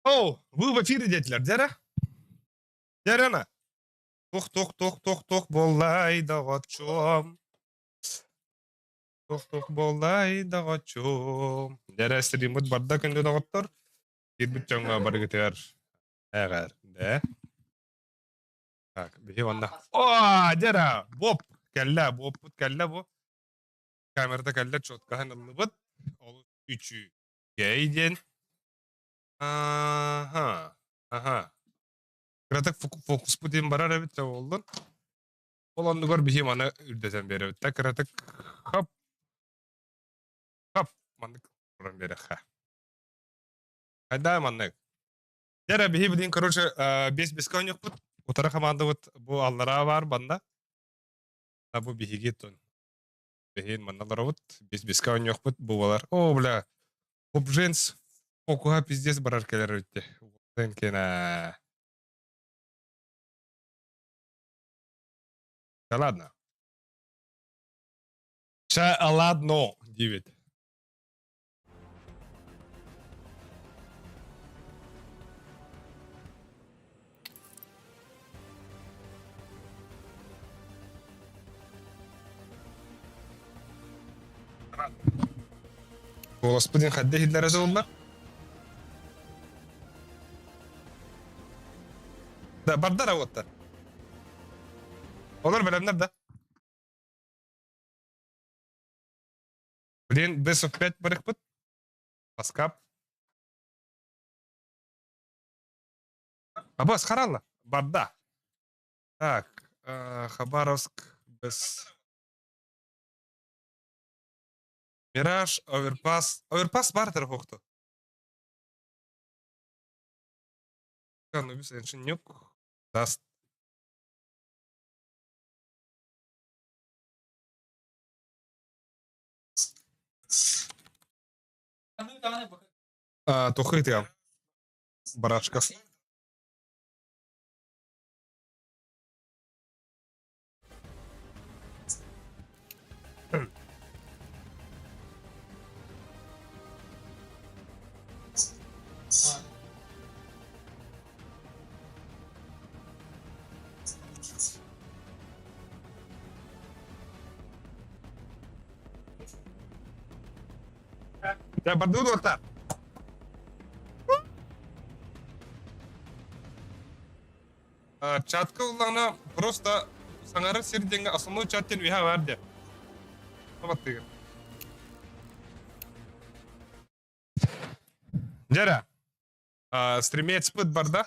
О, вы в эфире, детилер, дера? Дерена. Тух, боллай да гочом. Тух, боллай да гочом. Дера стримут барда көндөй да готтор. Кирбит чоңга бар гитер. Эгер, де. Так, бихи ванна. О, дера, Боб. Боб, кэлла бу. Камерада кэлла чоткахан ыллыбыт. Ол үчү. Гейден. Ага. Ага. Кратак фокус путин барар эбит болдун. Ол оннугор бихи мана үрдетен беребит. Так кратак хап, хап. Мандык уран берек ха. Хайда маннык. Дера бихи бидин, короче, бес конюк бут. Утара команда бут бу аллара бар банда. На бу бихиги тон. Бихин манналара бут. Бес конюк бут бу балар. О, бля. Обженс фокуха пиздец барар келер өтте. Sen kena. Да ладно. Ладно, 9. Господин Хаддехи для разумна? Да, бардара вот-то. Olur bilenler de. Блин, Best of 5 барых пут. Паскап. Абас, харалла. Барда. Так, Хабаровск без... Мираж, Оверпас. Оверпас бартер хохто. Ну, без эншинюк. Даст. Тухыт я. Барашкас. Я барду вот-то. Чатка улана просто саңары серденге основной чаттен виха варде. Вот ты. Жара. Стримец пут барда.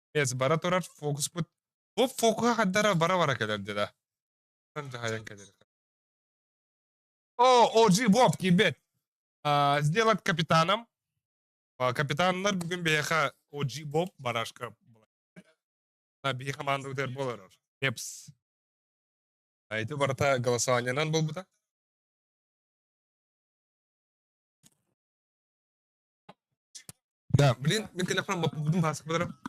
Стримец бара турар фокус пут. Бу фокуска каддара бара келер деда. Сан жахаян келер. О, Оджи Боб кибет. Сделать капитаном. Капитаннар бүгүн бияха Оджи Боб барашка. Бия команда утер болар. Непс. Это барата голосованиянан болбута. Да, блин, мен телефон будем басып барам.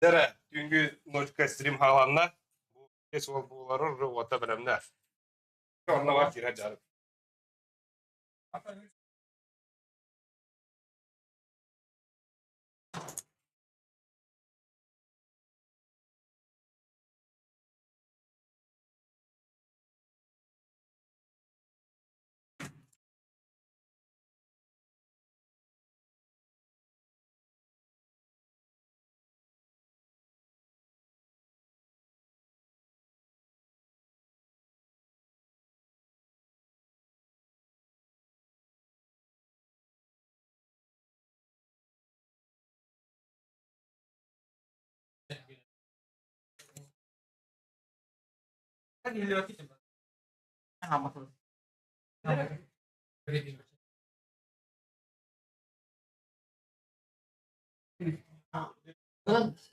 Дәрі, түнгі ночка стрим халанна, кес ол бұлары рұвата білімді. Онна бар кері жарып.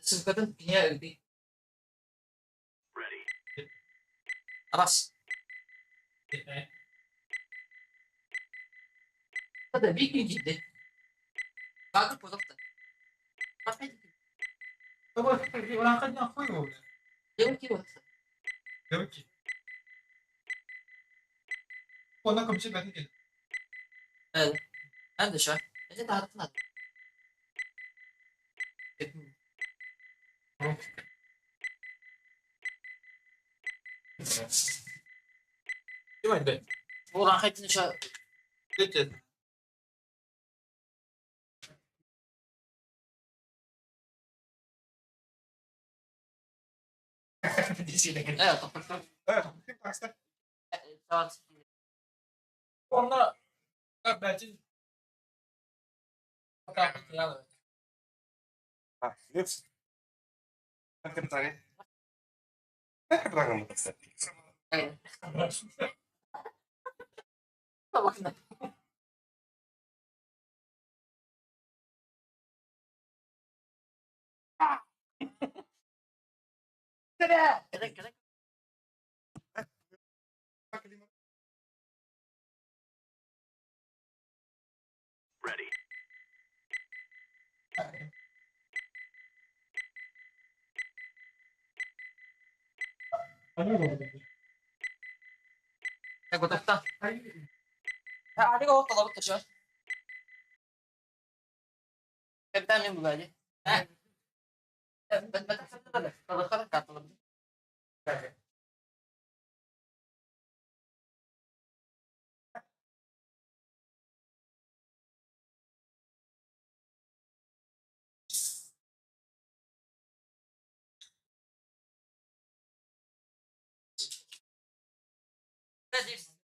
Sıvkadın dünya öldü. Aras. Hadi bir gün ciddi. Kaldı pozakta. Başka ciddi. Orang kan yang koyo. Yok ki baksa. Demek ki. Ona kapıcı ben geldim. Evet. Ben de şu an. Bence dağıttın hadi. Gimana? Bu ranketini şu an. Geçeceğiz. Evet. Evet. Kim taksite? Tamam. Onunla belki lips. Kan tadi. Keterangan betul. Evet. Tamam. Gerek. Ya gotakta. Ha hadi go talabıt taşı. Kaptan mı bu böyle? Ha? Ben sana da talabıt katıldım.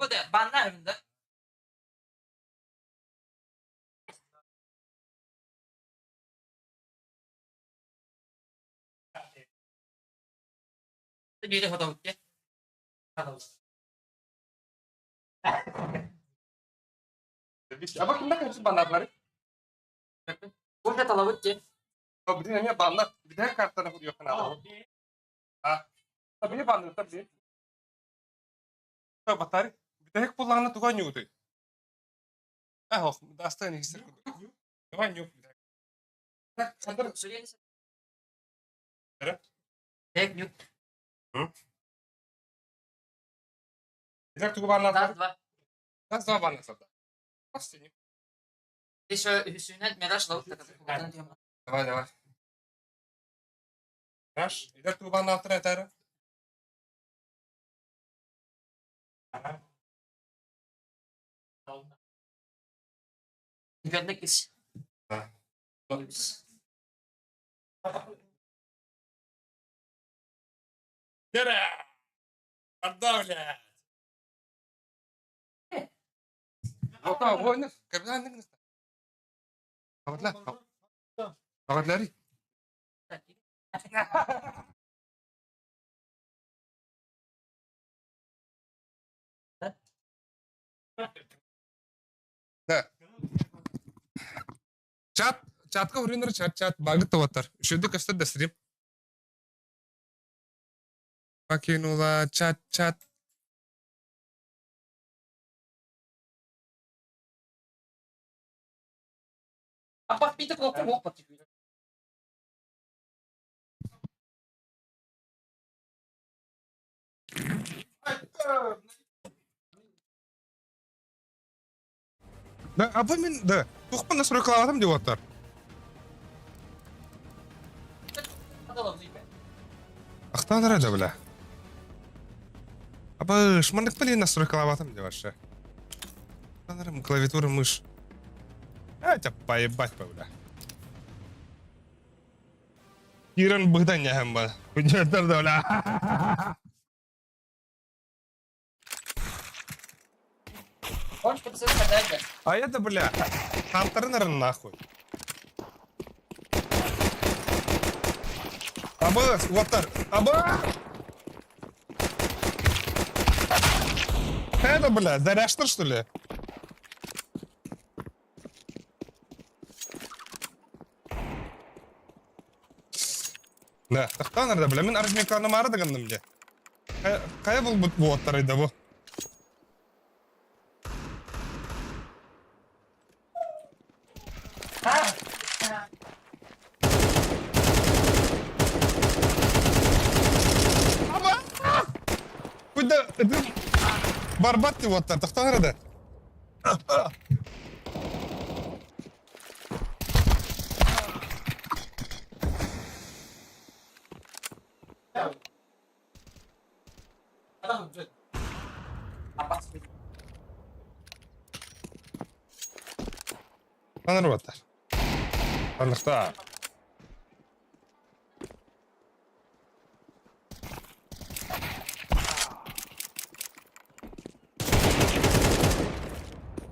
Bu da bana önünde. Bir de fotoğraf ki. Apa kita kan sebentar lagi? Bu da talabıt ki. Oh, berarti hanya banget. Beda kartu aku dia kenal. Ah, tapi ini banget tapi. Coba tarik. Beda hek pulang tuh kan nyuti. Oh, dasta ini hisir. Kan nyut. Sadar. Söyleyin. Evet. Tek yük. Beda tuh banget. Daha var. Nasıl banget sada? Pasti. Şöyle Hüsnü'ne Meraş lavuk takıldı. Давай. Знаешь, идет труба на автора. Güvenlik iş. Нера! Отдавля! Вот так, войны. Капитан Нигнес. Каватлари. Да. Чатка уринер чат багыт таваттар. Үшөдү кастыр дасырым. Макинула чат. Apa pintu kok mau apa sih? Да, apa min да. Тухпа настрой клаватам деваттар. Ахтанара да бля. Аба шмандык блин настрой клаватам деваша. Ахтанара клавиатура мышь. Тебя поебать, бля. Киран быгдан яхамба. Куджатар да бля. Он что-то сказать. А это, бля, Хантер, наверное, нахуй. Аба, ватар, аба! Какая это, бля? Заряжтер, что ли? Да, тахта nerede, бля? Мен арзмеканы мары дегенdim де. Кая бұл bu оттарайды bu? Куда? Барбат ты оттар, тахта nerede? Apa sih? Nerede ottар? Anlıkta.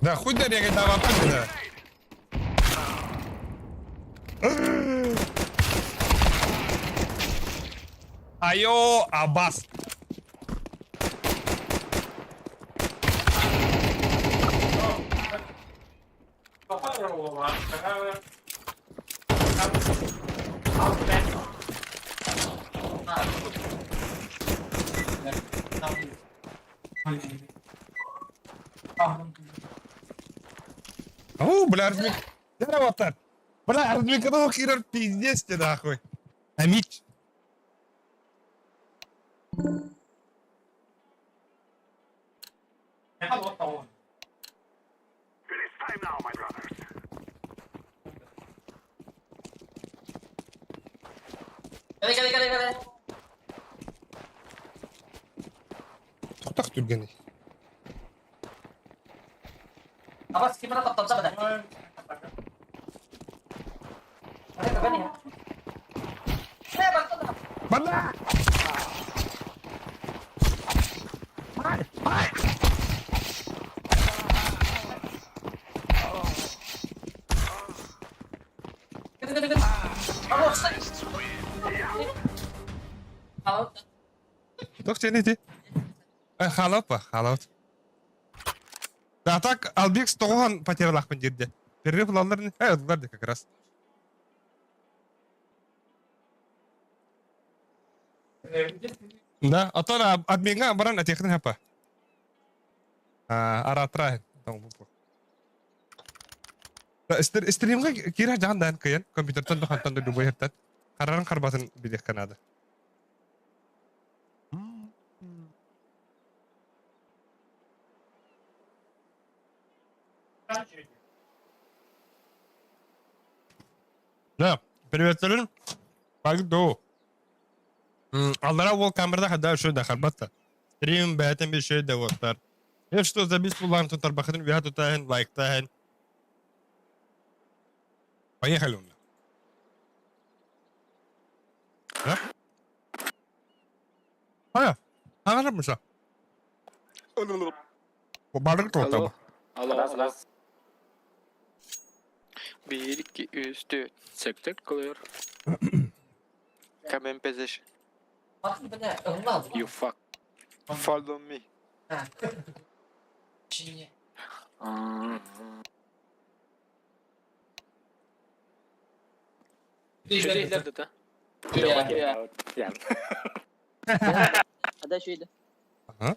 Да хуй деревья давай пусть. Айо, Абас. О, бля, размик. Здорово, так. Бля, размикнул хирург, пиздец ты нахуй. Амич. Kali. Тоқтақ түргені. Apa sih gimana top top dah? Ada kagak nih? Bantu dah. Банда! Gitu. Oh, halo. Тоқ сені де. Халап па, халап. Да так, Албек стоған потерялақпын жерде. Перерыв лаларын, ұлдар как раз. Да, атора админга баран атехтен хапа. Аратра. Стримга кира жандан кыян, компьютертан бахантан да дубай хаттан. Караран карбатын бидек канада. Да, приветствую. Пойду. Аллара ол камерада хада шо да харбатта. Стрим бәтен bir şey de var. Ya что за бесплатно tutar bakın bir tutar like tahen. Поехали у меня. Да? Aya. Anladın mı sen? Bu balık da orada. Alo. 1, 2, 3, 4. Sektör clear. Come in position. Bak bir de önüne aldım. You fuck. Follow me. Ha. Şimdi. Şurada da. Ya. Ada şeydi. Aha.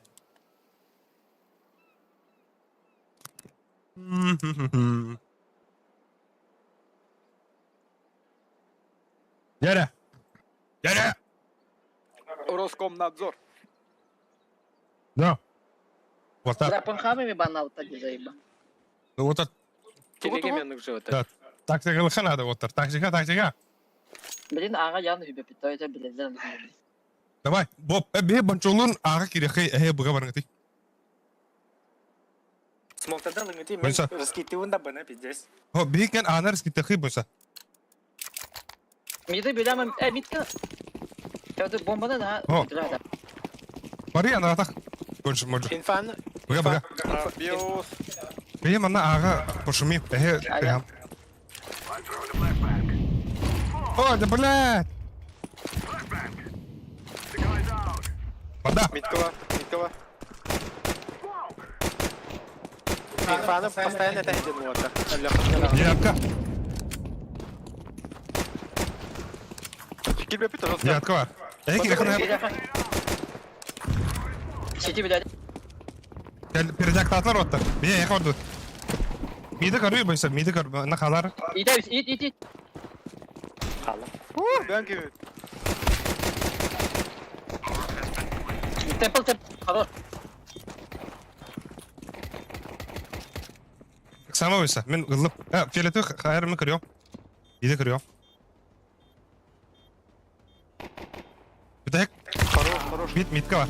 Yere. Yere. Роскомнадзор. Да. Вот так. Драпанхами ми банал так заеба. Ну вот так. Телегеменных животных. Да. Тактика надо вот так. Тактика. Блин, ага yanlış bir питается, блин. Давай. Боб, бе банчолун ага кирехей буга барнгати. Смолтадан лыгати мен Бойса. раскитывында бана пиздец. О, бикен анарс китехи боса. Миді білемем, митті. Тәуді бомбаны да, О. білемем. Мари ана так. Конш моджо. Инфан. Буга. Биос. Бе мана ага пошуми. Прям. О, да блядь. Вода. Миткова. Фаны постоянно тахидин вот. Әллә Девятка. Fikir yapıyor da. Девятка var. Eki yakın. Сети, блядь. Gel передякта atlar otta. Bir yakın orada. Mide karıyor bu insan. Mide karıyor. Ne kadar? Ит, Авис, ит. Kalın. Ben gibi. Темпл. Хорош. Sama oysa. Ben ılıp. Ha, fiyatı hayır mı kırıyorum? Mide kırıyorum. Bir tek Хорош. midka var.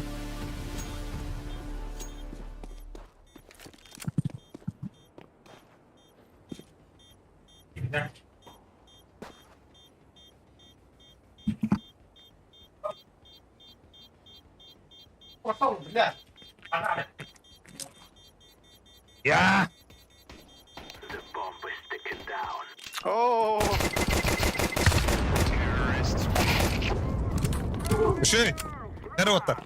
Ya. Oo. Şey. Nereye otta?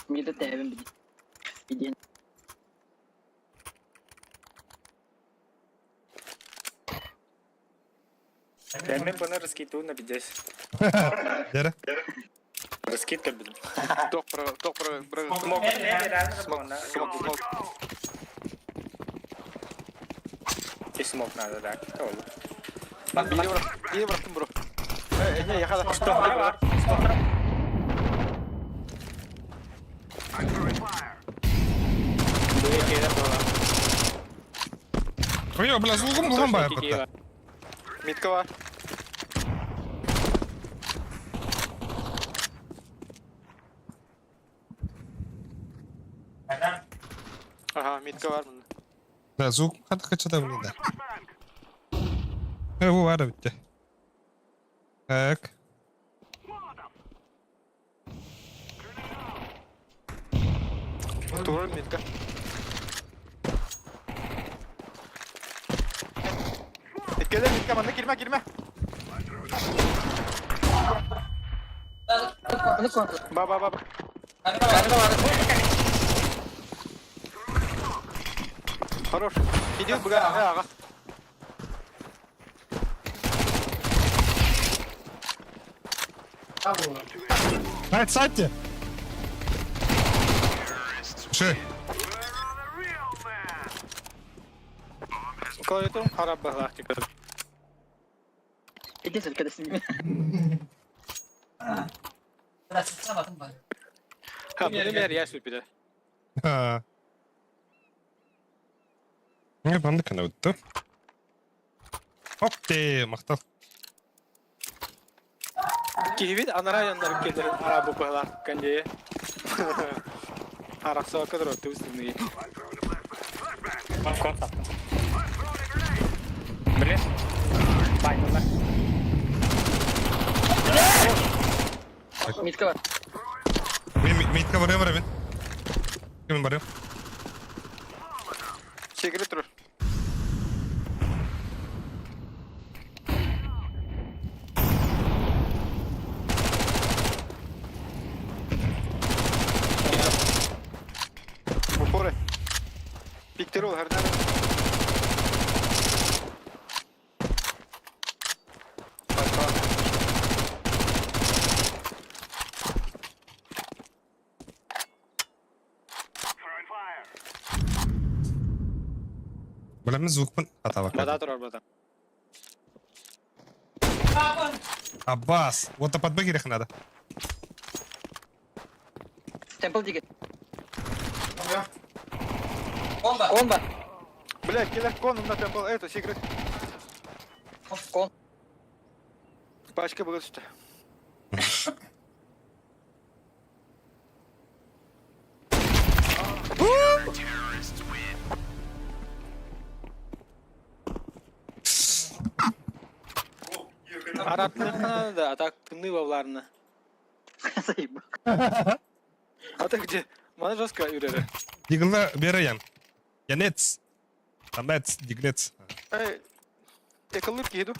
Мида тәбін білді. Биден. Ben bana raskit na bides. Nere? Raskit ka bin. Tok pro. Smoke. Smoke nada da. Oldu. Bak iyi bıraktım bro. Ne yakala. Smoke var. Ой, бля, звуком булган бая бутта. Mitka var. Aha mitka var bunda. Да, звук hadi kaçada bunu da. Bu var da bitti. Tak. Dur mitka. Dikkat et mitka bana girme. Ba. Kanka var. Хорош. Gidiyor bu kadar. Ağa. Haydi saatçi. Şey. Koydum harap baklar çıkıyor. Иди, когда с ними. Ha benim yer yaş bir de. Ha. Ne bandı kana bitti. Hop de maktal. Kivit anara yanları kedir araba baklar kanjeye. Araksa kadar ötü üstünde. Kontak. Bile. Bayılır. Митка var. Mitka varıyor var ben. Kimin varıyor? Çekili durur. Упоры. Пиктерол her nerede? Bilemiz звукпын hata var. Bada durar bada. Abbas, вот под бегерих надо. Темпл диги. Комба. Блядь, киллер конум на темпл. Это секрет. Кон. Пачка была что? Арабтың да атактың лавларына. Заебал. А ты где? Mana жестко юрere. Дигылда береем. Янец. Тамец, диглец. Ey, yakılır ki yedu.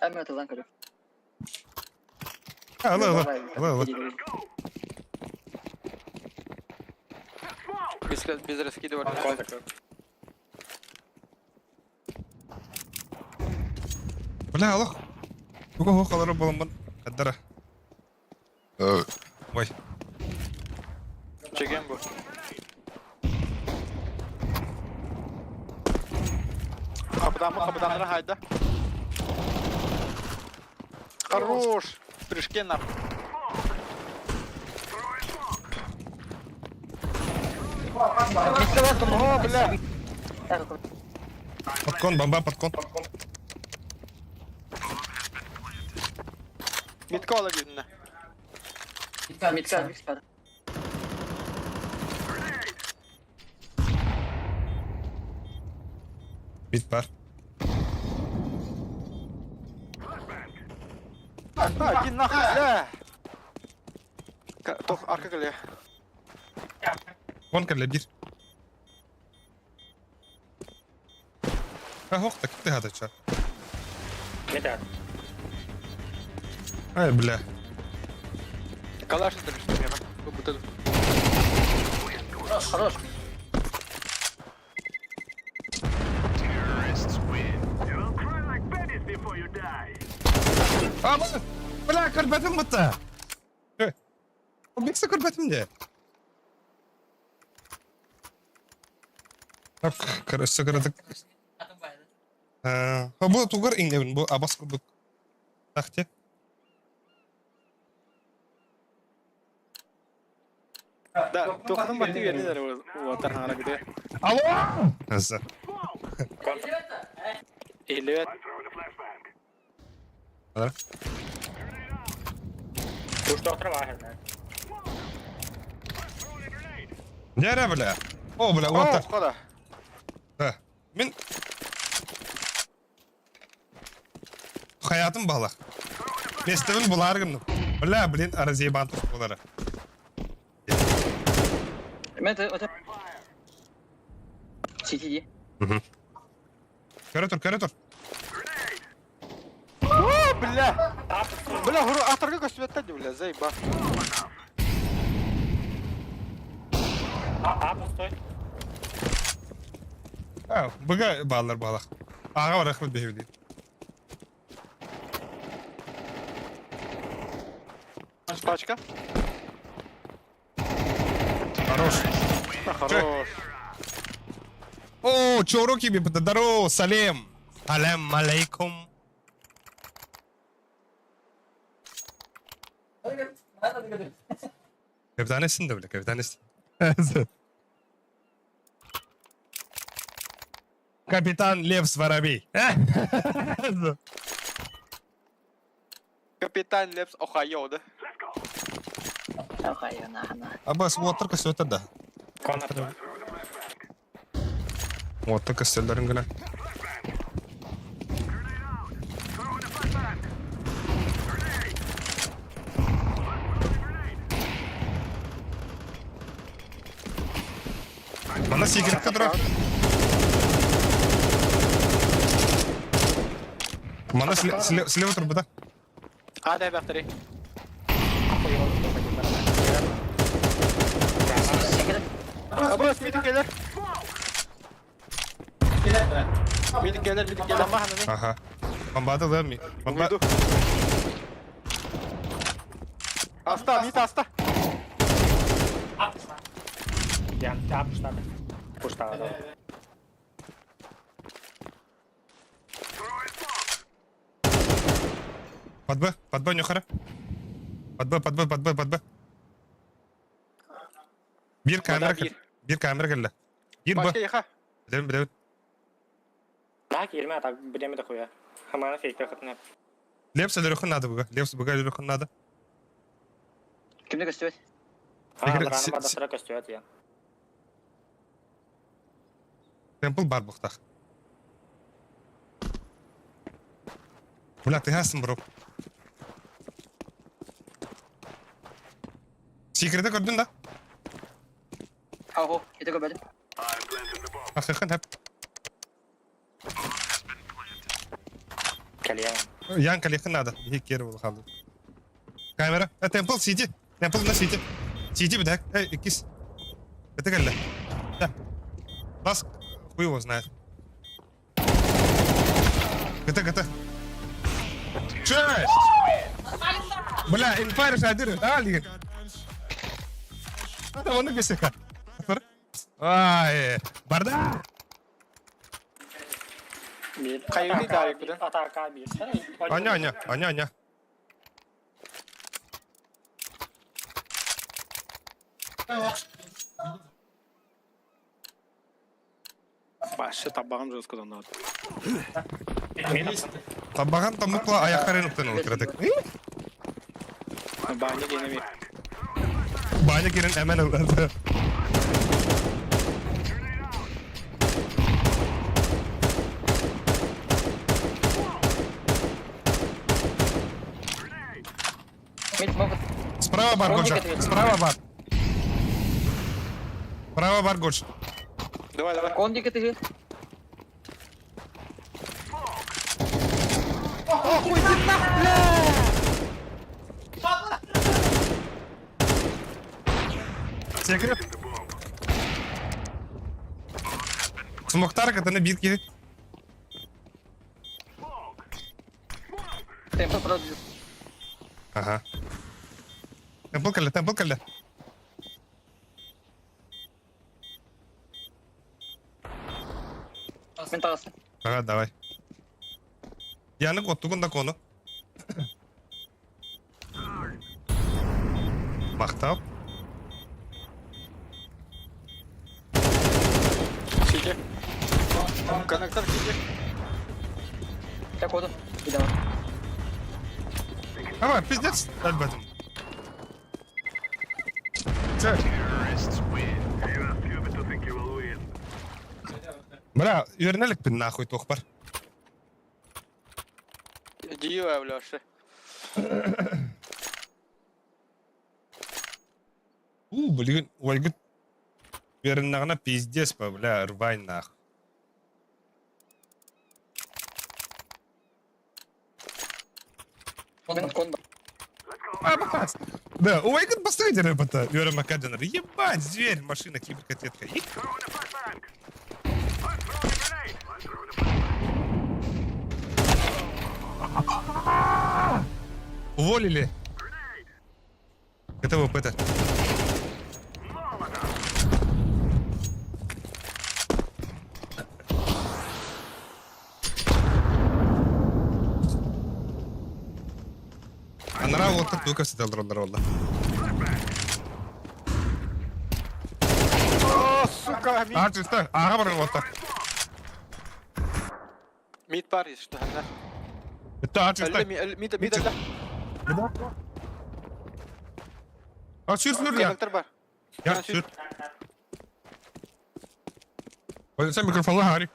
Әмі атылдан көрі. Ала. Без раскидывать. Контакт. Бля, аллах. Ого, қалары болымбын. Қаддара. Ой. Чеген bu. Kapıdan hayda. Хорош. В прыжке на. О, бля. Подкон, бомба, подкон. Митка olabilir ne? Мидкар. Бит бар. Ha, git nahı, bля. Toh, arka kaleye. Вон кәрле бір. Хоқ, так ты хата ча. Метад. Ай, бля. Калаш это что мне? Вот это. Хорош. Бля, көрбәтім бұтты. Бекса көрбәтім де. Көрісі көрдік. Бұл туғыр еңдебін, бұл абас көрдік. Тақте. Да, тоқтың баты вернедер вот тархана где. Алло! Әзі. Или Алло? Уж доктор Вагер. Нәрі, бля. О, бля, О, оттар. қода. Мен... Hayatım bağlaq. Festival bular gındım. Bля, блин, аразейбан тұр болары. Это... CTD. Көрі тұр. О, бля. Бля, ғұру ақтарға көстібеттәді, бля, зайба. Пустой. Бұға балалар бағлақ. Аға бар ақмет бейбі дейді. Пачка. Хорош. Хорош. О, чё руки бе здорово, салем. Алям алейкум. Капитанесін де бля, капитанесін. Капитан Лев Воробей. Капитан Лепс Охайо, да? Абас, вот только все это да. Контакт. Вот так остальные гына. Mana секрет кадра. Mana слева турбада. А, дай бақтыры. Абас, мидик келер. Мидик келер. Бомба хананы. Ага. Бомбада да ми. Бомба. Uydu. Asta, mid asta. Я пуштады. Пуштады. Под Б, нюхара. Под Б. Bir kamera geldi. Bir Başka B. yaka. Bilelim. Daha girme ata bileme de koya. Hamana fake takatın hep. Лепс или Руханада буга? Лепс буга или Руханада? Kimde gösteriyor? Фигер- Рано бадасыра көстөт я. Темпл бар бұқтақ. Бля, ты хасың, бро. Секреті көрдің да? Ау, это gördüm. Ақиқан хәп. Келем. Ян калиқын нада. Ек кері бол қалды. Камера. Темпл, сиди. Темпл на сиди. Сиди бідәк. Икис. Это кәлі. Да. Лас, хуй его знает. ГТ. Честь! Бля, инфайр шадыр, да, лиген? Это он написано. Ай, барда! Bir. Kayırdı idare bir de. Ataka bir. Аня. Başı tabağım жесткодан да. Табаган тамукла аяқтарын ұқтан отырадық. Бани генеми. Баня керен әмән ұлады. Мид могут. Справа бар, Годжа. Справа бар, Годж. Давай. Кондик это же. Секрет. Смоктар катаны бит керек. Темпо продаю. Ага. Темпл калды. Менталасы. Ага, давай. Янық оттуғында кону. Мақтап. Сиди. Коннектор сиди. Так вот. И давай. Ама, пиздец. Әлбәтім. Че? Бля, үйернелік пін нахуй тоқпар. Дива, Лёша. Блин, ольгіт. Үйернағына пиздец па, бля, рвай нах. Конда. Да, у Вайган поставите рэпа-то, Юра Макаджанер. Ебать, зверь, машина, киберкотетка. Уволили. Это ВП-то. Она вот так только сидел дрон. О, сука, мид. А, чисто. Ага, брат, вот так. Mid var işte hani. Это, чисто. Mid öldü. А, сюр я. Konnektör var. Я, сюр. Полицай микрофон, Гарри.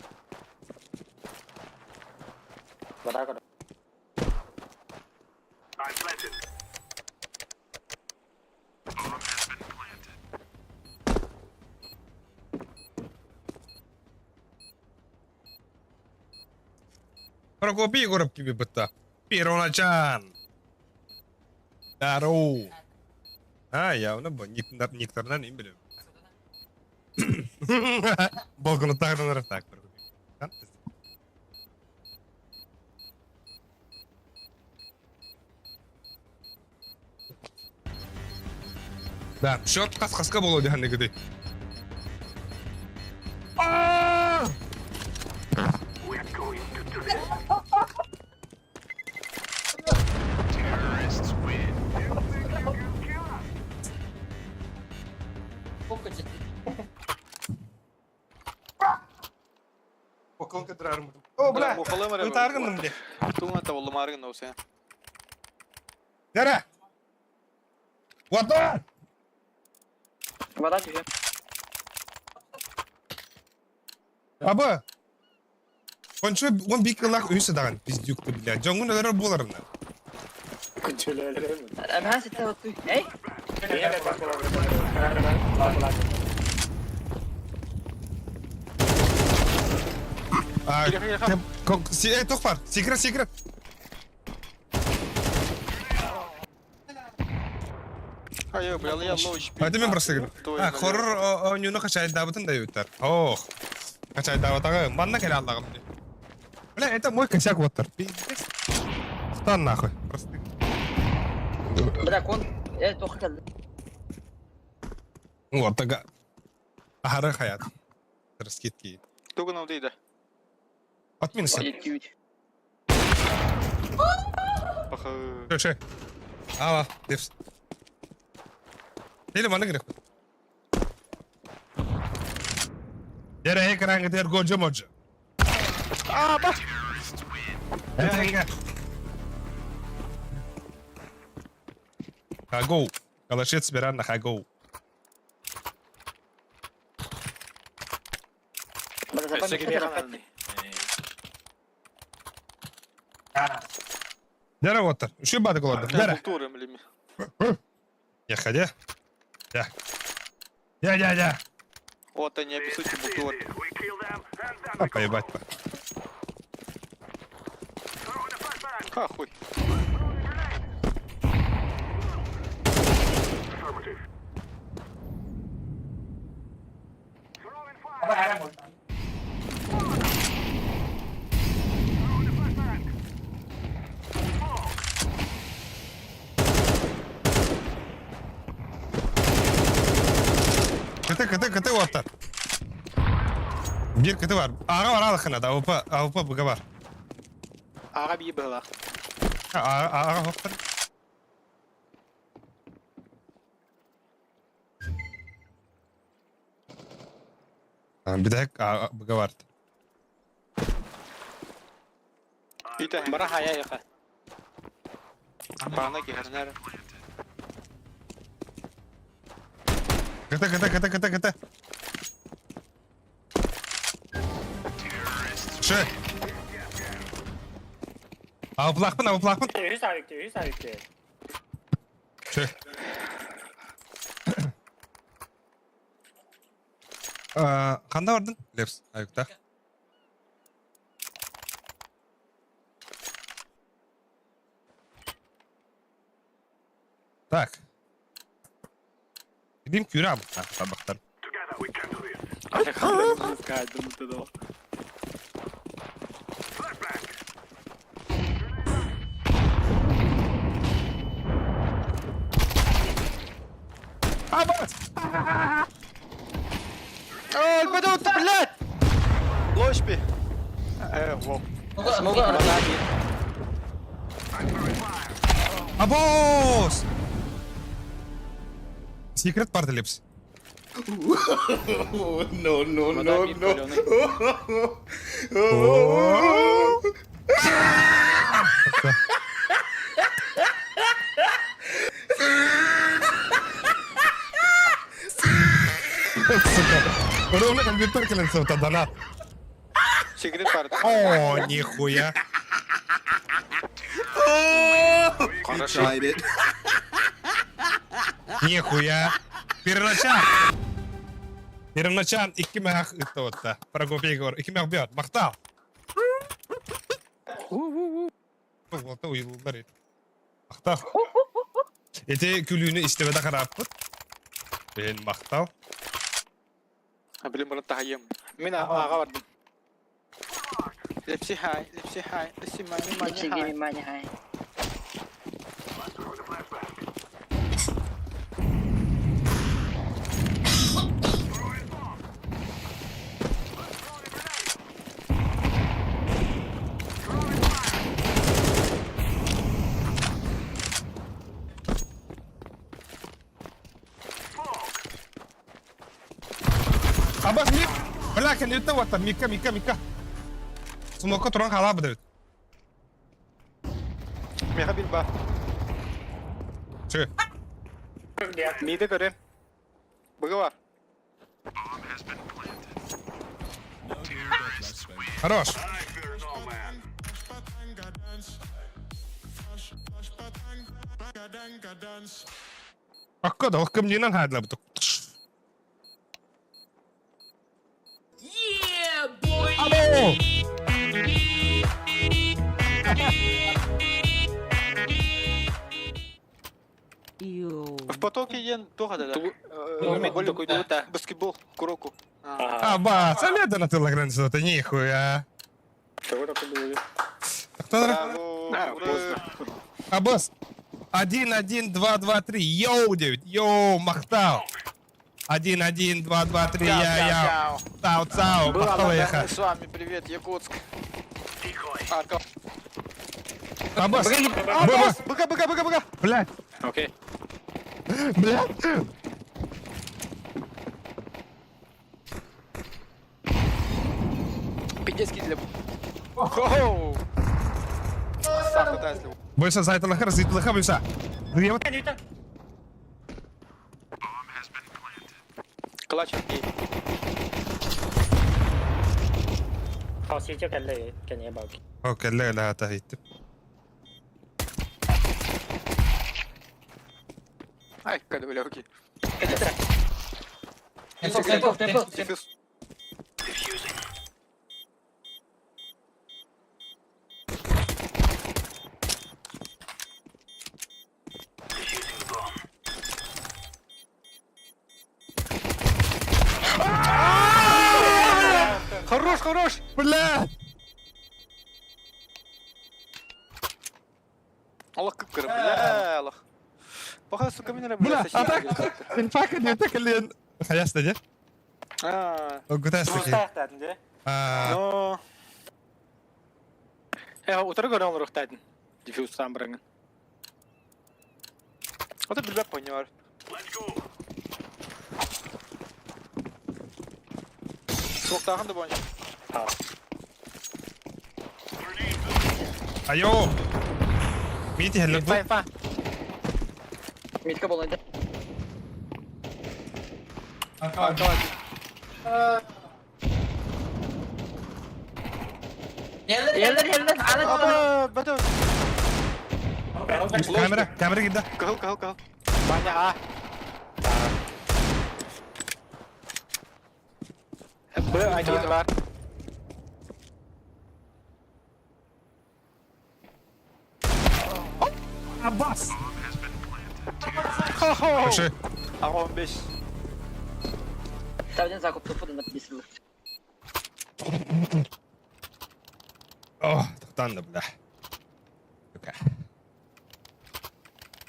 Beraber. Прокопи горб gibi быта. Пироначан. Дару. А, явно bu. Никтордан не білем. Балконы тағырыныр так. Да, счет қасқа болу дегенде. Поконка драрым. О, бля. Ты таргандым бля. Тумата болду маргын о сен. Дара. Вода. Вода тебе. Аба. Он бикалах үйсі пиздюкті, бля. Жоңын өлері боларына. Күнчелелер. Она сидела вот тут. Эй! Тоқ бар. Секрет. Hayır, böyle yallah iş. Hadi men burası gel. Ha, horror oyunu kaçay davutun da yutar. Oh. Kaçay davutaga bana gel Allah'ım. Bля, это мой косяк вот. Пиздец. Стан нахуй. Просто. Bırak on. Evet oku geldi. Вот тага. Ahara hayat. Раскидки. Туган odaydı. Отминься. 7-3. Bakı. Şey. Ава, дефс. Или бана грек. Дера экран где годжо моджо. Bak. Это Хагоу. Калашет собираем на Хагоу. Bana zaman Segi bir bir tarafa. kanalını. Дера вот. Şu badık oldu. Dera. Kultura milimi. Я ходя. Я. Я. Вот они обессудьте бутур. А, поебать. Ха, хуй. Ama her an boş. Kıtı orta. Bir kıtı var. Ağa var alakına da. Avrupa bıga var. Ağa bir bıla. Ağa hoptar. Bir de bıga var. Bir de bara haya yaka. Bana ki her Kıtı. Şey. Avplakmın. Hüs ayıktı. Şey. Kanda vardın? Leps ayakta. Так. Gideyim küre abi. Ha, tabaktan. Kaydım tudo. Abat! البدو الطبلات لوش بي واو Smoke'a Abos! Secret party lips. Сука. Ровно компьютер коленца вот отдала. Secret party. О, нихуя. Tried it. Нихуя. Первоначально 2 мех это вот да. Про говорю. 2 мех бьет. Махтал. Вот uyuldular et. Maqtav. Ete külüğünü istemede qaraptı. Ben maqtav. Bilim bunu tahayyum. Min ağa vardım. Lepsi hay, lepsi mani İçi gibi mani hay. Abas mik. Belakang itu wata mika. Semua kau turun kalah betul. Meha bil ba. Şey. Mide gören. Bıgı var. Хорош. Akka da hükümlüğünden hayırlı bu. Abo! Потоки є того да. Волю куйдута. Баскетбол, куроку. А, ба, це медленно ти лагренцо, ти ніхуя. Чого так було? Хто? Браво. А, бос. 1, 1, 2, 2, 3. Йоу, 9. Йоу, махтав. 1, 1, 2, 2, 3. Я. Цау, цау. Была Махтав яха. с вами, привет, Якутск. А, бос. Бос! Быка! Блядь. Окей. Блядь. Пиздецкий для... Хоу! Сахта тайсли. Бойся, зайти лахар, зайти лаха, бойся. Дві от. Клач окей. เขาซีเจ้ากันเลยกันเนี่ยบอก Окей, لا تهيت. Ай, когда были окей. Темпо. Дефьюз. Хорош! Блядь. Аллах как бля, Аллах. Походу, сука, меня Бля, а так? Він факет, він так лін. Хаяс, не? Огутас таки. Рухтайтадın diye. Но... Утары көрі ол рухтайтын. Дефьюзтан біріңін. Оты білбәк қойны бар. Соқтағын да бойынша. Айо. Мити хеллеп бу. Фа. Митка болайды. Елдер. Аба, бәді. Камера гидде. Кығыл. Баня, а. Б, один бар. Аббас. Хо-хо. Пиши. Ага, 15. Та один закуп туфу написано. О, тоқтанды, бля.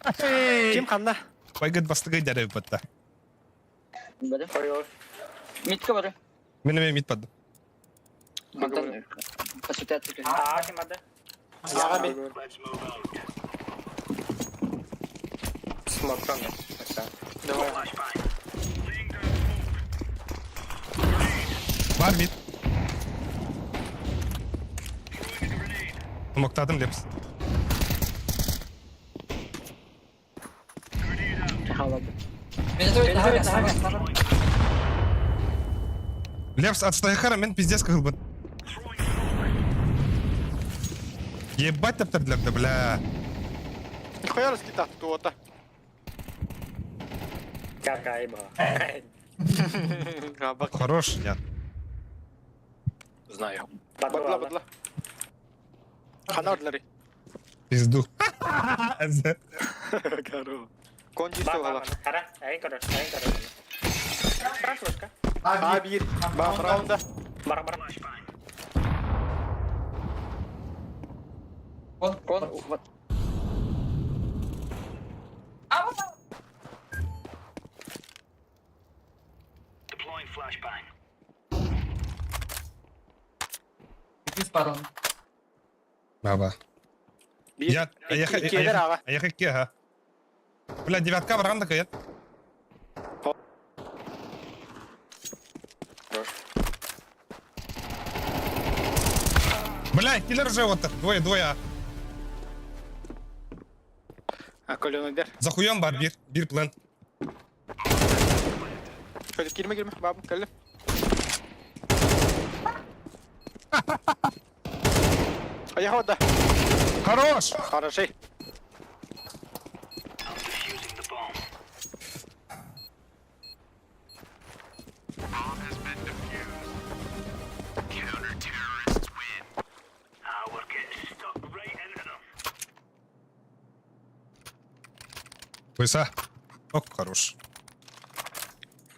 Окей. Ким қанна? Байгат бастығы дәрі бітті. Бәрі. Koyuyor. Митка бәрі. Меніме мит падды. Мантан. Посветят таки. Aa kim adı? Аға мен. Smoke'tan da. Mesela. Давай. Бар мит. Моктадым депс. Хавады. Бені Лепс отстой хара, мен пиздец кылбын. Ебать таптырдыларды, бля. Нихуя раскидав туота. Какая была. Бак. Хорош, нет. Знаю. Подвал. Бадла. Хана ордлари. Пизду. Каро. Конди Bak стоғала. bak. Kara. Ayın kara. Bırak başka. А, bir. Бак раунда. Bırak. Кон, ухват. Biz pardon. Баба. Bir. Я, Кедер аға. аяқ екке, ха. Бля, девятка барғанда кайет. Бля, киллер уже вот двое. А, колен өйдер. За хуем бар, бир плен. Шöyle girme. Babam kalem. Аяғы отда. Хорош! Хороший. Бойса. Ок, хорош.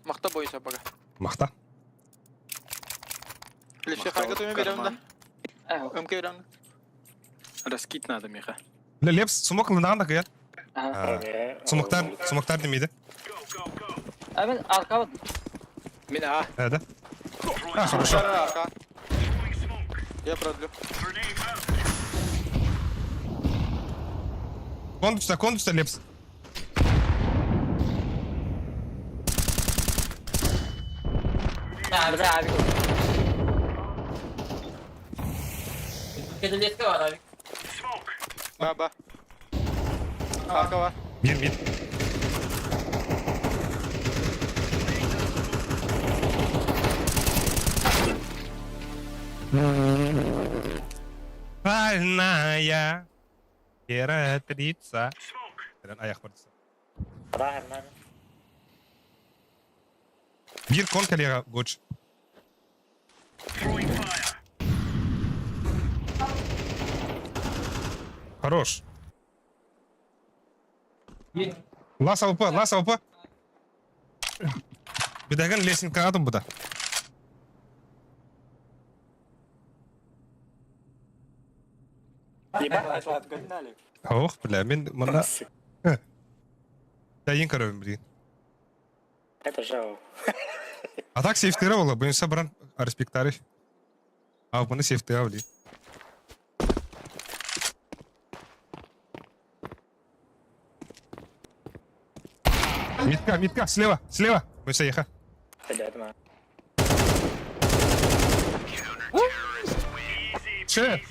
Мақта бойса бага. Мақта. Леше хайга төме берем да. Ömke берем. Раскит надо, Миха. Бля, Лепс, сумок лынағанда кыян. Окей. Сумоктар демейді. Abi arka bak. Мен А. Да. А, хорошо. Арка. Я продлю. Кондучта, Лепс. Abi de abi. Türkiye'de leske var abi. Ба. Арка var. Мид. Больная императрица. Аяқ бардысы. Правильно. Бир кон коллега гоч. Хорош. Лас АВП. Бидаган лесенка атом буда. Ебать, что отгоняли. Ох, бля, мен мында. Тайын көрөм блин. Это жау. А так сейфтера бола, бұны сабран респектары. А бұны сейфтера блин. Митка, слева. Мы заеха. Ребята, ма. Че?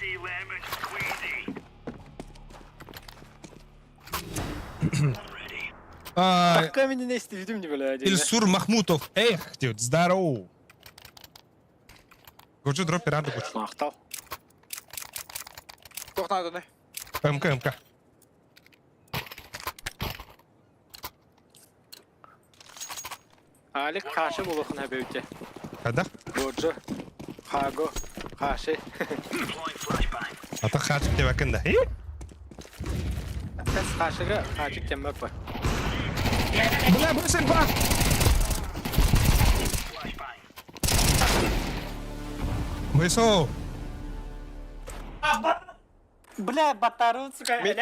Пока меня не видим не бля. Ильсур Махмутов. Эх, дед, здорово. Годжу дроп пиранду годжу. Мақтал. Тоқтады не? МК. Алик қашы болуқын әбеуте. Када? Боджы. Хаго. Қашы. Ата хачик деп әкінді. Тәс қашыға қачық кеммәк бар. Бля, бөсен ба! Бөсо! Бля, батару, сука. Мид.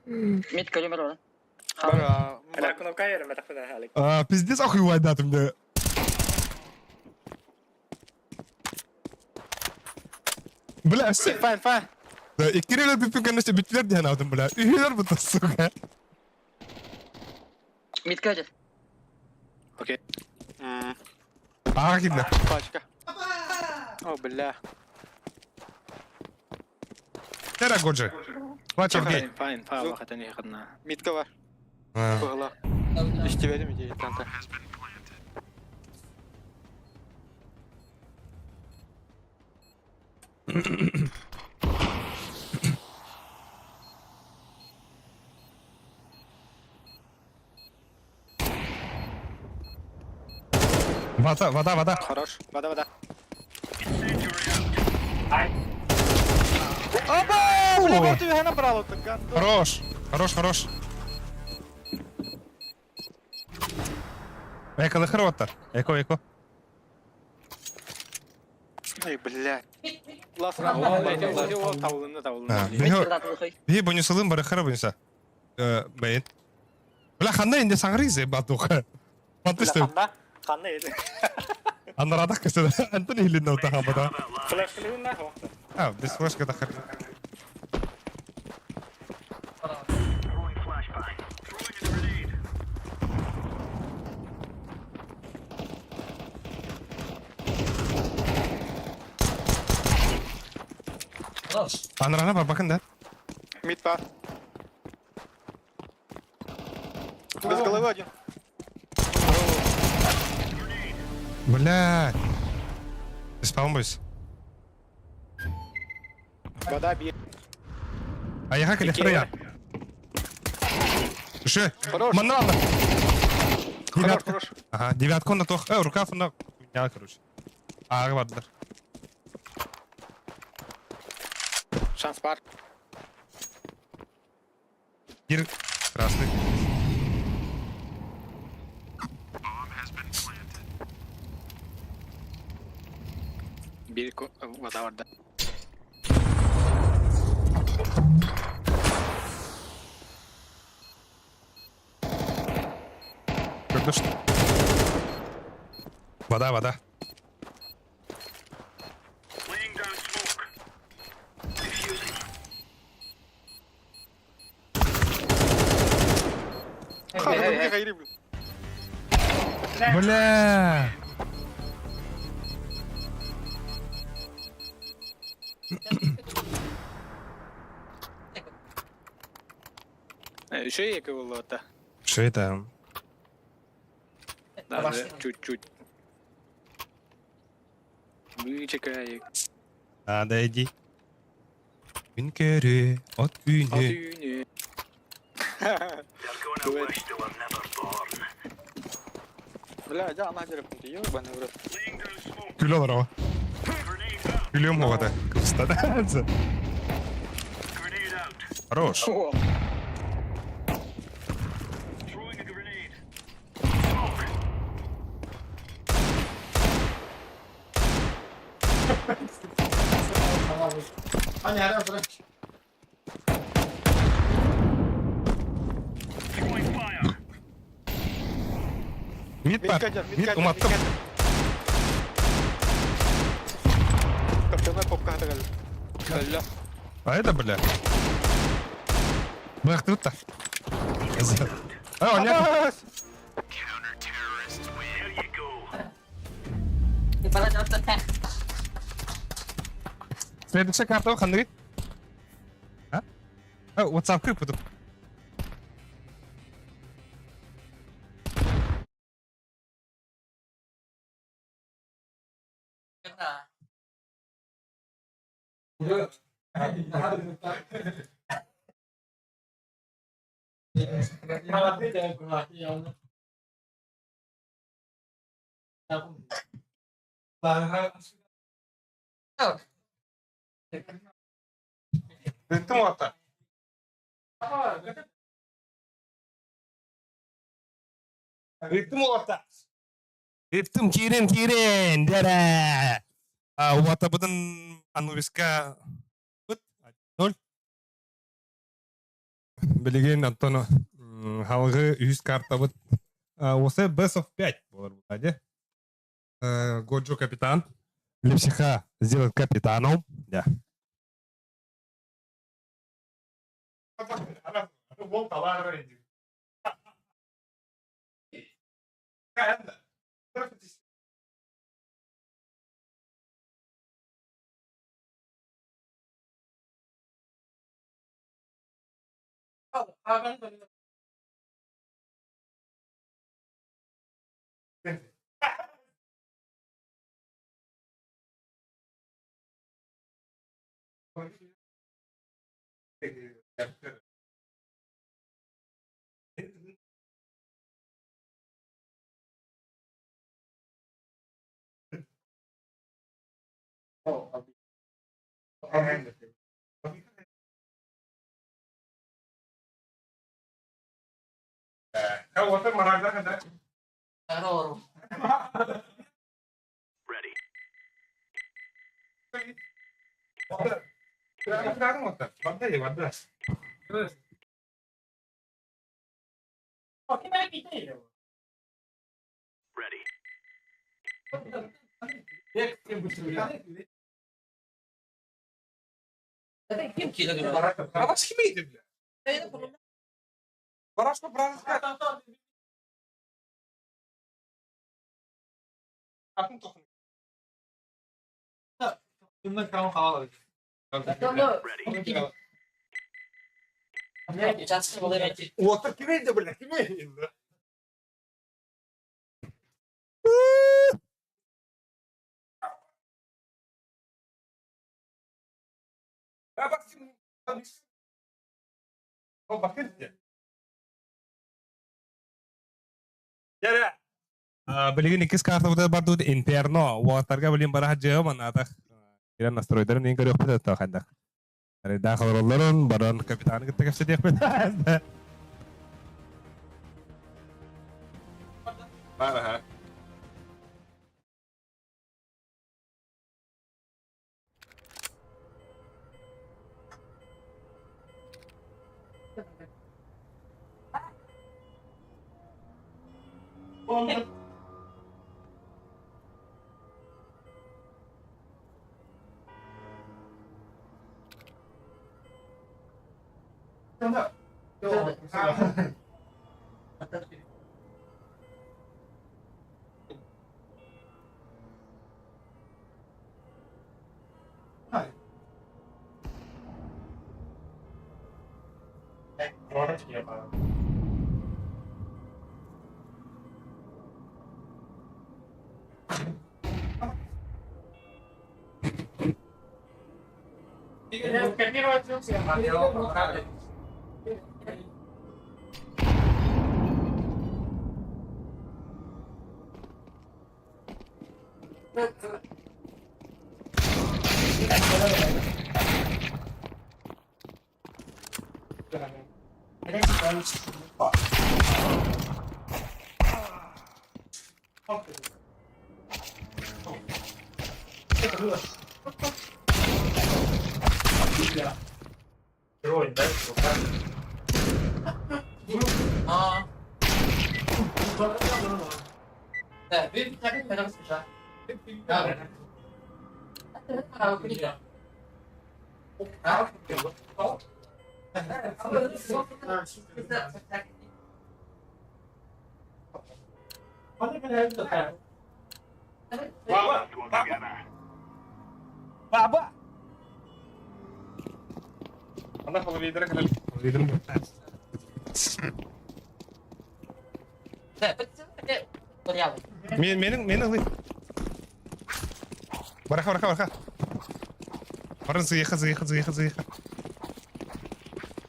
Mid kalıyor orada. Бар. Кнопка ерім, это хуйда, Алик. Пиздец охуевать датым да. Бля, все. Файн. Да, и Кирилл бипин конечно битлер диян алдым, бля. Үйелер бұта, сука. Mid kalıyor. Окей. Аға кидді. Пачка. О, бля. Тера годжи. Плача в гей. Файн. Вақытын еқідна. Мидка бар. А. Бұғыла. İşte verim ideyi kanka. Вода. Хорош. Вода. О! Бля, вот тебе набрало так гандон. Хорош. Экалы хроттар. Эко. Ай, бля. Ласына. Тавылында. Бей бонусылым бары хара бонуса. Бейн. Бля, ханда инде саңрыйзе батуха. Пантышты. Қанды еді. Аннарадақ кісі. Антони хилинна утаха бада. Флешкілі ұнда хоқты. Без флешка да хар. Анрана бар bakın da. Мид бар. Без головы один. Блядь. Спаумбойс. Вода бьет. А я хакали вторая. Еще. Хорош. Манала. Девятка. Хорош. Ага, девятка на тох. Рукав на. Я, короче. А, ладно. Шанс бар. Гир красный. Bir вода vardı. Gördün что? Вода. Hayır. Бля! Şey yakıyor hatta. Что это? Даже чуть-чуть. Вычекай. Надо иди. Gün körü, ot günü. Adını. Бля, да, она дерет. Ёбаный в рот. Gülüyorlar ama. Gülüyorum havada. Kıstadansı. Хорош. О, Mid var. Mid Mid umattım. Kaptanlar popka hata geldi. Öyle. Hayda bля. Bıraktı da. Ha oynayak. Di pala dapat. Следующая карта Ханри. А? WhatsApp кыпытып. Ритм ата. Ритм ата. Ритм кирен. Дара. Уата бұдын Анубиска. Ноль. Білеген Антоно. Халғы 100 карта бұд. Осы best of 5 болар бұл әде. Годжо капитан. Лепсиха сделать капитаном. Да. Бол талар енді. Kau water maragda kada. Aroro. Water. Kira water. Wadda. Oh, kita kita ya. Tapi kim kita dulu? Apa sih ini dia? Saya perlu. Baras ko braska. Akong to. Yung nagkaroon ka. Chance boleh nanti. Water kime de bля, kime indi. Bak şimdi. O bakın ya. Ya. Bilgin ikis kartu udah batu di Inferno. Waterga belum barah Jerman atah. Kira nastroider nih kalau udah tahu kan dah. Dari dah kalau rolleran badan kapitan kita kasih dia. Var ha. 아. 네, 왜 자기 배정했습니다. 아, 그니까. Baba. Ana havalıydırı kadar. Havalıydırı mı? 네, 근데 뭐냐고. Meni ılıyım. Baraka. Barın zıyıka.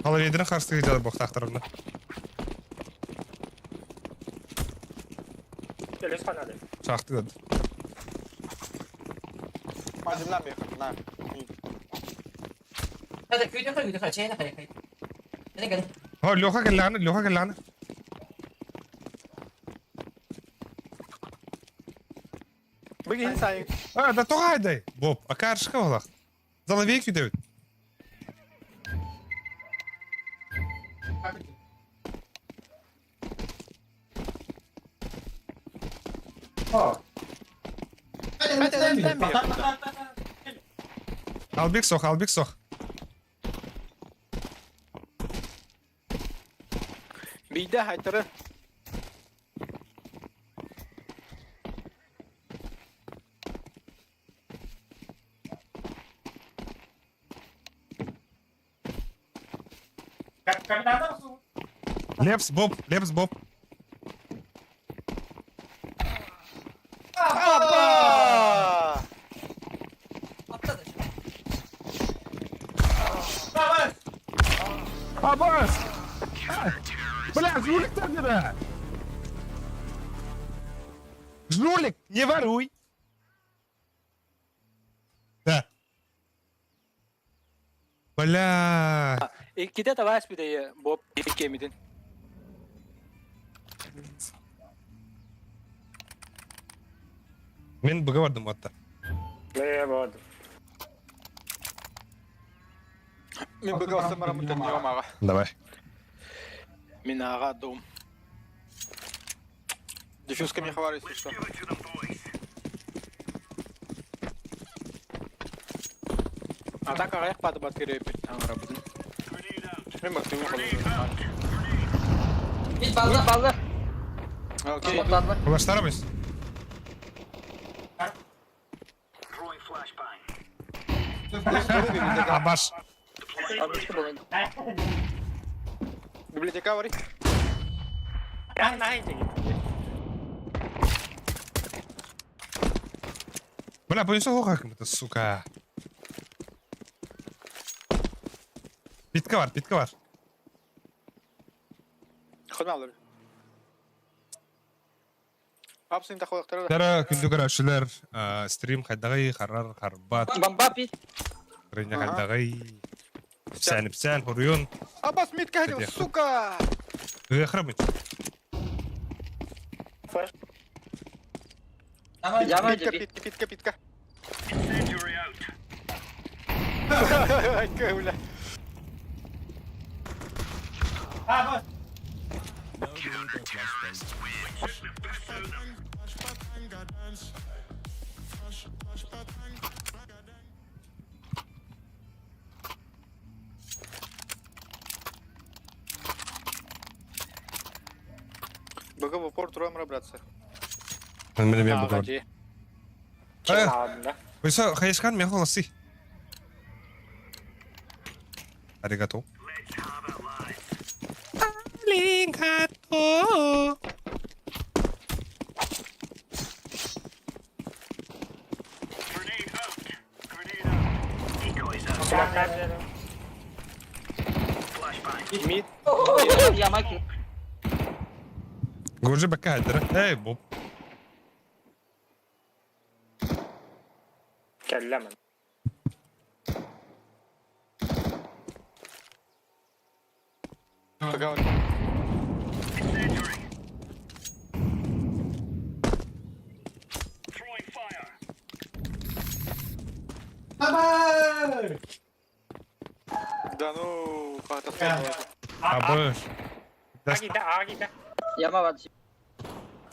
Havalıydırı karşı gidiyor bu taktarımda. Geliyoruz falan hadi. Çaktı gördü. Malzemlenmiyor kadınlar. 근데 그냥 제가 그냥. 그러니까 Ha loha gel. Bugün sen Да то гайдай, Боб, а каршка олах. Заловейки дають. Албик сох. bir de haytırı. Лепс, Боб. Aba! 앞다다. Абас! Бля, жулик тогда! Жулик, не воруй! Да. Бля. İkide de var bir de Bob ilk gemidin. Мен bug'a vardım hatta. Ne vardı? Min bugün olsa bana mutlu olmam ağa. Давай. Min ağa doğum. Düşüz kimi xabar istiyorsa. Атака аяқ бады бат керек бит аңыра будын. Мен бактым қалды. Bir ballı. Окей. Ballı. Ulaştıramayız. Абаш. Almıştı bu. Библиотека var. Ben daha önce gittim. Бля, понесу как-то, сука. Bitka var. Xidmət alır. Hapsını da qoyaqları da. Тара күндү көрөчүлөр, стрим хайдагай, харар, харбат, Бамбапи. рыня хайдагай. Псян, хуруюн. Abbas mit geldi, Hadi. suka! Храбыт. Яма Питка, же. питка, питка, питка. Айтка, бля. Бага в упор троем братцы. Мен Ага, бугар. Ди. Çıkın ağzında. Oysa hayışkan мен холоси. Аригато. Аригато. Silahlar verin. Мид. Яма ki. Горжи бака хайдара. Эй, боб. Kellemem. Бага. Да ну, катастрофа. Абыш. A gide, A gide. Яма var.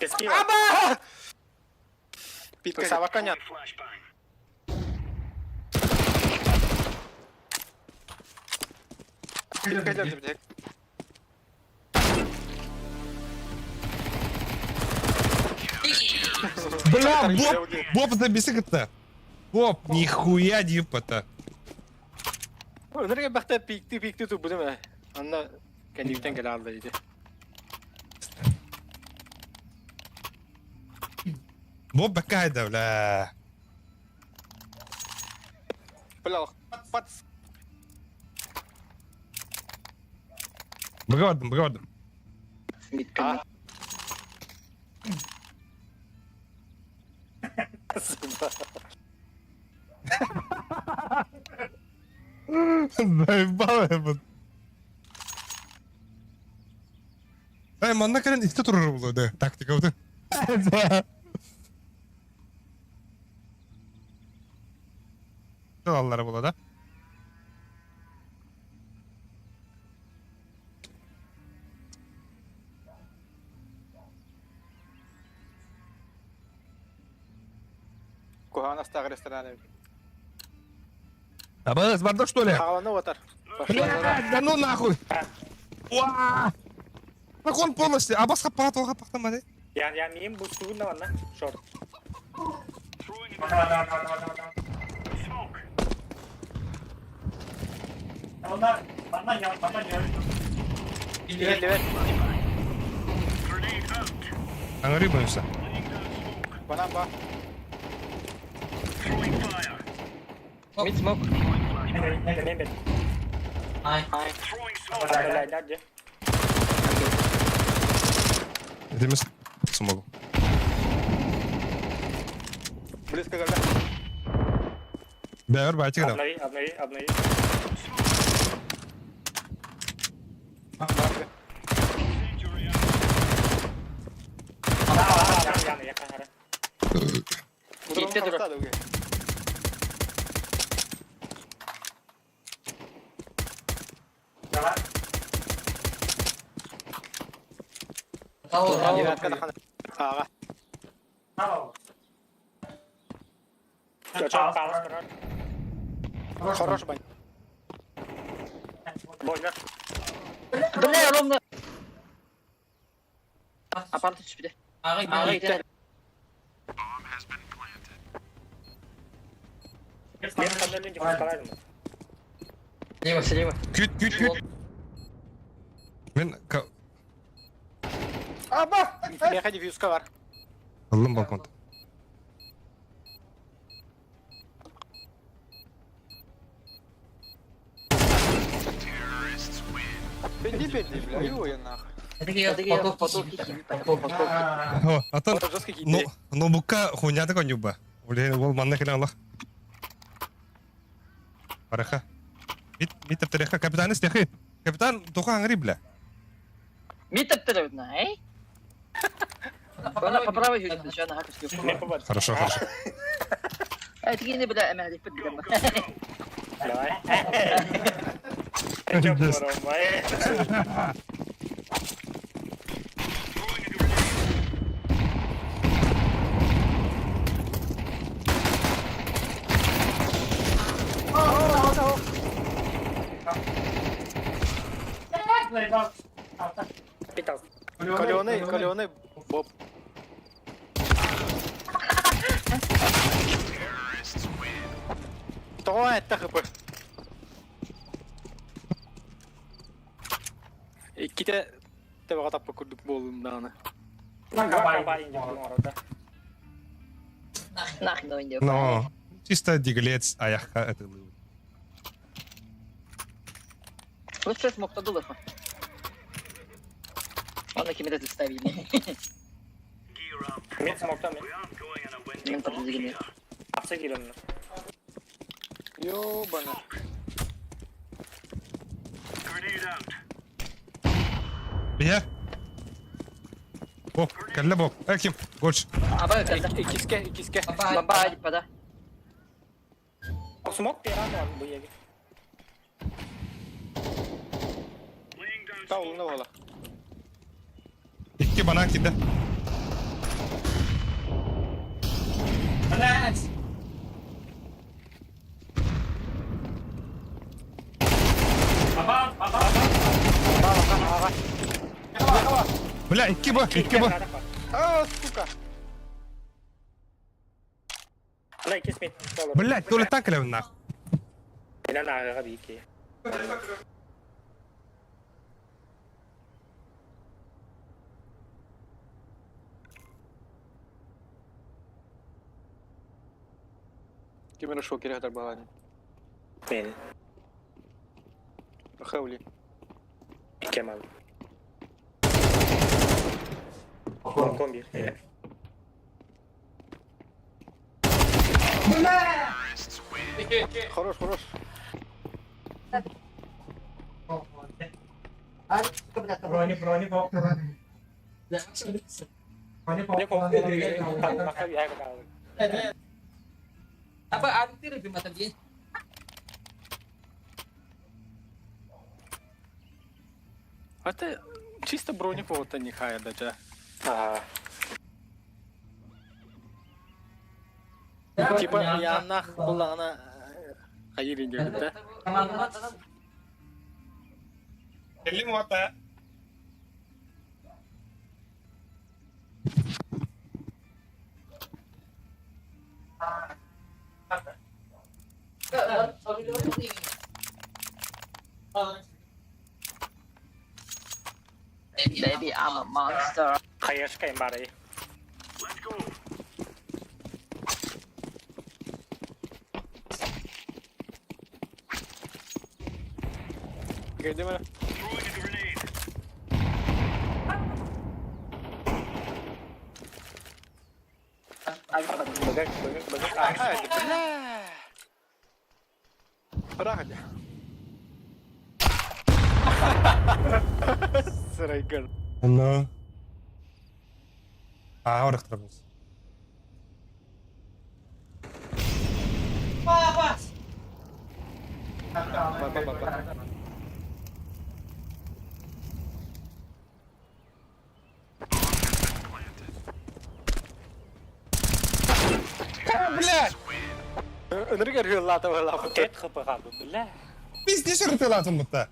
Eski var. Питка, собака нет. Питка, блядь. Бля, Боб! Боб, забеси это. Боб, нихуя дипа-то. Öneriye baktı pikti tu bu değil mi? Anla kendimden gel aldı dedi. Боб бака хайда, бля. Bla pat. Бгавадым. А. Заебал я вот. Ай, манна керен исте турар болду, да. Тактика вот. Аллары болду, да? Кухана стар ресторан. Абаз, бардак что ли? Хаваны отар. Блядь, да ну нахуй! Уа! Как он полностью? А бас хаппа толга пахтамады? Yani miyim bu suyun da var lan. Short. İleri ver. Аңри боюмся. Bana bak. Mid smoke. Mehmet. Ay. Olaylar diye. Демес смогу. Близко geldi. Бәр байтик да. Ablayı. Yani yakın hara. Bu da Gitti dur. ortada öyle. Bravo. Yine arkada kana. Ağa. Çok pahalı karar. Хорош бань. Boylar. Bля, ровно. Апарты түспеді. Аға gitti. Ben senden önce kurtaraydım. Слева. Küt. Мен Меха диффьюзка var. Аллым балконда. Belli, бля. И ой, нахуй. Поток. О, атан. Вот жесткий Ну, хит. ноутбукка хуйняды конюба. Уле ол манна келе аллах. Параха. Мит таптереха капитан истехи. Капитан тоха аңри бля. Мид тәптірі өтіна, әй? Она по правой чуть совершенно хакерский. Mid på bud. Хорошо, хорошо. تجيني بلا أمهدي في الدم. Давай. Чё, Ромай? Питал. Каленый, Боб. Давай, это хп. İkide tevaka tappa kurduk bolundan. Кабай инди orada. Нахрен он идет. Ну, чисто диглец, аяққа атылу. Лучше смог то дулов. Он на кем-то ставили. Mid smoke'tan mid. Мен подозрение. Hapse girin. Yo bana. Бия. Боб, кәлі Боб. Әкім, коч. Абай когда. İkiske. Баба иди пода. Smoke bir adam bu yeri. Tavlunda valla. İki bana kide. Бля, iki bu, iki bu. Aa suka. Ulan iki smith. Бля, тули так лев нах. Yine naga bir iki. Kimin şokeri kadar bağlı. Beni. Xavli. Kemal. Balkon bir. Evet. Хорош. Ne korkuyorsun? Bakar bir yer bakalım. Apa arti lebih mata dia? Это чисто бронеповод не хая даже. Aa. Типа yanına kulağına hayır indirdi de. Teman-teman. Elli mi hatta? Baby, I'm a monster. Kaya çıkayım bari. Geldi mi? Bıgık. Hadi bla. Bırak hadi. Sırayı gör. No. Ahora extremos. Bak. Блядь! Öneri görüyor la tavalla. Tet kapı kaldı. Bile. Biz ne şartı lazım burada?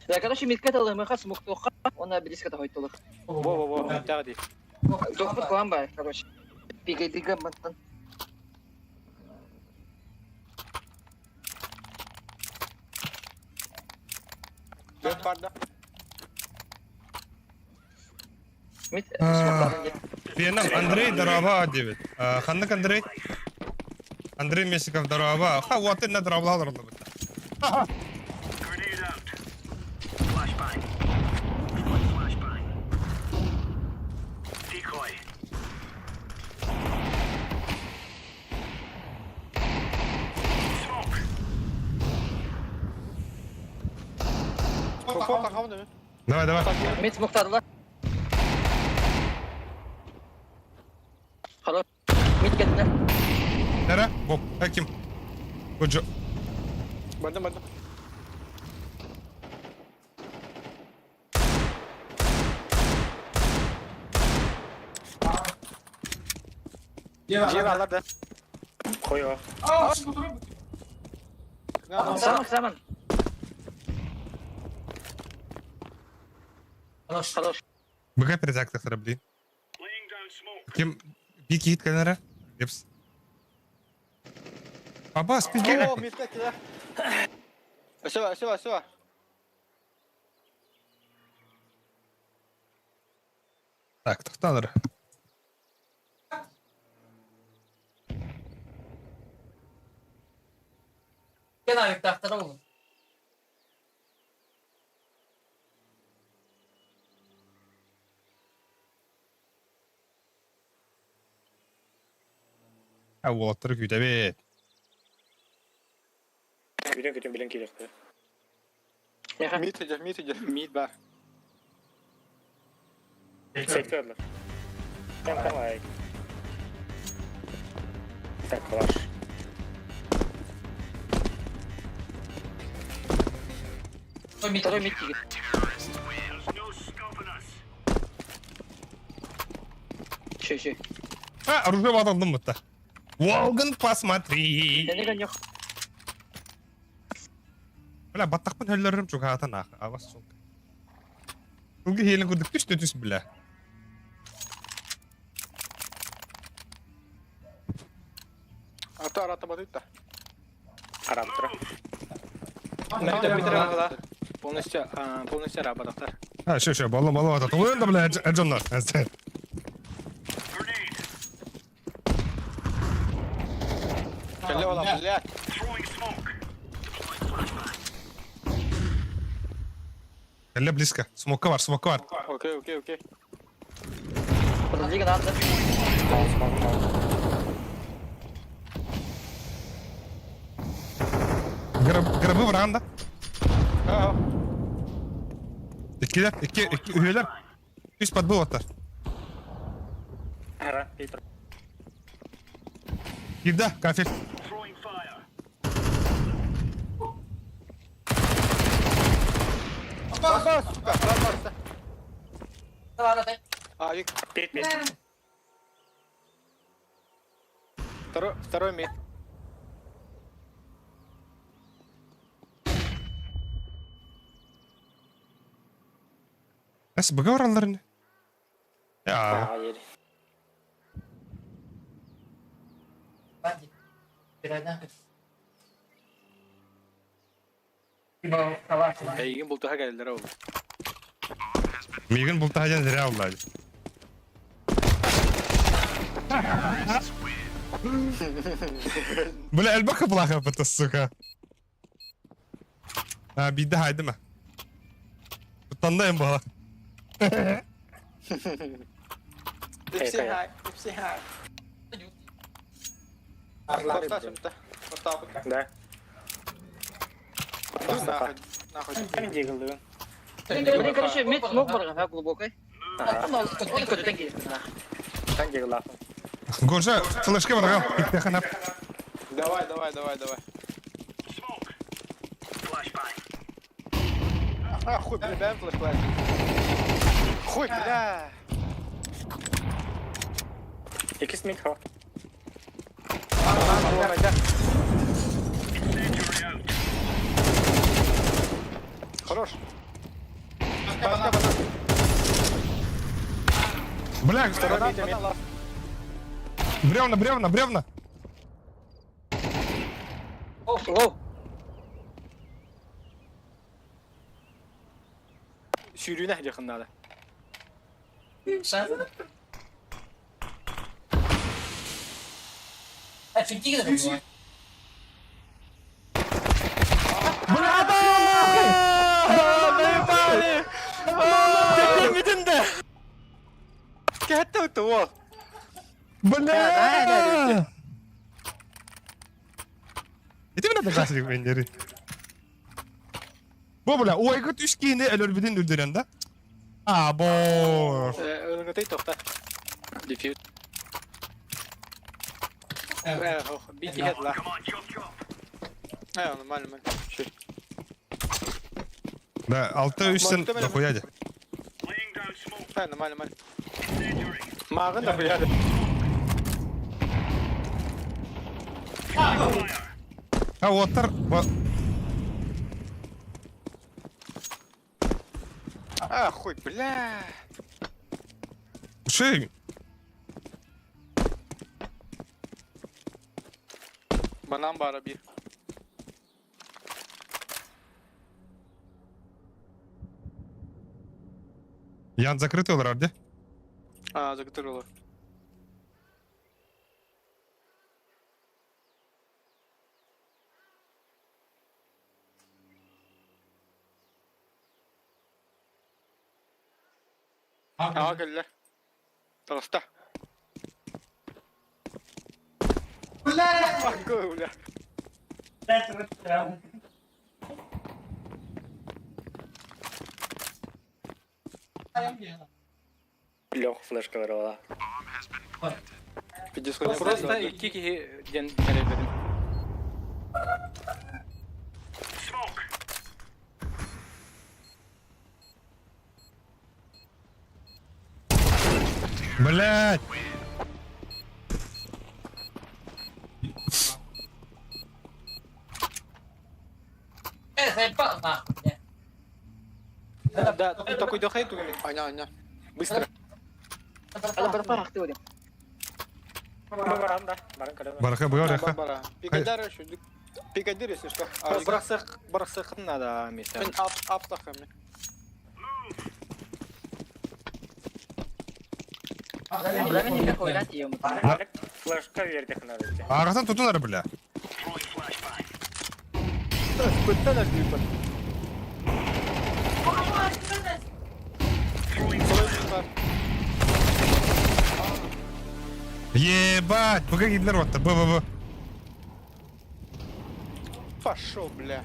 Я, короче, мидката лымыха смог тоха, он на близко той толок. Во. Hadi. Тохпут кламба, короче. Пигай, мантан. Dört barda. Мид, смог Веном, Андрей Дорова девять. Ханнык Андрей. Андрей Месиков Дорова. Ха, вот и на Дорова алырды burada. Kafa mı? Давай. Мид смог тадла. Xalas. Mid getdi. Nere? Bob. Kim? Koca. Bardım. Cevalar da. Koy o. Zaman. Xalas. Бегай перезак так блин. Kim? Bir hit kenara. Yaps. Abbas biz gel. Oo, middekiler. Aşağı. Так, тоқталыр. Gel abi tahtara olun. Ha, water güde bit. Bilen kerekti. Mid var. Sektörler. Tamam ay. Taklar. Второй мид тигр. Şey. Ha, оружие aldım mı da? Волган, посмотри. Neden yok? Bля, battaqpın höllerim çok hatan ağı. Ağız çok. Bugün hilin kuduk düş bile. Ата батыта. Арамтра. Bitir. Полностью работақтар. Ha, şu, balla atat. Ulan da bile Ercanlar. Kelle ola, блядь. Kelle близко. Смока var. Окей. Подожди, надо. Grabı var anda. Aa. İki üyeler. Üst подбыл atar. Ара, Питер. Girdi, kafir. Bas. Ладно, ты. Авик. Пит. Второй мид. Nasıl bıga var onların? Ya. Hayır. Hadi. Birazdan kız. Bu savaş var. Eygin bultuğa geldiler oğlum. Migin bulta hacan zira oldu. Böyle elba kapıla kapatı suka. Ha bir de haydi mi? Utandayım bana. Hepsi high. Да. Нахуй. Sen jiggle. Мне, короче, мид смог барга глубокой. Sen jiggle. Горжа, флешка var ya. İlk hana. Давай. А, хуй, бля, дай флешбэк. Хуй, бля. İkisi mid ha. Хорош. Бля, бревна. Лоу. Sürüğüne yakınlarda. Sen. Ha, finti gidelim bu. Midinde. Gette tuvo. Бля! Иди мне догасить вендери. Bu bula, o aygıt üç giyini ölürbidin öldüren de. Aa, bor. Önüne tey tokta. Diffuse. Бити хед ла. Нормально. Şey. Да, 6-3'ten Muhtemelen- da koyadi. Нормально. Mağın da koyardı. Ha, otur. Хуй, бля. Şey, Банан бара bir. yan закрытый olur abi. Закатырылır. Geldiler. Tavasta. Bak öyle. Лех флешка вырвала. Просто iki kişi denedim. Блядь. Sepak mak. Да, тут такой дохай, Аня. Быстро. Ada berapa waktu dia? Баран да. Баран кадar. Baraka buyur ya. Бара. Пикадар еще. Пикадар, если что. Быраксык надо место. Ben ап takımı. Berapa nih kau lihat ya mutar? Флешка вердих надо. Ağzından tutunlar bile. Пытана клипа. Ебать, пока Гитлер вот бу. Пошел, бля.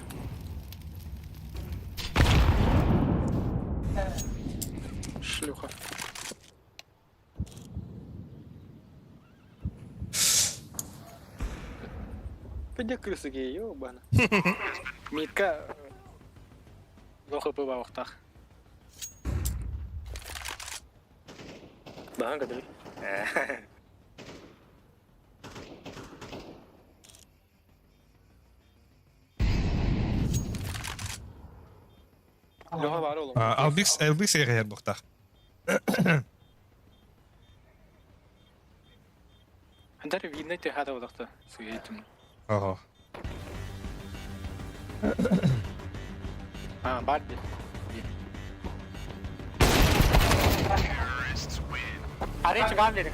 Шлюха. Где крысы гей, ёбана. Митка. Лоха по вахтах. Баран кадar. Лоха var oğlum. Albix eğer muhtar. Hantar видно те хата вахта. Суетим. Oho. Bardi. Araya çıkan dedik.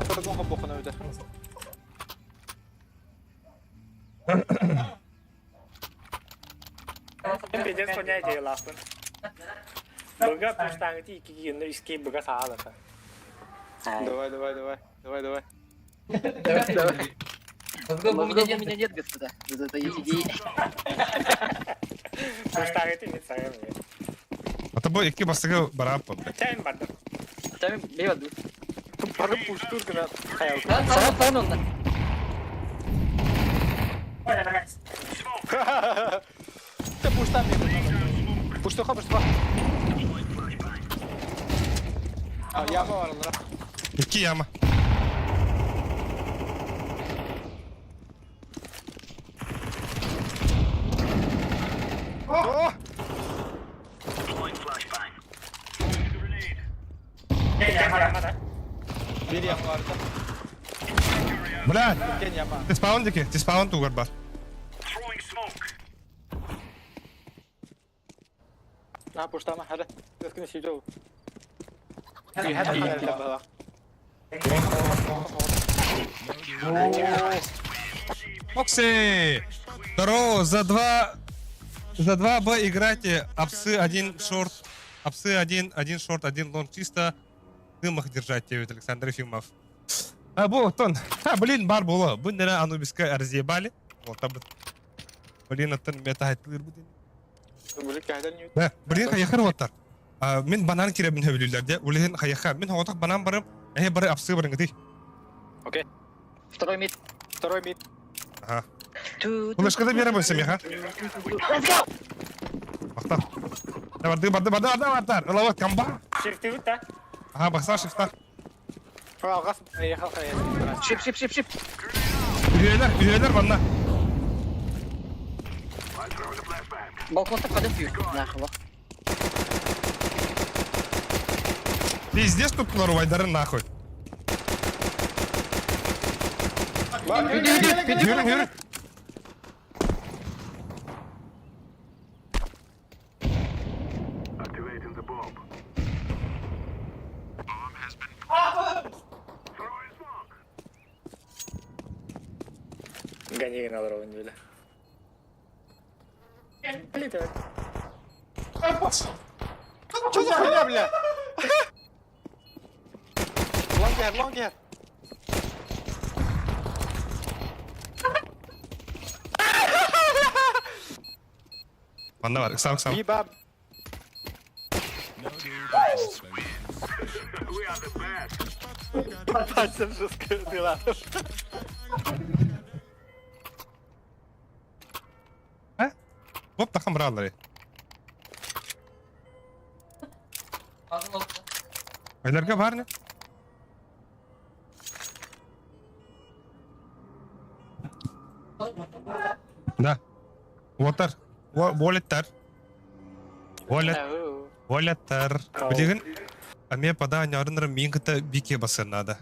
По-другому бокана öde. Ben becer понятие лафын. Быга пуштаңы iki günde iski bıga sağla. Давай. Меня нет, господа. За это иди. Пуштаңы тимит сağım. Ata bu iki basığı beraber. Çayın barda. Там бейваду. Para puştur kına. Sana onda. Te puştan mı? Puştuğa. Yağma var onlara. İki yama. Oh! Yama da. Bir yağma vardı. Блядь, Gel yağma. ти спаун тугар бар. Puştama hadi. Yakın şey yok. Hadi. Окси! Здорово, за 2Б играйте. Апсы один шорт. Апсы один шорт, один лонг. Чисто в дымах держать тебе, Александр Ефимов. Тон. Блин, бар было. Вы, наверное, Анубиска разъебали. Вот, блин, это метахайтлыр будет. Блин, хаяхар ватар. Мен банан кире мен хөбүлүлөр де. Улehen хаяха. Мен хоготак банан барым. Бары апсы барың гыты. Окей. Второй мид. Второй мид. Ага. Флешкада бере бөлсем я, ха? Let's go! Бақтар. Барды. Лават камба. Shift'i vur da. Ага, бақса шифта. Алгас. Ехал. Шип. Үйелер банна. Балконда kadın büyük. Нахуй. Пиздец туттылар вайдарын нахуй. Yürü. Гони на уровень böyle. Летает. Что за хуйня, бля? Long gear. Banna var. Kısam. Bir bab. Пальцем жестко дела. Hop takım buraları. Ağzım oldu. Aylarga var ne? Да. Water. Walletter. Walletter. Bilgin. Ame pada nyarınır minkta bike basırnada.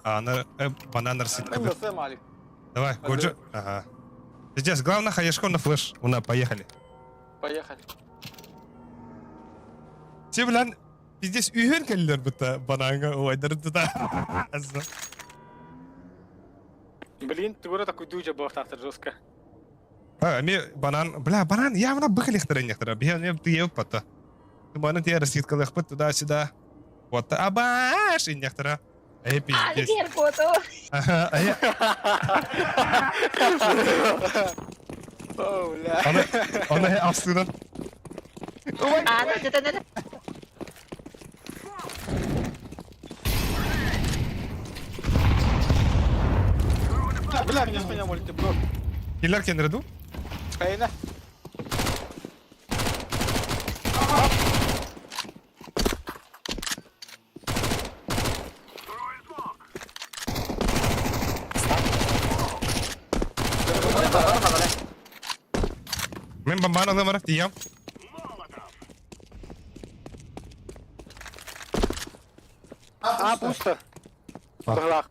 Ana бананер ситкады. Сэм, Алик. Давай, Годжо. Ага. Сейчас главное хаешко на флеш. Уна, поехали. Поехали. Те билан пиздец үйен келдер бұта бананга ойдырды да. Блин, ты говоришь, такой дуча был автор жестко. Ами банан явно быхалихтер нехтер. Бе ты ев пата. Ты банан те расситкалых пат туда-сюда. Вот абаш и нехтера. Эй, пиздец. Ага, О, бля. Она астынан. Да. Бля, меня с меня молите, бро. Киллер кендреду? Айна. Мен бомбаны аламар дiyem. Пусто. Барлак.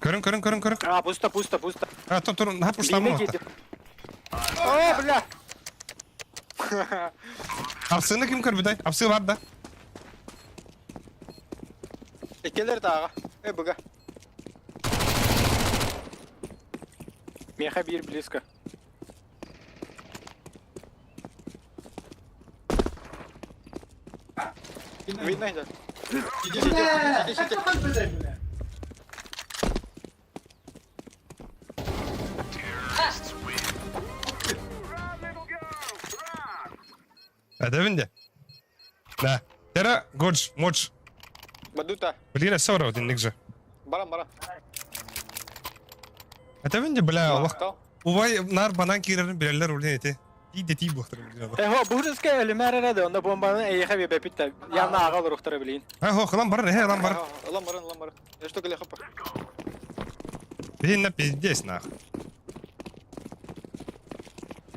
Körün. Пусто. Dur. Ne yapmışlar mı? О, бля. Apsını kim kır bir day? Apsı var da. Келер тағы. Бұға. Меха бир близко. Видно это? Сиди. Ödevinde. Da. Tera Godж, Modж. Бадута. Блин, сора один никже. Баран. Ödevinde bla Allah. Тал. Uvay nar banan kirerin birerler ulan eti. Ти бухтар. Ho, buhruska ölümere de onda bombanın eyihe bir bepitte. Yanına ağa olur uhtara bileyim. Ha ho lan бар, lan бар. Ламбаран. Я что, Галя, хопа? Блин, на пиздец нахуй.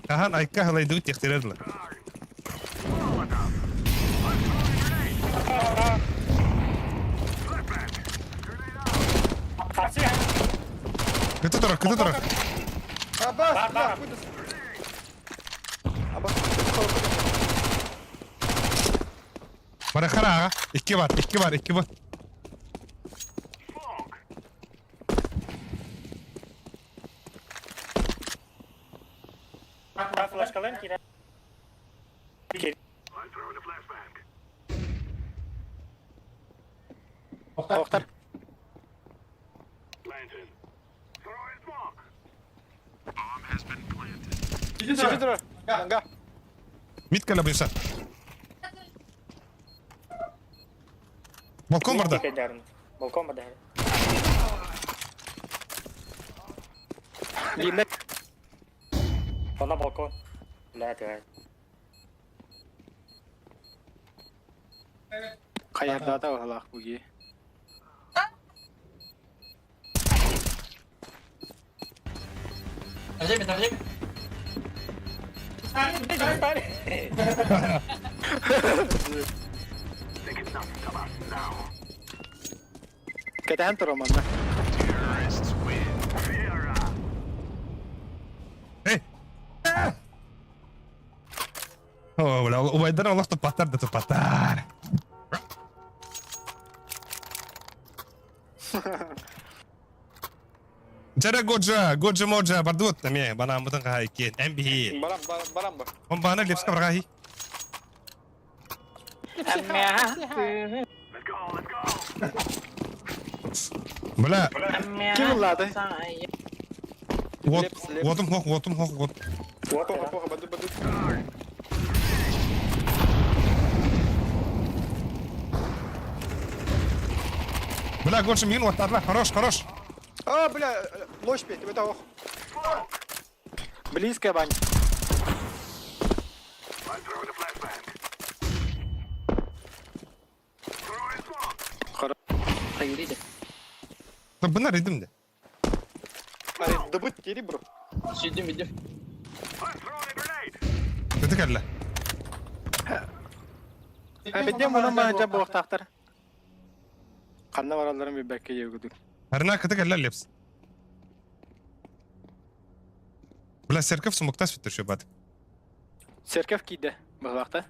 Kahan ayka halay dut ihtirarlar. Kötü taraf. Абас! Bana kara ha. İki var. Ben flashkalayım ki ne? Bir kere. Охтар. Сиди, dur. Ганга. Mit kala bilsa. Balkon burada. Balkon burada. Limnet. Ona balkon. La tuh. Qayerda da halaq bu gi. Terjemah. Ketahan turmanna. Hey. Oh, ubaydana Allah tupatar da tupatar. Jara goja moja bardut namanya bana mutang kahaikin MBH. Baram. Pembana lips ka berkahi. Bala. Kim ulladı? Watum hok. Poha, bantu. Bala goja min watarla хорош. А, бля, лось петь, это ох. Близко, Бань. Hayır de. Benar dedim de. Hadi dıbıt geri bro. Sürdüm. Dedik elle. Bedden bunu bence bu vaktaktır. Kanna varaların bir bekle yevgüdük. Harina katık elle lips. Bala serkaf sumuktas fitir şu bat. Serkef kide bu vakta.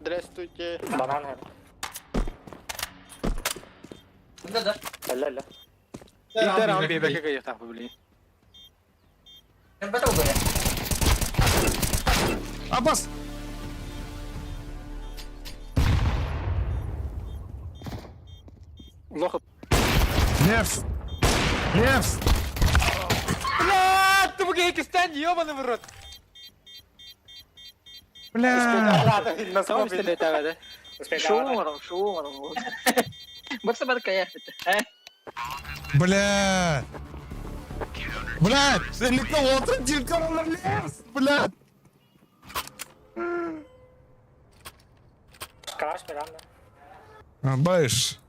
Здравствуйте. Banana है. Bunda da. La. İlk round bir bekle yatağı bu bileyim. Ben betul gue ya. Abbas. Лох. Лев. Бля, ты бугай кистен, ёбаный в рот. Бля. На самом деле это да. Шумаром. Бasta ba't kaya ito? Бля. Блядь, сельника утро дирка лес. Блядь. Crash mirando. Бэш.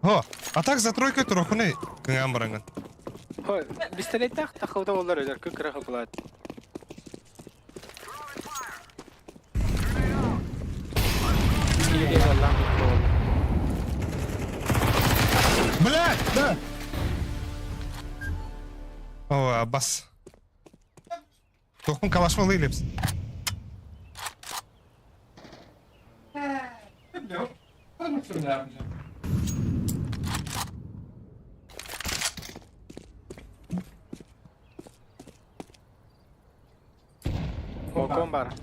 О, а так за тройкой трохуны кыңамбаранган. Хой, пистолеттах тахылда олар өзөр көкөрө кылат. Блядь, да. О, Аббас. Тохун калашмалы лепс. Балкон бар.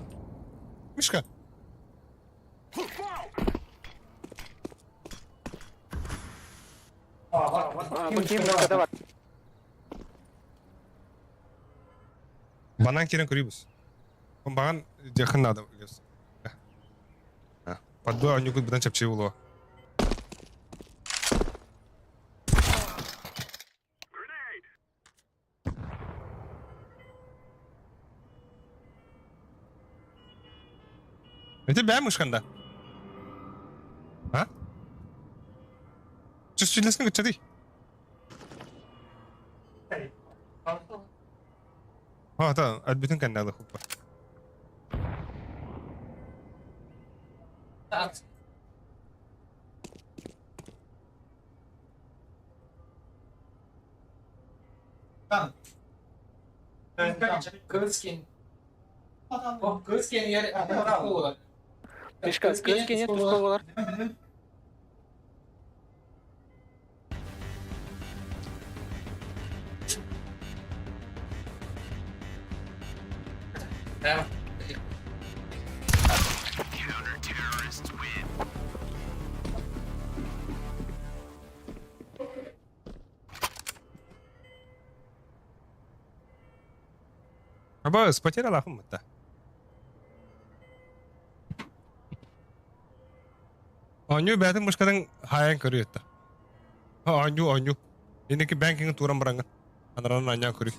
Мишка. Bu kim müşkada var? Банан керен көрүбүз. Баган жакын адам лепс. Подбой он никуда чапчи уло. Это бෑ мышканда. А? Чувствительность гычады. А, да, отбитен каналы хупа. Kırskin. O kırskin yeri. Мишка, кызки нет тусколар. Bas, потерял ахматта. Onyu bätin başkadan hayan körüyor da. Ha onyu. Indiki bankingin turan barangan. Anaran anya körüyor.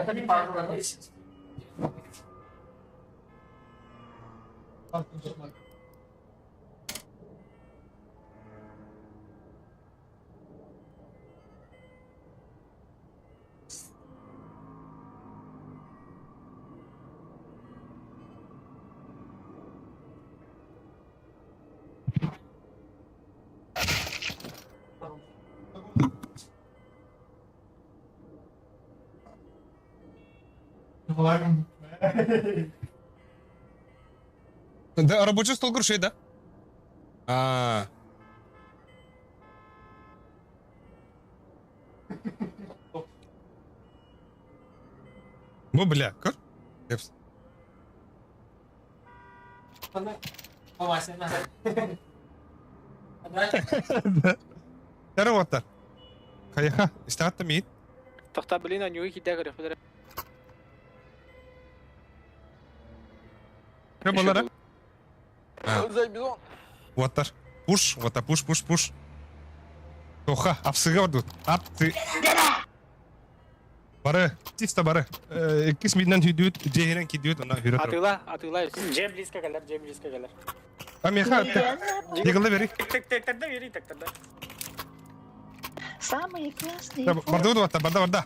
Tadi paru lah. Да, рабочий стол крушей, да? А. Bu bile, kır. Hepsi. Oh masih masih. Yarı vatar. Kaya, istahatta mıydı? Toxta bilin on yuhi kidda görüp bilir. Ne bunlara? Zay bizon. Vatar. Push, vatar, push. Toha, apsıga vardı. Aptı. Barı, çista barı. İkis midden hüdüt, cehiren kidüt, ona hüret. Atilla. Jam близко gelir. Ama yaha, yıkıldı beri. Tektirde yürü tektirde. Самые классные. Barda vatar, barda.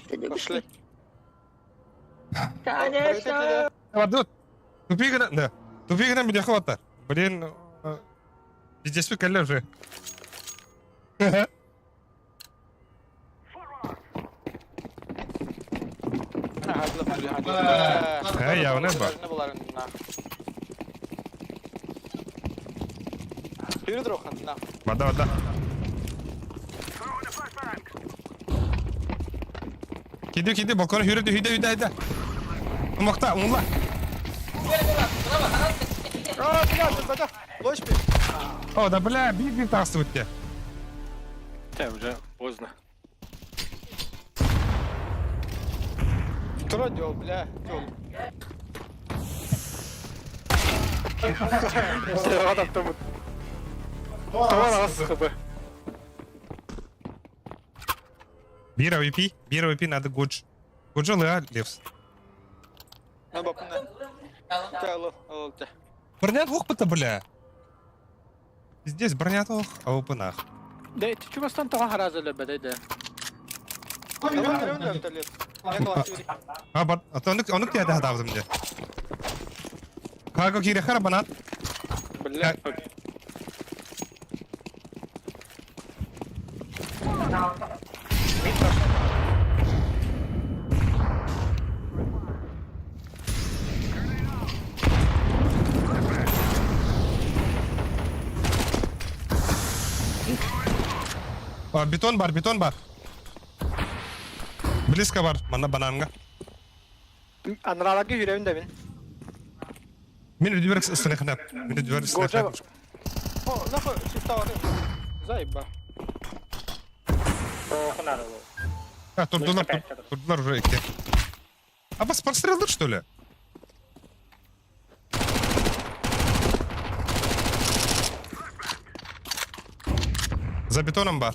Ты любишь Пошли. ли? Конечно. Barda. Tupigana, da. Tupigana bir yaha vatar. Блин, здесь вы коллег уже. Ha ya ne bak. Yürüdür o kanına. Barda. Gidiyor balkona hüde. Umakta, unla. Bada. Boş bir. О, да бля, bir taksi bitti. Tamam уже поздно. Кто делал, бля? Adam tam. Tamam nasıl be? Bir AWP надо Гудж. Гудж ла Левс. Ben bakın ne? Gel al. Бронят опыта, бля. Здесь бронят а в опынах. Да, ты чего стан того хараза бедейде? А то он тебе догадав мне. Как кире хара банат? Бля. Beton бар. Близко бар, мана бананга. Anralarga yüreğimde bin. Мен үдүберек сынахнап. Мен үдүберек сынахнап. O, nako, çifte var. Zayıba. Хунар. А, турдулар уже эти. А вас подстрелил, что ли? За бетоном бар.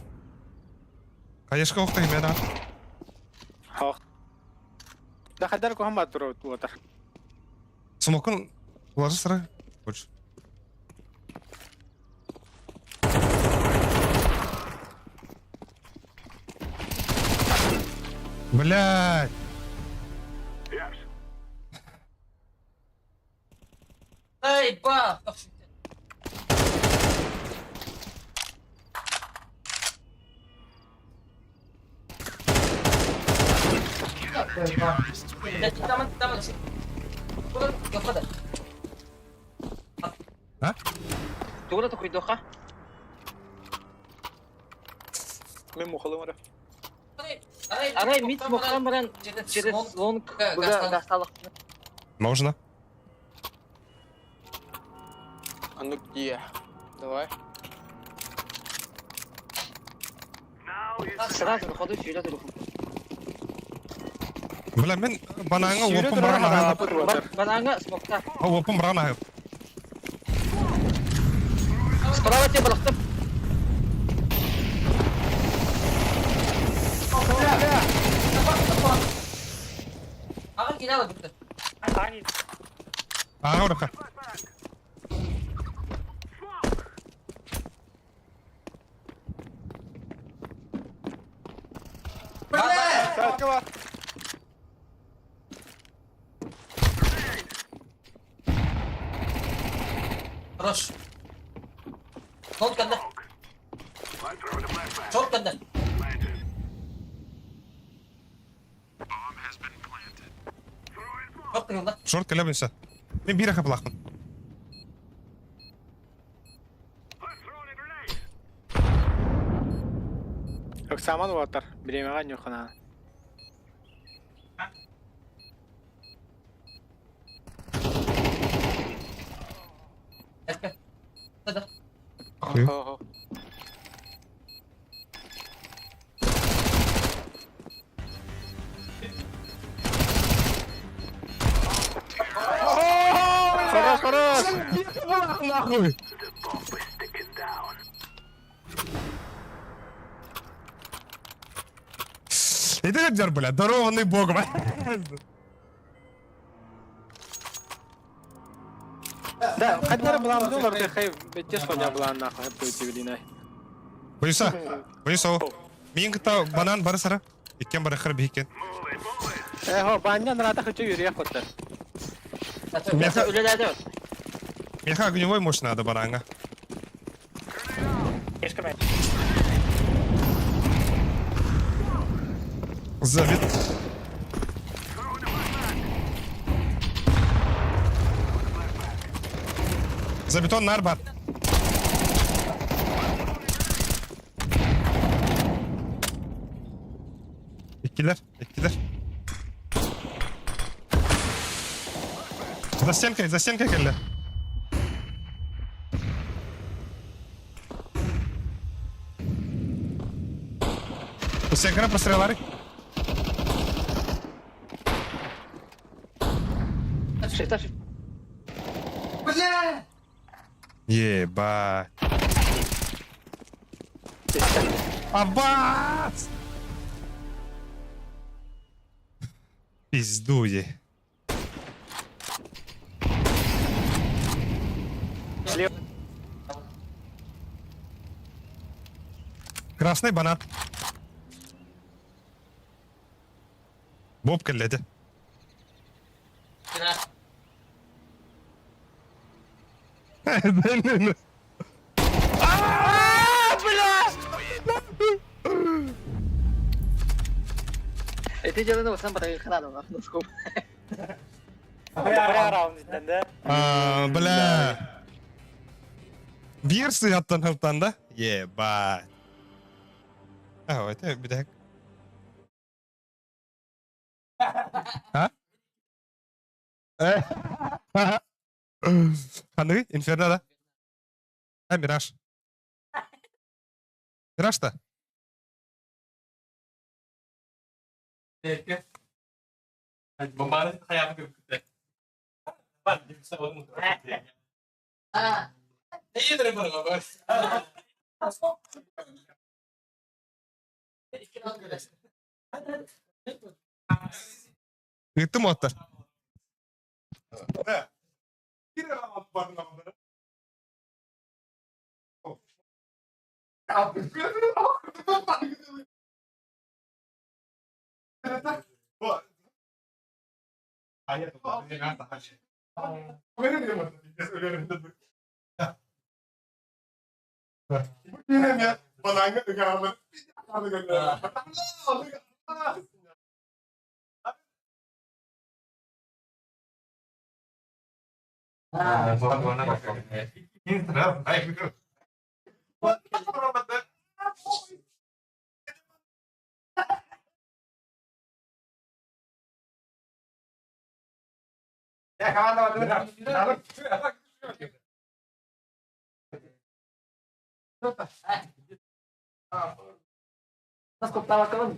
Каяшка оқтай мен а. Hak. Da kadar ko hamad bro water. Смокын ложи сыра. Хочешь? Блядь! Эй, ба! Taman. Gak ada. Hah? Tunggu tuh kuidoh kah? Мен мухалым ара. Арай, мид смоктан баран через лонг буга гасталык. Можно? А ну где? Давай. Сразу выходу сюда дуру. Бля, мен бананга Сүйрі опым тұрар баран ана ахып. апыр батыр. Бананга смокта. Опым баран ахып. Справа тебе балыктым. Ага, кидала бутты. Тани. Ага, ораха. Сәтке бар. Хорош. Шот кanda. Шот кanda. Шот кanda. Шорт келе бенсе. Мен бир ахып лахмын. Yok saman батыр. Биремеген жоқ ана. Эске. Кanda. Охо. Хорош. Нахуй. Это как жар, бля, дарованный богом. Да, қайдары бұлан бұлан орды қай бетте соня бұлан нақы әп көйте білейін ай. Бұйса. Мен кіта банан бары сара. Иккен бары қыр бейкен. Хо, банян рата хычы үйрек қотты. Меха үлеләді. Меха огневой мощь надо бананга. Ешка мен. Забит. Забетон нар бар. İkiler. За стенкой келді. Стенканы прострелары. Шейташ. Ебать. Аббат! Пиздуй. Красный банан. Боб келледі. Ты делай на сам батарея ханада на скоп. Бля раунд ізден де. Бля. Бирсы аттан хылтан да? Ебать. Это бедак. Қандай? Инферно да? Мираж. Мираж-то? Бомбаны hayatı gökte. Ben bir savunma mutlaka. Ne yedir bana bak. Gitti mi otlar? Ya kawan-kawan. Mas ketawa kawan.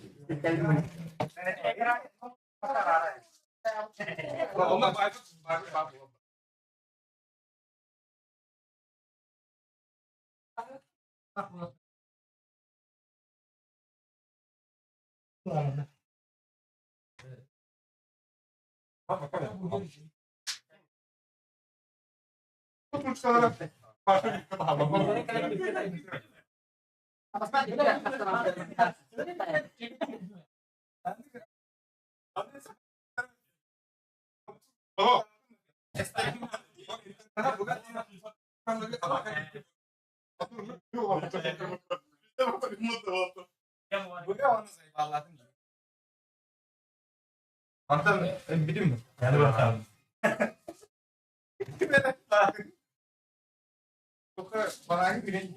Bilmiyorum mu? Yani bakalım. Bana bir renk.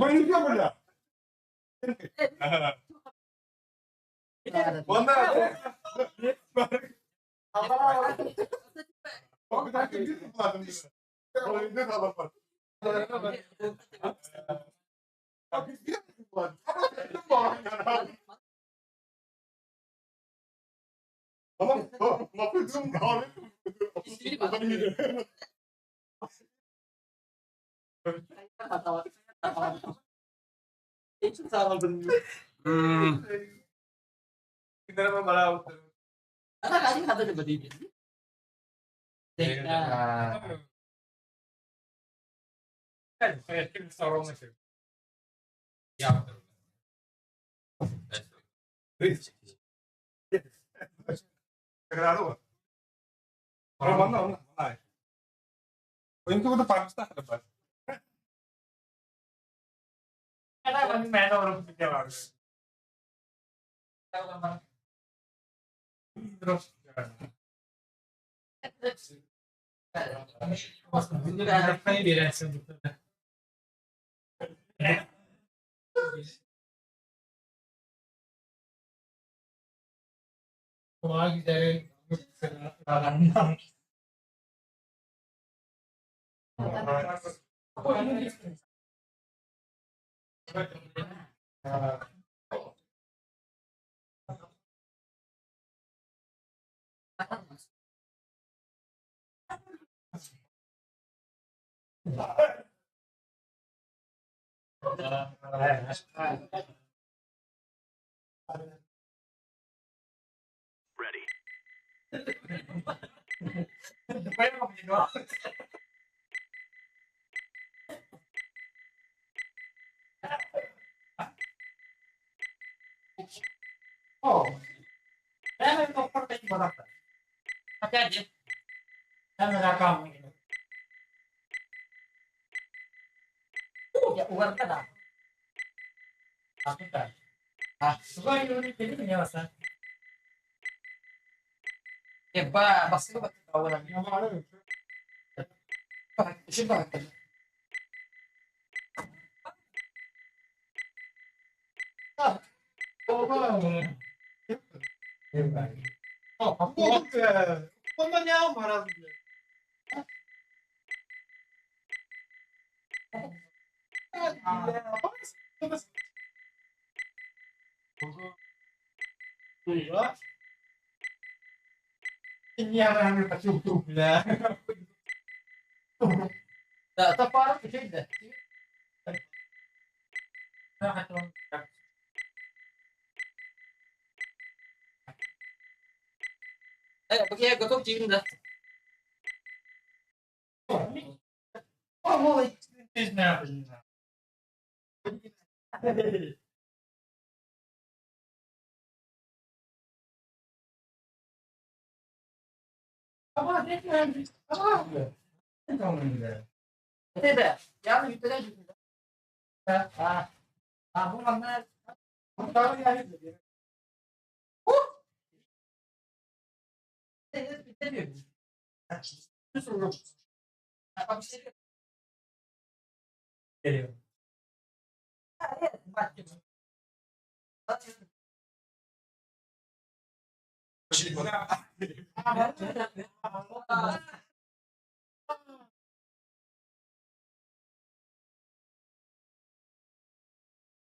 Bayılıyor mu ya? Bana. Bir dakika bir kullandım. Oyunda da alamam. Biz bir kullandık. Ama lafı kahve. Hiç sağlamadın. Kenapa malah Ana kasih satu coba di. saya yakin sorongnya sih. Ya. Kenapa? Orang mana? Mana? Itu udah panas dah depan. Kenapa nih main orang kecil lagi? Terus. Juga ada Kayak dirasa gitu. Wah, dari Oh, saya memang praktek berapa? Oke aja. Saya merekam ini. Ya uang kan? Aku kan. Ah, suka ini jadi penjelasan. Ya, pasti bakal tahu lagi. Coba. Pokoknya marah. Ini yang kami cukup ya. لا تفارق جدا. Perché ecco tu cinta. Oh, voi. Tidak, yang itu kan juga. Aku mana? Aku tahu ya itu. Apa bisa? Iya.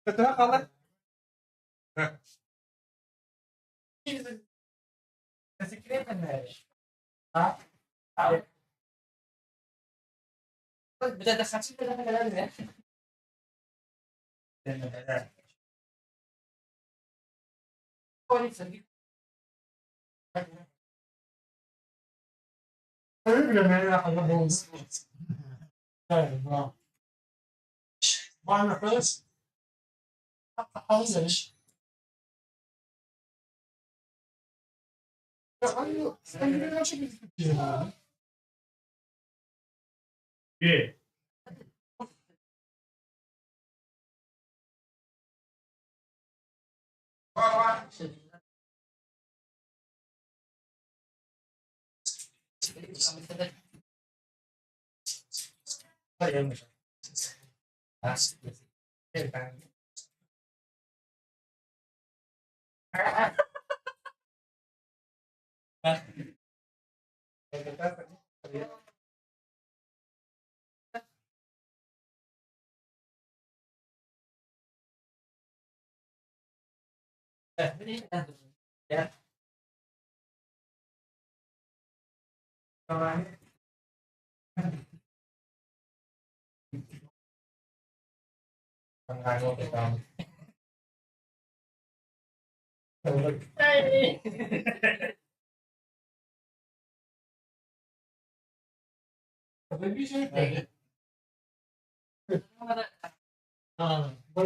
Setelah kalah. Bisa ada saksi bisa ada ya. Oh, ini sedikit. Tapi benar-benar kalau mau. Mana first? How is it? Yeah. Ya.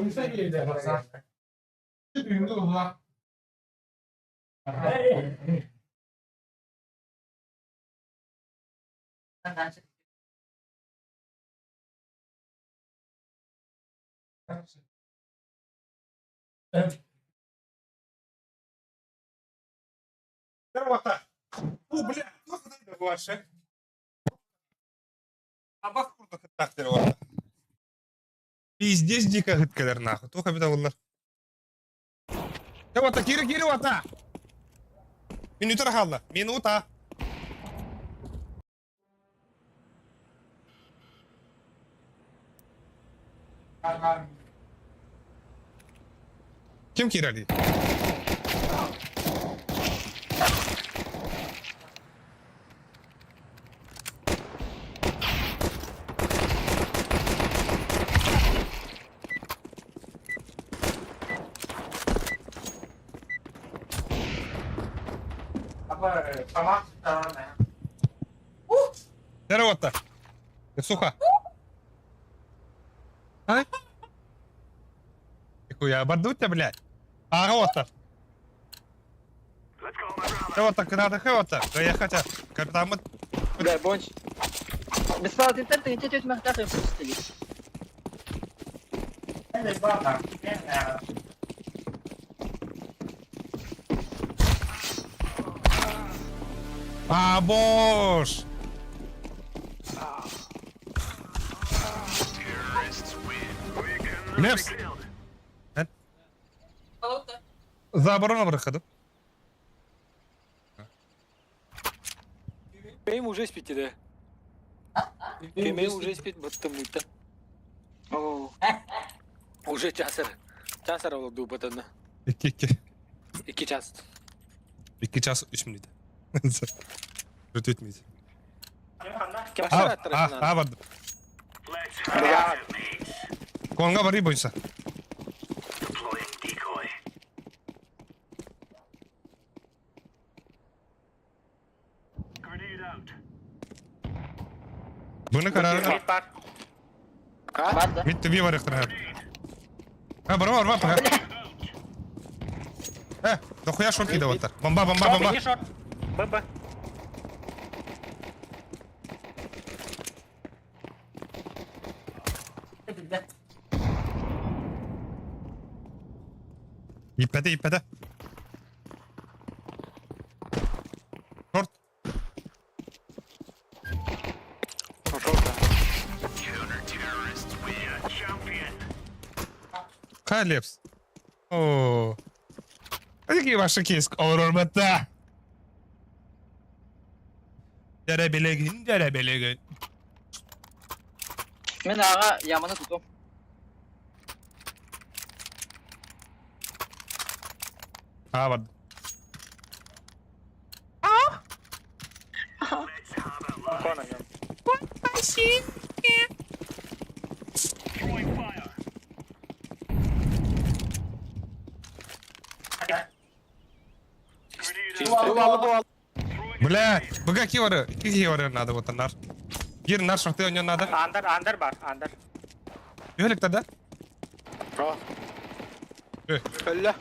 Bisa gitu ya, Pak. Itu lah. Первого-то. Бля, ну куда это ваше? А бахурда так первого. Пиздец дико гыткалар нахуй. Туха бит алар. Вата кири вата. Минута халла. Минута. Kim kirali? Sama caranya. Здорово-то. Ты суха. Ай. Нихуя, обордуть-то, блядь. А, вот-то. Вот-то, надо вот-то. Да я хотя. Когда мы... Да, бонч. Бесплатно интернет, я тебе махтаю пустили. Ini bapak. А, бож! Лепс! За оборону выходу. Benim уже спите, да? Benim уже спит, баттым мыта. О. Уже часар oldu bu batında. 2 2 час. 2 час 3 minut. Rüt etmeyiz. Başlar attırasın. Ha vardı. Konga var iyi boyunsa. Bunu kararına. Mid var. Var. Mid TV var ekran. Ha var var. Дохуя шот кидал это. Бомба. Мини шорт. ББ. İpede. Шорт. Хай Лепс. О. А какие ваши кейс? Орбата. Derebelegin. Men ağa yamanı tutum. Ha var. Kona gel. Бля, bu какие воры? Какие воры надо вот нар? Гир нар шахты у него надо. Under бар, under. Юлик тогда? Aa. Tüh. Öyle.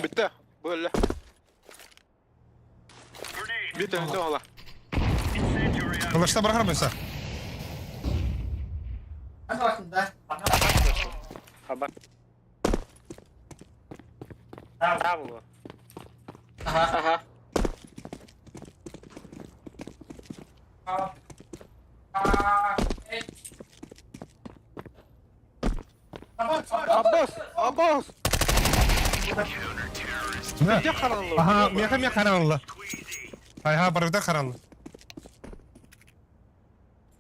Bitti. Böyle. Bitti önde ola. Kılıçta bırakır mısın? Hadi bakayım da. Haber. Bravo bu. Aha. Abbas. Ne? Ne karanlığı. Aha, miyaka karanlı. Hay ha, barıda karanlı.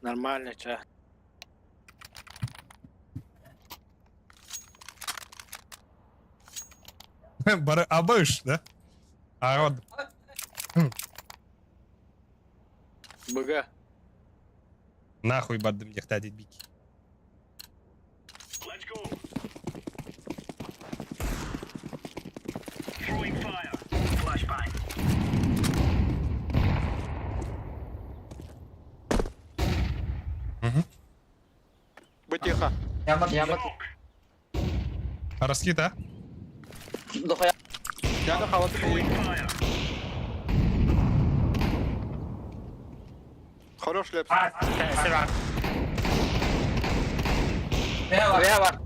Нормально, ча. Бары абыш, да? А вот. БГ. Нахуй бадым яхтадит бики. Будь тихо. Yaman. Раскид, а? Doxaya. Я на халатı koyayım. Хорош лепс. Tesir var. Veya var. Buraya var.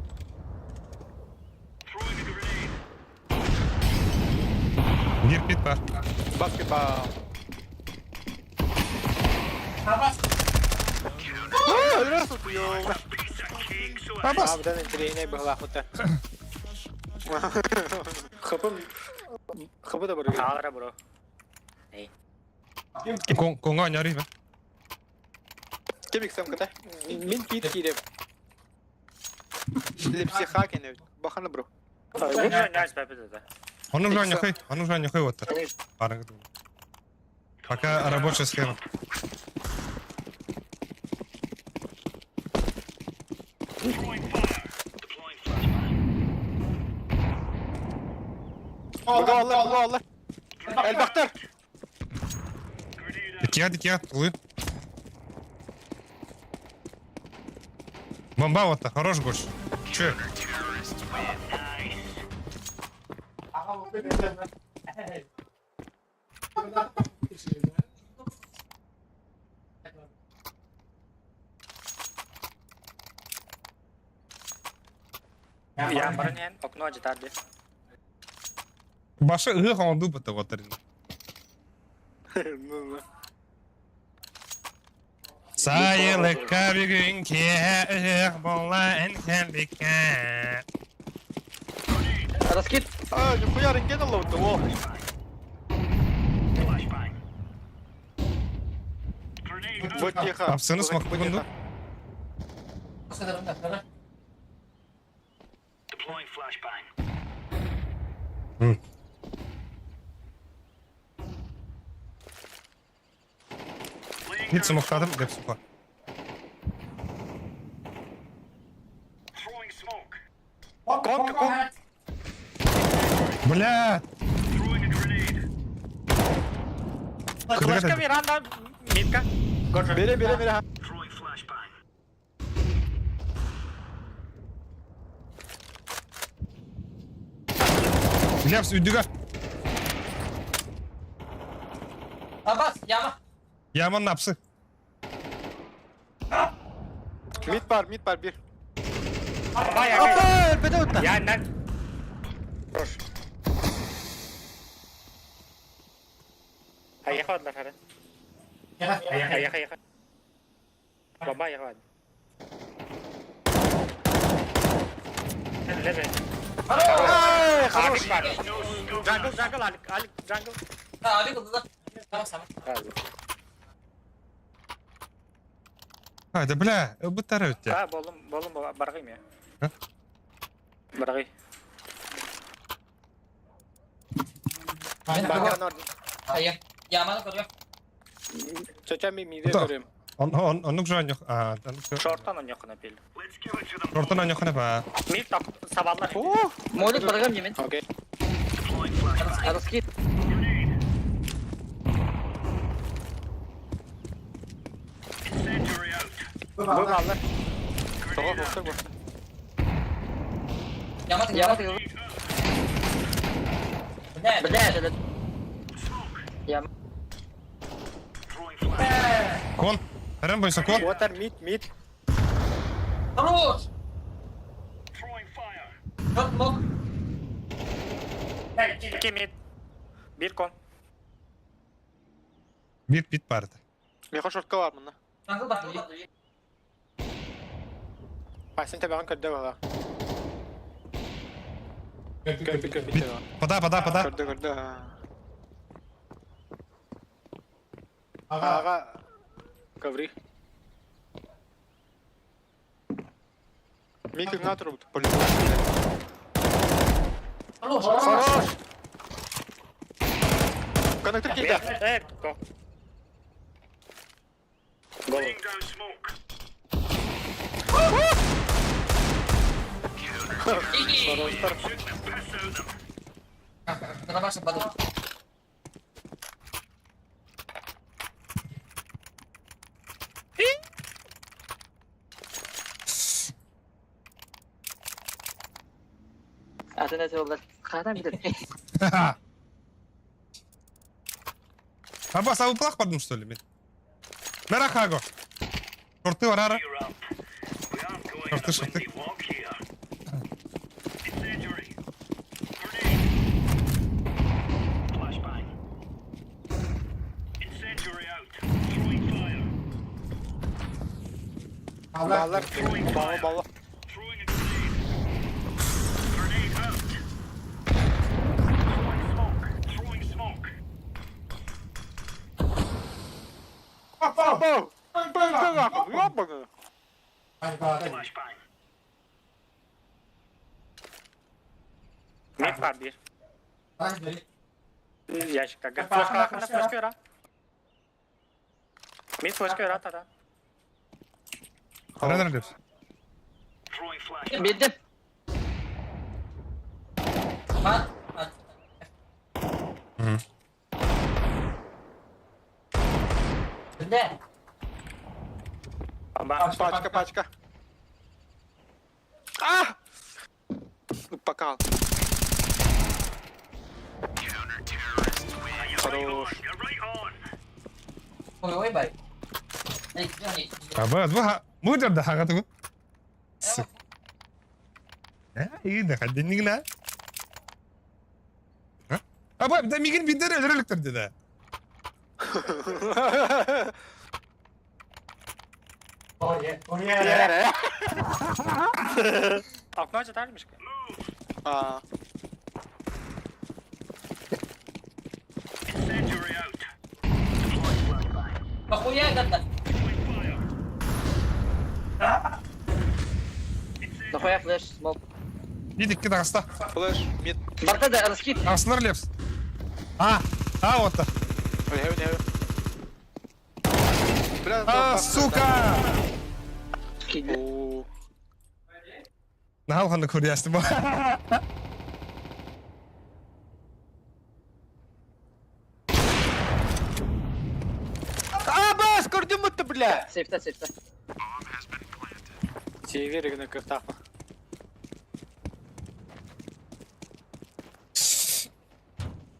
Гир пит бар. Basketball. Tamam. Öyle tutuyor. Абас. Abi ben entreğine bir vakıta. Kapı da böyle. Ağlara bro. Конго не риба. Kemik samkata. Min kit kirep. Lipsi haken evet. Bakana bro. Bu ne nice pepe de. Он уже не хай вот. Парень. Пока рабочая схема. Burada Allah. El baktır. Дикия, плы. Бомба вот так, хорош гош. Че? Yağmurun en okno acıtardı. Башы ығы қауанды бұты отырын. Сайылы кәбігін кеғ бола әнкәлікі. Raskit. Aa, nihуя рентген алды о. Будь тихо. Апсыны смақ Будь бүгінді. тихо. Sıra. Git смақтадым деп сұқа. Конка. Бля! Flaşka bir anda Mitka. Bere. Ляпс, үдіға. Abbas yama. Яман напсы. Mid var bir. Bayağı. Aa, elbette ötte. Yani Hoş. هياخد هذا هياخد بابا ياخد لازم Ay, خلاص جانجل عليك جانجل Ha Ali kıldı da. Tamam Samet. Hadi. Hadi bile bu tarafta. Ha bolum bargayım ya. Ha? Bargay. Ben Bakan orada. hayır. Yamanı koruyor. Çocuğa mide Uta. görüyorum. Onun güzel yok. Aa, Short'tan oynayakın apel. Ortadan yok ne be? Mid top savallar. Молит баргам yemin. Okey. Ada skip. Bu kallar. Soğuk olsa bu. Yaman Yamat. Ne? Beda şöyle. Yamat. Kon. Eren boyunsa kon. Water mid. Konuş. Çok mu? İki mid. Bir kon. Bit vardı. Miko shortka var bunda. Kanka bak. Sen tabi körde var. Körde var. Pada. Körde. Aga. Kavri. Miko nga turub. Polis. Konuş. Хорош. Коннектор кида. Evet. Go. Go. Kenapa sempat itu? Aslında sorular. Kadar bir de. Abbas, aku pelak pada mustahil min. Merah kago. Shorty var ara. Shorty. Ballar. Balla. Abo. Yapma. Mid var bir. Yaşık kanka. Flash göra. Mid flash göra tada. Nereden diyorsun? Bildim. Mat. Ne? Пачка. А! Покал. Хорош. Ой, baik. Abbas, bu da haga tuh. İyi de kadın ne la? Abba, bir de migin bir de öldürülüktür dedi. Yere. Aklına çatarmış ki. Aa. Aku ya kata. Нахуя флеш, смок. Bir dikkat hasta. Флеш. Мид. Барта да, раскид. Aslanlar leps. Ha, вот так. Не. Бля, Сука! Скид. О. Nahal kanı kuryaştı bu. Абас, көрдün mü бля? Сейфта. Северик на картах.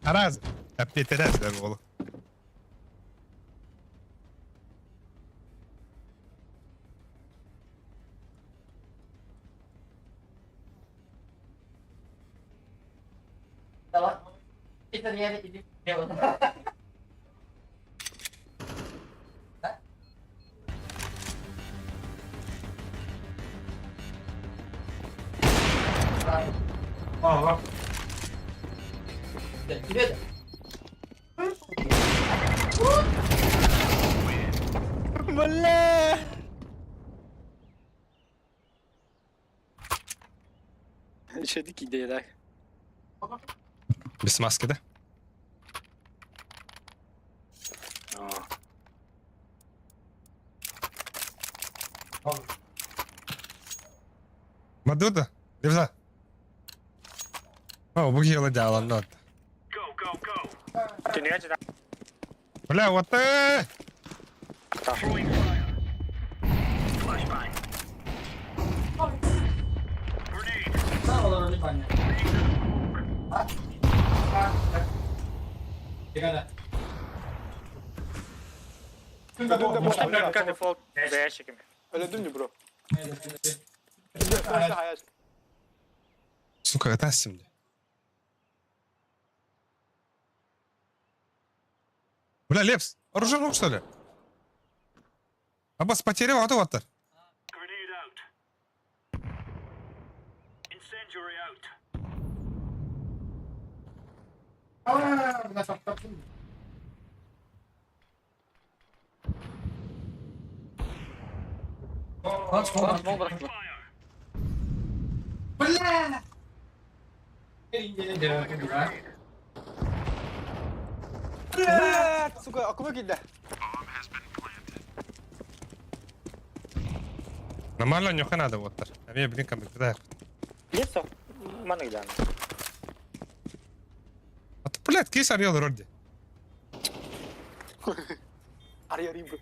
Araz. Hep yeterez ver oğlum. Salah. Itu dia ini. Allah. Geliyor da. Şeydik ideyalar. Biz maskede. Madуда. Devza. Oh, bu yılı jalandı. Tünüye çıra. Bля, вот ты! Sağ ol öyle bana. Gel. Mustafa default B'ye çekim. Öyle dün mü bro? Сука, это şimdi. Бля, Лепс, оружейный что ли? Аббас, потерял, а то вот. Kaç Bana konu. small bıraktılar. Bля! Gelin devam edelim. Сука, aklıma geldi. Нормально, нюха надо вот. А мне, блин, как бы Yoksa bana gidelim. А ты, блядь, кейс орел вроде. Arayayım bro.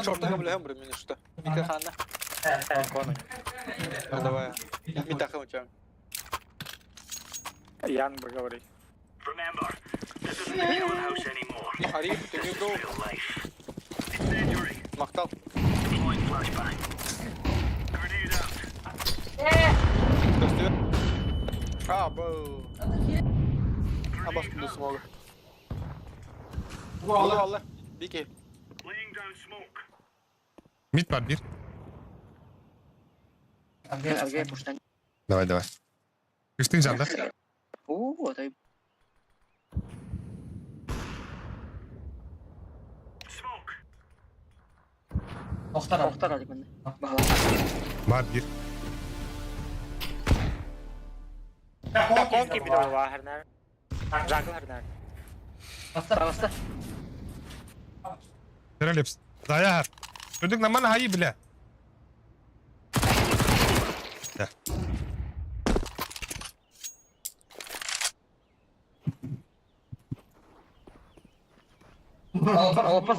Шорта кабелем бро, меня что? Микрохана. Konu. Давай. Митаха мучам. Yan говори. Ариф, ты не бро. Махтал. Gösteriyor. Abo. Abbas bunu smoke. Bu Allah. Allah. Bir ki. Мид подбир. Аргей пуштан. Давай, давай. Ты жан, да? Тай. Toxtar al. Muhtar aldık bende. Bağla. Var bir. Ya konki bir de var her nerede. Jungle her nerede. Sağlısta. Tera Лепс. Заяр. Çocuk zaman hayı bile. Ya. Al pas.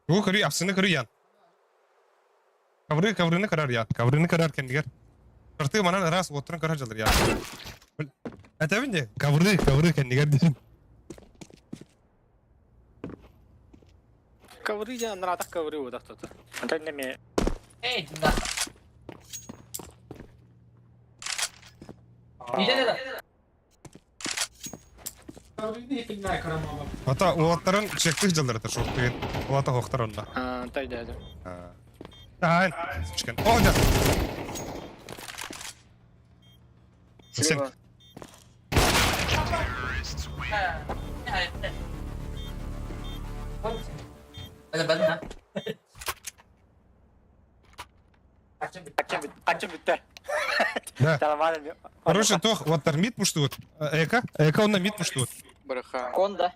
Bu kırıyor, aslında kırıyor yan. Kavrını kırar yan. Kavrını kırar kendiler. Kırtığı bana ras oturan kırar çalır ya. Tabii de kavrı kendiler dedim. Kavri ya nara tak kavri udah tuh. Antar ne mi? Ey, dinle. Bir de. Hatta o atların çektik çalır da çok değil. O ata hoktar onda. Ha, tay da. Aynen. Çıkın. O da. Sen. Silva. Hadi ben ha. Açım bitti. Да. Tamam hadi. Короче, тох, вот мид пуштует. Эка онdan mid pуштует. Bırakha. Konda.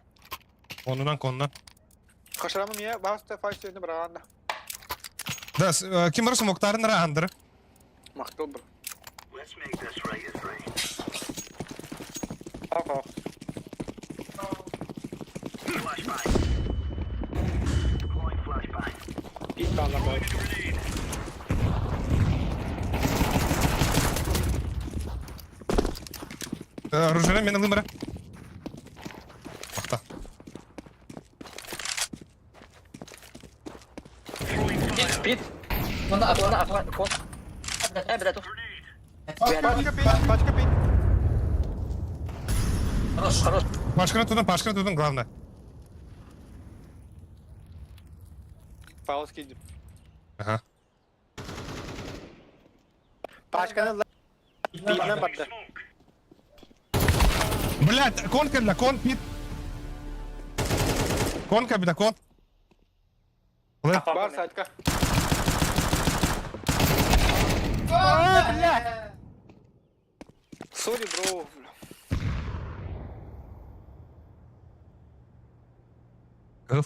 Ondan. Kaşıramım ya. Basta fight seni bırakanda. Да, kim varsa muhtarın rahandır. Mahtal bro. Oho. İlk bağlam böyle. Оружие мен алым бара. Бақта. Спит. Вон, фон. Братух. Пачка пей. Хорош. Пашкана тудың, главное. Пауз кейдім. Ага. Пачканы пиднен барды. Блядь, кон кәбіда, кон пит. Кон кәбіда, кон. Бар сайтка. Сори, бро. Кыл.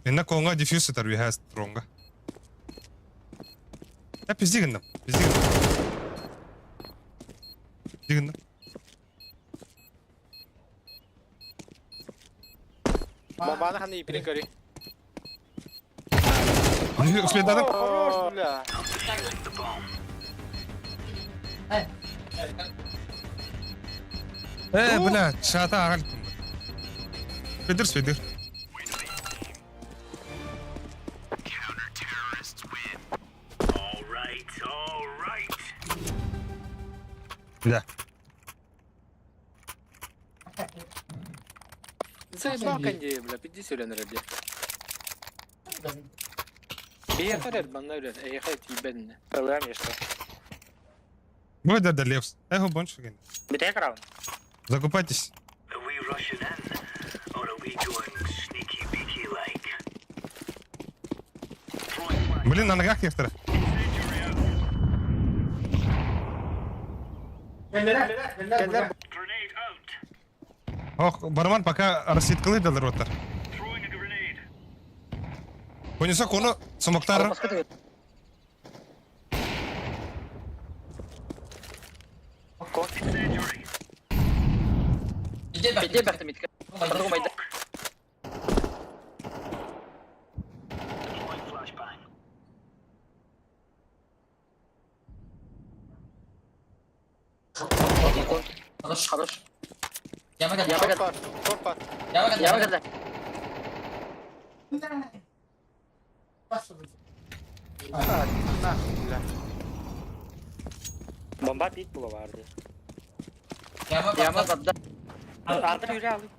Enna konga diffuse tar vi här stronga. Ja, pizdigin. Pizdigin. Бомбаны ханы ипирин кори. Следадың. Хорош, бля. Блядь, шата ағал. Спидер. Да. Заебал кондей, бля, 50 сюда на раде. Ехать, банна, бля, ехать, ебенно. Ölüyorum işte. Будет да левс. Эго больше ген. Bir tek round. Закупайтесь. Блин, на ногах Хектора. Geldiler. Ох, барман пока рассветкалы дал роттар. Понесок onu смоктар. Баскеты. Пиде бәрті митке. Бардығы майда. Хорош. Яма Short geldi. var. Short var. Яма geldi. Bomba pit bulu vardı. Яма geldi. Altını yürü aldım.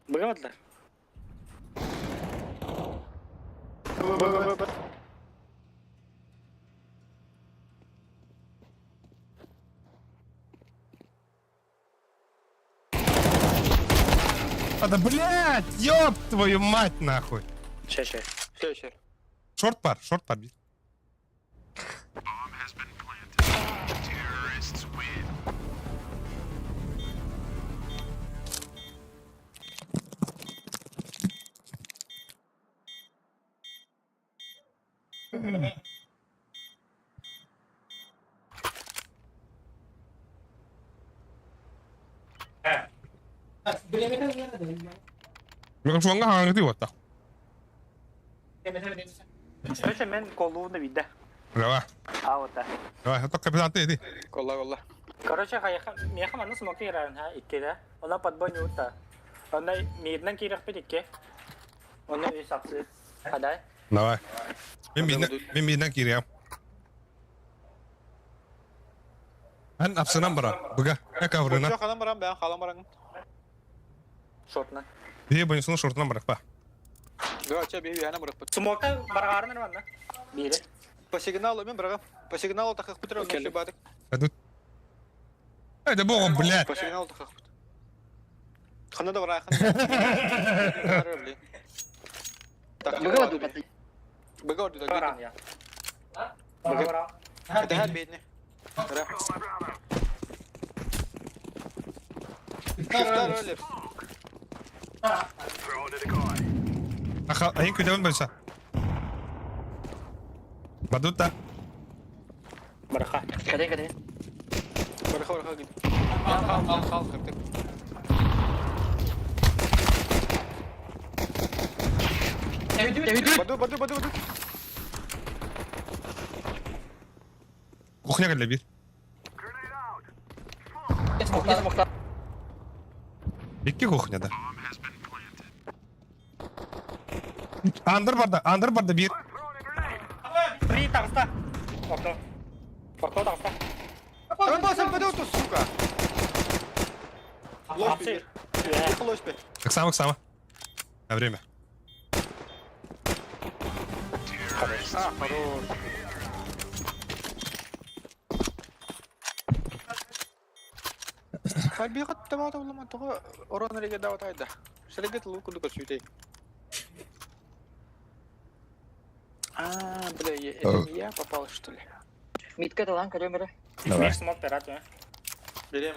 Bıkamadılar. Да блядь, ёб твою мать нахуй. Şey. Шорт пар. Шуанга хаңгы вот. Önce ben kolluğunda vidde. Давай. Avutta. Давай, это капитан ты иди. Kolla. Короче, я хаманны смоки иран ha ikkide. Ona подбой нюта. Onda midden kirek bir ikke. Onu saksı. Hadi. Давай. Мен биден кирям. Ан апсынан бара. Буга. Каврына. Çok adam varan ben halam varan. Shortna. Бие бонусун шортунан барак па. Гача, бей, яна мұрат бұт. Смокта барғарынан ванна. Бири. По сигналу мен бұрағам. По сигналу тақақ бұтыр, он еще бадық. Адут. Это бого, блядь. По сигналу тақақ бұт. Қаны да бар айқын. Быгава дубаты. Бұға орды да Баран гейді. ya. Баран. Это хәл бейдіне. Ра. Кифтар өлір. Ayın kötü olmasa. Badut da. Бараха. Кәден. Бұрға гейді. Қал, қыртып. Баду. Кухня geldi bir. Смокта. İki kухняda. Андер barda bir. При таңста. Окно. Окно таңста. Трамбасан бадуту, сука. Апсы. Лошпе. Так само. На время. Хорош. Халбиғат тамада уламатығы орон реге даватайды. Шерегет луку дука сүйдей. Бля, это не я попал, что ли? Митка талан камера. Миш смог пират, я. Берем.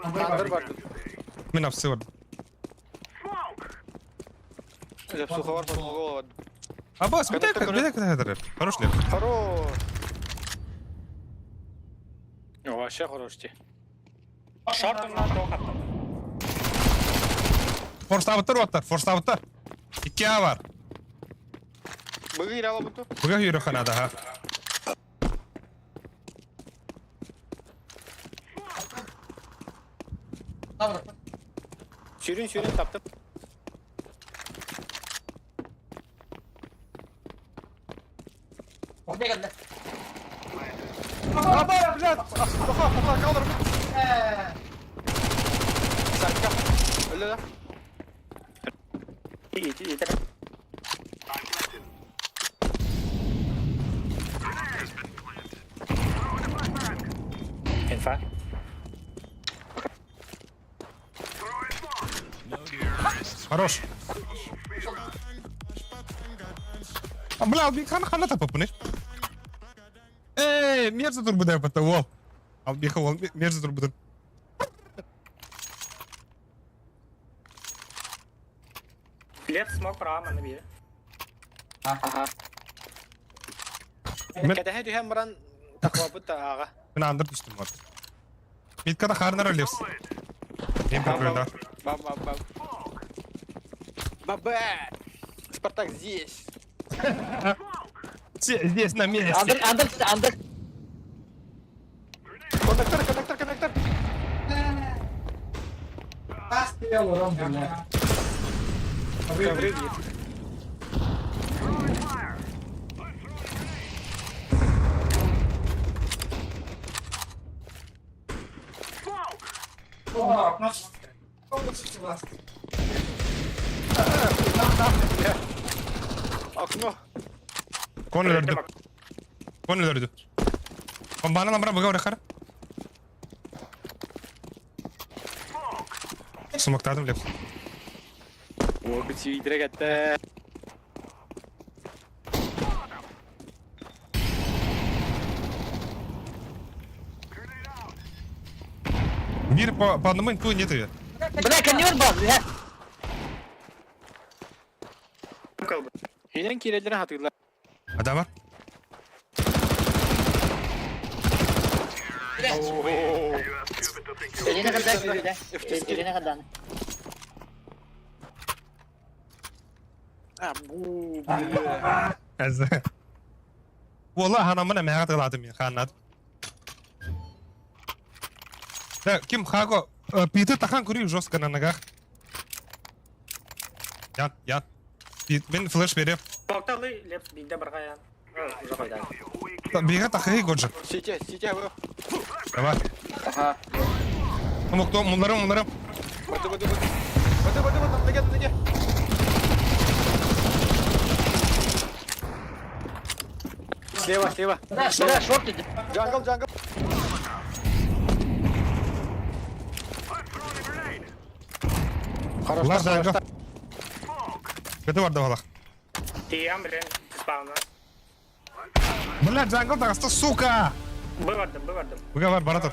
Андер бар. Мен апсы var. Лепсуха бар, посмогол бар. Абас, bir dakika. Хорош леп. Хорош. Вообще хорош ти. Шортымнан тоқ аттым. Форставыттар. 2A var. Быгы ирала буту. Buga yürü kanada ha. Сүйрен таптып. Кухня geldi. Абай, блядь! Пока, калдыр. Сарка. Öyle de. İyi. Инфа. Хорош. Бля, bir хана tapıp bunu. Мерзо tur bude yapıttı o. Al bir ol, мерзо tur bude. Лев смог право на бие. Ага. Men- Kede hem baran takwa butta aga. Ben under düştüm var. Mitkada harnar öyleyse. Benim kapıda. Баба! Спартак здесь. Здесь на месте. Андер. Коннектор. Ковры нет. Окно. Konu öldü. Bana lan bırak oraya. Smoke'ladım lep. О, кучи драгата. Bir по одному инпу нет ее. Бля, камер бар, бля. Хинен кирелерин хатыгла. Adam var. Eline kadar yürüdü. Eline kadar. Абу. Az. Vallahi hanımına meğat kıladım ya kanat. Da kim hago piti takan kuruyor жестко на ногах. Yan. Ben flash veriyorum. Тоқталы лев биде бір қаян. Уже қойдан. Бига такай годжа. Сетя, вы. Давай. Ага. Bunlarım. Баду. Ноги. Слева. Бля, шорт иди. Джангл. Bunlar jungle. Kötü vardı valla. Тиям білен спауна. Bunlar jungle da сука. Бывардым. Biga var bana dur.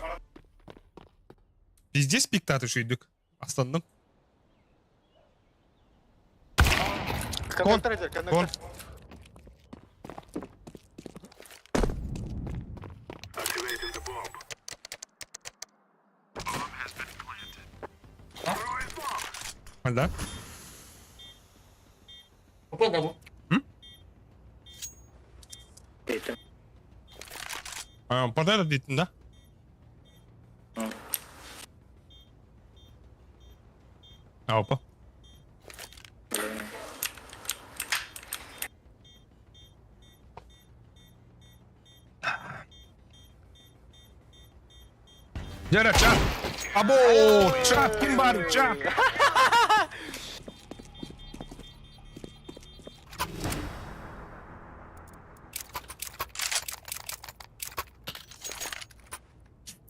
Biz здесь пикта atışıydık. Aslanım. Кон. Да? Попробуй, да. Дейтім. Под этот дейтін, да? Опа. Жара, чат. Або, чат, кім бар, чат.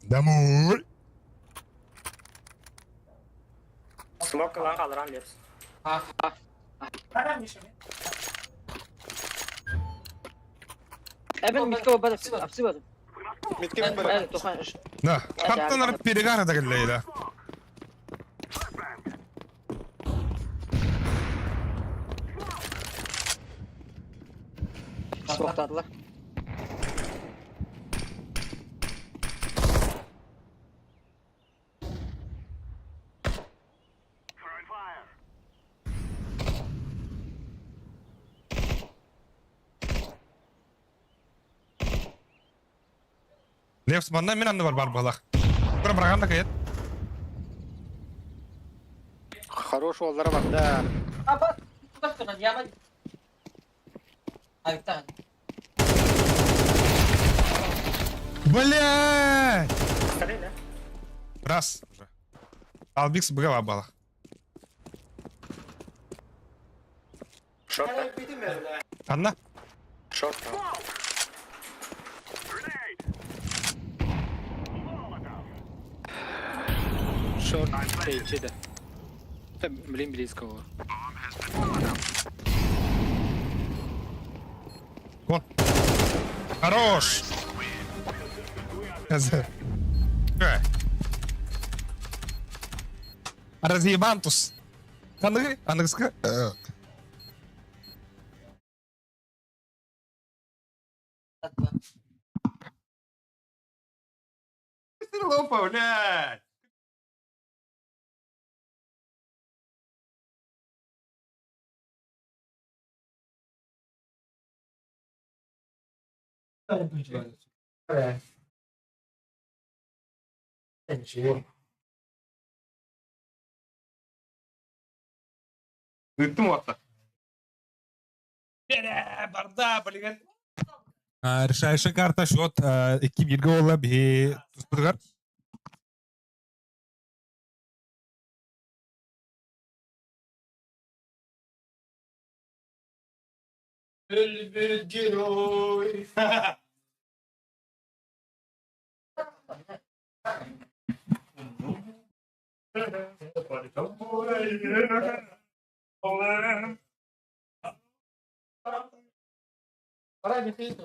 Домой. Смок lan kaldıran Lips. Nereden düşün? Eben misko bada apsi bada. Mitke mi bara? Evet, tokan. Да, каптанар перегара дагыллайда. Smoktadılar. Левс манда мен анда бар балах. Бара барганда кайет. Хорош оллара бар да. Apa? Tukas ka na, yaman. Ay, tan. Блядь! Скорее, да? Раз уже. Албикс бгава балах. Шорт. Анна? Шорт. Шорт. Сейчиде. Та, блин, близкого. Вон. Хорош! Разъебантус. Аны, аныңызға. Лопа, блядь! Ыттым отта. Барда, блин. Решающая карта счет 2-1 гола бе туспургар. Ölbür gülüy. Para bir şey de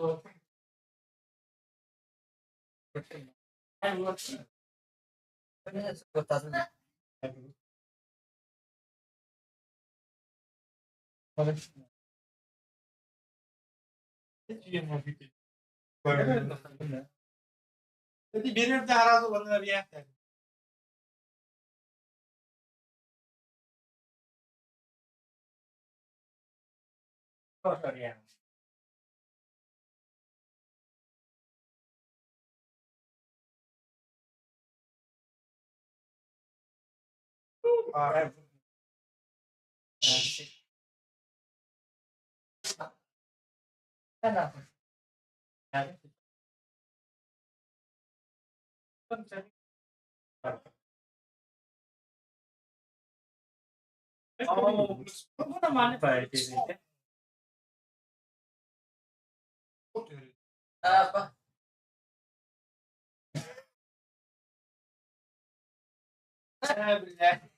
Jadi benim de arazi olanlar bir yer. Koşar yani. Sen ne yapıyorsun? Yani. Bu da mani bayar dedi. Apa? Billahi.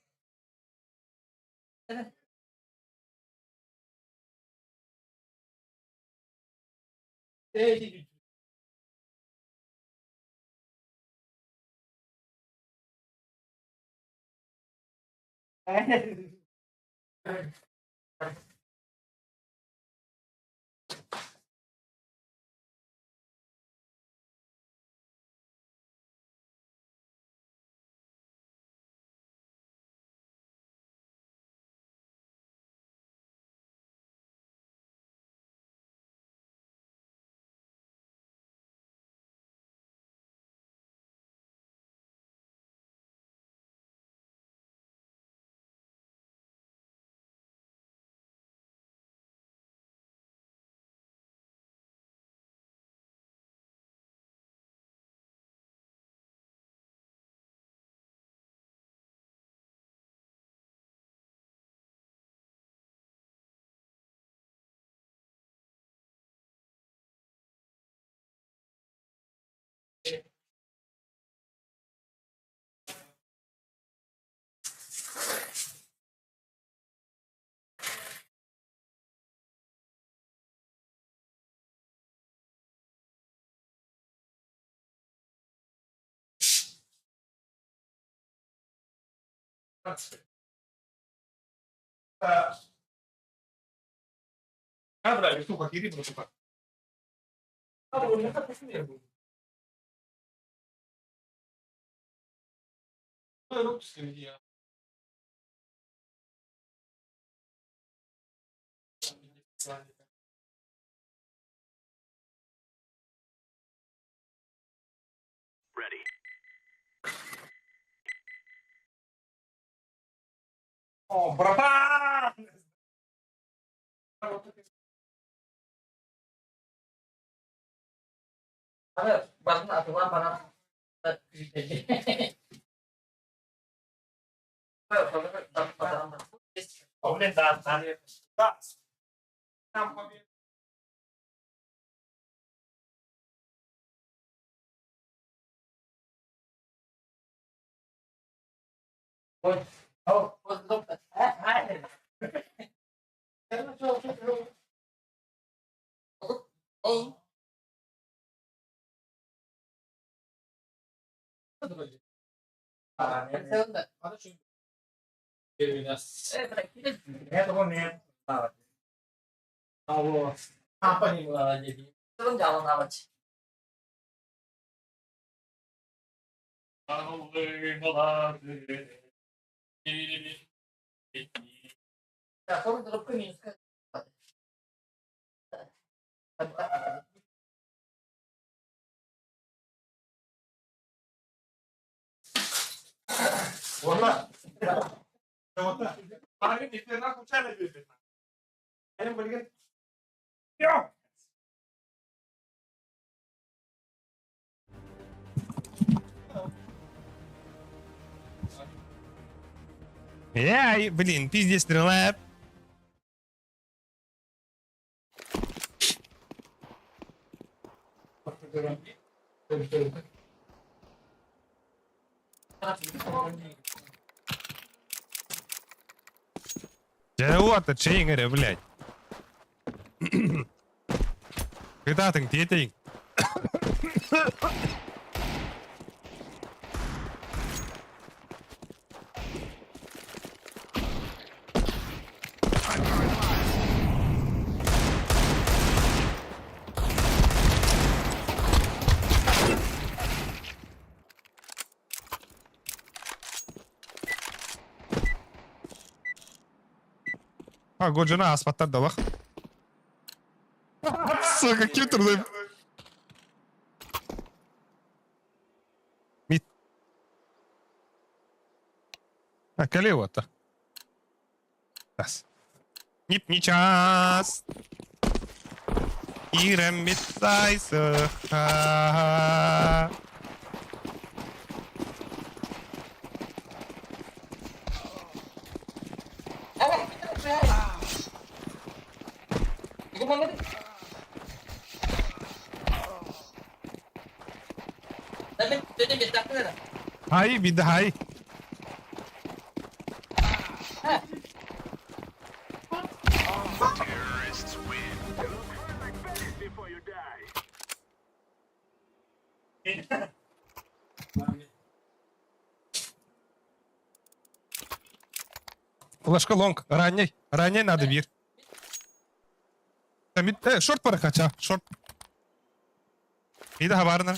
Бля, штука, кири, штука. О, братан! Ada barang atau apa? Oleh data. Oh, untuk oh. Apa nih malah jadi? Turun jalan amat sih. Ya, turun terus ke minus kan. والله عارفين يتناقوا وشاله بيتنا انا بلقيت يا Блин, пиздец, стрела. Вот, чей, говорю, блядь. Когда ты где-то? Годжина аспаттар да бак. Сука, ким турду? Мит. Кале вот. Раз. Нип не час. Ирем митайса. Tapi jadi bisa kan? Hai, bidah hai. Флешка лонг. Ранней надо бир. Шорт парахача. Шорт. Bir daha var ne?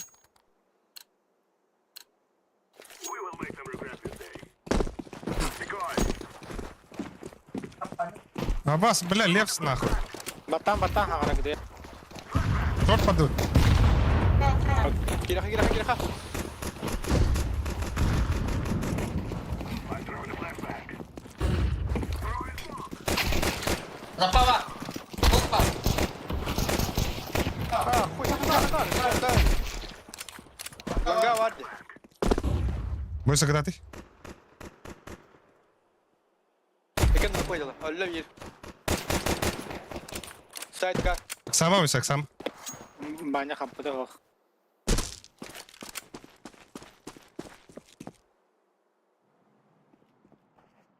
Аббас, бля, левс нахуй. Batang, hang gede. Шорт падут. Kira. Berapa, Pak? Lupa. Langgawad. Больше когда ты? Ikan apa aja lah. Allah bir. Side ka. Сама висок сам. Banyak apa tuh.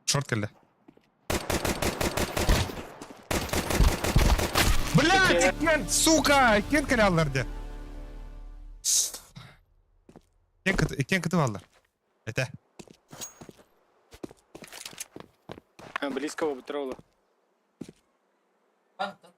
Шорт келді. Блядь, екен, сука! Екен келе аларды. Екен күтіп алды. Әйті. Близкого бутрола. Bantu.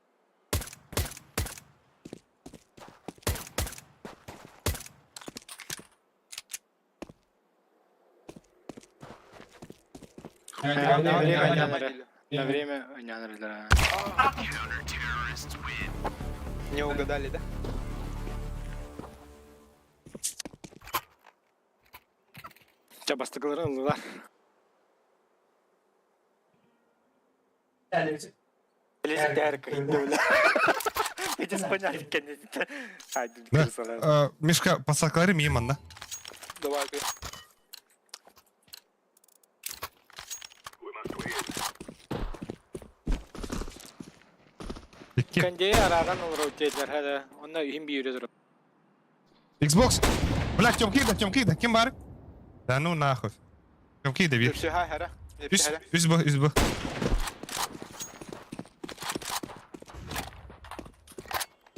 На время ойнанырlar. Не угадали, да? Çabastıkları aldılar. Bilesik de her kıyında öyle. Hiç İspanyol kendisi. Haydi Да. kırsalar. Мишка, подсаклари мием анда. Давай, ты. Икки. Kendeye aradan olur o teyzeler hadi. Onlar ühüm bir yürüyordur. Xbox. Блядь, Тёмкида, кем бар? Да ну нахуй. Тёмкида, бир. Все, хай, хара. Üzbü.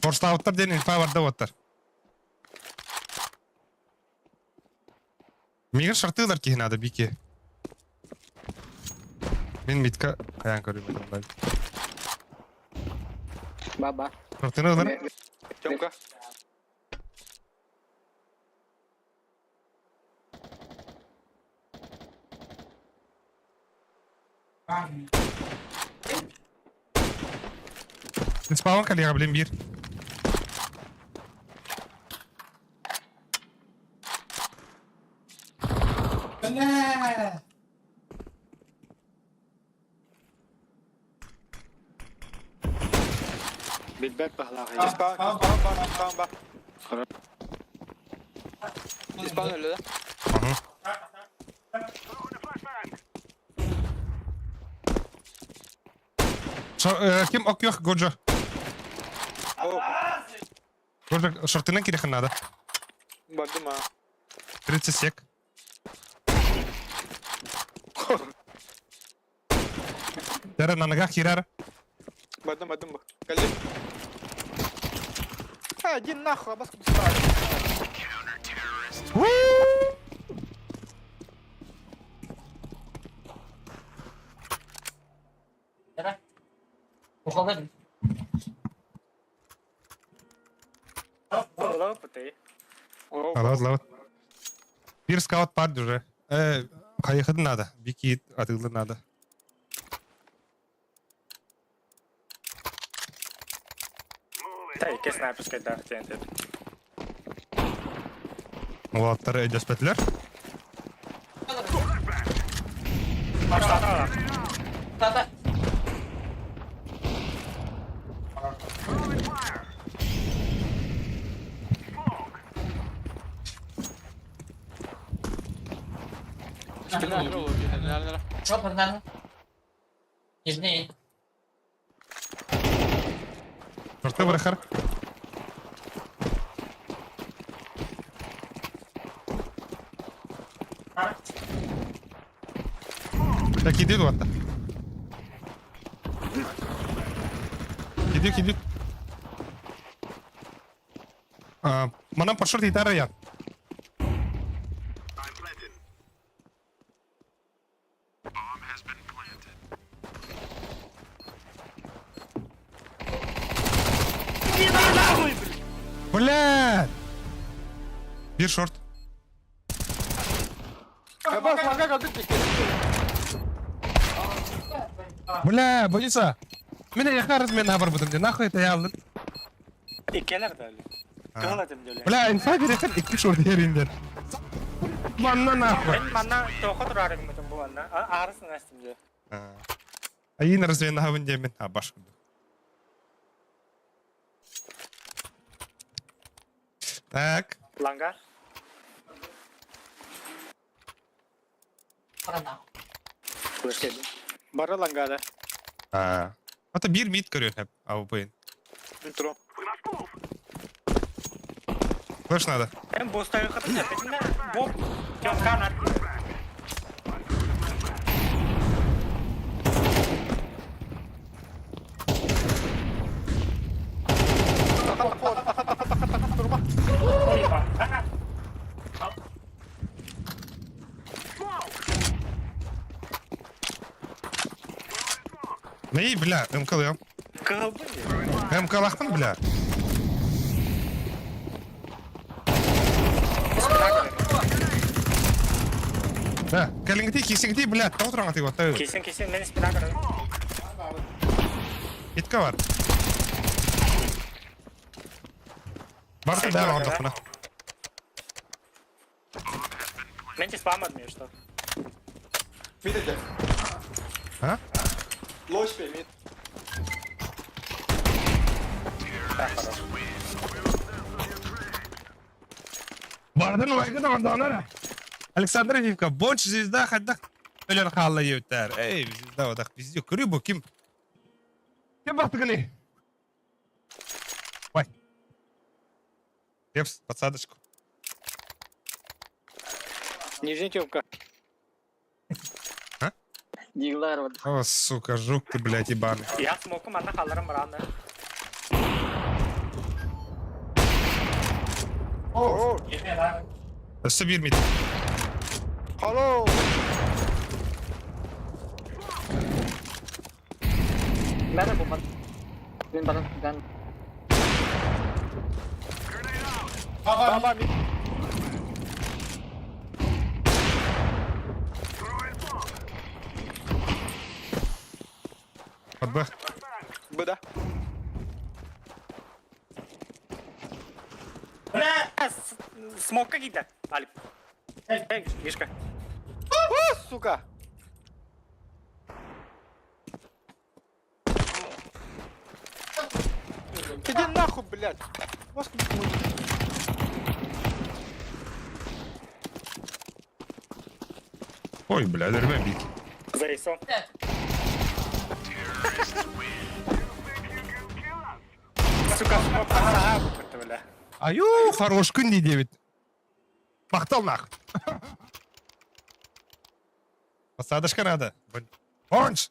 Forsta outtар ден инфа барда оттар. Мигр шартылар ки надо бике. Мен митка аян көрүм. Баба. Шартыны алар. Тёмка. Спаун коллега, блин, бир. Bilbek bahlağı. Спаун, бак. Спаун öyle, да? Ага. Ким окёх Годжа? Годжа шортына кирехин надо. Бардым, а. 30 сек. Дара на ногах хирара. Бардым. Калим. Иди нахуй, бас купстар. Tara. Bukalım. Ola putih. Лават. Бир скаут пард уже. Кайхыды надо. Бики атылы надо. Та ике снайперская дах тенте. Олаттар эдеспетлер. Başladı. Tata. Спина olur. Nerede? Çok hızlı. İzni. Шорты варахар. Так, иди, Дуатта. Иди. Манам под шорт гитара я. Бля! Бир шорт. Бас, мага kaldık. Бля, Бониса. Меня я харыз мен набар будем. Нахуй это я алдın? İkeler de öyle. Kıladım böyle. Бля, инфа бересен 2 шорт yerinde. Manna нахуй. Ben bana tokat durarım bütün bu anda. Ağrısın açtım. Ayın разве на вынде мен баш. Так. Langar. Parada. Kılıç geldi. Barra langada. Hatta bir mid görüyorsun hep AWP'nin. Intro. Flash надо. Ben boost'a yakaladım ya. Peşinde bu yok kanat. Neyi bля, МКЛ. Kaldı МКЛ bля. Да, калингти, кисингти, бля, тау тұрған атый отты. Kesin men spina kırarım. Итка бар. Барса дәл алдық бұна. Мен спам atmıyor işte. Mid иде. А? Low HP, mid. Бардын вайгы да ондағанара. Александр Ивка, бонч звезда хаддақ. Өлер қалла еуттер. Эй, звезда одақ бізде. Көрі бұл кім? Кем бақты кіли? Ой. Кепс, подсадочку. Нижняя темка. Диглар вот. О, сука, жук ты, блядь, ебаный. Ya smoke'um anda kalırım buranda. Yeter lan. Üstü bir mid. Hello. Mana bu man. Ben bakın ben. Baba mid. Подбах. Быда. Smoke'a gider. Alip. Hey, Мишка. Сука. Иди нахуй, блядь. Вас Ой, блядь, дерьмо бить. Зайсон. Сука, smoke'а sağa vurdu bile. Аю, хорош күн дейді бит. Мақтал нах. Посадочка надо. Бонч.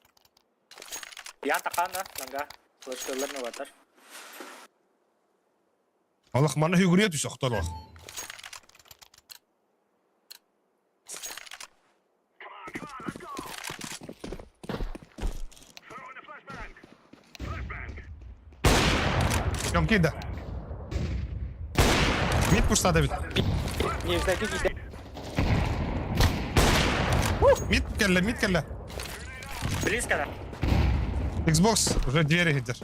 Yan takanda, langa. Flashlarını batar. Allah mana hügürüye düş oqtal bak. Yok gide. Mid puşladı bit. Нижняя иде. Mid kelle. Близко да. Xbox уже двери гидер.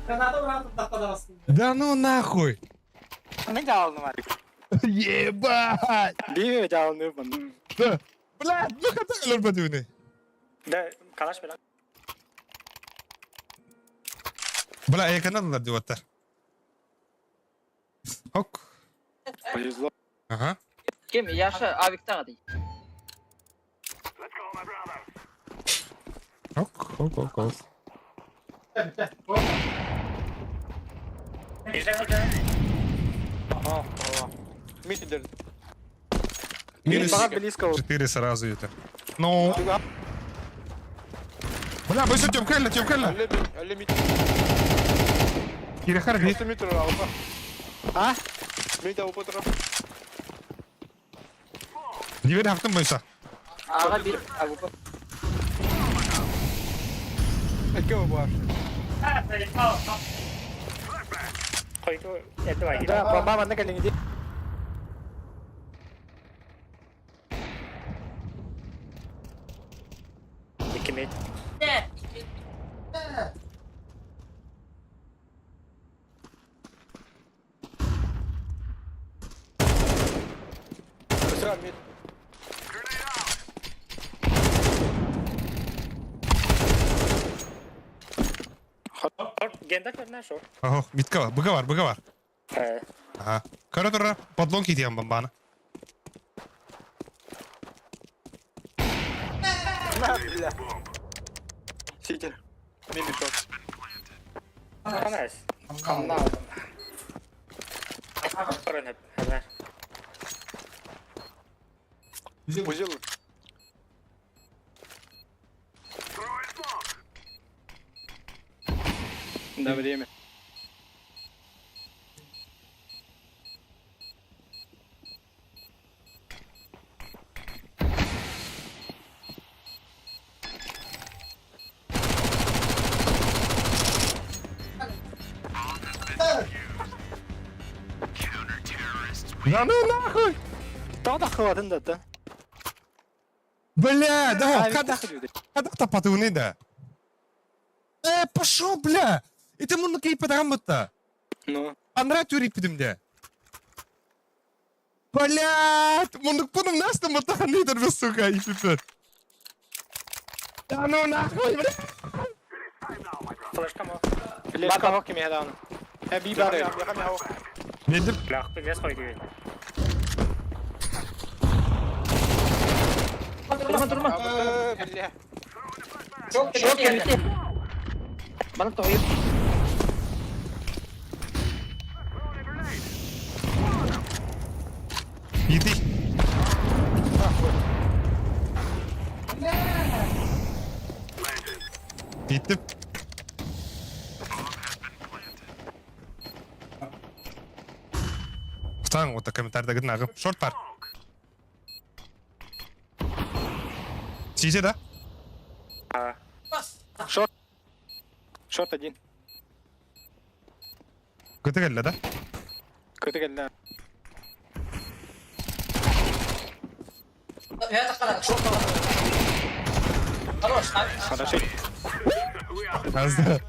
Granada bıraktım dakikalar aslında. Да ну нахуй. Ben de aldım artık. Ебать. Değil mi? Aldım bunu. Да. Блядь, ну когда ölür bedüğünü. Да, калаш бela. Бля, yakanadılar diyorlar. Ok. Повезло. Aha. Kim yaşı avikten adı. Ok. Izle. Ага. Мид иде. Минус Бага близко. 4 сразу это. Ну, Бага. бля, быстро Тёмкелла. Алле мид. Кире харби. Просто мид алфа. А? Mid alfa taraf. Diğer hafta boysa. Ağa bir avupa. İki var. Koydu. Etti var. Да, бомба банда калингти. İki mid. Sıra mid. Genda körüne şu. Ого, митка var, bıga var. He. Ага. Кара тура, подлонки диям бомбана. На, бля. Ситер. Мид шот. Kanayız. Kanını aldım. Sorun hep. Hemen. Узел. Да, время. Да ну нахуй! Тағы да қылатын да. Бля, да, Когда когда тапатуны да. Пошел, бля! Это мунну кейп адамытта. Ну. Анра тюрик пидимде. Блядь! Мундук пунум настым мутаханидер бе, сука, ипипет. Да ну нахуй, бля! Флешка мог. Флешка мог кеме хаданы. Би бар я каме хау. Недим. Лях пигес қойды. Turma. Бля. Şok geldi. Bana toyup. Иди. Gittim. Станг вот комментарийда гидin агым. Шорт бар. Сизе да? Шорт один. Көтө келди да? Көті келді. Я так хорошо. Хорош, Хорошо. Азда.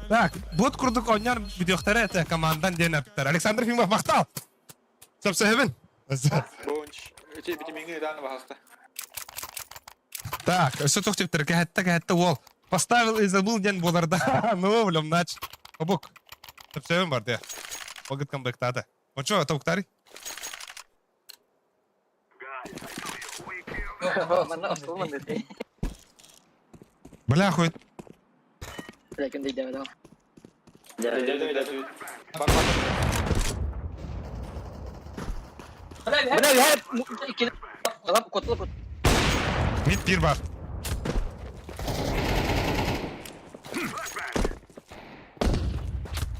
Так, бот курдук ойнар видеохтары это командан ден аптар. Александр Фимов мактал. Сапсахебин. Бонч. Өте битиминге даны бақақты. Так, все тоқтептер, кәтті ол. Поставил и забыл ден боларда. Ну, блям, нач. Обук. Сапсахебин бар, де. Огыт комплектады. Вот что, тауктари? Bana asılma dedi. Бля, хуй. Lakin değil demedim. Бак. Bu ne ya? İki. Adam kutlu. Мид пир бар.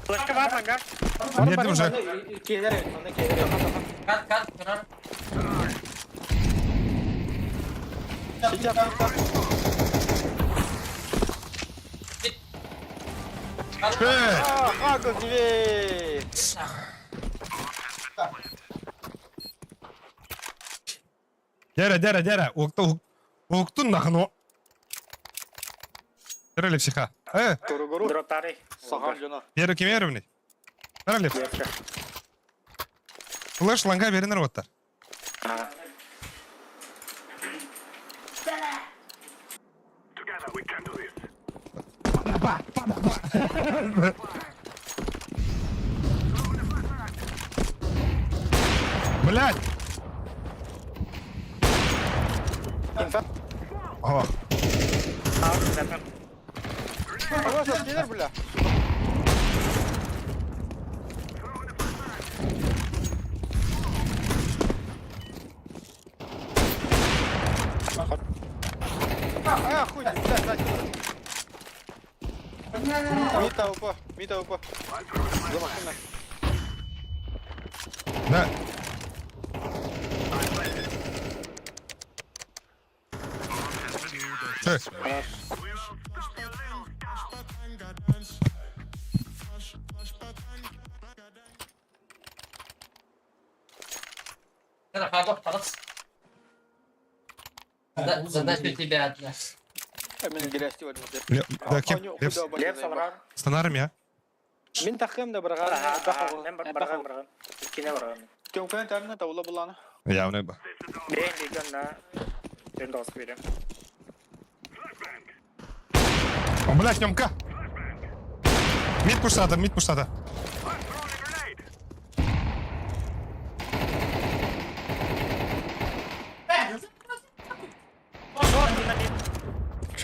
Флешка бар мanga. Нетtim уже. Кат, кырар. Агыл дивей. Дера. Октун нахну. Дера психа. Туру-гуру. Дроп тарih. Саған жона. Дера кемеровный. Дера Флэш ланга беренер оттар. Блядь! О, Ага, саскелер, бля. Хуй, блядь. Мита упа. За машиной. да. خلاص. Задача тебя одна. Мен гелести var. Да, кем? Лев салрар. Станарым я. Мен тақым да бұрға. Мен барған. Иккене барған. Төнкен тәріне таула бұланы. Явно ба. Бен лигана. Ben de ask vereyim. О, блядь, Немка! Мид пуштада.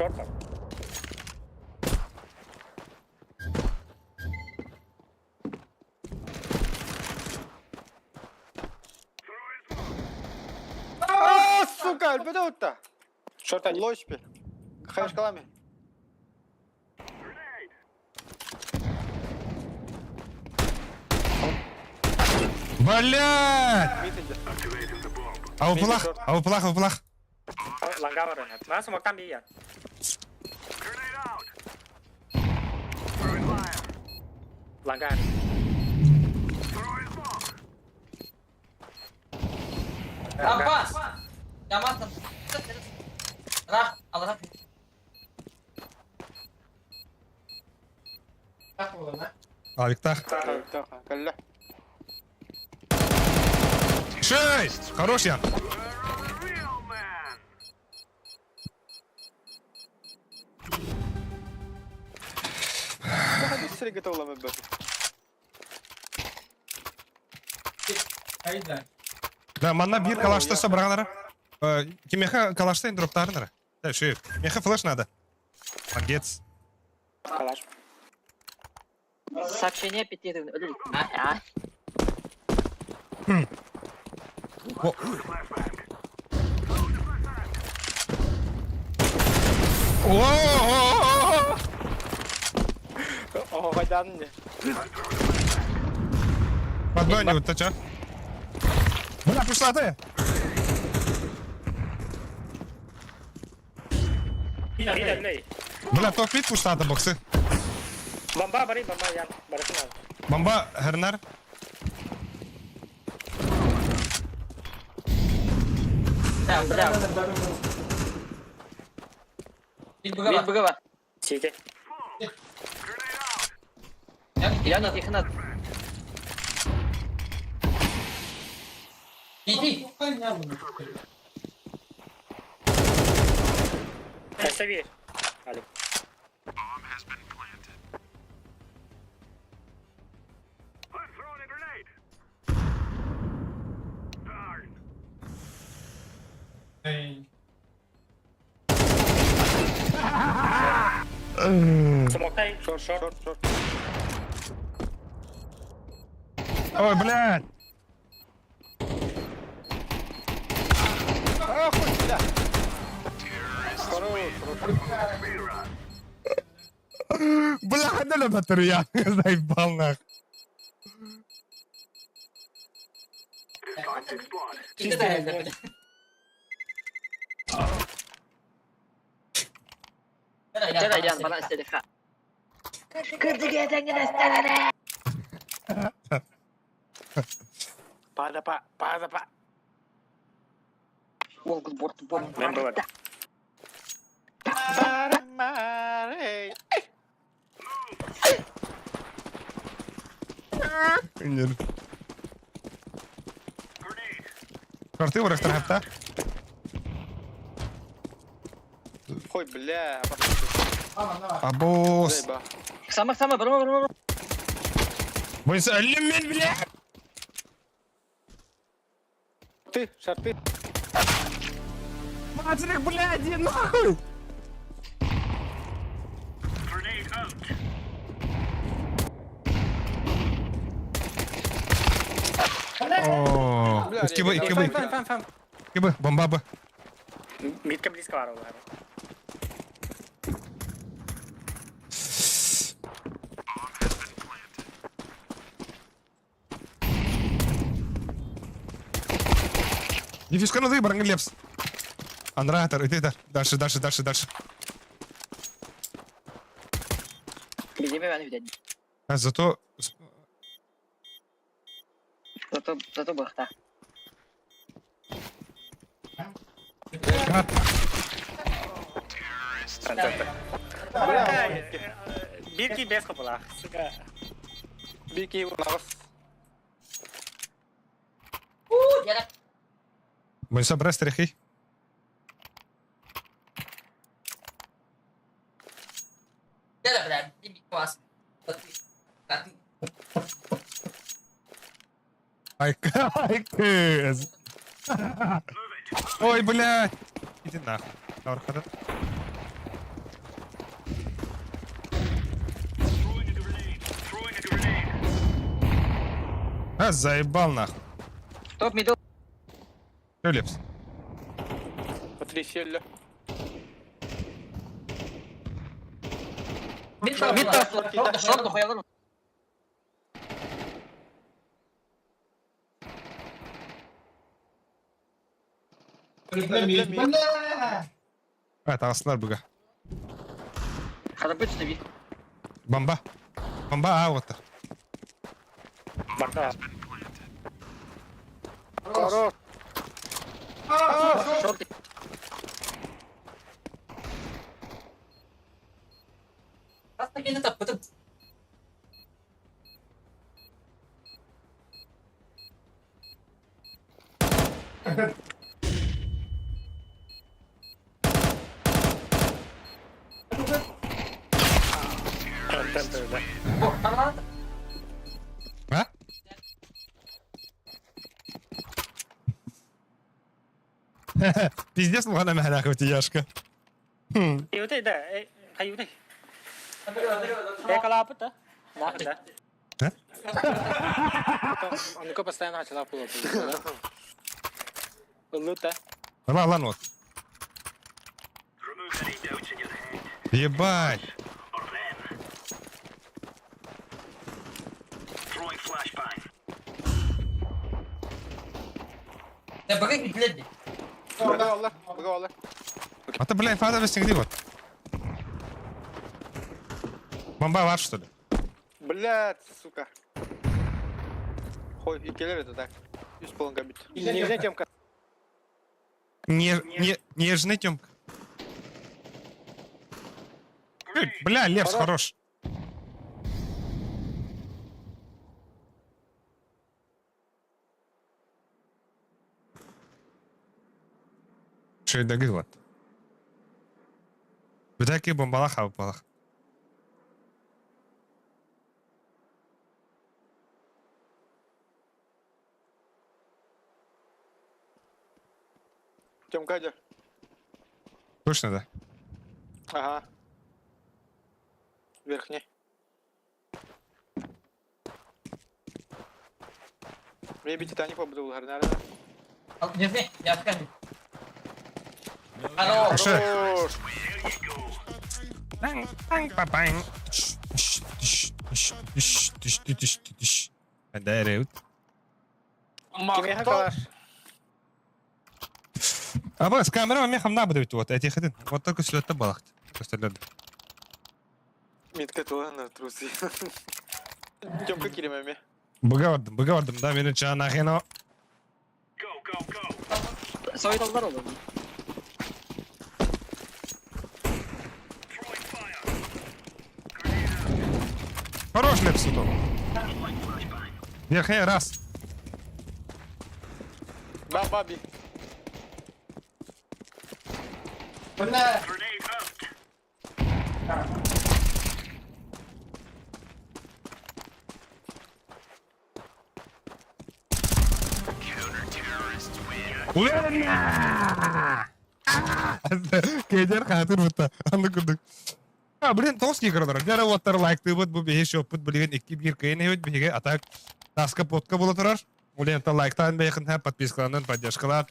Short var. Сука, альбеда отта. Short один. Лошпи. Хайш калами. Блядь! Митинде. Ауплах. Langa var önüne. Ben smoke'tan bir yer. Langa. Rampas. Yaman. Rah, Allah. Аликтах. Так, калля. 6! Хорош, Ян. Hadi sürekli tavlama be. Да, манна бир калаштаса браганара. Кимеха калашта дроптарнара. Да, шеф. Меха флеш надо. Молодец. Калаш. Сообщение пятирывно. О. О! О, хайдан не. Подбанивают, ты чё? Бля, пошла ты! Tidak. Бля, топ мид пошла ты, боксы. Bamba bari bamba yan. Bari kenal. Бомба, Хернар. Mid Mid buka. bugava. Sige. Я не тихо надо. Иди. Kasavir. Ali. Smoke tay. Short. Short, short. Ой, блядь! Охуй, бля. Хорош. Бля, да батарея. Заебал нах. Kita dah ada. Jangan jangan panas jadi kak. Pada pak. Wong bort bom. Member one. Mare. Нет. Шорты ворох трахта. Хой, бля. Абос. Зайба. Sama bro. Бойс алюмин, бля. Ты, шарты. Материк, блядь, иди нахуй. О, Бля, Кибы, бомба. Mid ka bliska varo. Дефишка надо выбор, Лепс. Анратор, иди дальше. Где меня видать? А зато... Зато бахта. Гад. Birki best kapala. Бики улавас. Jarak. Бойса брест рехи. Dia dah berhenti di kelas. Tadi. Ай, кыз. Ой, блядь. Иди нахуй. Давай, ходи. А, заебал нахуй. Топ мидл. Чё, Лепс? Потрясели. Mid Шорт дохуя вон. Это аслар быга. Харапыч нави. Бомба. Бомба, вот. Baka. Хорош. Шорт. Просто кинь это, потом... О, ладно. А? Пиздец, мухана мәхләк өте яшка. Каюты, да. Каюты. Kalau apa tuh? Nah, да. Ну-ка, постоянно начала пуло. Лута. Ладно, вот. Ебать. Да, погоди, глядь. Бага. А ты, блядь, фада вестигни вот. Бомба var, что ли? Блядь, сука. Хой, и келер это так. Üst полонга бит. Нельзя темка. Нежный Тёмка. Бля, Лепс, хорош. Şeydeki var. Bir dahaki bombalak abi balak. Темка где? Точно, да? Ага. Верхний. Мне бить Титаник побудил, наверное. Держи, я скажу. Алло. Хорош. Да, реут. Кемеха калаш. А бas камера мен хамна будет вот эти ходин. Вот только слётта балахт. Остальное. Митка тула на трусы. Темка киремеме. Быгавардым, да, мені чанахино. Совет алдар olur. Хорош Лепс тут. Верхний раз. Баби. Бля. Кейдер хатыр бутта. Анды күрдік. А, блин, тоски кырдыр. Дәрі оттар лайкты бұд, бұл бейе шоппыт білген екі бір кейін өт бейге атак таска потка бола тұрар. Олен та лайктан бейхін һәм подпискаланын поддержкалар.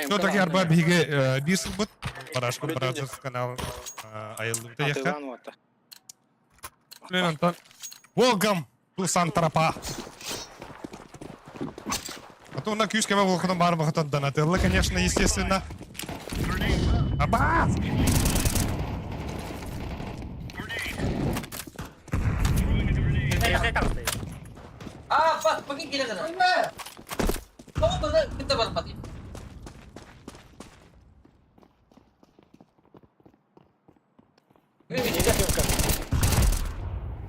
Что так ярба бейге бирсін бұд. Парашкын парашыз канал айылдым та ехка. Блин, Антон. Welcome to Сан-Тропа. А то на кюшкеме волкадан бар махатан Донателло, конечно, естественно. Абас! А, бас, погоди, келе sana. Kamu burada kita berempat ya.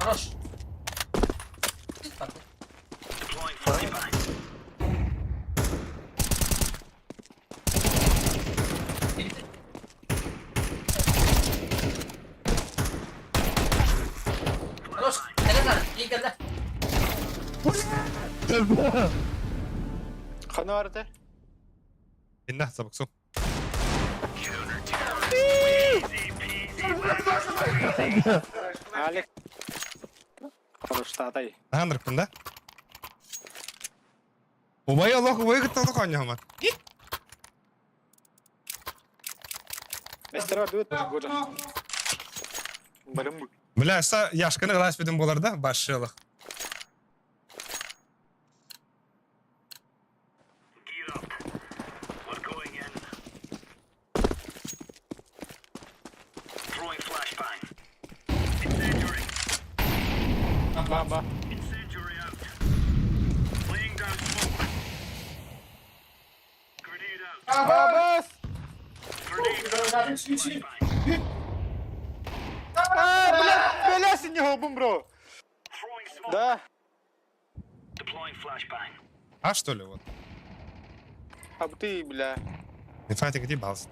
Хорош. Хорош. Helal. İyi geldi. Хана арте. Инна, забуксу. Алек. Хорош, татай. Андыркпын да? Убай Аллах, убай кытталды қаня хаман. Эстера дует, года. Барым. Бля, са яшканы ғылас бедім болар да, басшылық. Баба. Бабас! Бля, синего бум, бро. Да. А что ли, вот? А ты, бля. Инфа, ты где бался?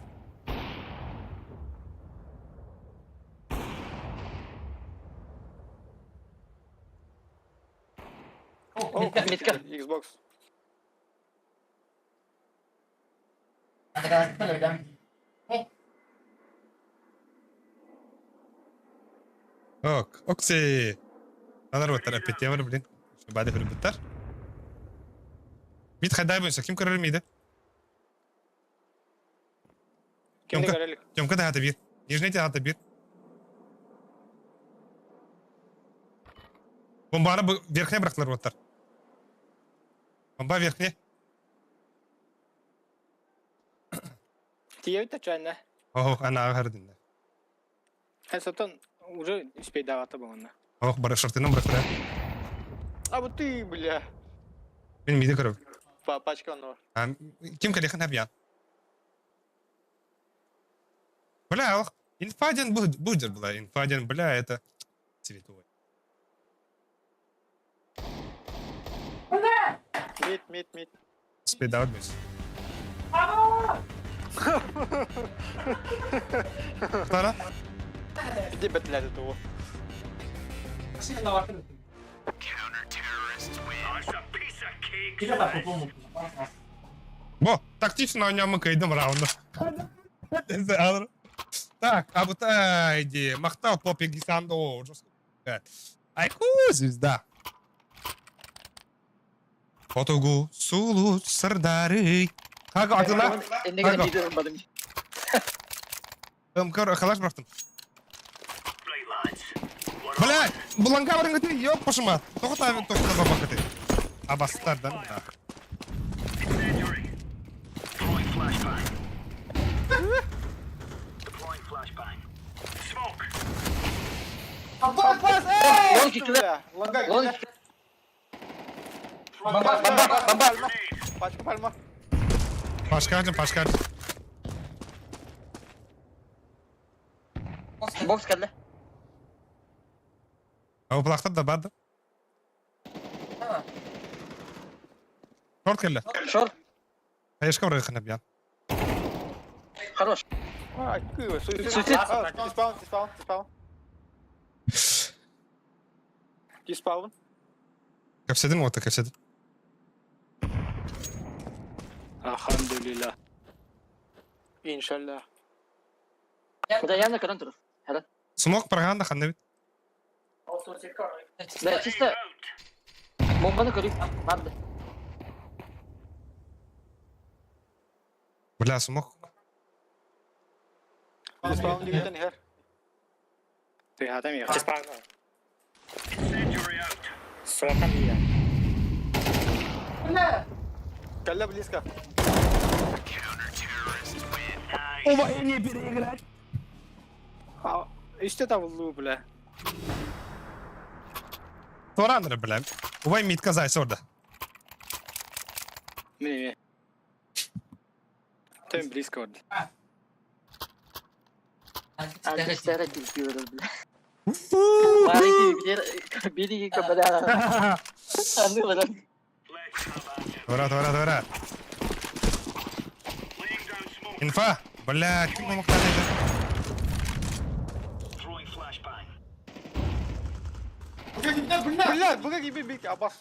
О, Митка. Xbox. Окси. Надо вот опять темыр, блин. بعد في البتر. Бит хайдай бөйсө, ким көрөр мейді? Кемді Тёмка. көрелік. Тёмка да хаты бир. Нижний те хаты бир. Бомбаны верхне бырақтылар боттар. Бомба верхне. Тие өтті чайна. Ох, ана ағардында. Сатан уже успей даваты бұғынна. Ох, бары шартынан бырақтыра. А вот ты, бля. Мен мейді көріп. Пачка он. Ким кәлеқін әбиян? Бля, ох, инфаден будет была. Инфаден, бля, это цветовой. Мид. Спидаут бейс. Тара? Иди бетлять этого. Бо, тактично у ньому кайдем раунду. Так, а вот иди, махтал попи гисандо. Айку, звезда. Фотогу, сулу, сардары. Хага, атына. Ендеген миді ұрынбадым. Көр, халаш бұрақтым. Блядь, бұланға барың өте, еп пошыма. Тоқыта бабақ өте. Абастардан, да. Лонг кикілі. Лонга. Лонг кикілі. Бомба. Пачка пальма. Пашкардым. Бокс кәді. А у плақтар да барды. Шорт келі. Шор. Қайышқа бұрай қынып ян. Хорош. А, кыва. Суицид. Диспаун. Диспаун. Кәпседін оты, кәпседін. Alhamdulillah. Иншаллах. Куда явно көрін тұрыр. Хәлі. Смок парғанда қанды бит. Да, чисто. Бомбаны көріп. Барды. Бля, смок. Диспаун дигитен хер. Ты хатам я. Чиспагно. Сокам я. Калля близко. Üstte tavulluğu bile. Торандры, бля. Увай мид казайся орда. Ne? Там близко orada. Arkadaşlara gülüyoruz bile. Bari ki biri kapıda. Anlamadım. Тора. Инфа. Бля, ким мог так это? Бля, буга gibi bir Abbas.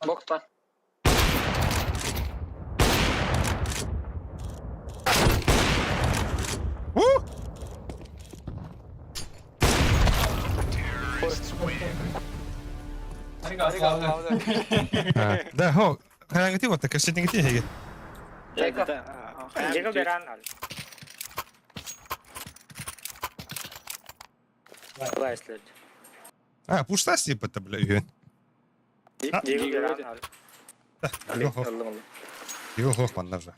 Boks var. Да, хо. Хангати вот так, сетинг ти хеге. Diego Beran al. Вайслет. А, пушта сип это, бля, юн. Diego Beran al. Его хох пан даже.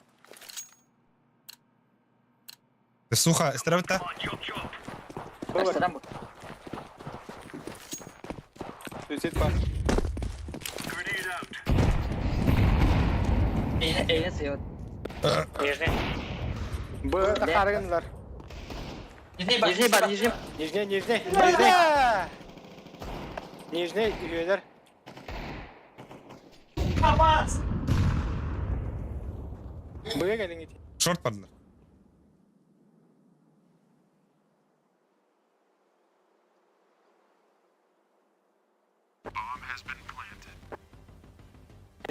Ты суха, стравта? Başladan bu. Suicide var. Eğne seviyor. Нижний. Burada kargınlar. Нижний бар. Нижний бар, нижний. Nijne üyeler. Кабас! Buraya gelin git. Short bandı.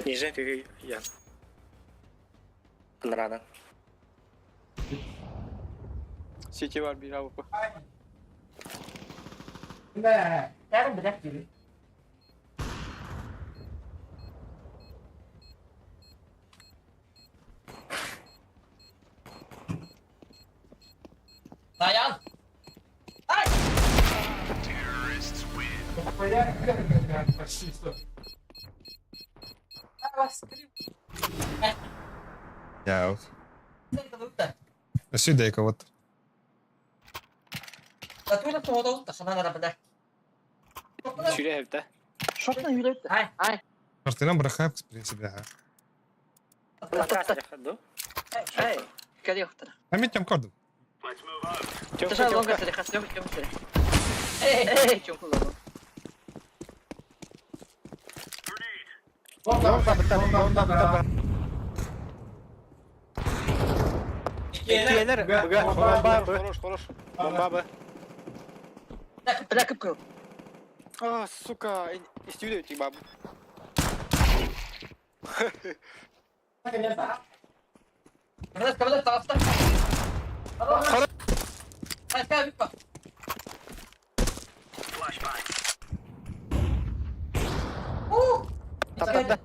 Нижний ты я. Рано. City var bir Avrupa. Да. Yarın bırak gibi. Dayan. Ay! Ya от. Sen Сюдейка вот. Atıyla soğuda utta sana arabada. Süre evde. Шотна юрит. Ай. Ай. Картина брахаб, в принципе, ага. Лакас ходу. Ай. Къде е хотела? Ами тям кордон. Тъжа лонга се деха, снема тъм се. Ей, чунко лонга. Üyeler. Buga. Bomba bu. Bomba bu. Бля, къпка. Ah suka. İstiyor ki bab. Kabul et tarafta. Hadi gel bir bak. Tatlı.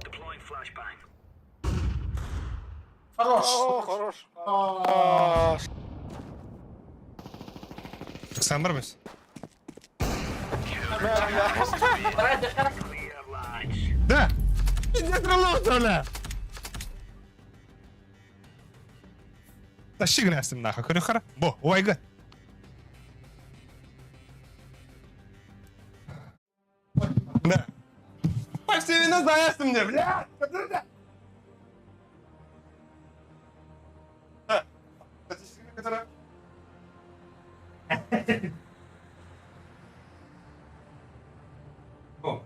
Хорош. Oh, хорош. Ah. Sen var mısın? Брать, держи. Да! Иди троллотоля! Тащи грязь нахуй, корюхара. Бо, ойга. Да. Почти вина заезд мне, бля! Да. Которая... О.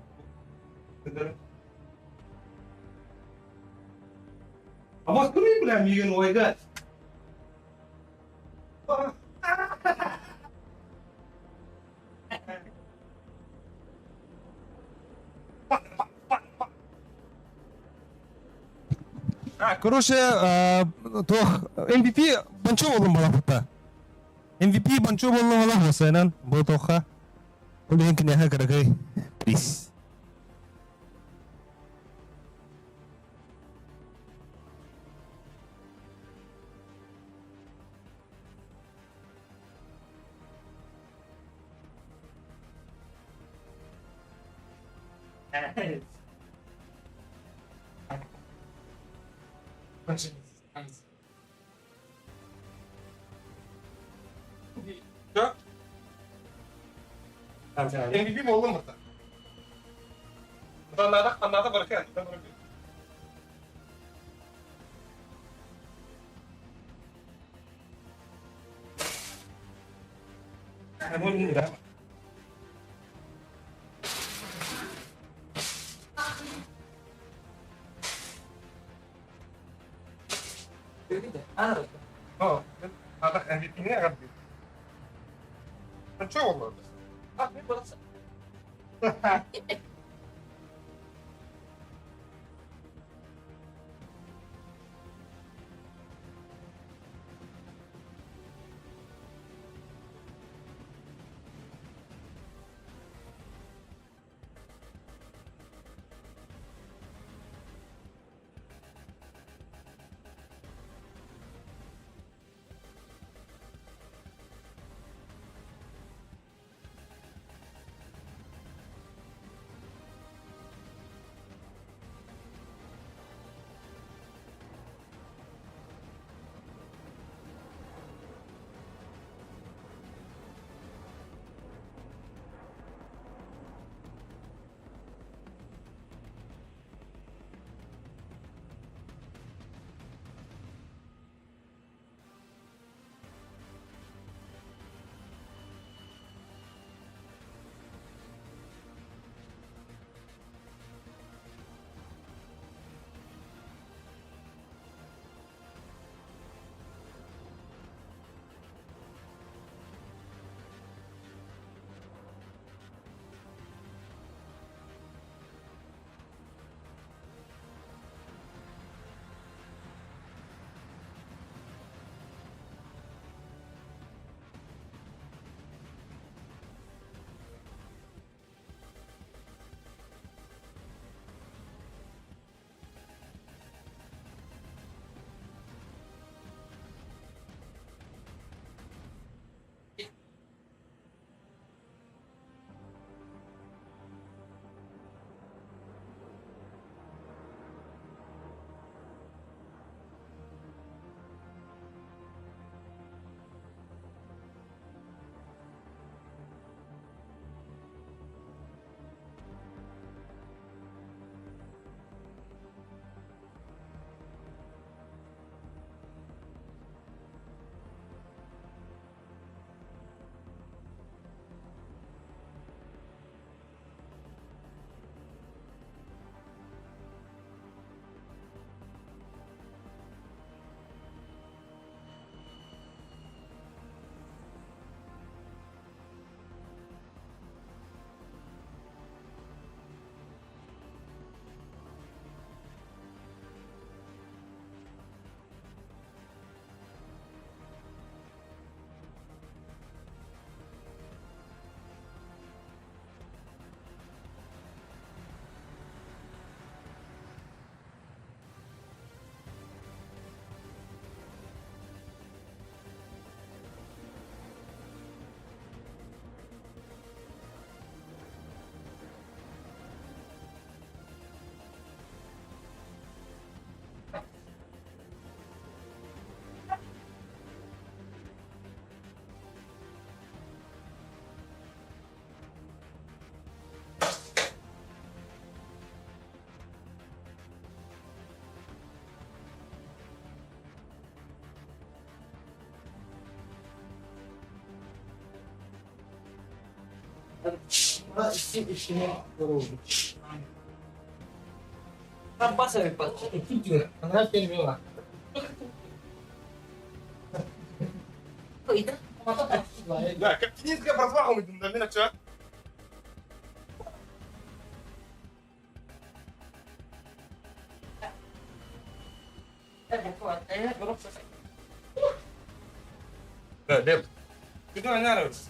А вот кроме, бля, миган ойга. Короче, то MVP банчо болдум бала фута. MVP банчо болдум бала хосенан, бу тоха. Улин кнеха карагай. Please. MVP болдum burada. Buralarda kanlarda bırakıyor. Bu ne ya? Oh, ada MVP-nya kan? Mencoba loh. Ah, bir burası. Kan pas ya, Pak. Itu juga. Karena film lah. Oh, itu motor kan? لا كابتن كيف برفعهم من شو لا ليه بدون انا بس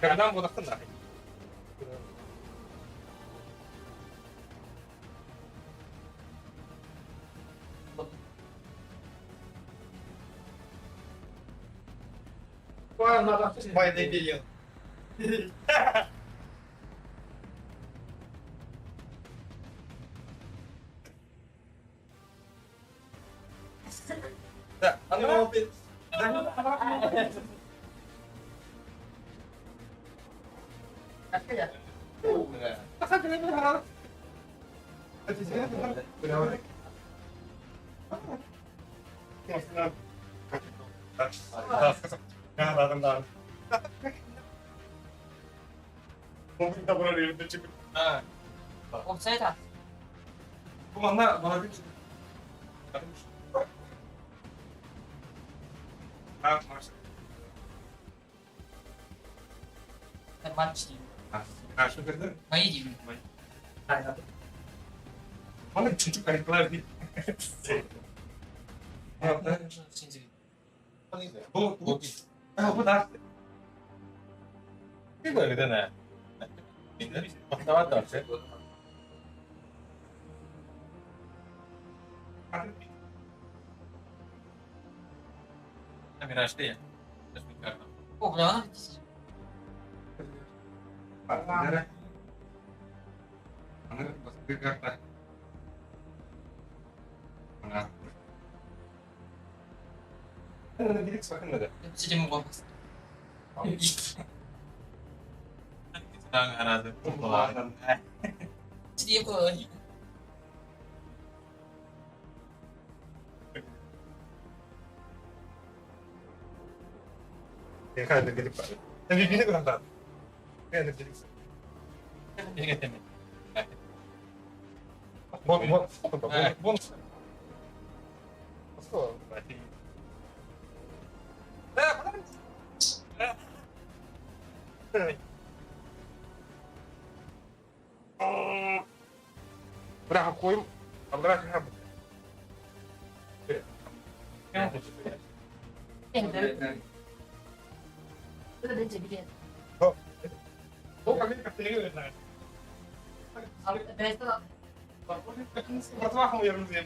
كلام ودخلنا Vai dele. لا انا ما في ممكن تبغى لي بدك Offside. والله ما في Termancing. شو كده Main di. mana cucu kan kelas di bu benar ini boleh gitu nah ini motor sih Amir açtı ya. Oh, berapa? Mana? Mana pas Jakarta. Mana? Ada di sebelah mana? Bisa jam berapa? Sedang arada. Jadi apa? Ya kan ada di Pak. Tapi gini kurang tahu. Kayak ada di Ini katanya. Bon. Oh, berarti. Berapa koin? Berapa sih habis? Udah jadi. Oh, kami kasih nah. Ada itu. Berapa kamu yang mesti?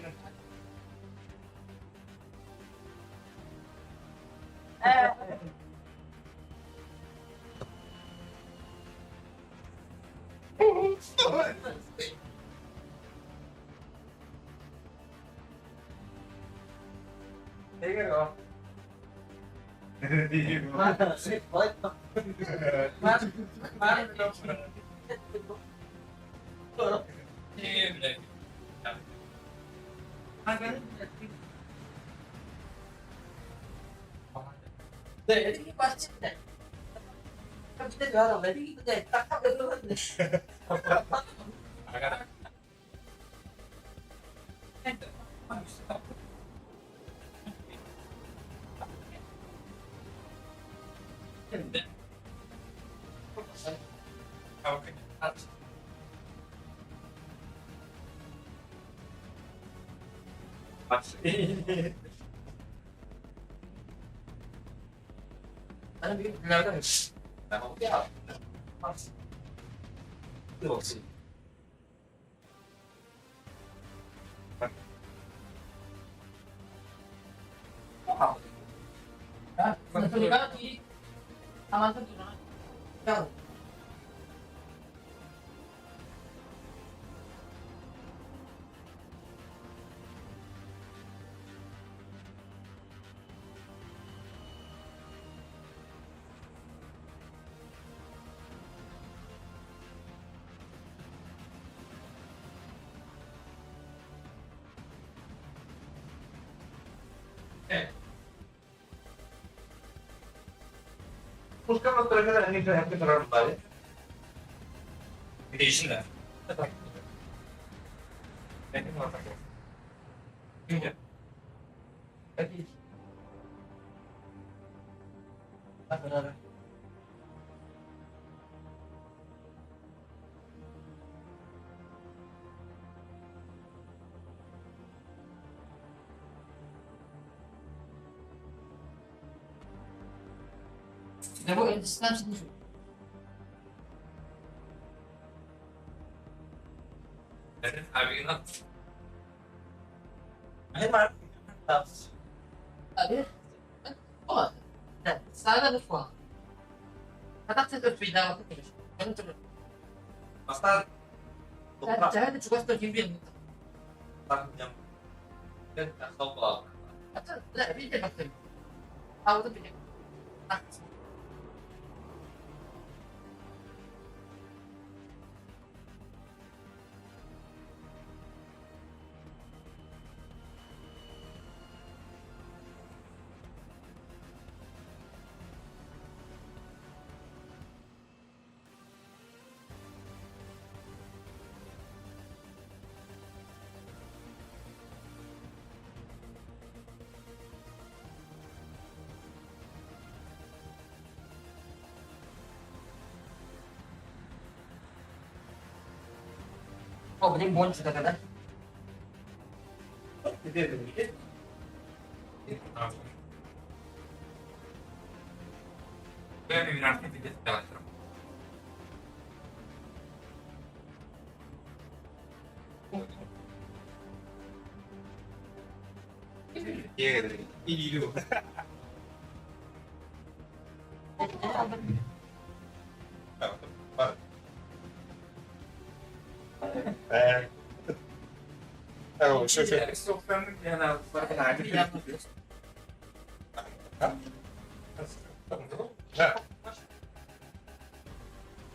Jadi pasti deh. Kan kita jualan, berarti kita deh takap dulu. Ano bikin ginagawa? Buscamos para que la gente que para vale. Değişinler. Benim var takım. Güzel. Hadi. Hadi. Ne bu Hindistan şimdi şu. Evet, abi inan. Ne var? Abi. Oh. Sana da şu. Hatta sen de pida waktu itu. Kan itu. Basta. Jangan itu juga sudah kimbil. Tak jam. Dan tak tahu. Hatta la bide bakın. Aldı bide. Ah. Oh, bening bon sudah kada. Itu. Ben bir artık bir daha. Iya, ini dulu. Oh, şöyle.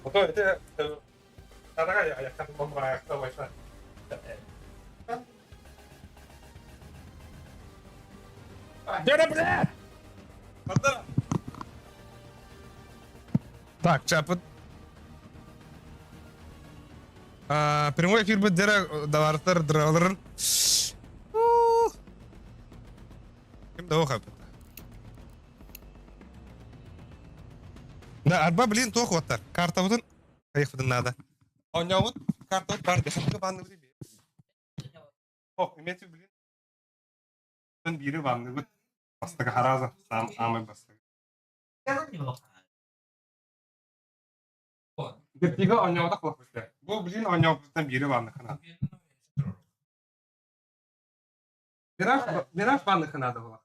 Foto itu karena ya kan membayar wifi. Где блядь? Так, чапот. Прямой эфир будет давартар дралрын. Ким да охап. Да, арба блин тох оттар. Карта бутун. Кайфыдын надо. Оньяут карта бар дешемге банды бри. О, имети блин. Тын бири банды бут. Бастыга хараза. Сам амы бастыга. Гертига оньяута кылып битти. Бу блин оньяуттан бири банды кана. Мираж банды кана да була.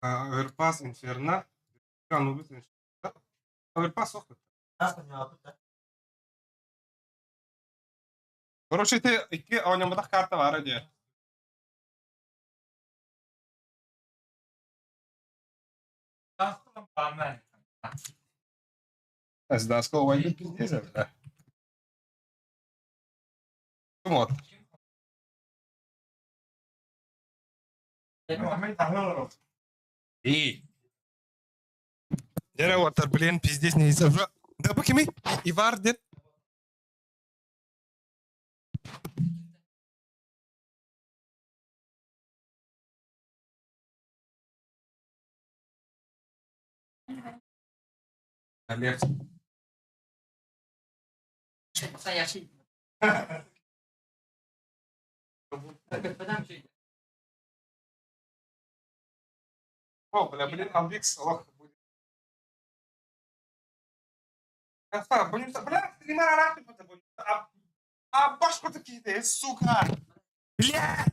Overpass Inferno. Анубис Inferno. Overpass охту. Короче, те iki oynamadak karta var hadi. Ez de azt hogy nézem le. Kumot. И. Дера вот блин, пиздец не забра. Да покими. И варден. Олег. Настоящий. О, блин, Амбикс, ох, будет. Esta, bonito, бля, ты не марашь, это будет. А башку такие, ты, сука. Бля!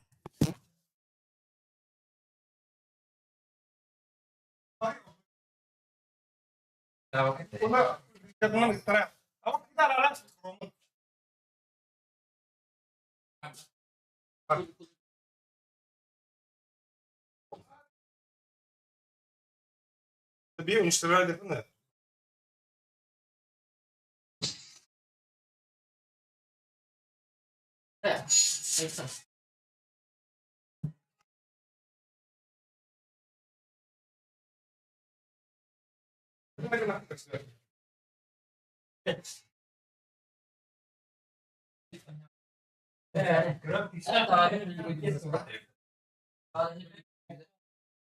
Я думаю, стараюсь. А вот когда раз, Тебе уничтожали, да? É, é isso.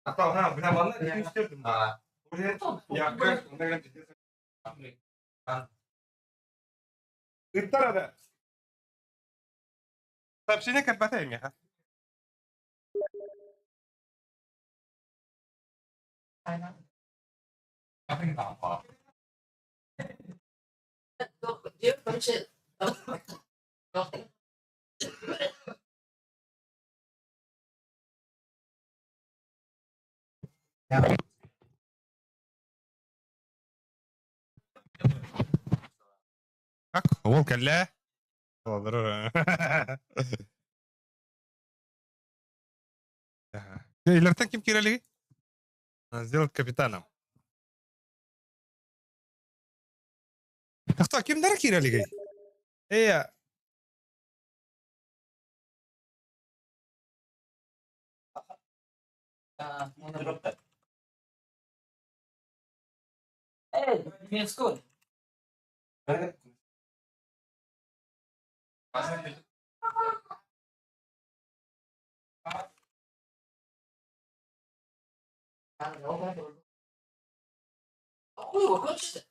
Atau benar mana dia istilah. Udah ya kan, Gitar ada. Сообщение как батарея, ха? Apa yang tak apa? Dia macam Как? Волк ля? Olur. Илертен kim kiraligi? Сделать капитаном. Кто kimdara kiraligi? Ey, Hey, school. Oh, coach.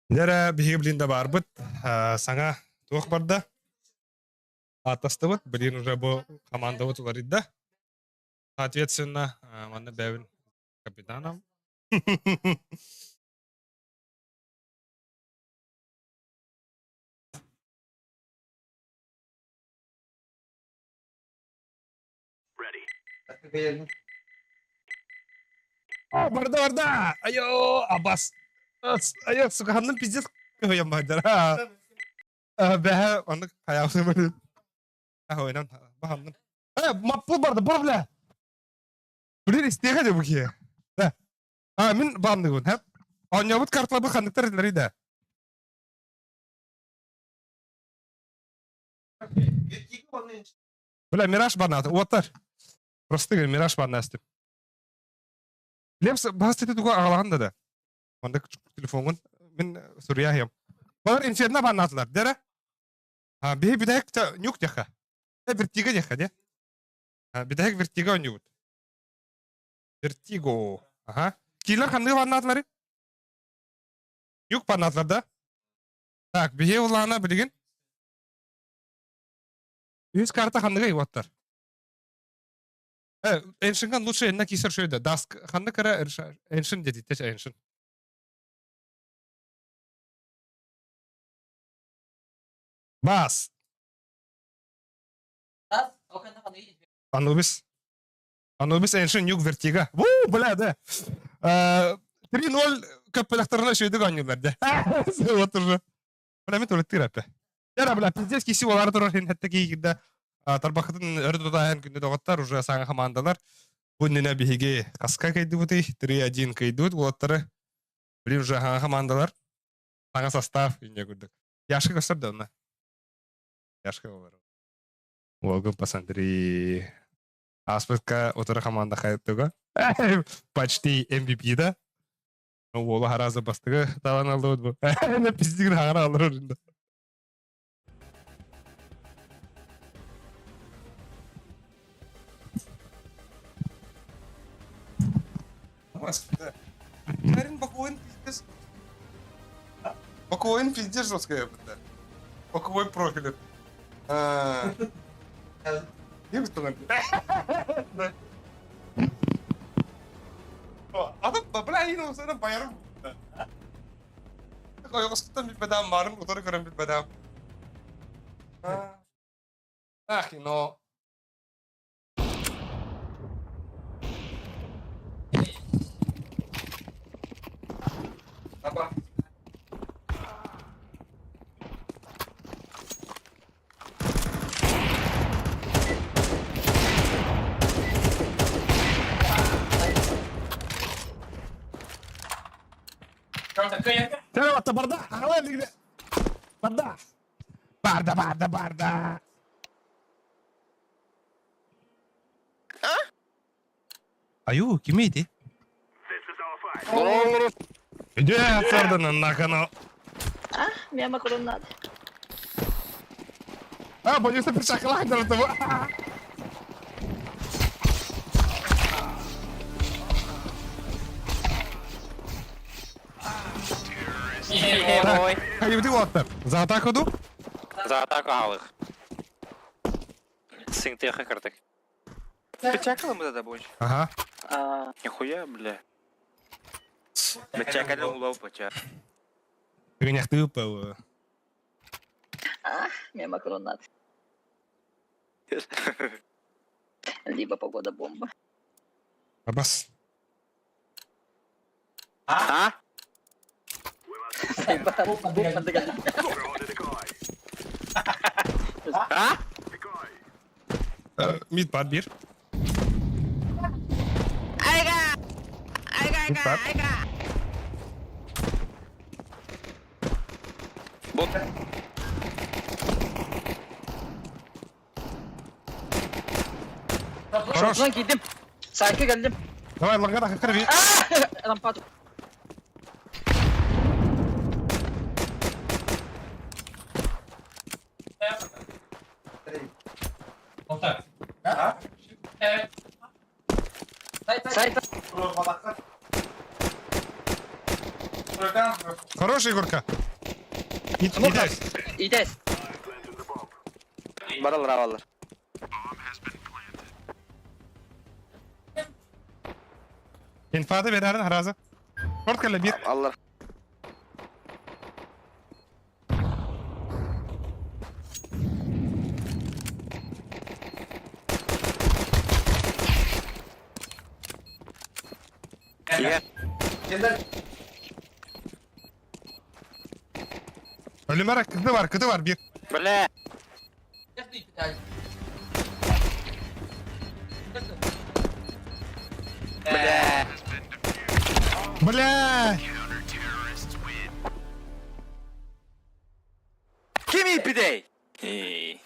Дера бихиблинда барбыт, саңа туох барда. Атастыбыт, блин, уже бу команда вот ларидда. Соответственно, маны бәвін капитаном. О, барда! Айо, Аббас! Айо, сука, ханның пиздец көйем байдар. Бәһә, оны каяусы бөлі. Ойнан, баханның. Маппул барды, бұр білә! Блин, истеға де бұке. Мен бамды күн, әп? Онябыт картлабы қандықтар еділер еді. Бля, мираж банаты, оттар. Просто гөр, мираж банаты. Лепс, басты тұға ағалаған да. Онда телефонын, мен Сурияхем. Балар инферна банатылар, дәрі? Бейі бидайық нюк деха. Вертига деха, де? Бидайық вертига он нюк. Вертиго. Ага. Килер қанды банатылары? Нюк банатылар, да? Так, бейі олағына білген? Үз карта қандыға иваттар. Эншинган лучше на кисер шойда. Даск ханны кара эншин dedi теч эншин. Бас. Анубис эншин юг вертига. Ву, бля, да. 3-0 капелахтарына шойдык анюлар, да. Вот уже. Бля, мен толы тырапы. Яра, бля, пиздец киси олары тұрар хен хәтті кейгілді. Тарбақытын өрді дайын күнді доғыттар, уже саңа командалар. Бұннына бігеге қасқа кайды бұты, 3-1 кайды бұты, олаттары. Білім уже саңа командалар. Саңа состав, үйне күрдік. Яшқы көстірді оны. Яшқы олар. Олгын пасандри. Аспетка отыры команда қайыптыға. Почти MVP да. Олы харазы бастығы таван алды бұд бұл. Пиздігін хағара алыр орында. Карин боковой пиздец. Боковой пиздец жесткая, бля. Боковой профиль. Не что на. Adam bля yine o sana bayarım. Koyuyorsun bir bedam varım, motoru görün bir bedam. Ah, no. Apa? Sen batta barda. Hava ligde. Barda. Barda. Ayu kimiydi? Gidiyor sordun nakano. Ah, mia macronata. Ah, voglio sapere şakalar da bu. Ой. Hadi bir water. За атаку ду? За атаку алых. Сын ты хакартак. Почекали мы тогда больше? Ага. Нихуя, бля. Почекали улов почек. Гринях ты упал. Ah, mia macronata. Либо погода бомба. Абас. А? Либо бомба догадалась. А? Mid pad 1. Mid pad. Бот. Хорош. Lan giydim. Sayka geldim. Давай, лагада хакарви. Lampada. Sayta. Хороший Егорка. Иди. İyi. Baralar havalar. İnfada vererdin harazı. Kort kale 1. Allah. Gel. Ölüme kıtı var 1. Бля. Бля. Бля! Give me pidey. Hey.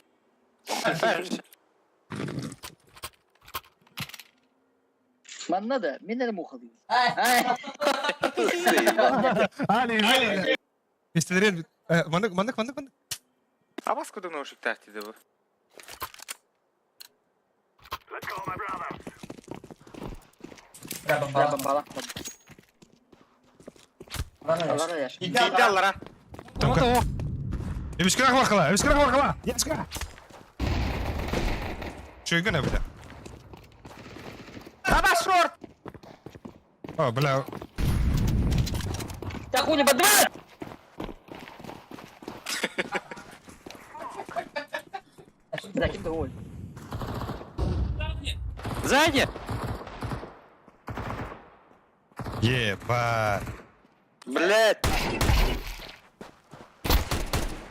Manna minne muhalıyım. Али, извини. Истерит. Мандык. А вас куда ножик тахти да bu? Baba bala. Bala ya. Gitti allara. Ебишкирах вахала. Яшка. Чё игра, бля? Баба шорт. О, бля. Так хули подвал. Закинь доволь. Сзади. Ебать. Блять.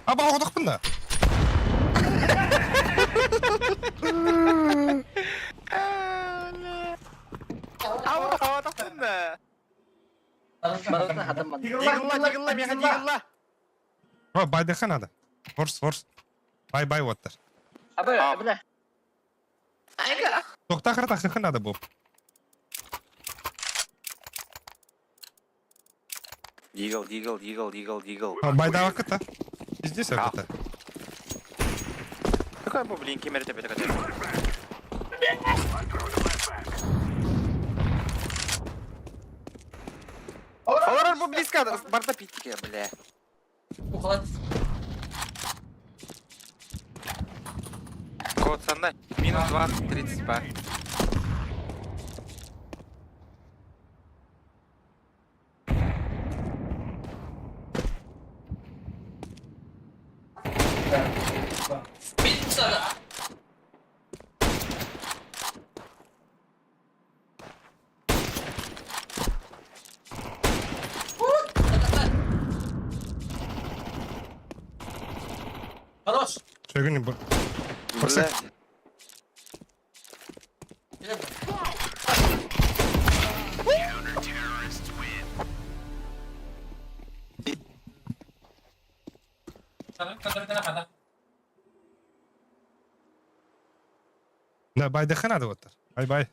Аба оғдық бұнда. Ава тахтында. Баратна адам man. Дигилла, мега дигилла. О, байдыхан ады. Форс. Бай, оттар. Абы, бля. Тоқтақыр тақырхан ады бұл. Дигл. Байдава кыта. Здесь кыта. Какой бублин кемер тебе такой? Олар bu близко, барда питтике, бля. Код санда минус 20, 30 бар. Хорош. Чё не бұл? Бля. لا باي دخن هذا وتر باي باي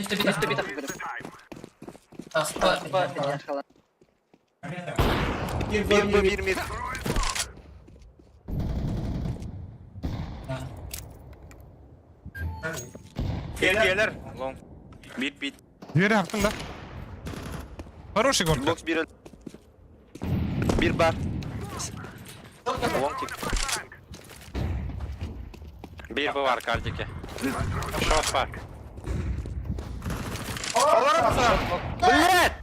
Mr. Mr. Bita. Bita. Apa? Kalan. Bir mid. Hediyeler. Long. Mid. Diğeri hakkında. Хороший горка. Box bir. Bir bar. Long kick. Bir bu var kardeşe. Shot var. Olur musun? Millet!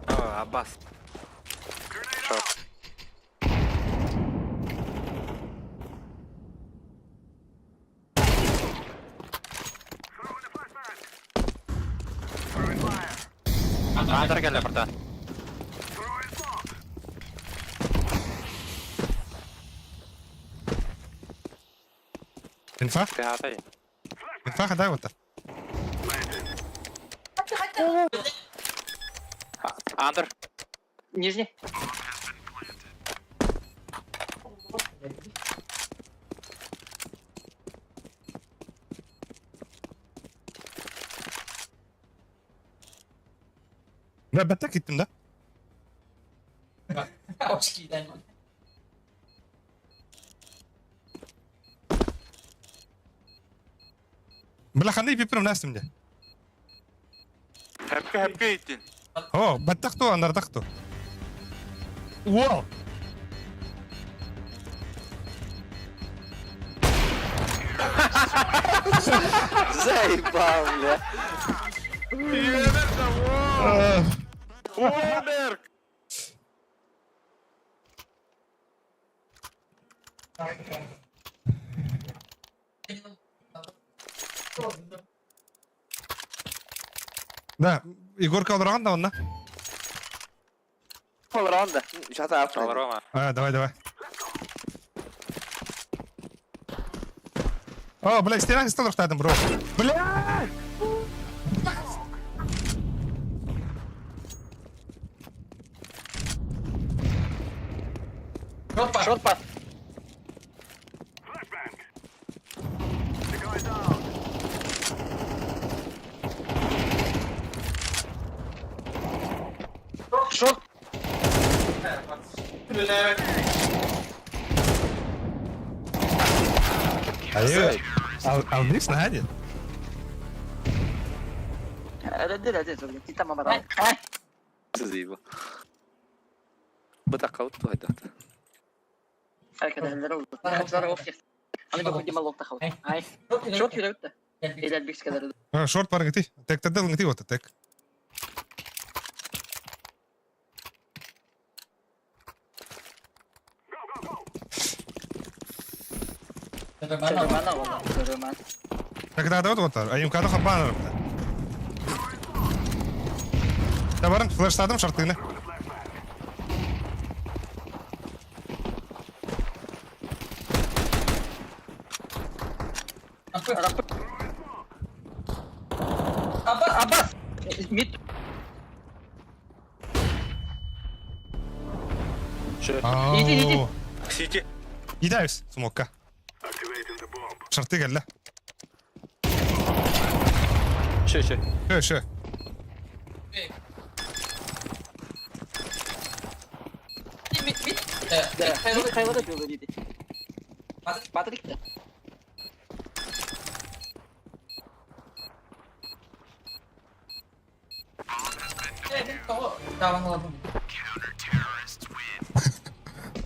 Oh, Abbas. Shot. Antar geldi pertan. ينفع؟ THT. ينفع خدها وتر. Under. Нижний. Ben tek gittim de. Hoş geldin. بلا خليه بيبرم ناس من ده. Hep gittin. اوه بتقته انا رتقته. واو. Zaybam ya. Yener de wow. Wonder. Да, Егорка он да он на. Полранда. Сейчас автор. Рома. Давай. О, бля, стена стал штатом, бро. Бля! Шот пас. Шот. ايوه او نفسنا هادي. لا انت ما مرة. Zayıf. Bırak out هذا. هكذا هنزرو. هنزرو اوكي. انا بقول دي مالوك تخوت. هاي. شوت كده انت. اذا البيكس كده. شورت بارغتي تك تدل وتا تك. Mana والله. Mana. تك ده وتر ايام كده خربان. تبارن فلاش صادم شرطينه. Abbas. Mid. اوه City. يدايس سموكا. شرطي قال له. شو Hayvada diyorlar dedi. Patrick de.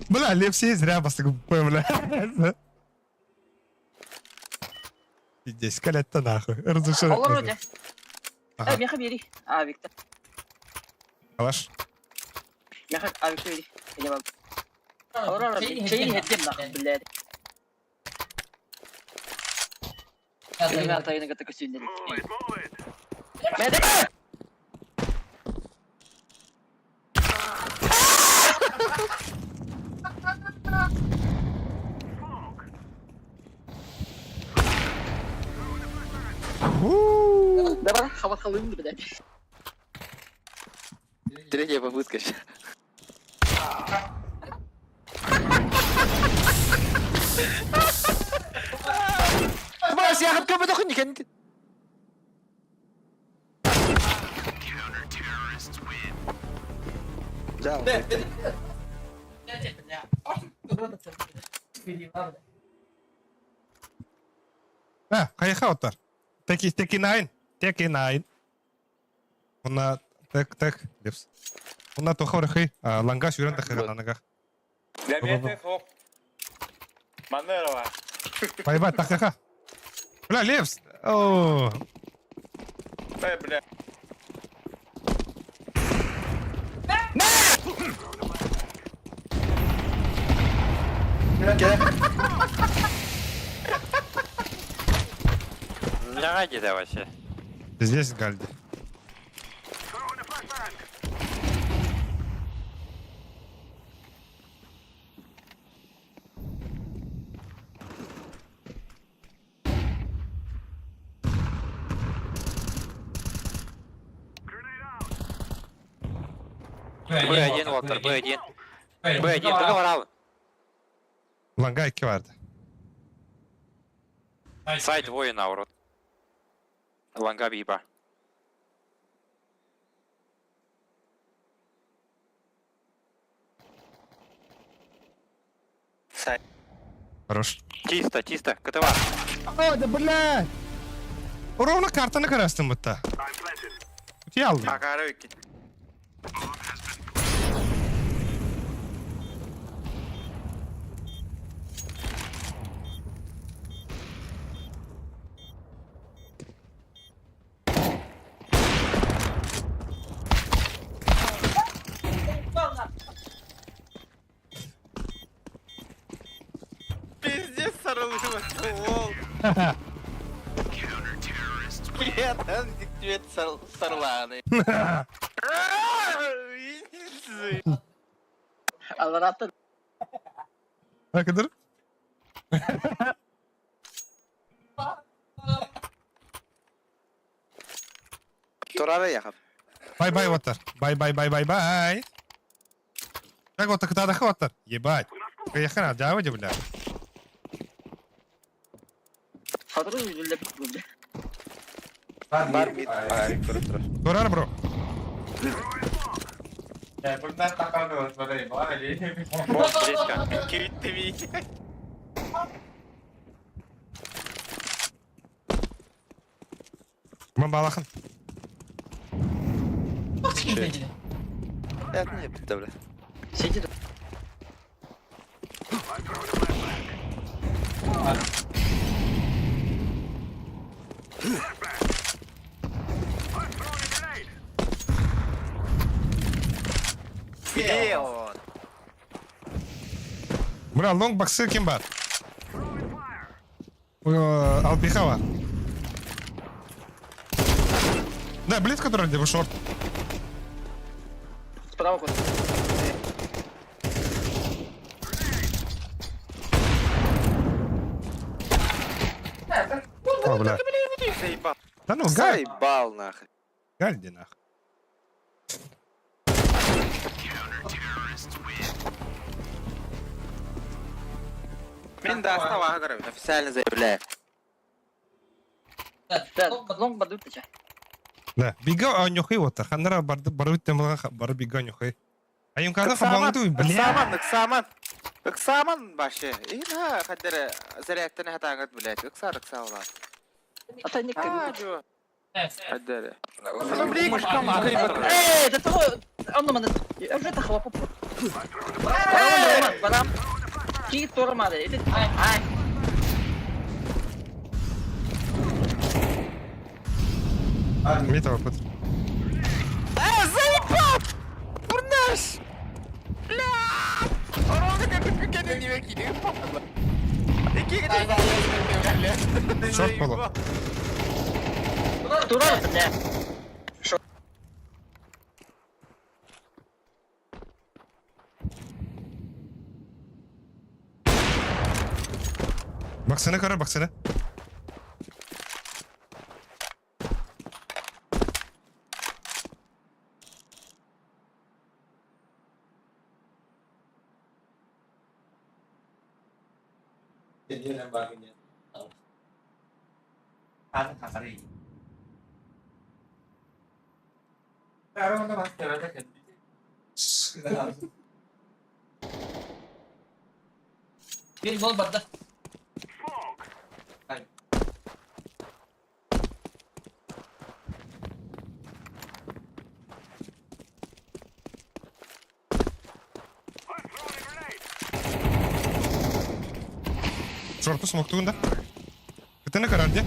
بلا اللي все зря просто бля. Здесь калетта нахуй. Разрешил. Olur öyle. Ага. Я хабери. Виктор. خلاص. Я хабери. Я баб. Olur öyle. Şeyini heddim lan billahi. Benim hatayını katı kusinleri. Mede. Давай, хават халуем, блядь. Третья попытка сейчас. Mas, yakap ka ba ito kanikan? Каяқа отар. Теки найн. Уна тек лепс. Уна тохор хай ланга шүрен тахага нанага. Дәмиәте хоп. Маннера ва. Байба тахага. Бля, лепс. О. Бля. Лягаки да вообще. Здесь Гальди. Б1, Уоктер, Б1. Б1, договорал. Ланга 2 vardı. Сайт воина, урод. Ланга биба. Сайт. Хорош. Чисто, КТВ. О, да блядь! Ровно картаны карастым будто. Kuti aldım. Akara öykü. Пиздец sarılıyor. Oğul. Yerden dikkat sarılanı. Alvarado. Bakıdır. Turara yakap. Бай-бай, Вотер. Бай-бай. Как вот так надо Вотер? Ебать. Каяхана, дяводи, бля. Hatırlıyor musun? Yüzüyle bir buldu. Var mid. Ay, tur. Durar bro. Bundan takalıyoruz böyle. Vay. Близко. Kiritti mi? Ben balakın. Evet ne yaptı böyle? Sekiz. Где он? Бля, лонг боксы kim var? Алпиха var. Да, блиц, который где шорт. Справа куда? О, бля. Заебал. Да ну, Галь. Заебал нахуй. Гальди нахуй. Мен да остава говорю, официально заявляю. Да, лонг бадут тача. Да, бига анюхай Вотер. Хандара барут темла бар бига анюхай. А им когда фабангду, бля. Иксаман башы. Ина хаддара зарядтаны хатагат, блядь. Иксар ула. А то не как. Аджо. Хаддара. Это того, он нам я уже тахала попу. Барам. Ки тормады. Это ай. Мита опыт. Заебал! Бурнаш! Бля! Орога как ты кене не векиди. Шорт полу. Турар, бля. Baksana kara baksana. Bir gol battı. Шорты смоктуын да. Кытыны карар де.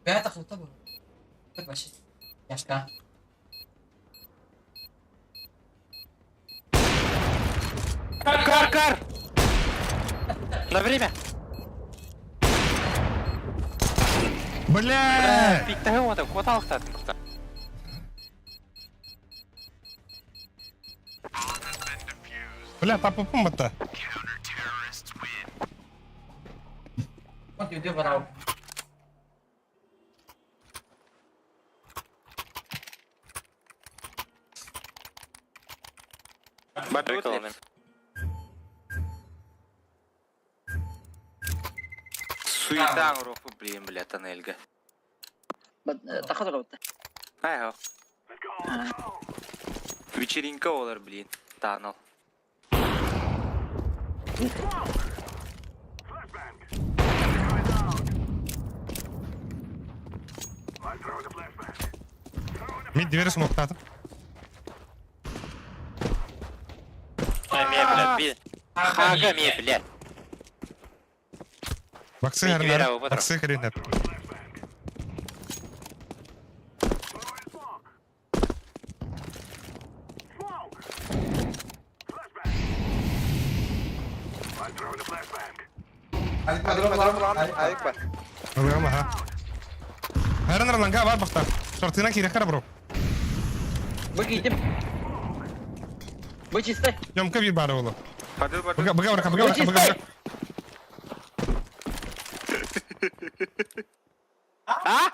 Gaya takıldı bu. Tık başı. Yaşka. Кар! На время! Бля! Пик-то его так хватал-то. Бля, тапыпым бытты. Bak gidiyor bana. Прикольно. Суетан руфу, блин, бля, тоннельга. Тахадыр отты. Ай, вечеринка олар, блин, танал. Мид двери смоктады. Хага, мне, блядь. Баксы Мид двері гарнар. ауып отыр. Баксы хренет. Программа, ага. Гарнар ланга бар бактар. Шортына кире кара бро. Вы гидим. Вы чистой. Ёмка бир бары болу. Подыл, Быга быга. А?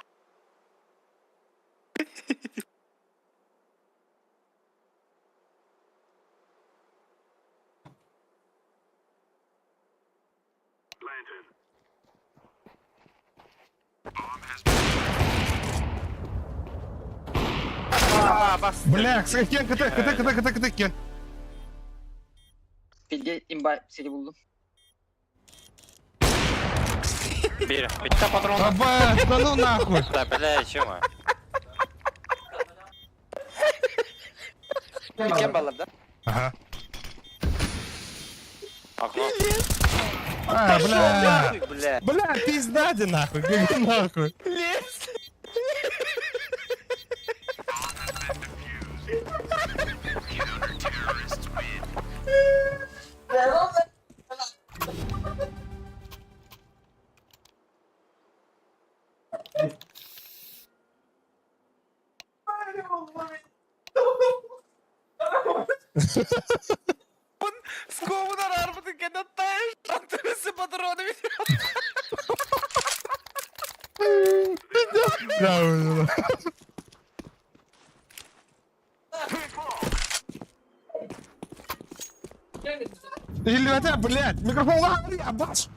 Бля, кен, кыты кен. Filde imba seri buldum. Бери. Пятьдесят патронов. Аба, да ну нахуй. Да, бля, чего? Кем баллар, да? Ага. Окно. А, бля. Бля. Бля, пиздади нахуй, как нахуй. С кого на арбуты кидатаешь? А ты с патронами. Да, Ребята, блядь, микрофон лаври, абаш.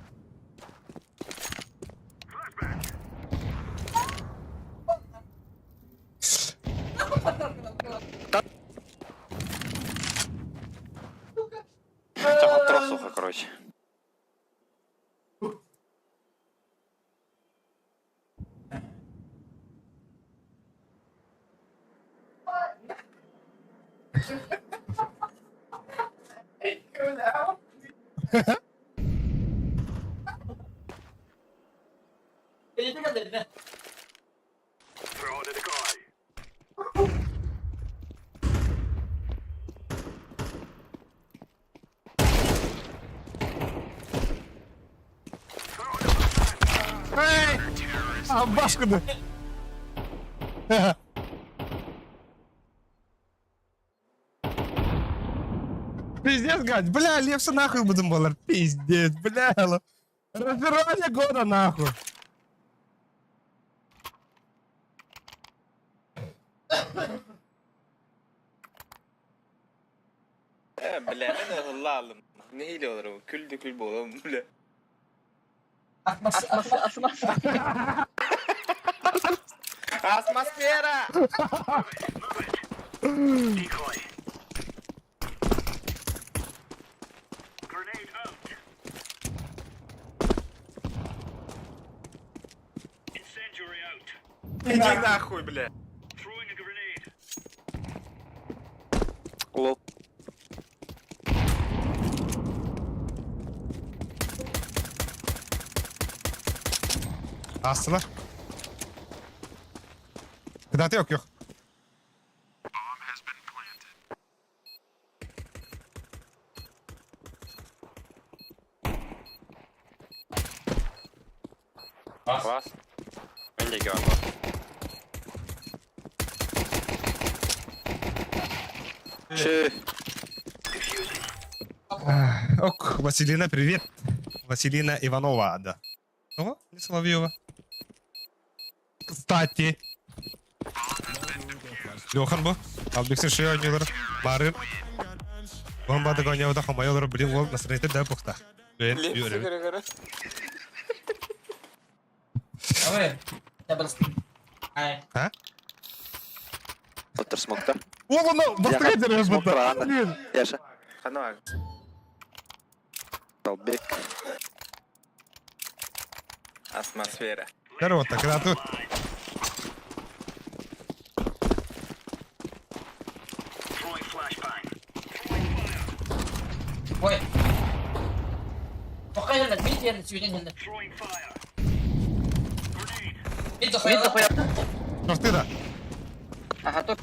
Там тросуха, короче. Эй! Абаш куда? Пиздец, Гать. Бля, Лепса нахуй будем балар. Пиздец, бля. Разорвали года нахуй. Bile ben hılla aldım. Ne hile olur o? Kül de kül bu oğlum bile. Asma. Asmas bir yere. Иди нахуй, бля. Лол. Astılar. Kıdatı yok. Bas. Ben de galiba. Şey. Ок, Василина, привет. Василина Иванова, да. О, не Соловьева. Кстати. Лехан bu. Албексин şey oynuyorlar. Barın. Bomba da oynuyor da hamaya bilin ol nasıl da bukta. Ben Lepsi yürü. göre. Oke, double spin. Hai. Ha? Otur smokta. Oğlum bakta getir Smoke burada. var Yaşa. Kanı var. Dalbek. Atmosfera. Здорово, так когда тут. Woi. Oke, jalan. Mid jalan. Sweden jalan. Mid tuh Mid kayak. Шорты, да. Aha, top.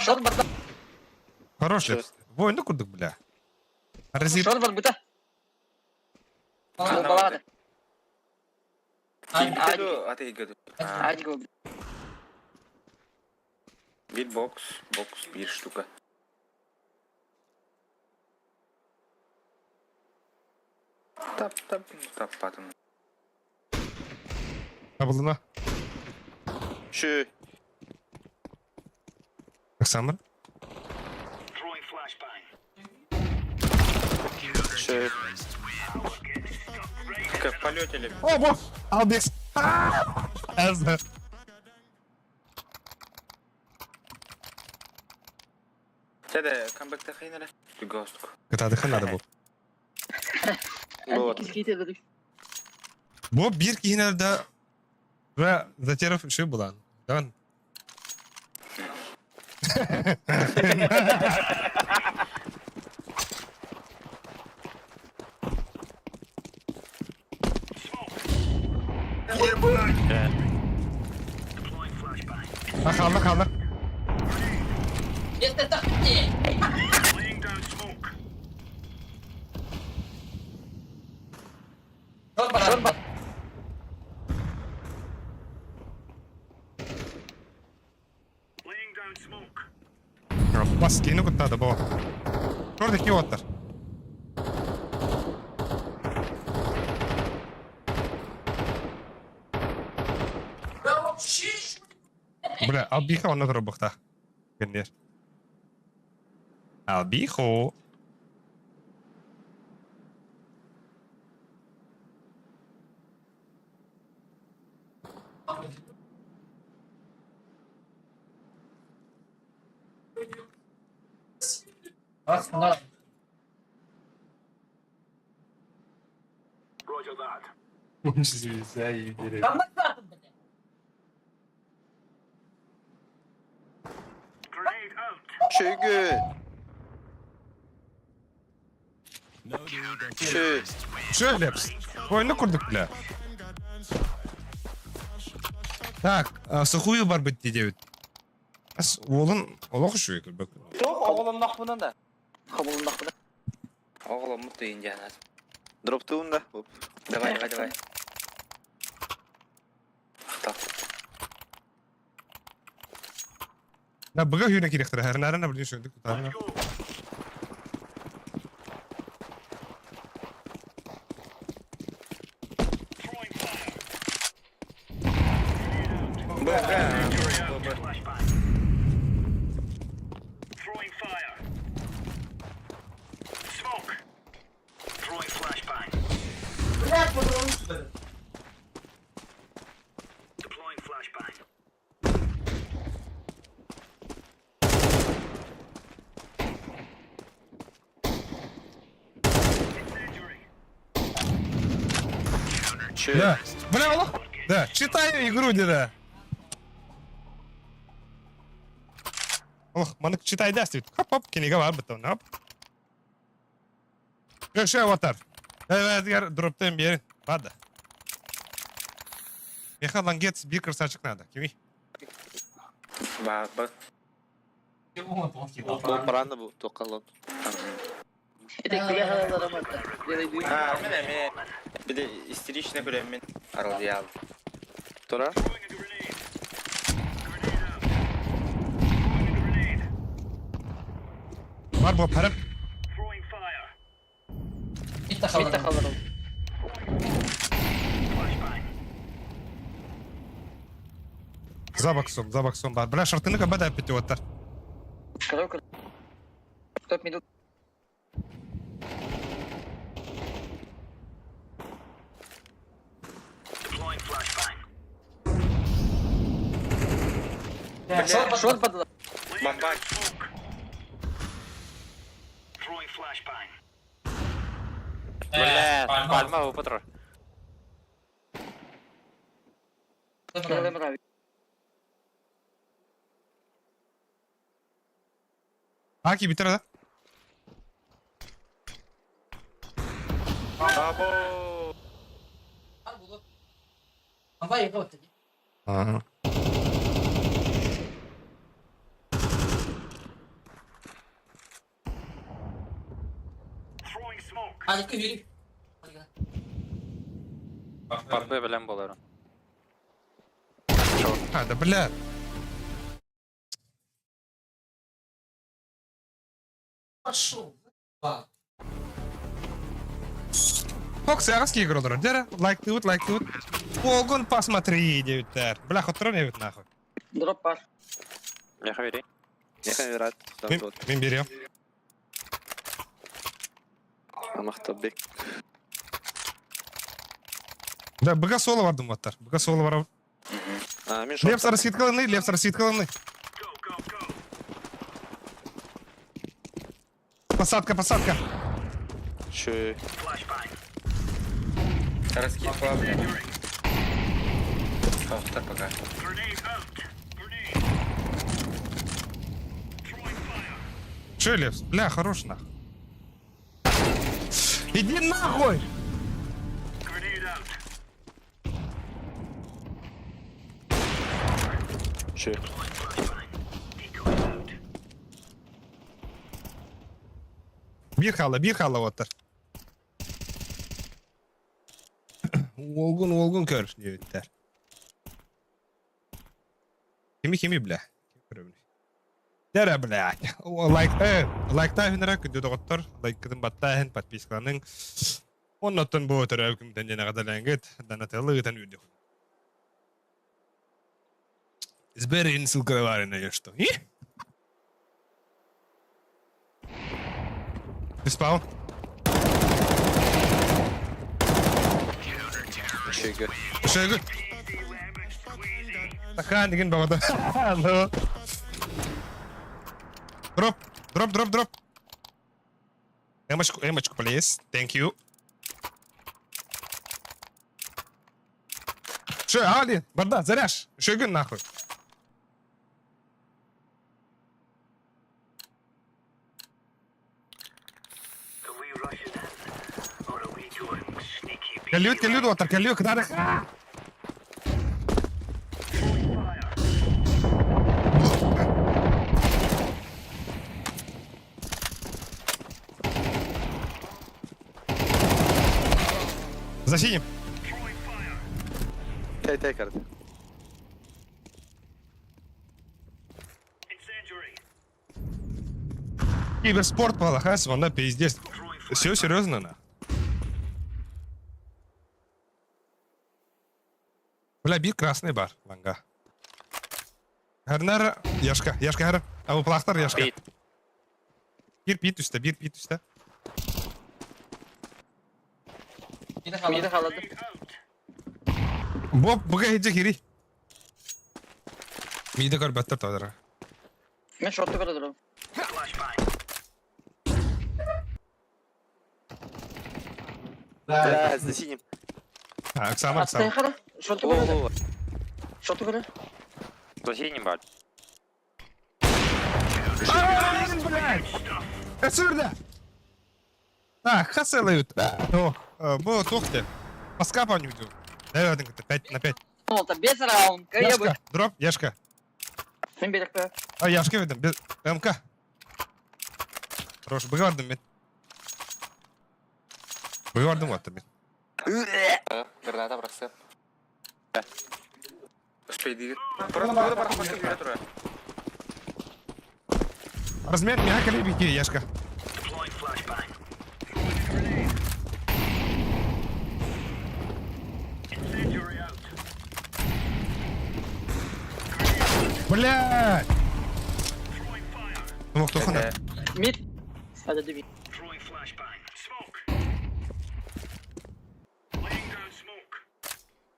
Short bat. Хороший. Вой, ну курдук, бля. Разит. Short var buta. Balada. Gidiyordu, ate gidiyordu. Hadi go. Bir box bir штука. Tap patın. Табылына. Şu. Оксамыр. Şu. Как в полете ли? О, бо! Албекс. Аза. Тебе камбэкте хейнеле. Bir ghost'uk. Kıta dıkın adı bu. Hadi kiskite dedik. Bu bir kihinerde ve zaterif şey bulan. Dön. Kaldı. Yes, tetap. Short bat. Bas kini kutta da bu. Şuradaki otlar. Бля, Албиха он на трубах-то. Конечно. Албиху. Раз, да. Там назад, блядь. Çünkü. Şu. Şöyle. Oyunu kurduk bile. Так, сухую бар быть 9. As oğlun ola kuşuyor ki bak. Yok oğlum nak bunun da. Kabulun bakmadı. Oğlum mutlu ince anasın. Дроптуун да. Оп. Давай. Ya bıga hüyüne kiriktir. Her nereden biliyorsun söyledik tutarına. Блядь, подумал, что ли? Да. Бля, ола. Да, читаю игру, деда. Ох, манık читай дәстит. Хоп, кенеге var бітті, хоп. Köşe avatar. Evet, yer drop'tan bir yerin. Hadi. Mekalan gets bir kırsaçık nerede? Kimi? Bak. Бул бараны бу токалон. Edek bir yakalarlar ama. Böyle büyük. Ha, мен bir de истеричный көрем мен аралдия. Тора? Var bu para. Bitti Bitti kalırım. Zabakson var. Bля, şartını kabada yapıtı otar. Короткий. Топ минут. Шорт подала. Бомба. Бля, пальма у патро. Первый мравик. Aki bitir hadi. Бабо. Давай его ты. Aha. Hadi yürü. Папе белән болар. Hadi bля. Пошел. Fox арабский игру дурак. Дера, like тут. Огон посмотри, девятер. Бля, хоть трон я нахуй. Дроп пар. Я хавери. Яхан верат. Мен берем. Амахтабек. Да, быга соло var думаттар. Быга соло var. Мен Лев сарасит кылынный. Посадка. Чё? Раскид слабый. Автор пока. Че, Лев? Бля, хорош нахуй. Иди нахуй! Чё? Bir hala otur. Olgun kör diyorlar. Kimi bля? Dere bля. Like'ta hünerak gidiyordu otur. Like'ın battahın подпискаларның. Ondan bu otur hükümden jana kadalangit. Danatılığıdan üydü. Избери ссылка var ne что? И? Ты спал? Шега. Тахан деген бабада. Алло. Дроп. Эмочку, please. Thank you. Что, Али, барда, заряж. Шегун нахуй. Калют, отр, калют, надо. За синим. Тай карты. Киберспорт полохайся, вон, пиздец. Все серьезно, на. Бля, бир красный бар, ланга. Гарнар, яшка гар. А у плахтар яшка. Бит. Bir bit üstte. Mide kaladı. Buga hidce giri. Mide kar better tadara. Ben short'u kadar durum. Да, за синим. Аксама. Hastaya kadar. Short'u kadar. Лоу. Short'u kadar. За синим, бать. Сюрда! Хасылают. О, тохте. По скапанию иду. Дай один, 5 на 5. Ну, это без раунд. Я бы. Яшка, дроп, яшка. Sen bir dakika. А, яшка видим, без МК. Хорош, бывардым мен. Бывардым вот мен. Граната бросай. Успей двигать. Просто барахмашка бьет руя. Размер мягко ли беги, яшка. Блядь! Ну, кто хана? Mid. Hadi dibi.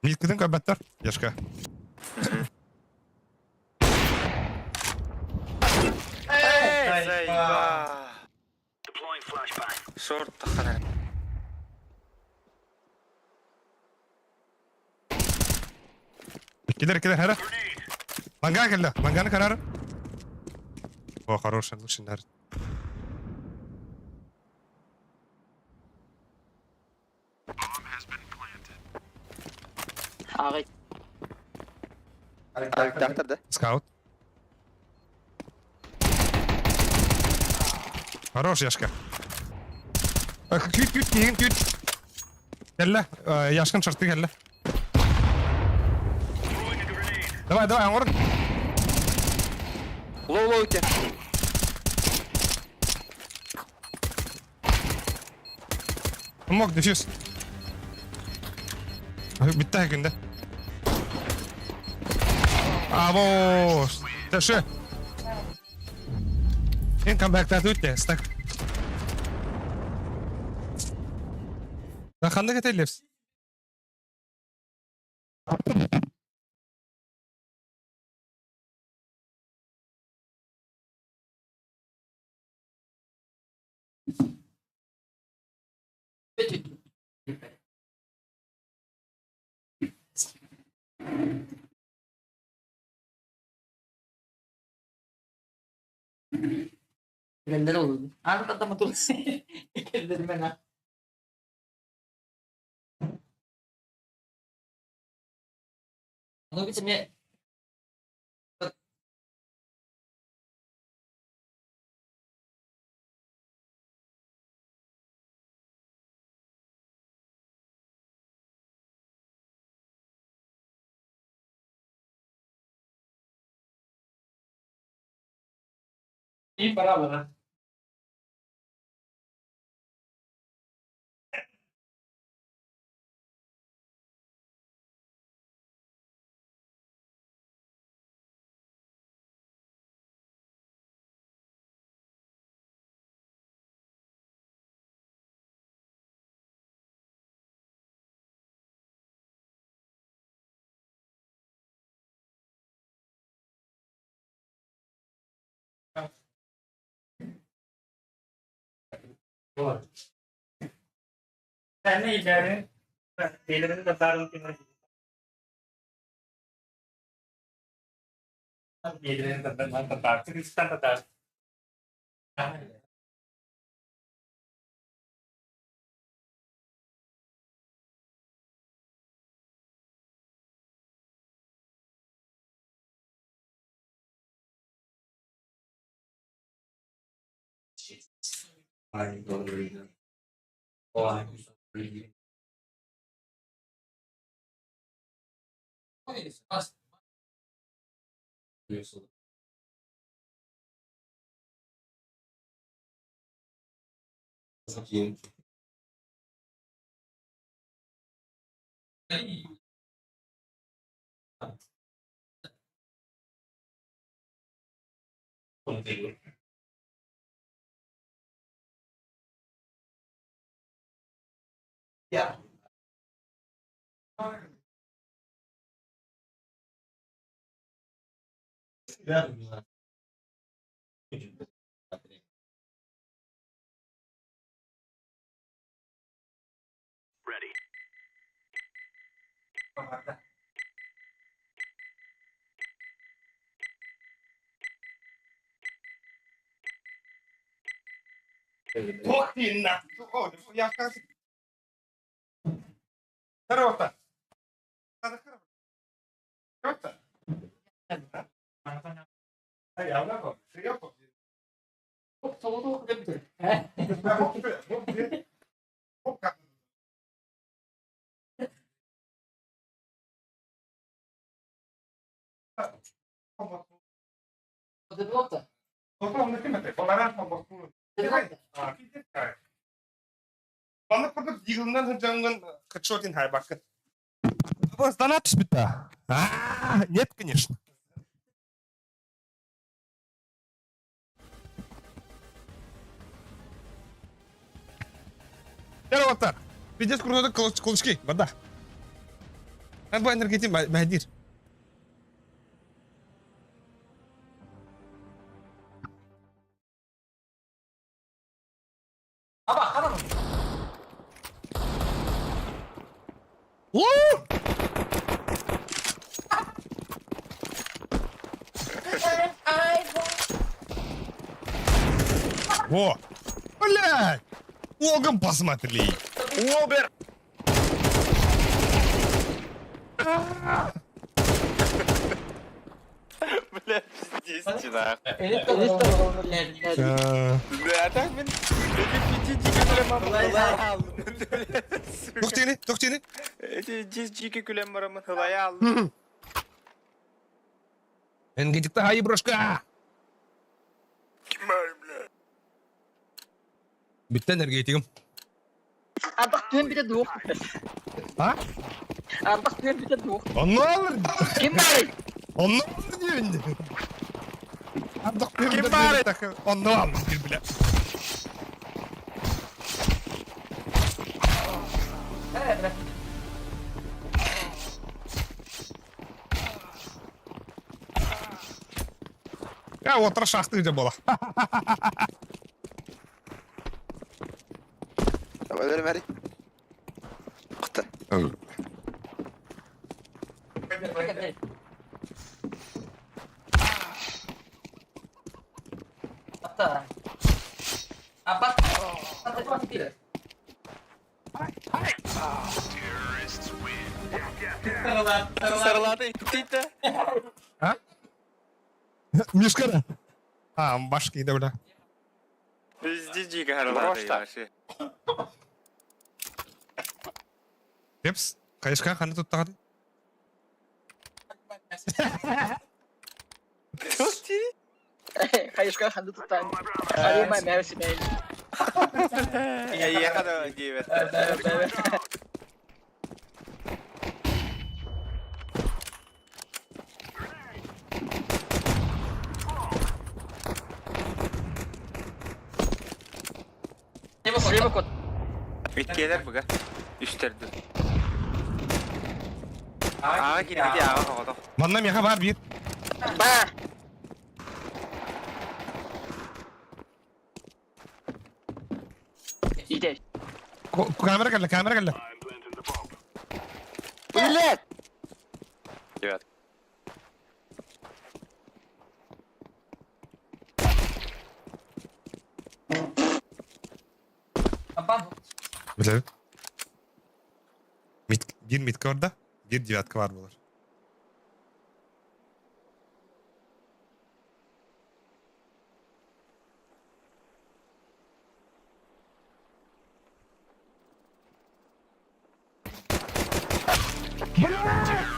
Мид кидin көбәттер, яшка. Шорт тахана. كده هرا مانجا كده مانجا كرار о хороший лучший нар Ağay. Доктор, да? скаут хорош яшка кют يلا яшкан шарты يلا давай ор Лоу, ке. мог дефьюз bitti günde abo taşı en comeback'ta tuttu stack ben kandı getirliyiz Ganda na ulo. Ano ka matulog siya? Ganda naman ha. Ano ibig sabihin? Hindi para wala. Sana ileri. Ileri tatarım ki. Ileri tatar. Kristal tatar. Ay, doğru. O ay. Ох ты на! О, я кажется. Здорово-то. Здорово-то. А я много. Серьезно? 저도 그랬는데. 어디 누웠다. Bana fakat yığından hıncangın kaçırdın hay bakın. Вас донат бит-то? Нет, конечно. Здорово-то. Пиздец крутой кулачки, вода. Надо бы энергетик Махадир. 아빠 하나만. У! Во! Блядь! Логом посмотри! Обер! Бля, пиздец, нахуй. Да, так, блин. Тоқтені. Эти 10 жеке күлем барамын, хылая алдым. Энергетикті хайы брошка! Ким бар, бля? Бітті энергетикім. Ардақ түйен біте дуық. А? Ардақ түйен біте дуық. Оны алыр! Кем бар? Оны алыр деймін. Ардық Кім бар? Оны алыр деймін, бля. Я отыр шақты де бола. Давай, бери, бери. Құтты. 아빠. 아빠. 아빠 필요. Сарлады, титі. А? Мишкара. Башки да, бля. Бізде жеке сарлады, вообще. Пепс, қайышқа қаны тұттағады? Тоқти? Қайышқа қанды тұттан. Арымай мәвісі мәйін. Я қада дейбет. Слева код. Үткелер бұға. Үштерді. Аға келгенде аға қағады. Манна меха бар бир. Бар. İyi. Камера келді. Блядь! Девят. 아빠. Біледі. Bir mitke orada, bir девятка var bulur.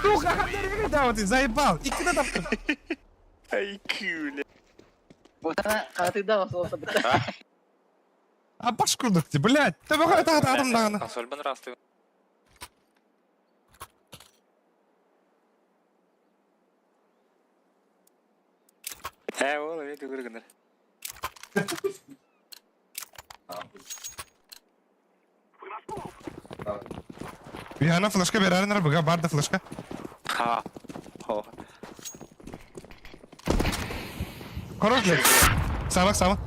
Сука, когда ты заебал? И когда там? Ай, кюля. Вот она, когда ты дал слово, А башку духти, блядь. Ты выходит адамдагына. Консоль бен расты. Ол, эти көргөндөр. Бияна флешка берәренер, буга барды флешка. Ха. Хо. Хорош, блядь. Сама.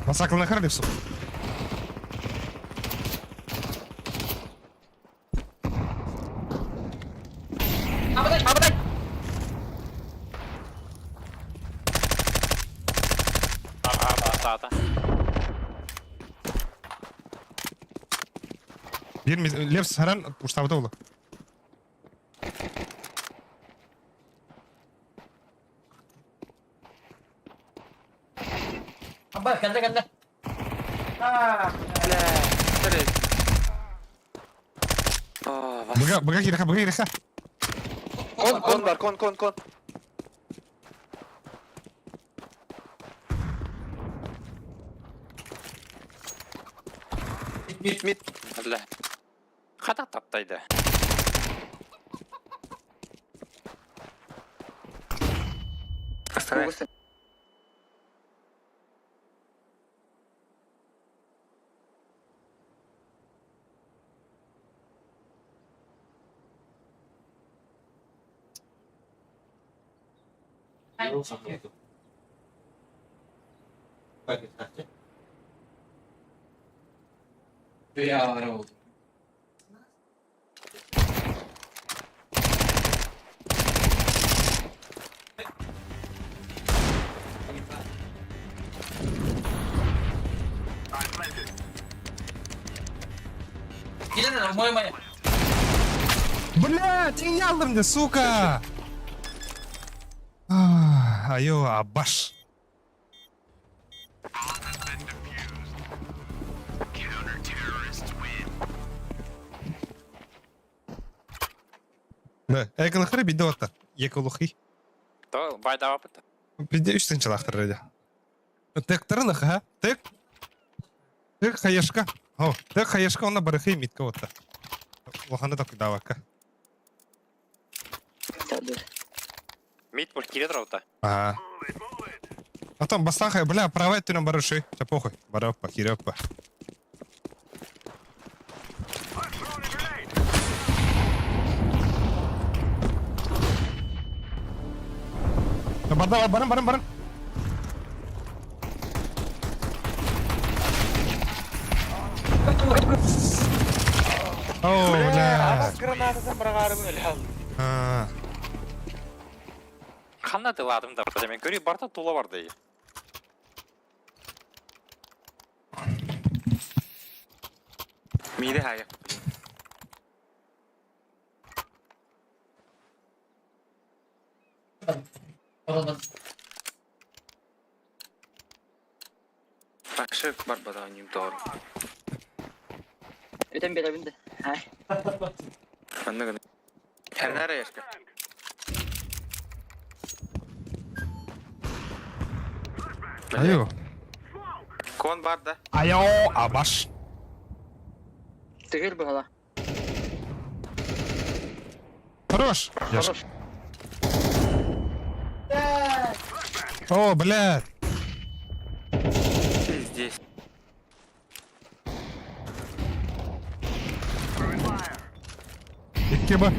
Масакл на харлипсу. Тата. Лев саран уштабыда улы. Абай, канда. Буга киреха. Кон бар, кон. Мид. Бля. Хата таптайды. Оставай. Келеді, мой. Блядь, не алдым де, сука. Айо, абаш. Да, экалахары биде оттар. Еколухи. То байда апыты. Биде үстенчілақтыр рейді. Тектарын ха? Тек хаяшка. О, тек хаяшка онна барыхи митка отта. Лоханы да кудавака. Мид пур кирет раута. Ага. А там бастаха, бля, правая ты нам барыши. Тебя похуй. Бараппа, хиреппа. Баран. О, бля. Гранатадан брагарым эле. Қанна тыладым да барды мен көрей барда тула барды. Миде хая. Такшы бар бада ним тор. Öten bir evinde. Hay. Анны. Ханара яшка. Айо. Кон бар да. Айо, абаш. Тыгыр бала. Хорош. Хорош. О, блядь. Ты здесь. İki bak.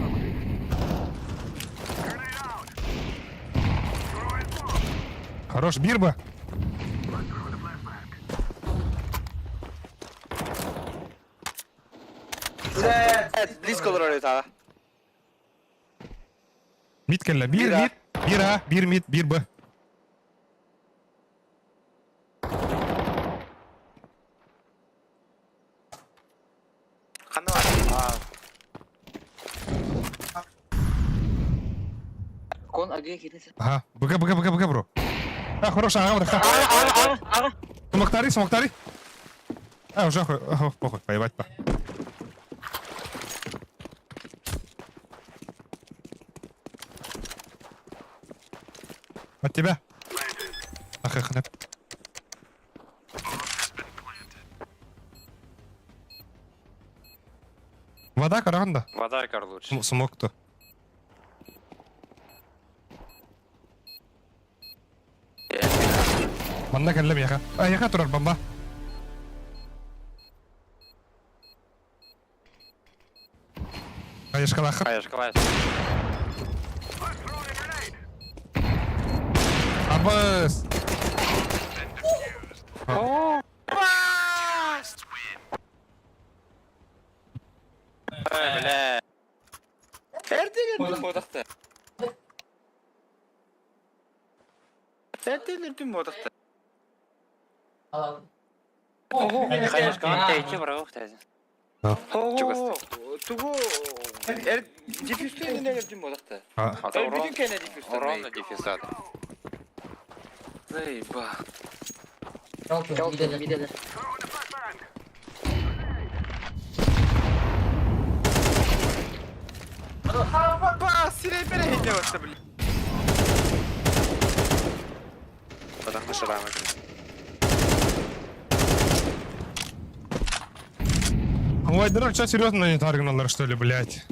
Хорош, bir bak. Близко olur ta. Mid kelle. Bir A. Bir mid. Bir B. Kandı var. Kon agıya girdi. Ага. Быга, бро. А, хорош, ага, бро. Ara. Смоктари. Уже похуй, поебать по. От тебя. Ах, эх, нет. Вода, каранда. Вода, Кар, лучше. Смог кто. Манна кәллем яха. Яха турар бомба. Кайышка лахыр. Каяш. Абыз. Бля. Эртелердим одакта. Эртелердим одакта. Alalım. Каяшка антейчи бара уктайсы. Ого. Тугу. Дефюсту энергердим одакта. Бүтүн кене дефюсту. Ровно дефюстат. Ейба. Çok iyi. Midede. Ба, сирей перехидне башта, блин. Потому что рано. Ой, дурак, что серьезно не таргнули, что ли, блядь?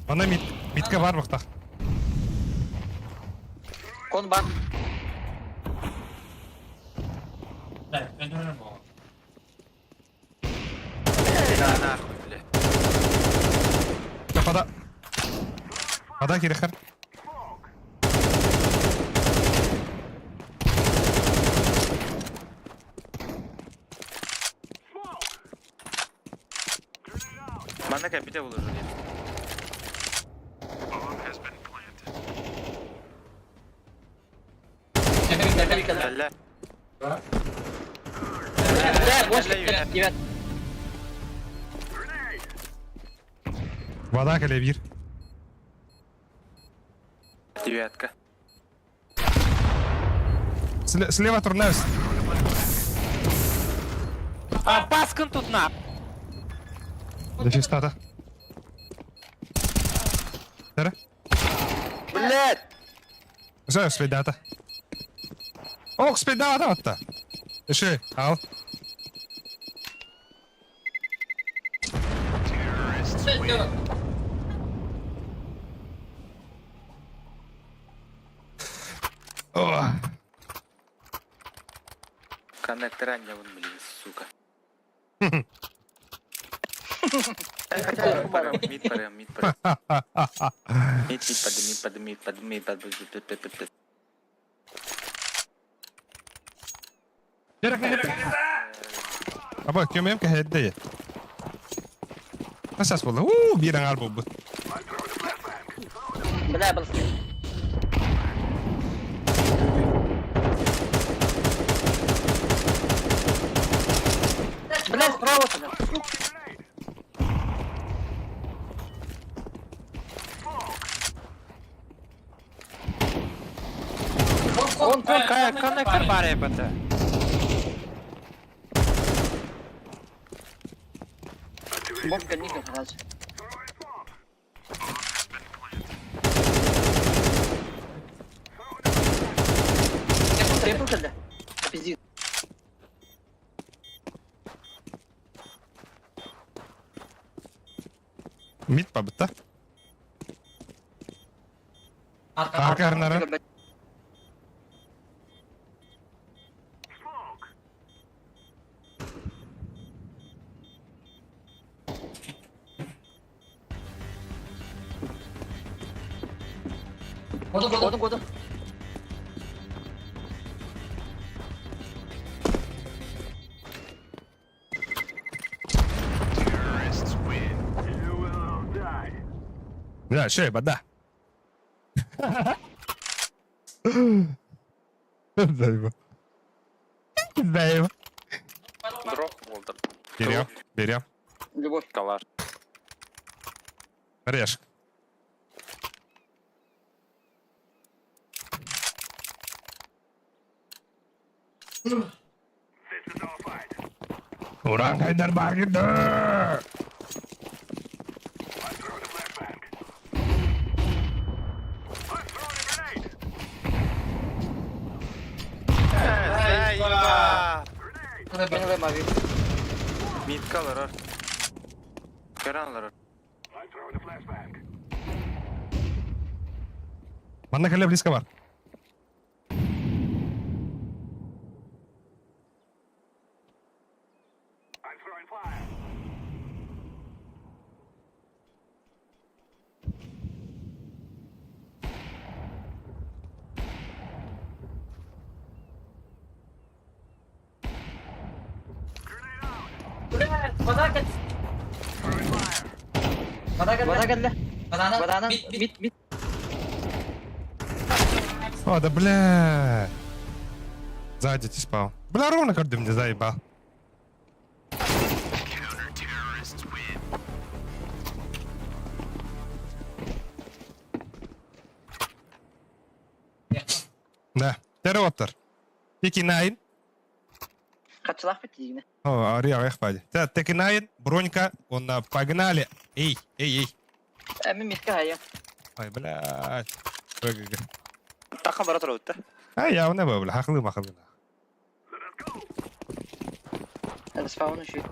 Она митка бар мыхта. Кон бар. Нахуй, бля. Пода. Пода, Кирихар. Манна капите выложили. Бля. Да, больше. Девят. Вода, калевир. Девятка. Слева турнес. А, паскан тут на! Дефистата. Тера? Блядь! Что, спидата? Ох, спидата отта. Еще, ал. О, Коннектор не вон, блин, сука. Мид парем. Мид под. Aba kömeyim ki hedde. Nasıl oldu? Bir an albo bu. Бля, был. Бля, справа тебя. Он коннектор бар ебата. Бомбка не раз. Трепл тогда. Пизди. Mid pa bıtta. Arka arnara. Года. Ya şey bada. Зайва. Дроп, Волтер. Берем. Любовь. Калаш. Режь. Ulan Haydar bak gidiyor. Eyvah. Beni ve mavi. Mid kalır or. Görenler or. Bana kale bliska var. Bana geldi. Banana. Banana. Mid. Mid. О, да бля. Сзади ты спал. Бля, ровно как ты мне заебал. Да, терротор. Пики найн. Kaçılak bitti yine. О, ария хпади. Теки найн, бронька, он погнали. Эй. Emin midke hayır. Ай, блядь. Ой, Takım bara tura öttü. Ай, я не был, хақлы. Hadi spawn'u şu.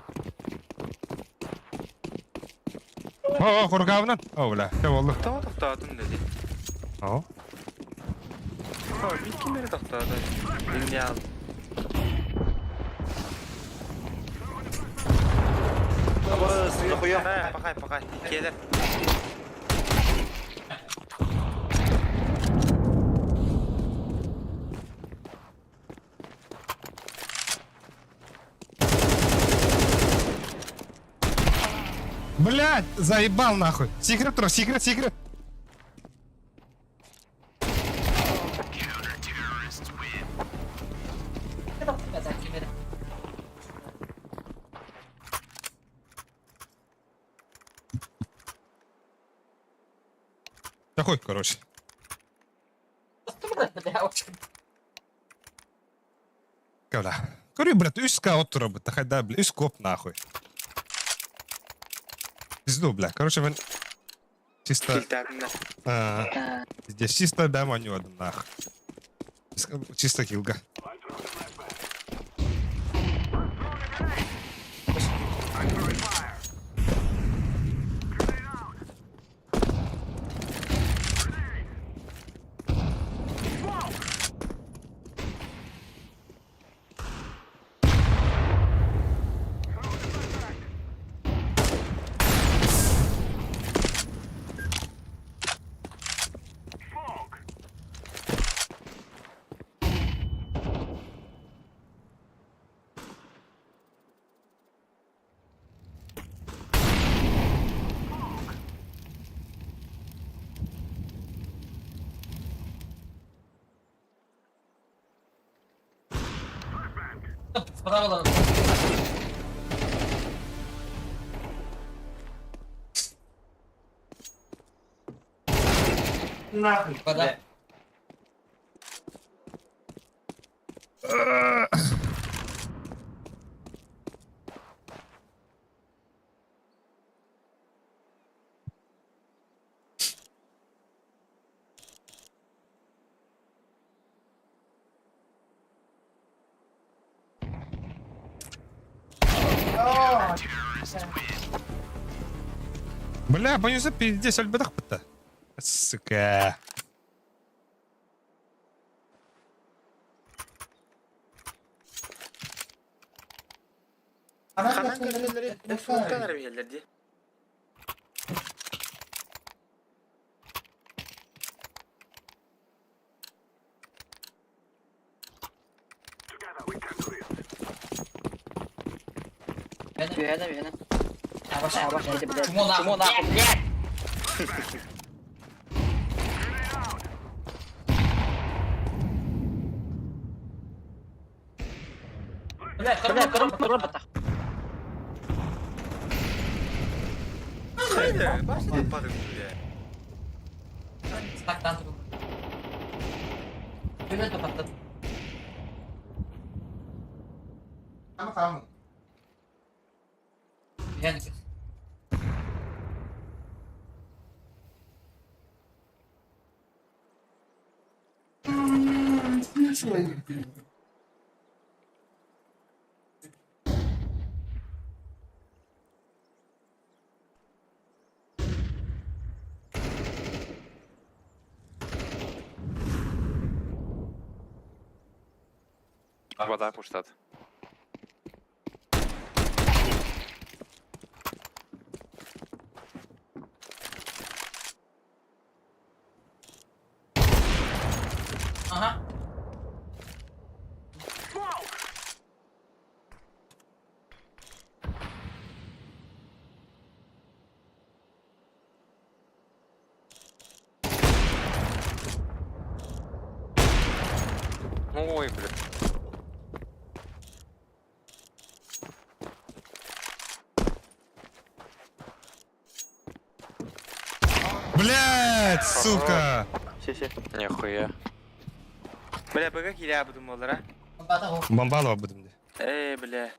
О, қорғауынан. О, бля, не болды. Toxtadın dedi. О. Mid kimleri toxtadı? Birini aldı. Suyu koyuyor. Bakay. Gelir. Блядь, заебал нахуй. Секрет, Тро, секрет. Такой, короче. Бля. Говорю, блядь, üska oturup, да, бля, üskop нахуй. Пизду, бля. Короче, мен чисто... Kilterdinde. Здесь чисто бяманю одну нахуй. Чисто килга. Bravo. Нахуй. Подай. Бля, боюсь, пиздец, альбедах пыта. Сука. Kanan gelirleri. Full kadar bir yerlerdi. Вена. Yavaş. Hadi bir de. Çumo Çumo nahuk. Kırma batak. Haydi. Başta yaparım bile. Staktan tutuldu. Böyle topattım. Ama tamam. Yani. Вода пуштат. Aha. Ой, блин. Блять, сука! Все. Нихуя. Бля, бага киля будем олара. Bata ko. Бомбалова будем. Бля.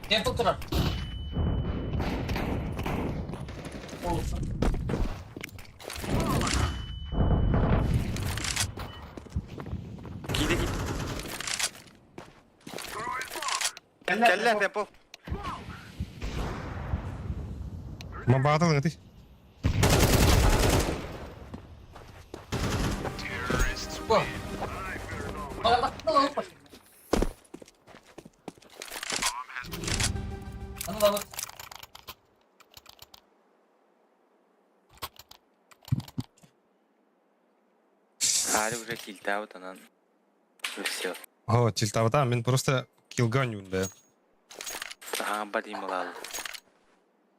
Tempo turar. Gide git. Kelle tempo. Бомба атылың ты. Wah. Kalau tak tahu apa. Anu bagus. Али уже килтаут анан. Все. О, тильтавата, мен просто килганюн, бля. Бадим алал.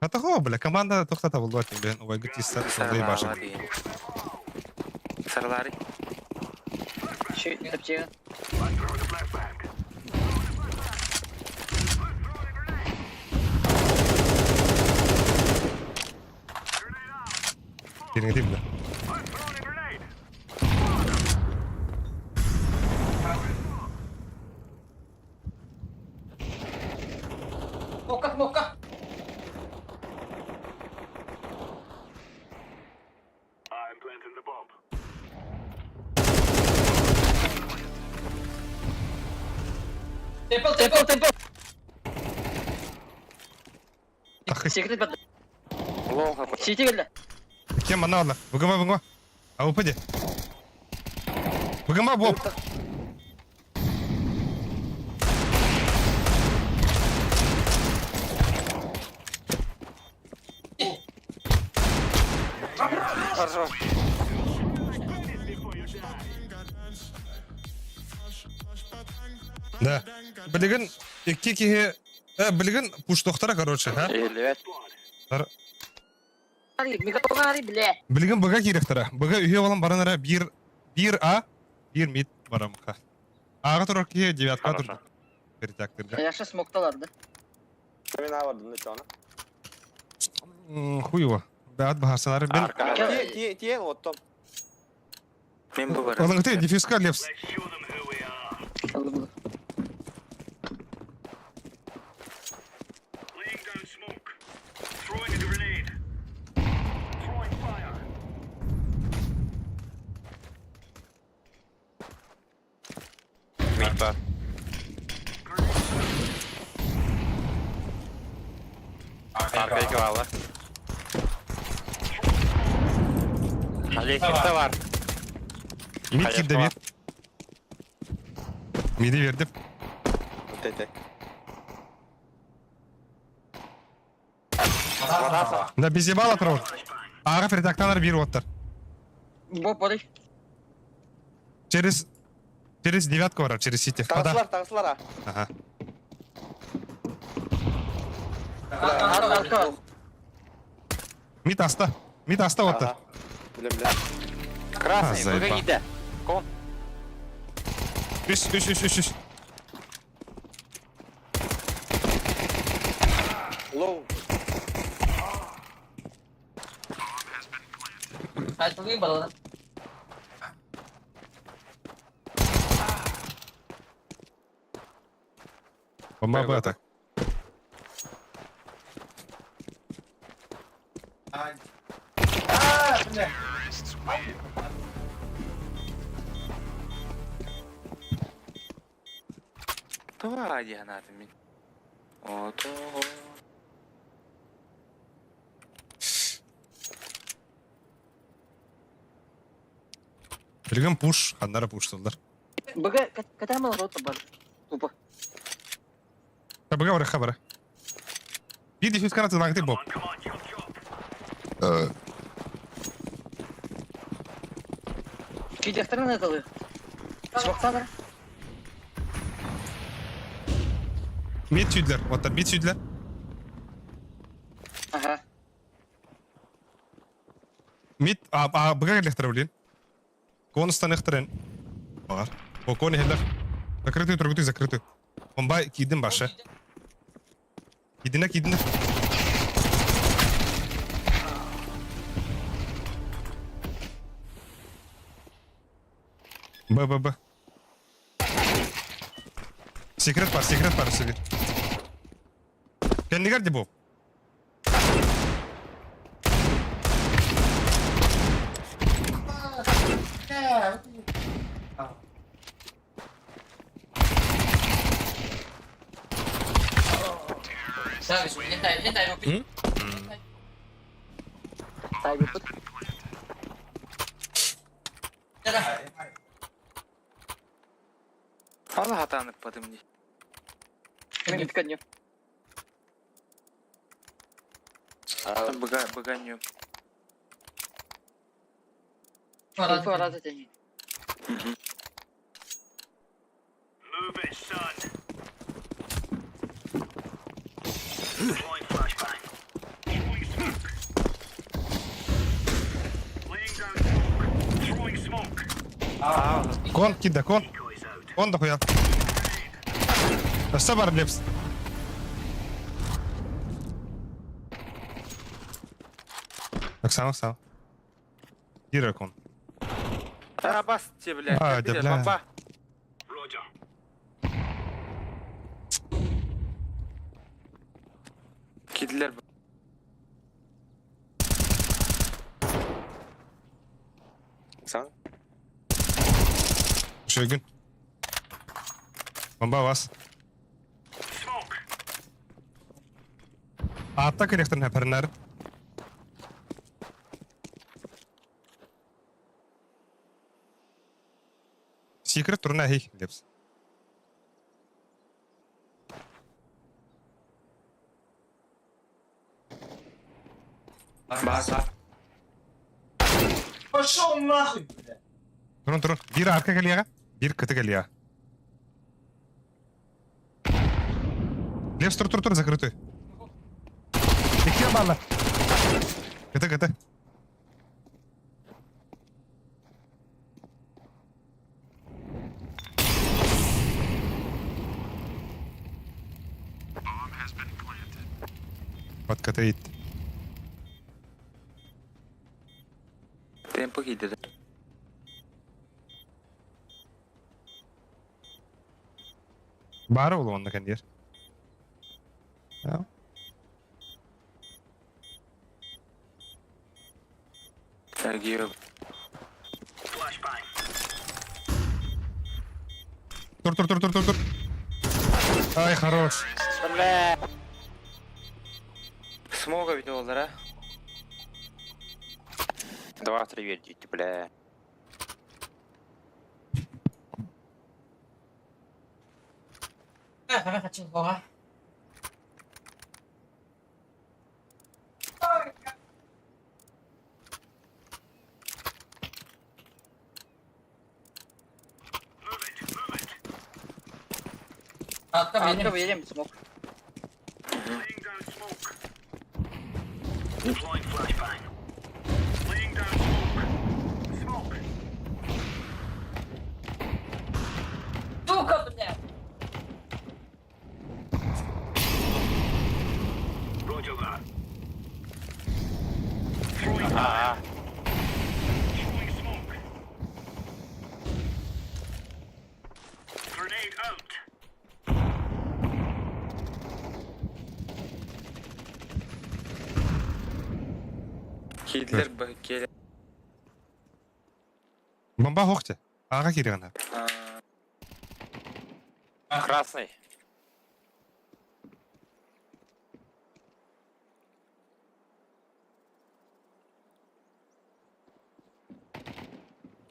Это хо, бля, команда тоқтата болды атын, бля. Ой, гытиста, сондай башын. Сарлари. Shoot, топчего. Келіңі дейм, бля. Moka. Tempo. Ах, Секрет бат. Лоха. Сити geldi. кем мана алла. Бүгіма. А упаде. Бүгіма боп. Хорошо. Да. Білігін, екке кеге... Білігін пуштоқтара, короче, ha? Или Микрофон бля. Білігін бұға керектара. Бұға үйе olan баранара 1 А, 1 мид барамқа. Аға тұрар кеге 9-ка Хорошо. тұрды. Перетяктырға. Я сейчас смокталарды. Хуево. Бәт бағасалары мен... арка. Тиен оттом. Мен bu var. Оның ты, дефиска лепс. Мид бар. Arka iki valla. Alekif'te var. Мид Hayır, килді tamam. бет. Миді вердіп. Тете. Да безебала тұрауын. Аға перетяктанар 1 оттар. Боп, бодай. Через 9-ка бар, через сити. Пада. Тағысылар. Ага. Arka. Мид аста. Мид аста отты. Красный, заебал. погоди. Кон. Үш. Лоу. Айтылгын балалар. Бомба Б так. Давай, Янат. Ото. Білген пуш, қандары пуштылдар. Бага, ката мал рота бар. Тупо. Бага бара хабара. Bir defuse kanatı vakti Bob. Кидяхтар на талы. Смоктанар. Mid südler. Otta mid südler. Ага. Mid бага лехтер блин. Констан лехтерен. Бар. Бокон хелер. Закрытый. Бомба кидин башы. Кидине. Б. Секрет бар. Kendini geldi bu. Sabes, hentai rupi. Тай бут. Hala hatanık padım değil. Мид коню. Баганю. Два раза тяни. Кон, кида, кон. Он дохуя. Собар лепс. Так само. Гира кон. Да бас тебе, блядь. А, да, бля. Бомба. Kediler. Sen? Şöyle gün. Bomba bas. Atta kereften heperler. Secret turna hey lips. Bas. Пошел нахуй, бля. Durun. Bir arka geliyor. Bir kötü geliyor. Lips tur закрытый. İki balla. Kötü. Вот kötü it. Tempo gidiyor. Bari oğlum onda kendi yer. Ya. Sergio. Тур. Ай, хорош. Бля. Смога видеолар, а? 2-3 вердите, бля. Давай хочу бога. Арка верим смок. Сука, блядь! А, Хитлер келе. Бомба хоқте. Аға керек ана. Красный.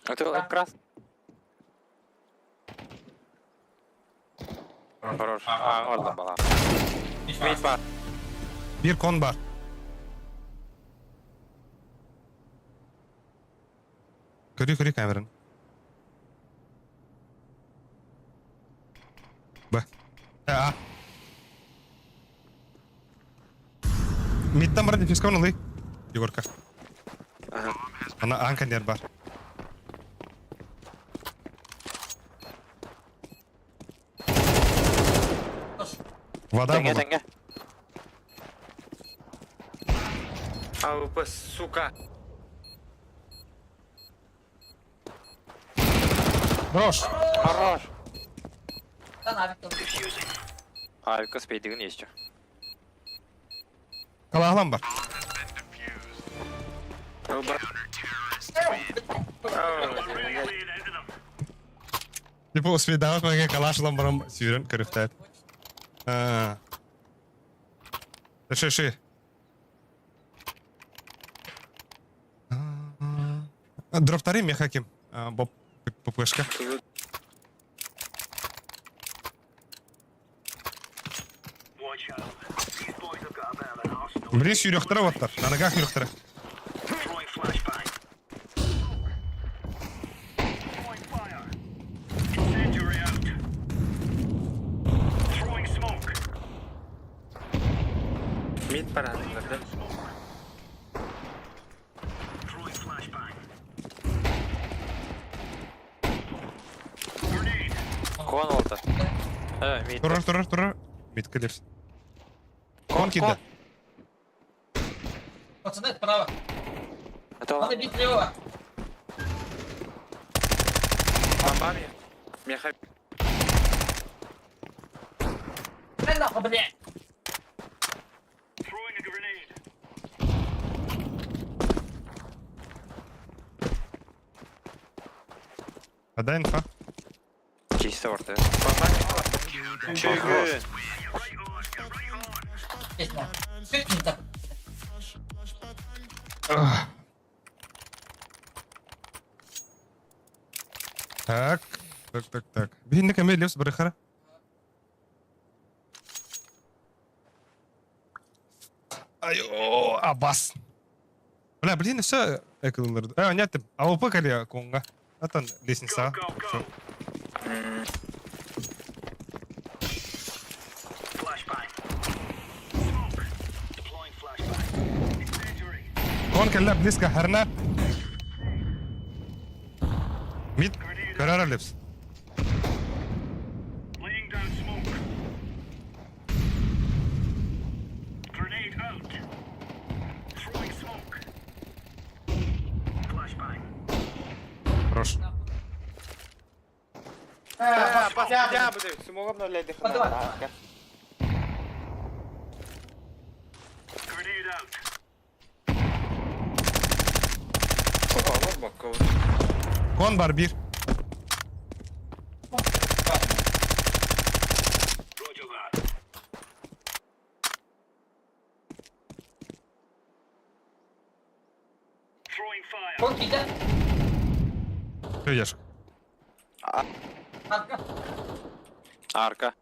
Это красный. Хорош. Orada bala. Mid var. Bir kon бар. Көрі камераны. Ба. Мидтан бар дефиска оңылай. Егорка. Ана анкандер бар. Вода Теңге, болды. теңге. Аупа, сука. Хорош. Хорош. Lan abi kaldı. Harika speydigin еще. Қалағылан бар. Типа успейдағыз мәге қалашылан барам сүйрен көріфтәді. Ши. Дроптары мехаким. Боб ППшка. Блин, сүйректірі оттар. На ногах сүйректірі. Mid paranlarda. Кон oldu. Mid. Тұрар. Мид кілерсін. Кон киді. Пацаны, справа. Это Надо он. бить левого. Бомбами. Меха. Дай нахуй, блядь. Адай инфа. Чисто orta. Бомбами. Чего? Здесь нахуй. Чуть не так. Так. Бейінді кәмей лепс бірі қара. Айо, абас. Бля, блин, все эколындырды. Нет, АВП кәле конға. Атан лестница. Кон кәле близко харна. Мид, карара лепс. Хорош. Я буду. Смогу обновлять дыхание. Опа, вот боков. Кон бар bir. Kol gitti. Söyleyecek. Arka. Arka.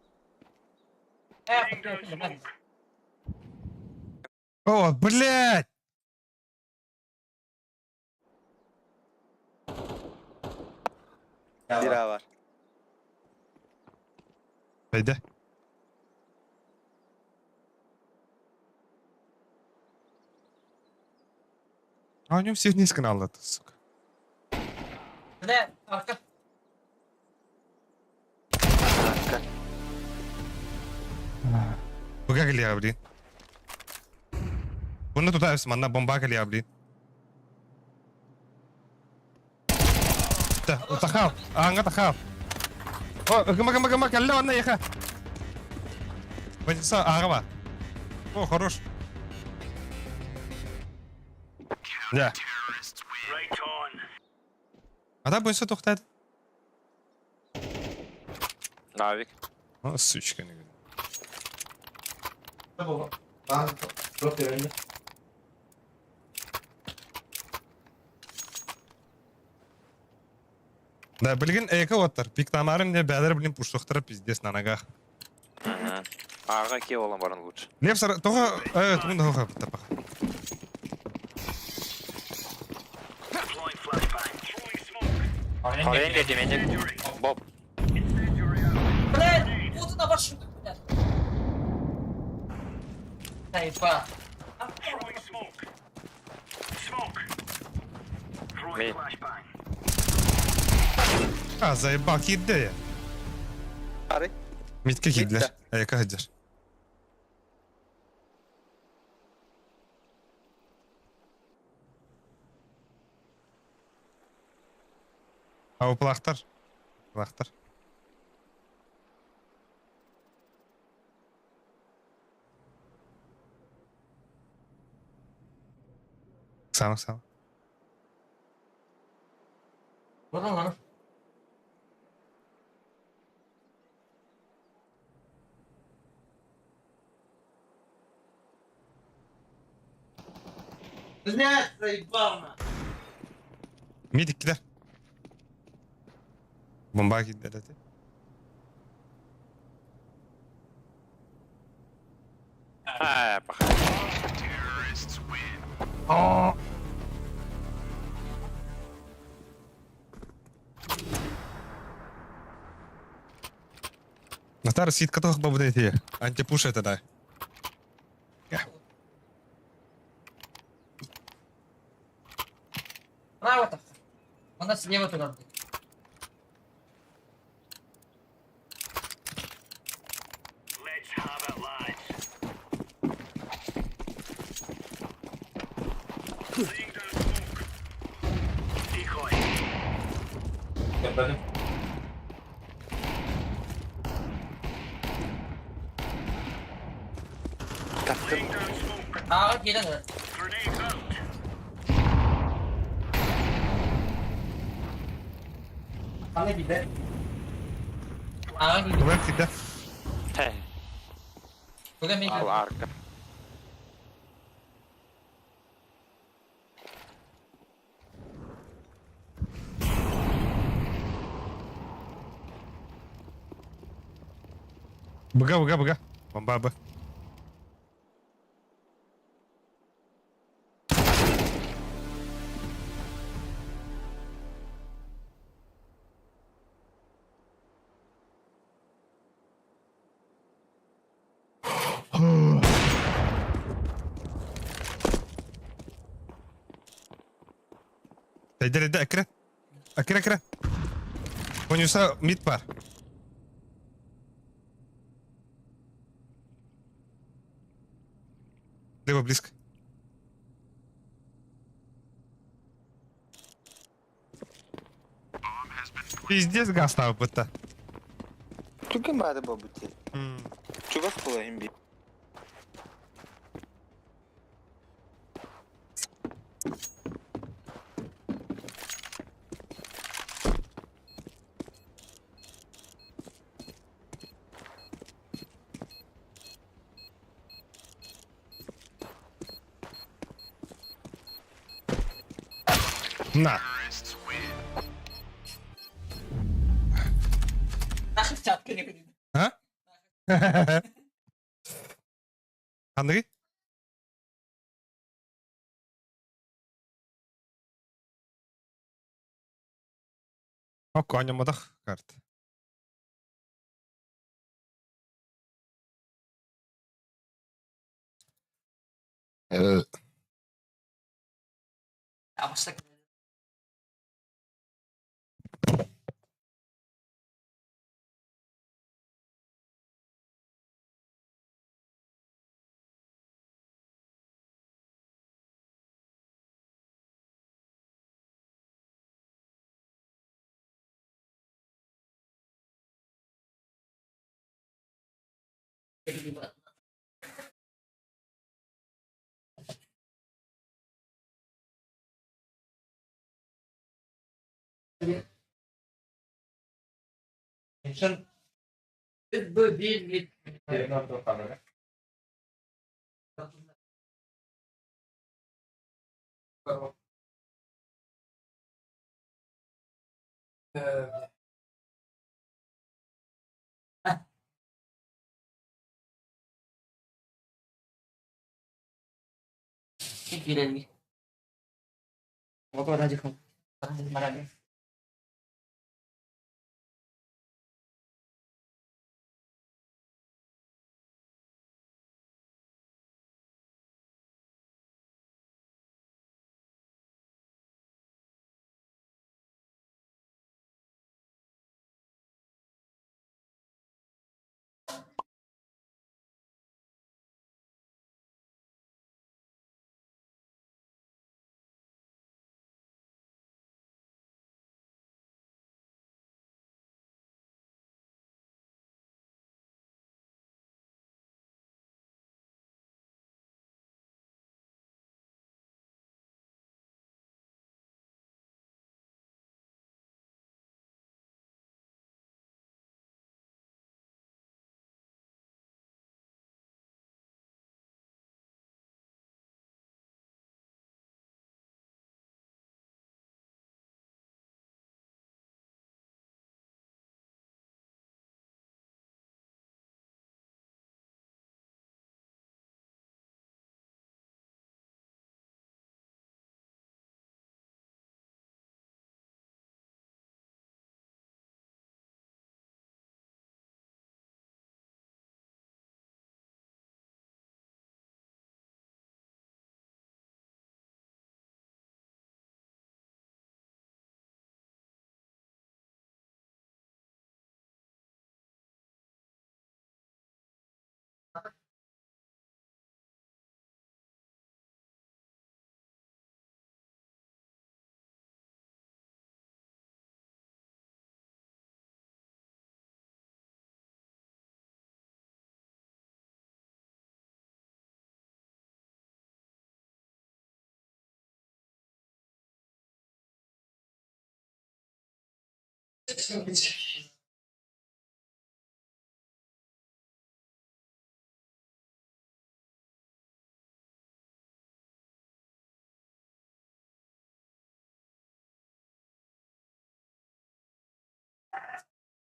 Hadi. О, блядь! Bira var. Haydi. А у него всех низко налды, сука. Да, арка. Buga geliyor abi. Bunu tutarsın bana bomba geliyor abi. Takal. Anga takal. Oh, gama geldi bana yaka. Bence sağ araba. Oh, хорош. Ya. Adam bu toxtadı. Навик. Ha, sучка ne güzel. Да, білген эко оттар. Пик тамарын не бәдір білін пуштықтырып пиздес нанагах. Ага, ке olan барын лучше. Лев сара... Тоға... Тұғын да хоға тапақ. Орен де деменде. Боб. Блядь, вот на вашу. Тайпа. Ми. А, заебал, кидде я. Ари. Митке киддер. Эко хаддер. Ау плахтар. Плахтар. Сама. Ладно. Блядь, заебал на. Митик gider. Bomba gider hadi. Ha, bak. Натар сит катох бабудет я. Антипуш это да. Право-то. У нас слева туда. А, gelin öyle. Bana gider. Aa gider. Добре, gider. He. Bugün bir Al arka. Бага. Бомба. Ede akre. Akre. Понюса мид пар. Лево близко. Пиздец гастав быта. Çünkü madem bu bitti. Çubuk bulayım bir. На. Nahif çatkın yapayım. А? Андрей? О, коня мадах карт. Abastak. Tension. Bu bir Not kamera. Gileni. Motor aja kamu. Marah.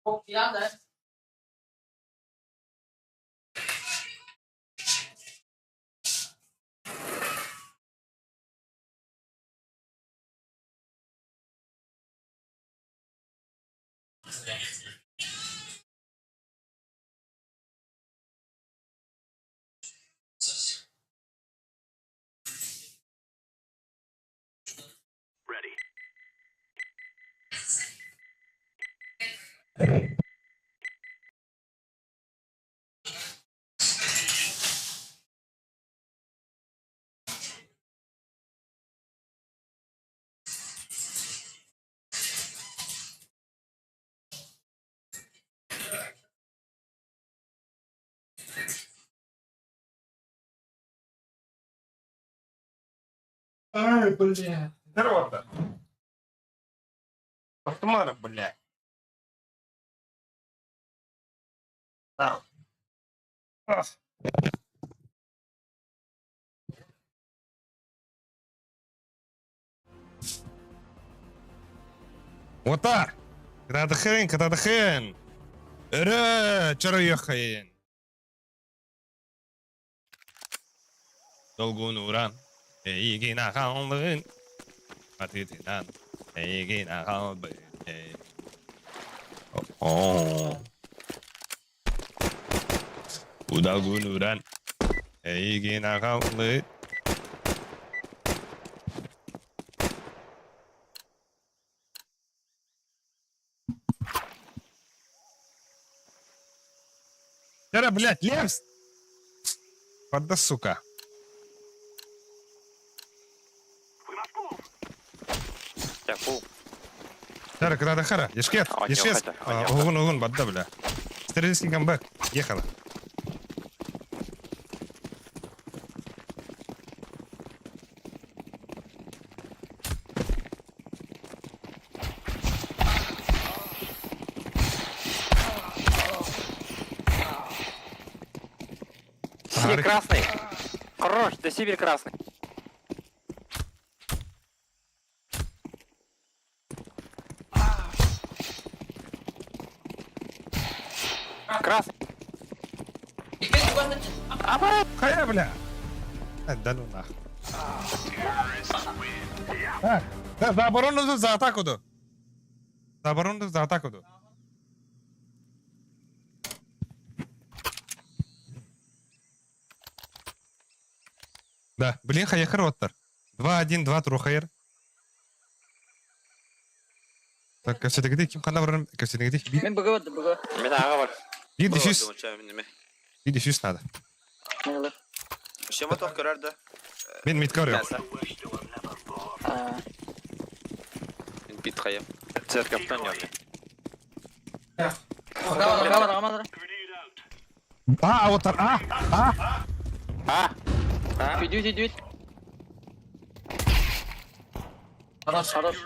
Oh, tirada. Ай, бля. Здорово-то. Автомана, бля. А. Отар! Катадахен! Чараяхаен! Dolgun uğran. Eygina kalbin. Atitinan. Eygina kalbin. Udalgun uğran. Eygina kalbin. Тера, блядь, Лепс! Подда, сука. Тера, когда хара, ешкет, ешкет. Угун, бадда, бля. Стерильский камбэк, ехала. Сибирь красный. Хорош, да Сибирь красный. Красный. Хая, бля. Да ну нахуй. За оборону, за атаку, да. За оборону, за атаку, да. Да, блин, хая хороттар. 2-1, 2 туру хайыр. Так, көпсетегіде кім қана бұрын, көпсетегіде Мен бұғы бады, бұғы. Мен аға бар. bir дефюз. Bir дефюз надо. Мейлі. Шема тоқ көрерді. Мен мидка арıyorum. Бит қайым. Церковьтан яғни. Рамадыр. Отар, Düt. Хорош.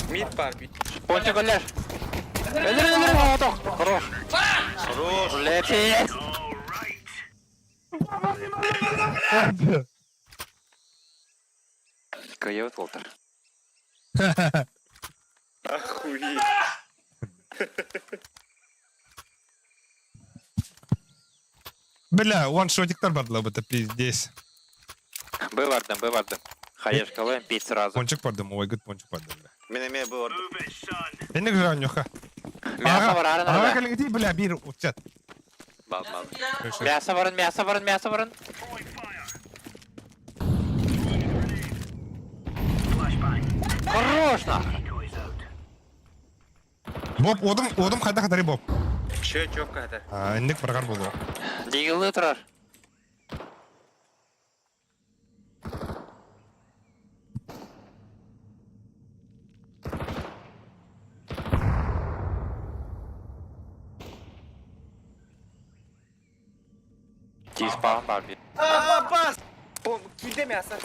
Мид бар, бит. Пончик өлер. Өлер, отоқ. Хорош. Хорош. Лепсиет. Кайот олтар. Охуеть. Бля, ваншотиктар бардылар бұты, пиздец. Б бардым. Хайеш калайым, пить сразу. Пончик бардым, ой, гүт пончик бардым. Менеме бұл орды. Энек жан жоқа. Мясо бар, Аға арана. кәліңгети, бля, бір ұтчат. Бал. Мясо барын. Хорош, нахуй. Боб, одым қайда қадари Боб. Че, жоқ қады. Энек барғар болу. Дегілі тұрар. Тиспаған бар бет. Бас! Киде мясо.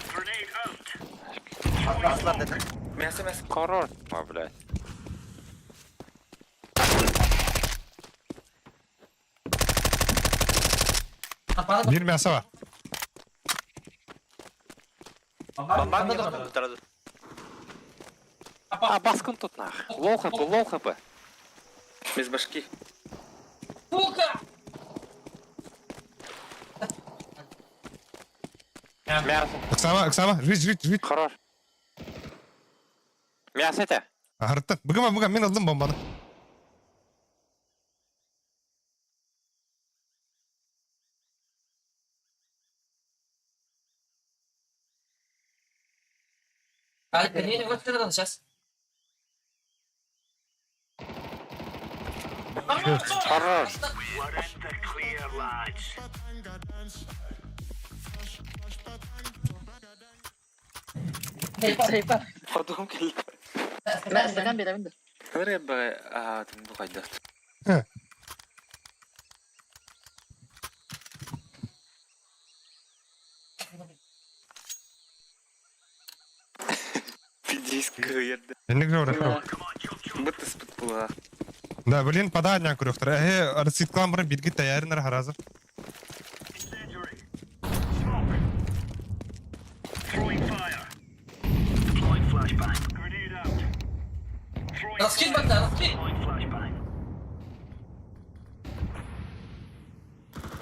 Аслан деді. Мясо. Хорош. Блядь. Bir мясо var. Бомбаны да тұрады. Баскын тұт, нахуй. Лол хп. Без башки. Мясо. Оксама, жить. Хорош. Мясо это. Ағыртты. Бүгін, мен алдым бомбаны. Не выстрелил сейчас. Хорош. Сейпа. Ходом келді. Мен беді. Көрі бі, тымды қайды. Пидейскі ерді. Энек жауыр. Бұтты спыт бұла. Да, блин, подаднян көріқтір. Рациклан бұрын биргит таярынар харазыр. Раскид банда, раскид.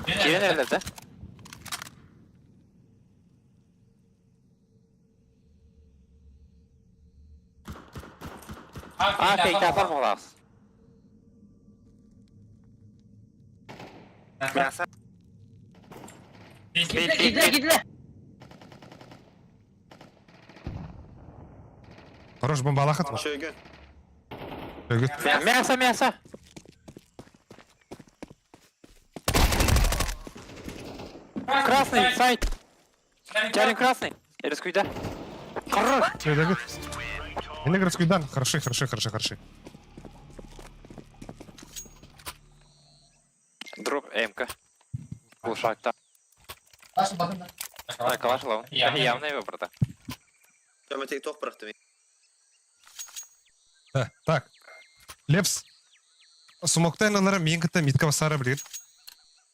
Кейін әлді? Фейкті апар молағыз. Мясо. Гидле. Хорош бомба алақат. Шөйген. Good. Мясо. Красный, сайт. Чарин красный. Раскуйда. Хорош. Very good. Yine Graskuy'dan. Хороши. Дроп М-ка. Полшаг-то. Başım bakın lan. Калаш лаун. Явно его, брата. Ja, men TikTok brachte vi. Так. Лепс. Сумоктан олар мен кітті митка басара білген.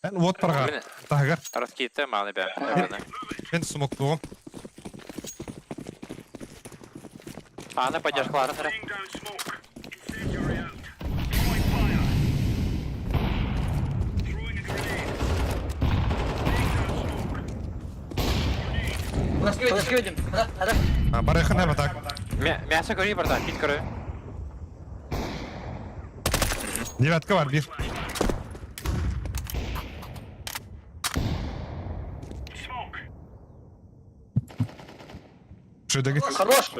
Мен от парға. Тағығар. Раскидте, маны бе. Мен сумок туғым. Аны поддержкалары сыры. Флешки видим. Барайхан әбі так. Мясо көрі, брата, пит көрі. Девятка бар, bir. Şuradaki. Хорош.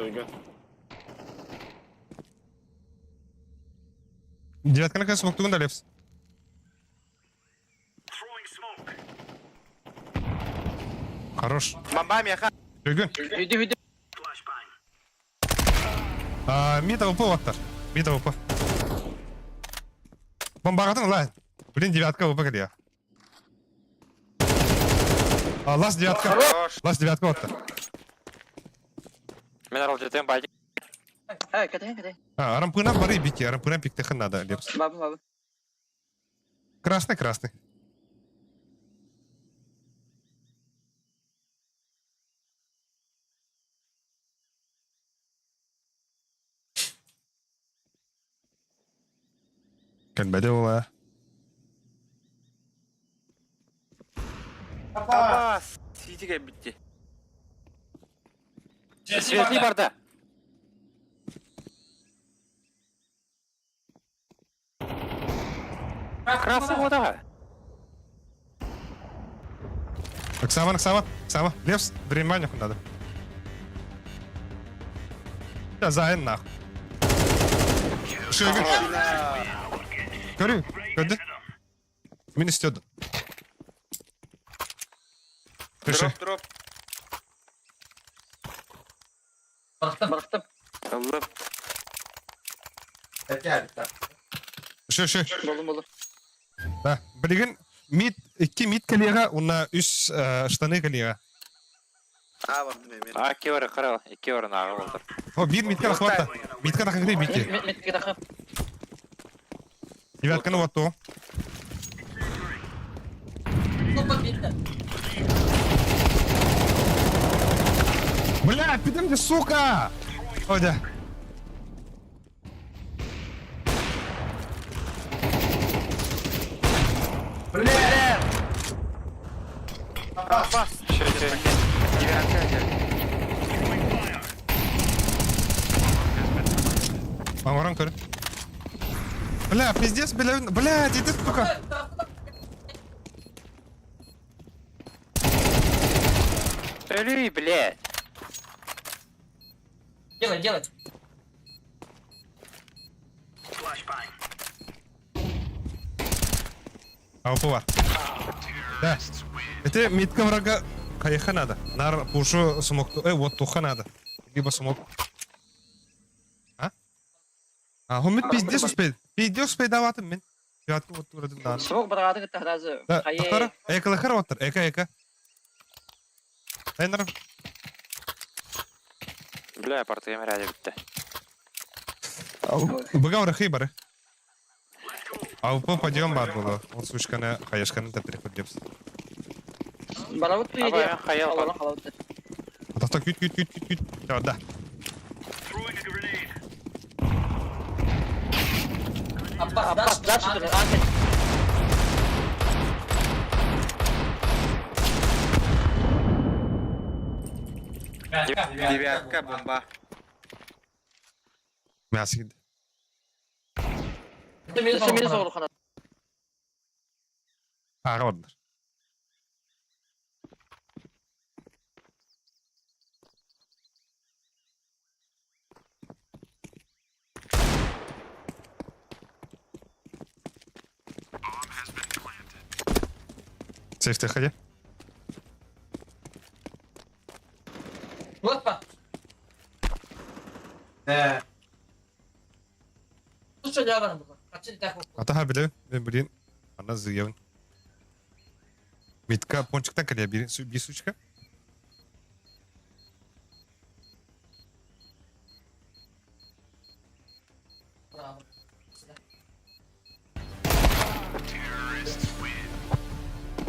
Девятканы kan smoke tuğunda Leps. Хорош. Бомба меха. Düzgün. Видим. Mid AWP vattır. Mid AWP. Bomba atın lan. Блин, девятка AWP geliyor. Last девятка. Хорош. Last девятка vattır. Минерал жетем, байдик. Катай. Рампына бары бики. Рампына пиктехен надо, Leps. Бабы. Красный. Kan bedava. Абас. Ситиге битти. Светли барда. Красный вода. Оксама. Лепс, внимание надо. Я заин нахуй. Şöyle. Görüyor. Gördün. Min istiyordu. Köşe. Дроп. Бырықтым. Аллап. Şey. Болдым. Да. Bilgin iki mid kaliyega, ona üst штаны kaliyega. A vardı Mehmet. А, кевары қырыл. Кевары нағы болдыр. O bir mid kala хвата. Mid kala kanka biti. Метки тақып. Девятканы вот то. Бля, пидем ты, сука! Одя. Абас. Девятка. Мамаран көр. Бля, пиздец, бля, иди, сука. Ölü, блядь. Делай. Ауфу var. Да. Это митка врага каяха надо. Нар пушу смог. Вот туха надо. Либо смог. Он мид пиздец успеет. Пиздец успеет давать мен. Девятку вот уровень да. Смог барады кітті разы. Да, тахара. Эка ваттыр. Эка. Айнар. Бля, портыгым ряде бітті. Быга врахи бары. Ауфу подъем бар было. Он сучканы хаяшканы тәптірек өдепс. Барабыт ту еде. Абай, хаял бар. Халауты. Атаста küt. Ya da. Аббас, дальше тұрды. Анкет. Девятка, бомба. Мясо gitti. Сэмені соғылы қанат. Ağa vardır. Сейфте хadi. Вот па. Слушай, я говорю, 같이 так. Ата бile ben bilin. Ana zıyavın. Mitka ponçuktan kalıyor bir suçka.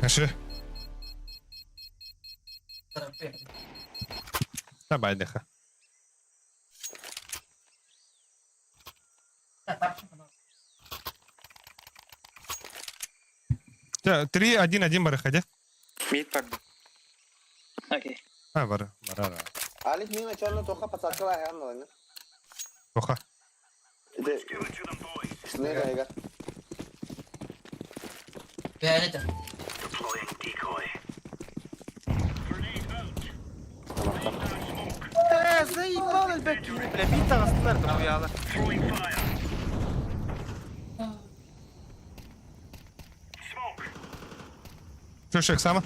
Aşırı. Ne baydı ha? Ya 3-1-1 barı hadi. Mid pad. Окей. Ha barı. Barı. عليك مين ما شاء الله توقع بتصل كلا يا عم Oha. اثنين هيجا Beğendim. Заебал الباك. Бля, мид тагыстылар да уялар. Çöşek sama.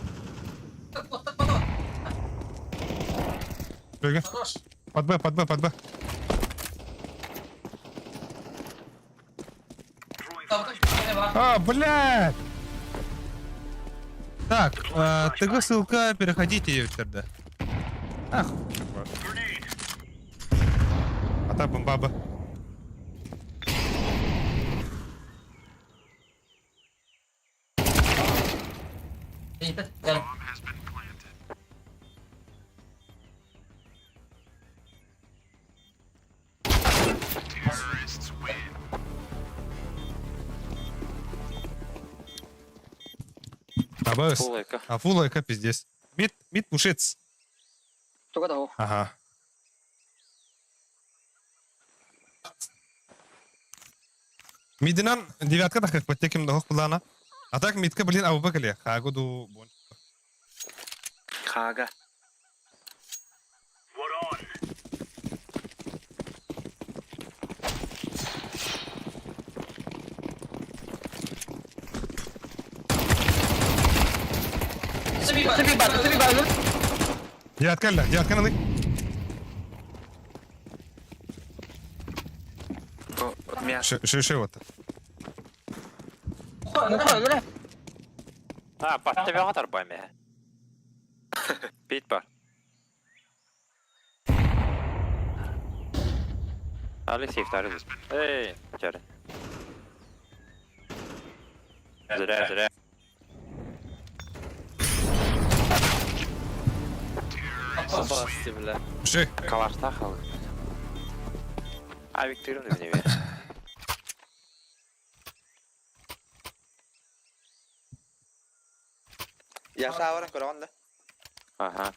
Bölge. Хорош. Под Б. А, блядь! Так, ТГ ссылка, переходите ее тогда. Ах. А та бомбаба. Gel. Абас. Full эко. А фул эко пиздец. Мид пушец. Только того. Ага. Мидинан девятка так как подтеким до плана. А так мидка, блин, Абубакале. Хагуду бон. Хага. Забиваю. Девятка надо. Мясо. Ши вот. Öyle. Ha, patte bir atar bay mı? Bit var. Ali safe tarih. Hey, cari. Zre. Bastı bile. Ши. Kavarta kaldı. Ay Victor'un da bir. يا شاورا كرون ده Aha.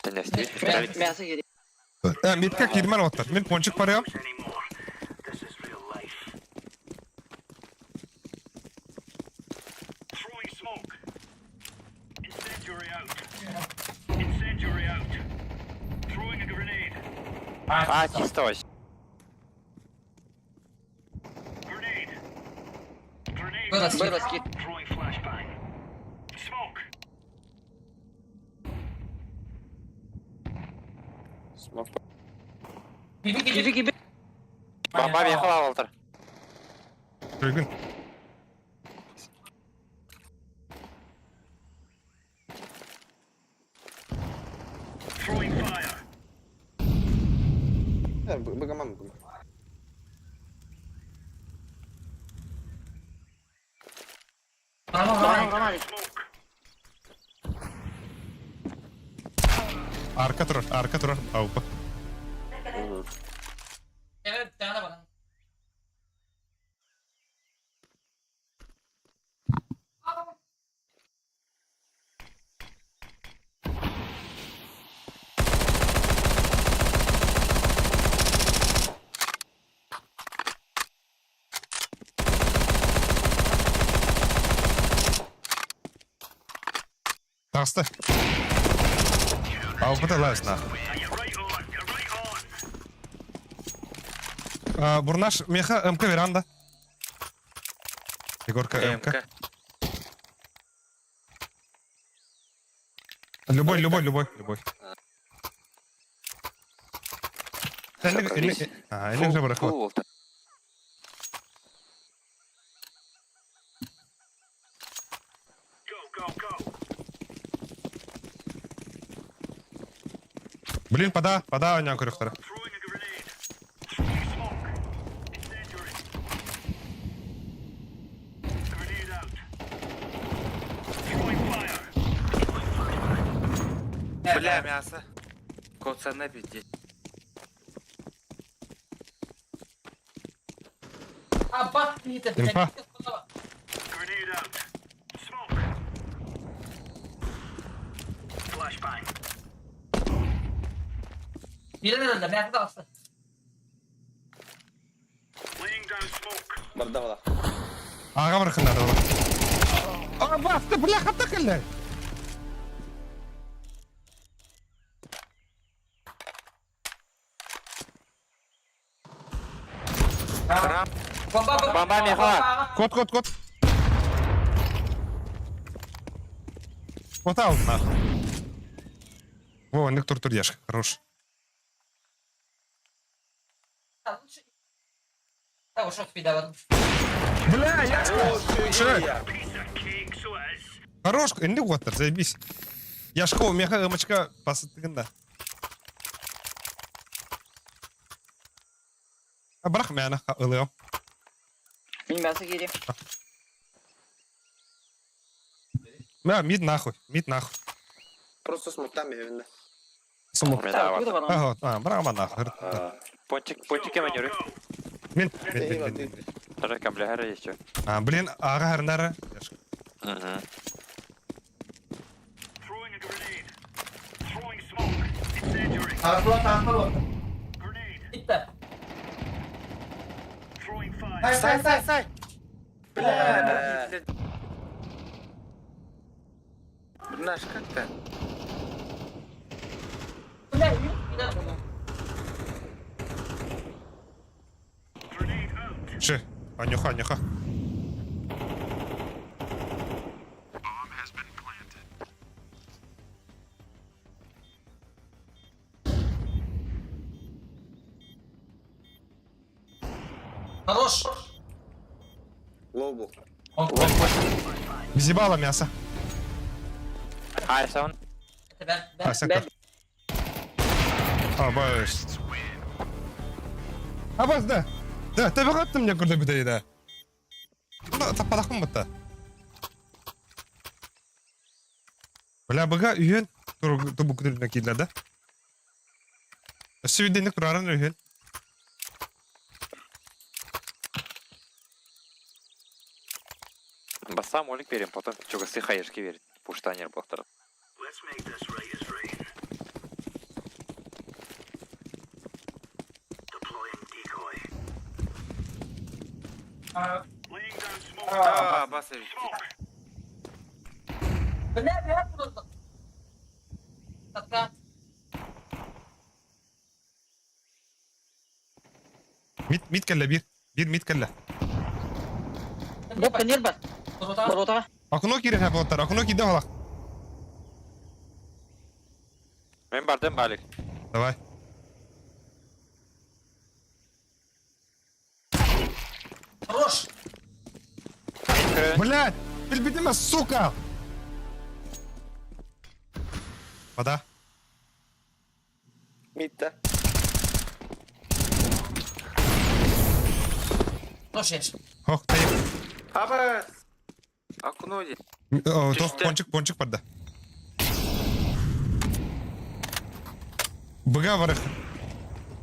Tenesti. Мясо yedi. Мидка кирман отыр. Мен пончик барам. А, чисто вообще. Выростки. Смог. Gibi. Baba bir hava aldır. Düzgün. بقى Tamam. Arka durar. Avrupa. Evet, bir tane de bana. Tağıstı. Avrupa'da lays nahı. Бурнаш, меха МК веранда. Егорка МК. МК. Любой. Или же барахло. Фул болду. Блин, пода у него корректора. Бля, мясо. Коцаны пиздец. А, бах, Питер, Инфа. Birine de mermi alsın. Barda valla. Аға барқындар ол. Басты, бля, қапта кілді. Бомба меха. Кот. Вот аут, нахуй. Во, індік тұр, ешка, хорош. Да, ушел спида в одну. Бля, яшка. Хорош, індік оттыр, заебись. Яшка, у меха ымычка басыттығында. Бірақ мәні ылығым. Мин мясо кири. Мид нахуй. Просто смоктам evinde. Сумок. Так, куда банан? Бірақ ма нахуй. Пончик еманюры. Мен. Тоже камбляхара есть что. Блин, аға әріндары. Bitti. Сай. Бля. Наш как-то. Бля, не надо. Ши, анюха. Хорош. Low bu. Зібала мясо. Хай саун. Это ben. Сяка. Боюсь. Бас, да. Да, тебе қаттым не көрді бідейді. Таппадақпын бұтта. Бля, бұға үйен тұбы күтіліне кейділді. Сөйденік тұрарын үйен. Бассам олик берем, потом чего ты хаешки верит. Пуштанер повторил. Басович. Бля, я просто. Така. Мид кәлі, бір мид кәлі. Бопка нирба. Борота. Акуно кирен хәп оттар, акуно киді халақ. Мен бардым балик. Давай. Хорош. Блядь, бельбедима, сука! Вода. Mid'de. Хорош еш. Ох, тайып. Абас. Окно де. Пончик барды. Быга варых.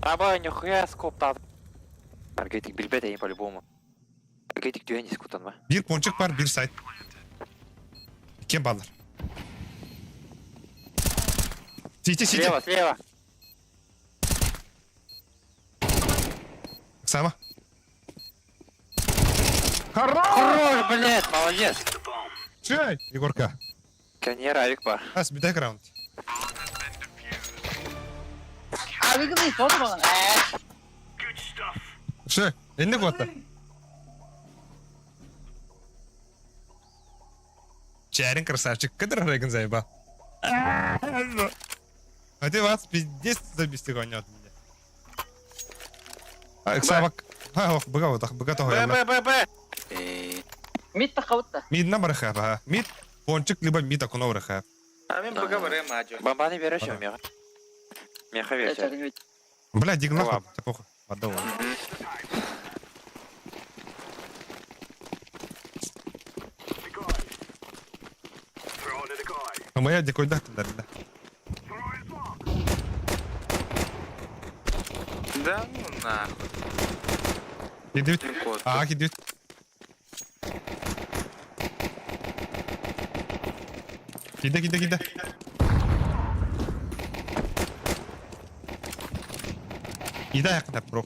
Аба, нихуя скоптад. Аргетик билбетейін по-любому. Аргетик дүйен дискутан ба. Bir пончик бар, bir сайт. Кем балар? Сити. Слева. Сама. Хорош, блядь, молодец. Чай, Егорка. Коньер авик бар. Бидай раунд. Abi kızı foto bana. Что? Энди кота. Чарин красавчик. Кадр рейган заеба. А ты вас пиздец забести гонят меня. Ксавак. Ох, быга того. Б. Мид тахаутта. Мид на барахаба. Мид пончик либо мид акуна барахаб. А мен быга барем аджо. Бомбаны берешь меха. Меха версия. Бля, дигна. Такого. Отдал. А моя дикой да, да. Да ну нахуй. Gidiyor. Aa gidiyor. Gide. Gide yakında bro.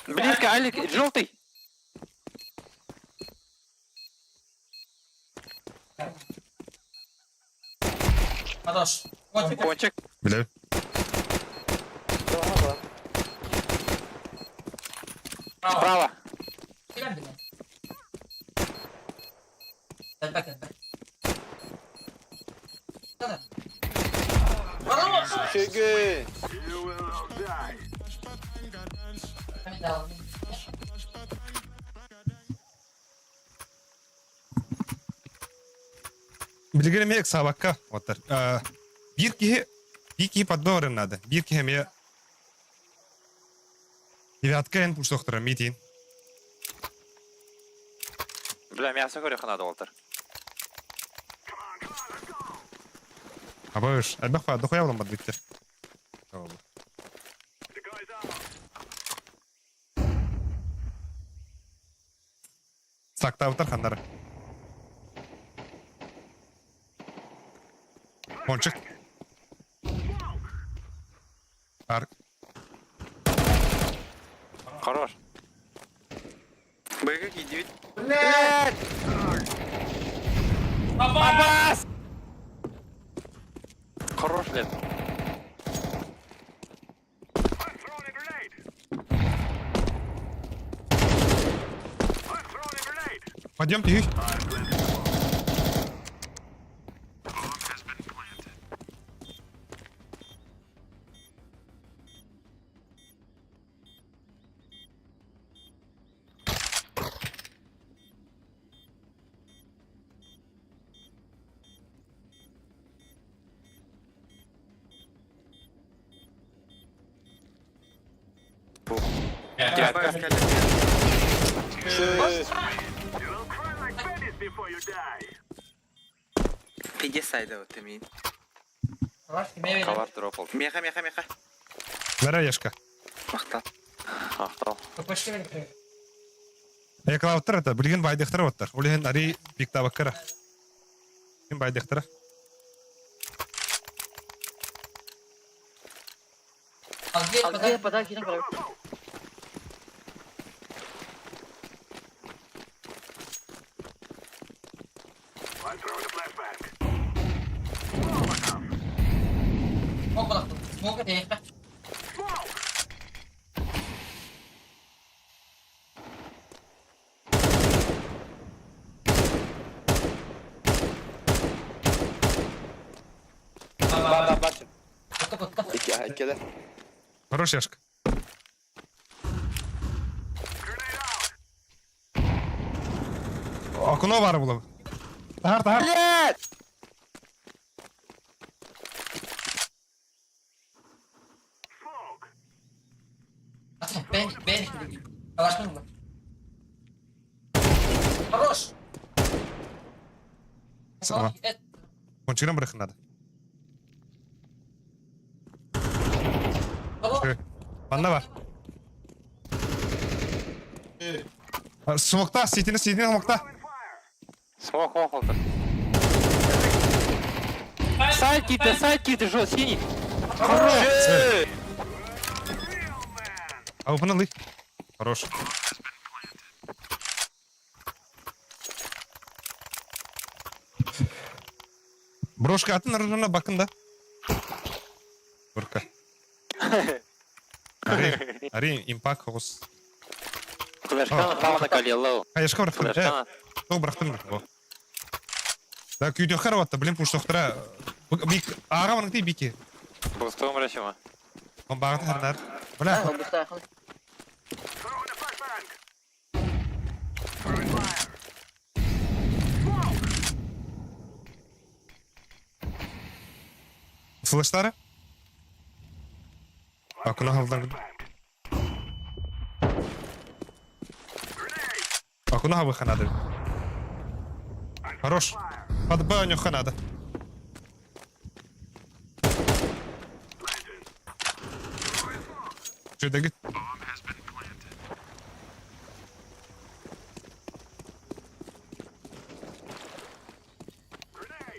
Близко, Алик, желтый. Хорош. Вот Кончик. Bile. Справа. Чеги. Bilgilerim ek sabakka otur. Bir kişi подборен надо. Bir kişi me девятка en пуштохтара митин. Бля, мясо гореха надо, Уолтер. Абаш, адбаха, дохуя улам бадбитте. Сакта утар хандара. Пончик. Арк. Хорош. Б какие 9. Блядь! Аббас! Хорош, лет. Пойдемте. Иди сайда вот ты Хорош, тебе Ковар дропал. Меха. Вераешка. Ахтал. почти не. Я клауттар это, билген байдыктар оттар. Олеген ари пиктабаккара. Ким байдыктара? А где подарки на краю? Смог это. كده Хорош яшка. Окно бар булып. Тахар. Блядь! Бен. Калашман мı? Хорош. Сама. Пончиграм бырыхын надо. Банда бар. Смокта, сетini смокта. Смог, Уолтер. Сайт киты, жёст, синий. Хорош! Аупаналый. Хорош. Брошка атын рына бакында. Бурка. Ари импак хос. Флешканы тағына калиялау. Каяшка бырактым. Флешканы. Тоо бырактым. Да күйдө хараватта, билем пуш доктора. Бик ага маңды бики. Бустығым рәшіма. Он багыты хардар. Бля. Ол бұста ақыл. Флештары? Акуна халдан. Акуна выханады. Хорош. Под баню ханада. Что это говорит?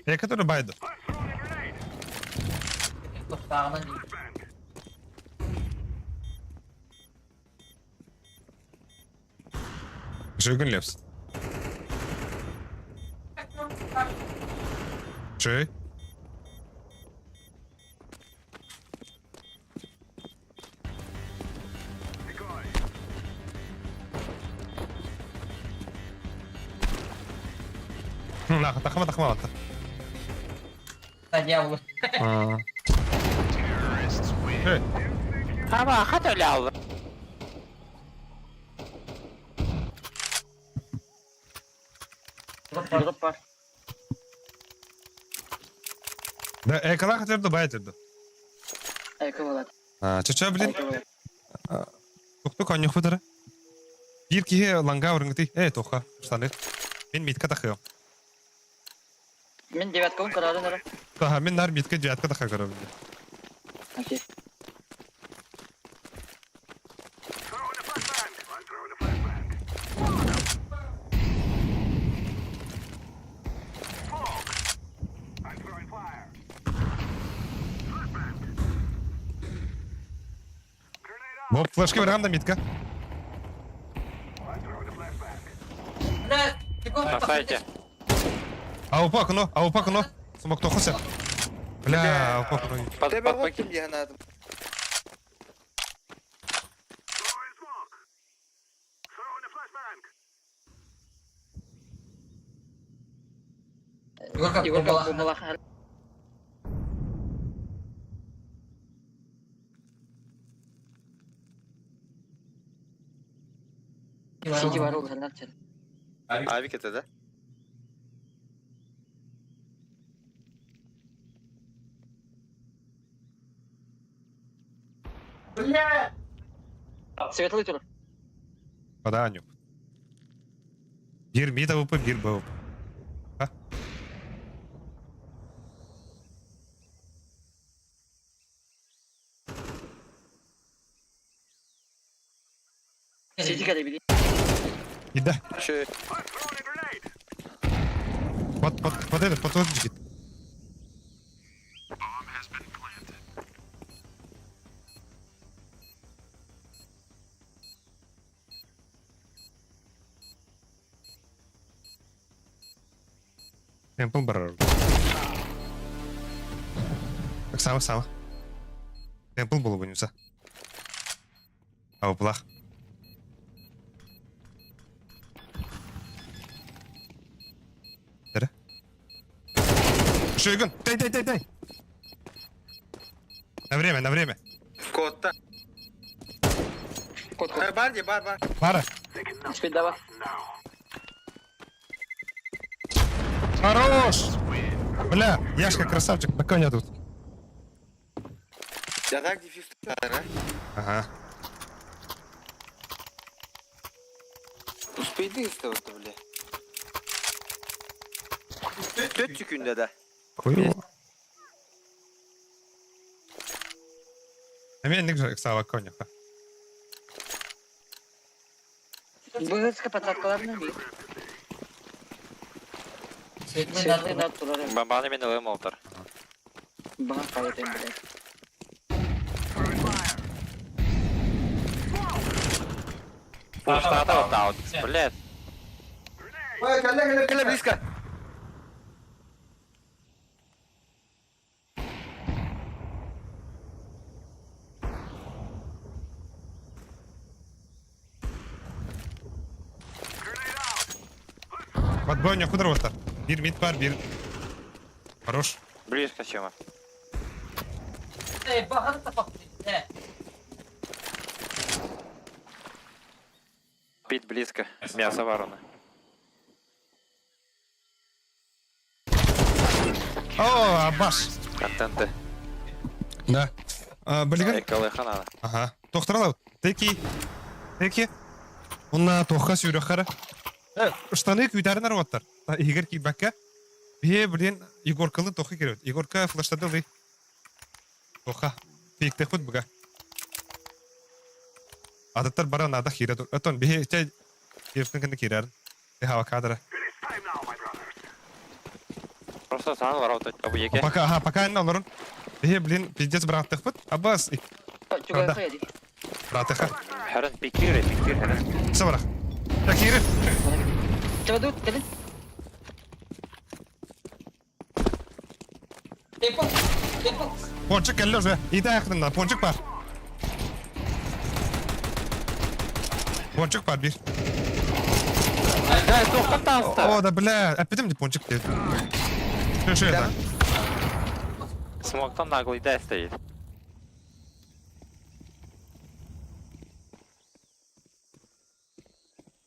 Я который байду. Sağına değil. Жигун лепс. Чей? لا تخمة تخمة Дьявол. Ама, хата ляла. Дроп бар. Да, экала хотел байтырды. Әйкі болады. Чача блин, Әйкі болады. туктук анюх бутары. Бир кие ланга урыңгыты. Тоха, штаны. Мен митка тахыyorum. Мен девяткамын қарады нұры. Таха, мен нар митка девятка таха көрөм. Окей. Боп, флешки вырагам да митка. Да, На сайте. Аупак, ну. Сумок то хося. Бля, аупак, ну. Тебе готим ягнатым. Егорка бомбалахан. Синти бар ол сәлден сәл. Abi ketedi. Светлый тұр. Вода анюк. Бир мида упы, бир бауп. Синти кәде білейін. Ида. Şey, Под этот, под тот жигит. Темпл барар. Так само. Темпл было бы нюса. А уплах. Шойгун, дай. На время. kotta. Кот. Бар. Пара. Спид дава. Хорош! Бля, Яшка красавчик, на коня тут. Yatak difus tutar ha. Ага. Uspaydı istedim bile. 4 günde de. Хуево. Мен ник сава коняха. Бұғызға патраткаларына бейін. Светлый дат тұрары. Бамбаны мен өлем олтар. Баға қайытайын біледі. Флештата вот аут. Блядь. Ой, кәлі близко. Двойня куда вот. Bir mid var, bir. Хорош. Близко, Сема. Багато тапок. Пить близко. Мясо вареное. О, Абаш. Контенты. Да. Білген? Экалы ханана. Ага. Тоқтыралау. Теки. Онна тоққа сүйрек қара. Штаны күйдәрін арваттар. Егер кейбәкке. Бе білен Егоркалы тоқы керет. Егорка флаштады лый. Тоққа. Пейктек бұд бұға. Адаттар бара нада хирет. Атон бе чай ефтің кінді керерін. Хава кадра. Просто саған қарауды абу еке. Пока әнна оларын. Бе білен пиздец браттық бұд. Аббас. Чугай қойды. Браттыққа. Хәрін пикир хәрін. Сабырақ. Такирі. Чугай дуд, кәлін. Пончик келді уже. Иді аяқтыңда. Пончик бар. Пончик бар бір. Да, тоққа тасты. О, да бля. Әппедім де пончик деді. Що это? Смоктан наглый да стоит.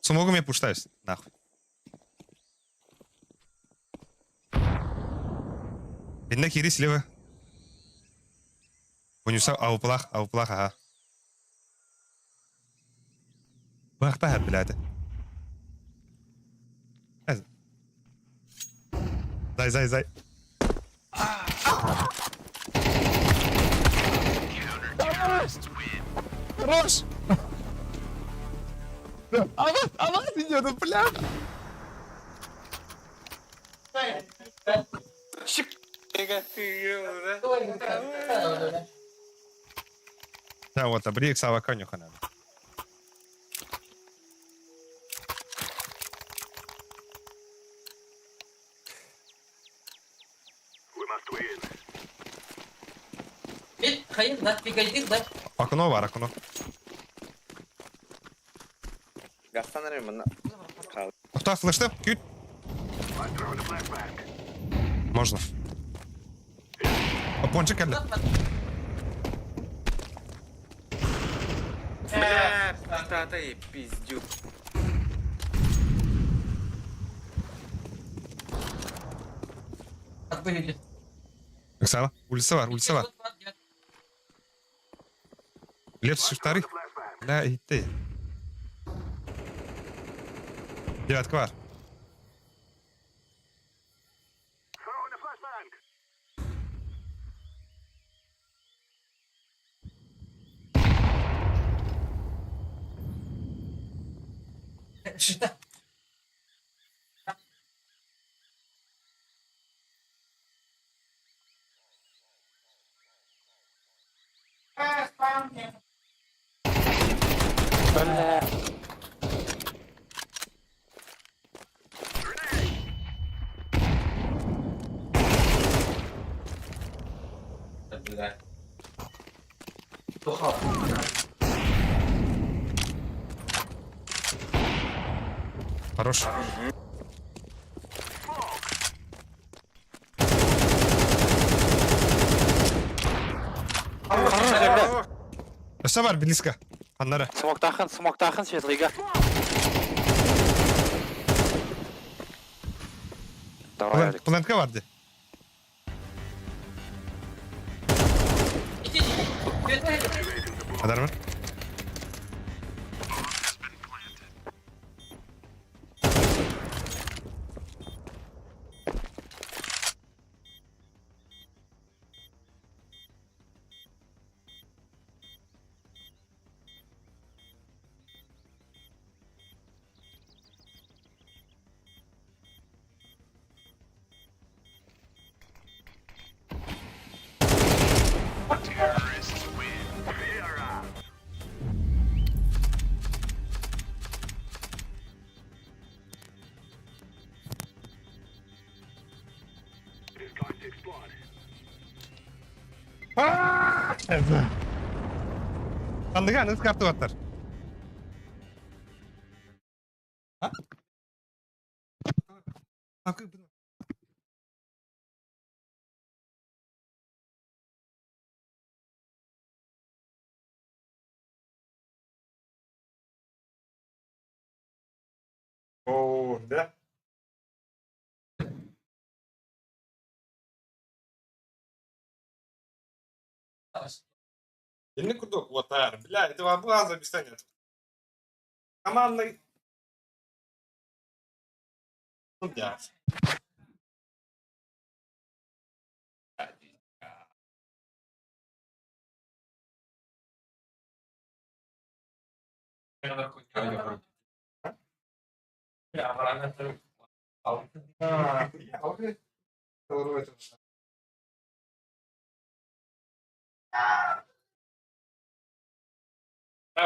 Смогу мне пуштаюсь. Нахуй. Бедна кири слева. Понюса ауплах, ага. Бахта хат, блядь. Зай. Хорош! Она идет, бля! Да, вот, обрек сава конюха надо. Мид, хайын, да, пигайдик, да. Окно бар, окно. Gastanırım bunu. Кто флешты? Кють. Можно. Пончик келді. Бля, тата пиздюк. Как выглядит? Оксана, улица бар. Лев вторых. Бля, и ты. Девятка бар. Бля. Хорош. Все бар, близко. Аннары. Смоктахын, светлыйга. Давай, Алик. Плентка барды. Адармын. Андыга аныз карты баттар. О, да. Еліне күрдік, отар. Бля, этого облаза бестанет. Командный. Ну, блядь.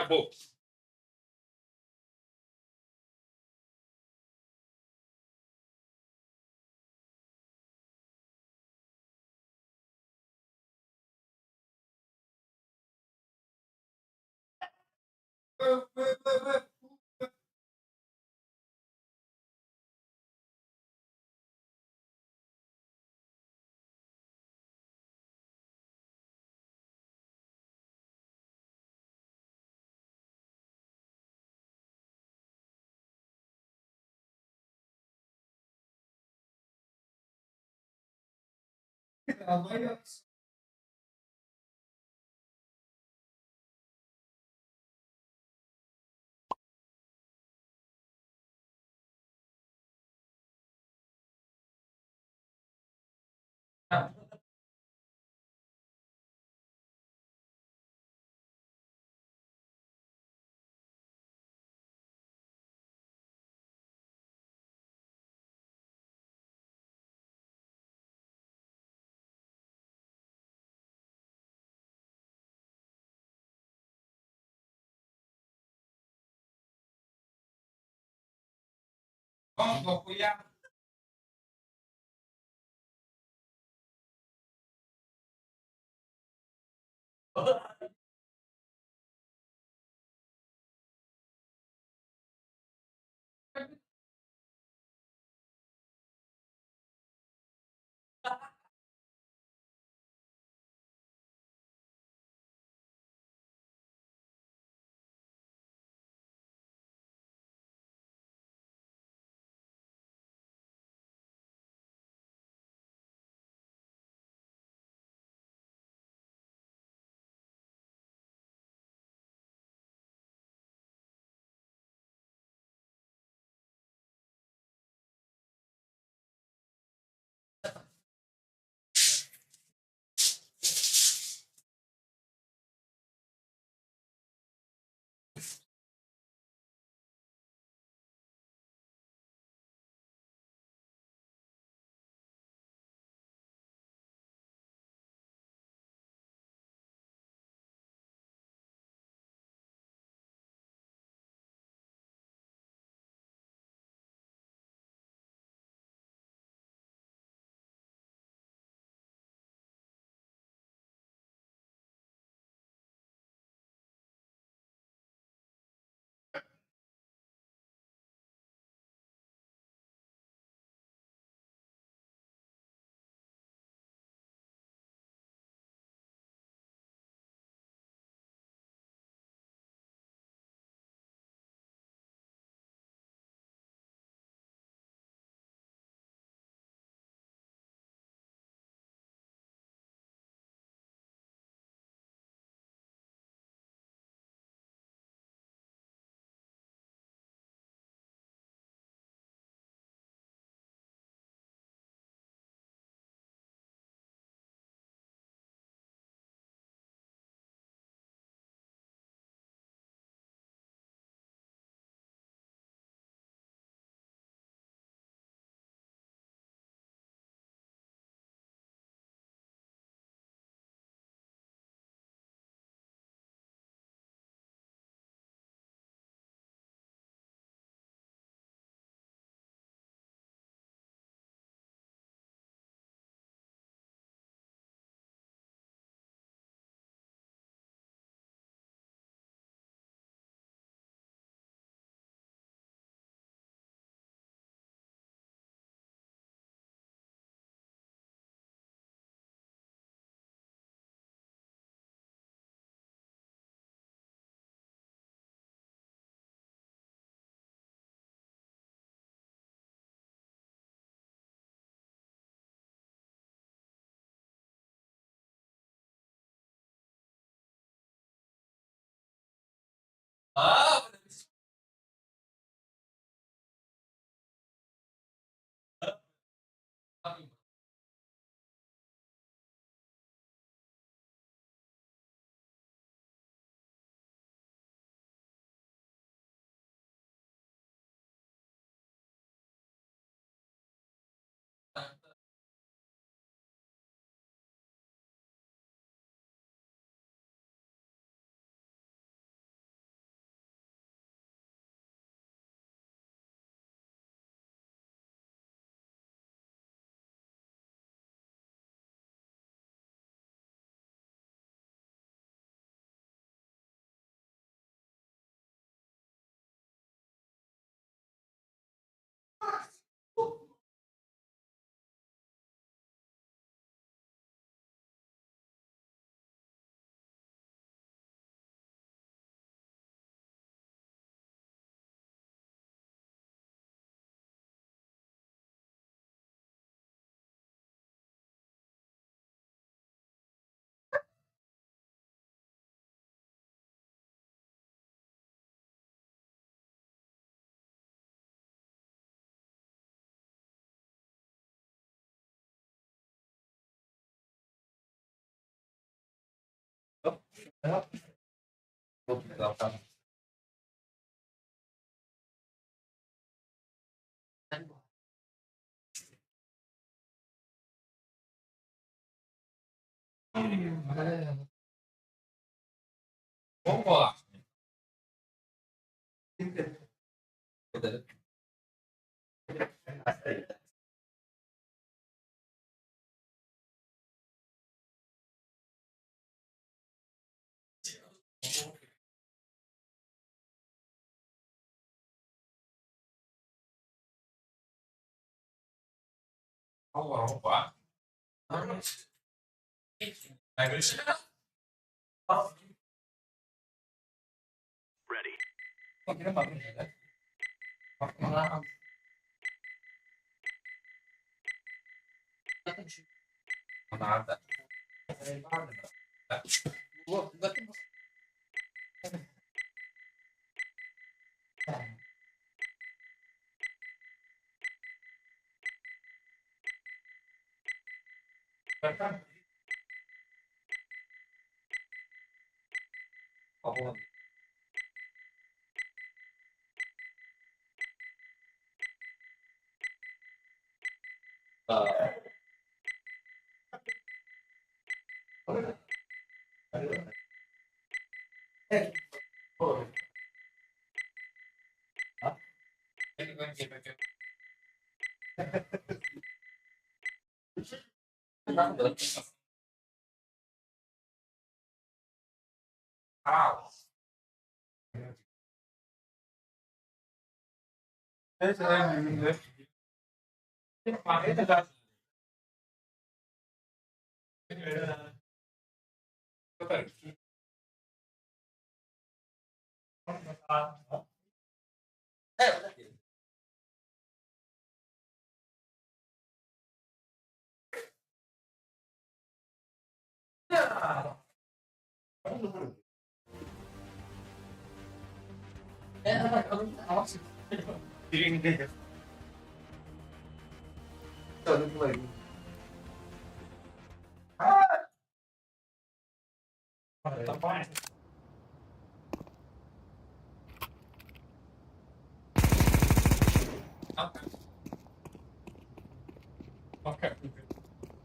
Бог.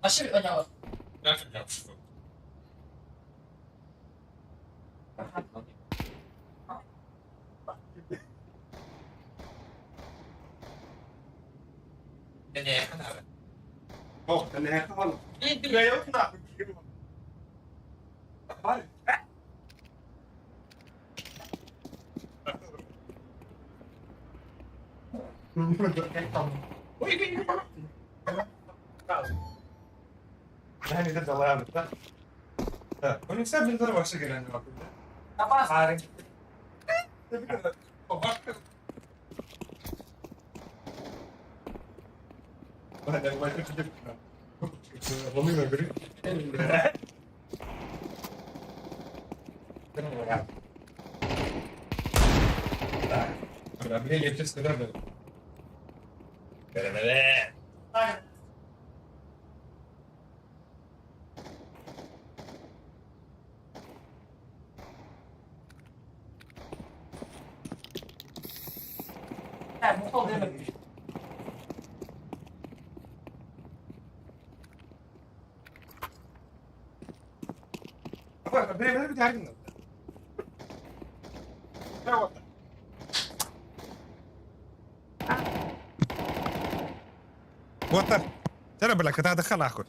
Aşırı önemli. Oh, den här kan Inte Nej, jag knappt. Yani de dalayalım da. Onun sen bir tane başa gelen ne bakıyor? Apa? Haring. Oh, bak. Ada macam tu. Mami nak beri. Ada beli lepas tu dah. Kerana. Bu oluyor mu? Apa? Beri bir dergin oldu. Ne oldu? وتر جرب لك هتدخل اخر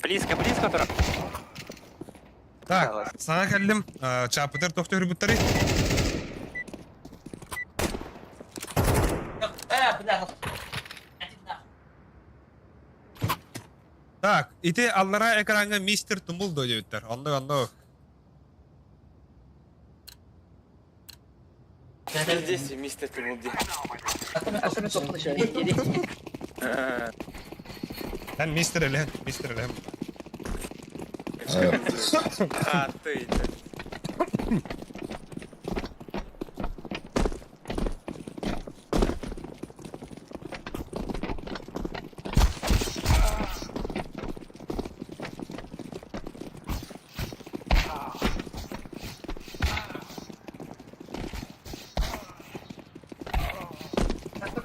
Близко, близко, Тора. Так sana geldim çapıtır doktor hürbütleri Benar. так ити аллара экранга мистер тумул дойдуттар ондо Здесь мистер Тимурди. Особенно топлый шарик. sen mister ele А, ты.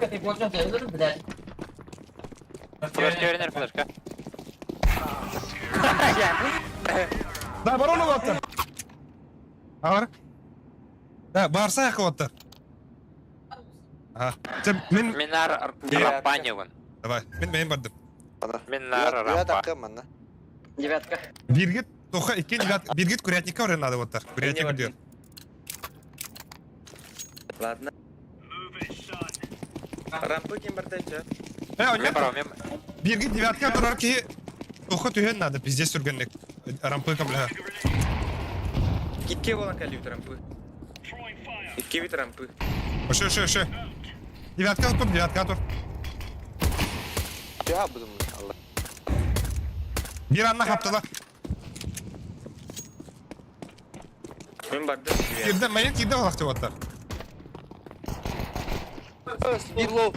Рамка ты больше делаешь, блядь. Флешка вернер, флешка. Да, бар onu Otter. Var. Да, барса яқы Otter. Sen men Минар рампаневан. давай. Мен бардым. Минар рампа. Девятка. Биргит тоха икен биргит курятникка орен надо Otter. Курятник идет. Ладно. Рампы кем бардайча? Мен Онят. барам, мен... Биргит девятка турар ки тоха түйен надо. Пиздец сүргенлек. Рампы камля. Икке болан кәлі рампы. Икке бит рампы. Ошо. Девятка тур. Ya buldum Allah. Bir anla kaptıla. Мен бардым. Girdi, mayin girdi vakti Otter. Bir low.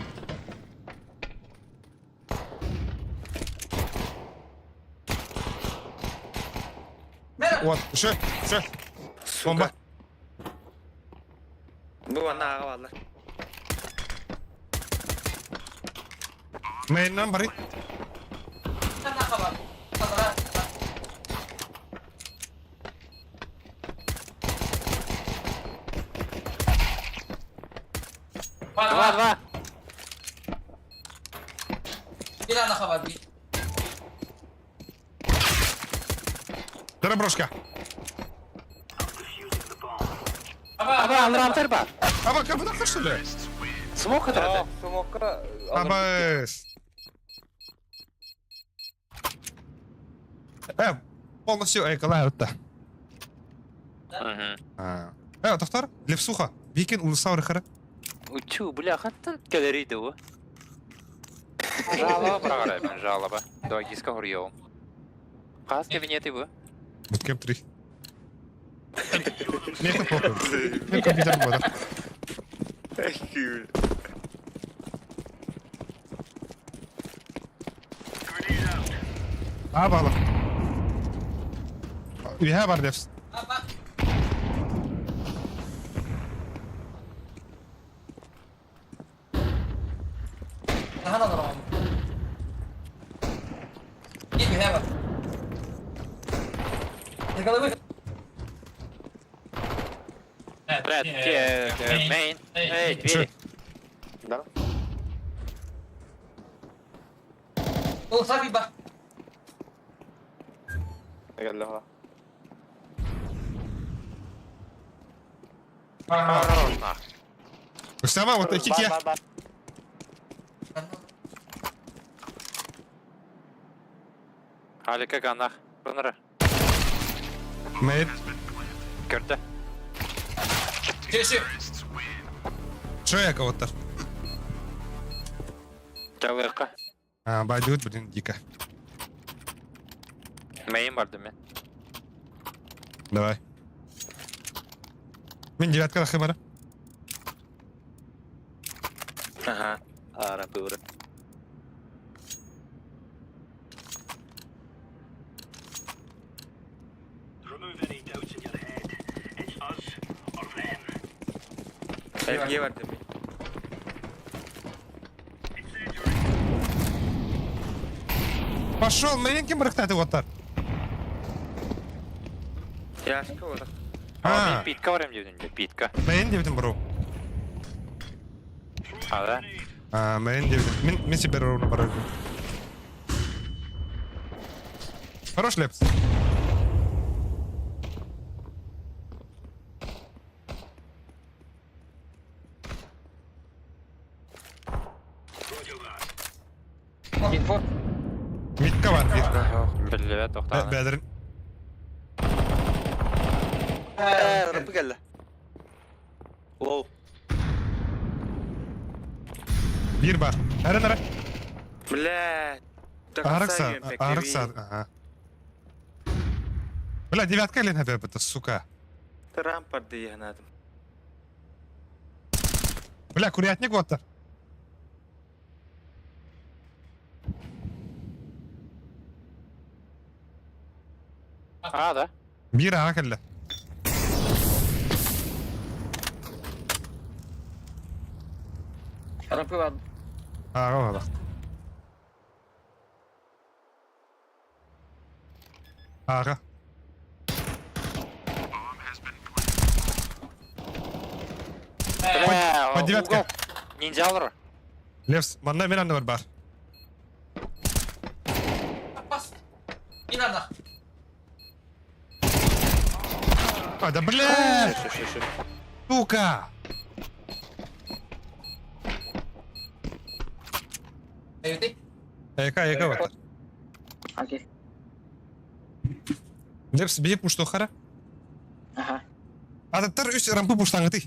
Вот, şu. Bomba. Bu bana ağa varlar. Mayından bari. Два. Bir anda var bir. Дораброшка. Аба, алрам терба. Ama kapıda kaçtı le. Смок отрады. Smoke'a Abas. Полностью эколают да. Тахтар, Левсуха. Викин улысау рыхары. Учу, бляха, ты галерея да. Жалоба прогарайм, жалоба. Давай киска хорьём. Каз кабинеты вы? Буткем 3. Мне это похуй. Мне компьютер будет. Bağlı. Üye var Lefs. Daha da var. Bir bak. Yakalamış. Брат, мейн. Эй, двери. Да. O sabi bak. قال له Хорош, нах. Üstama вот iki kiye. Halika kanах. Bunları. Mate. Gördü. Şu. Что я кого-то? Çavırka. Байдут, блин, дико. Мейн vardı men. Давай. Мен девятка хэмэра. Aha. Arabi uğra. Elge var demek. Пошел, маленьким рыхтать вот так. Yaşka ola. Ama ben pitka var hem cebimde. Pitka. Main девятым бро. Hala. Main девятым. Мен себе ровно барыгу. Хорош Лепс. Инфо. Митка var bir. Billet toxtana. Бәдірін. رب قال له واو Bir var. Her nere? Bля. Ağrık sağ. Aha. Бля, девятка или набе это, сука? Трампар diye nadım. Бля, курятник вот так. Da. Bir ağa kelle. Rampı var. Ağa bak. Ağa. По девятке. Ninja alır. Левс, манда мен анда бар. Бas. İn anda. А, да блядь! Сука! Eyvdi. Эка вот. Окей. Левс, бей пушту хара. Ага. Адаттар үс рампы пуштаңы ты.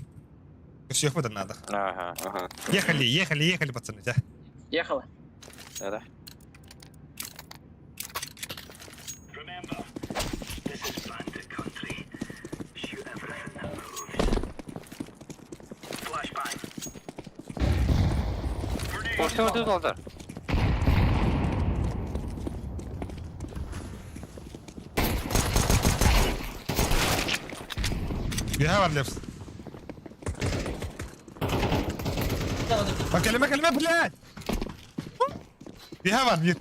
Все, их выдан надо. Ага. Ехали, пацаны, да. Ехала. Да. Почта өтіп қалдар. فيها ولا لبس؟ بكلمك بلاد. فيها ولا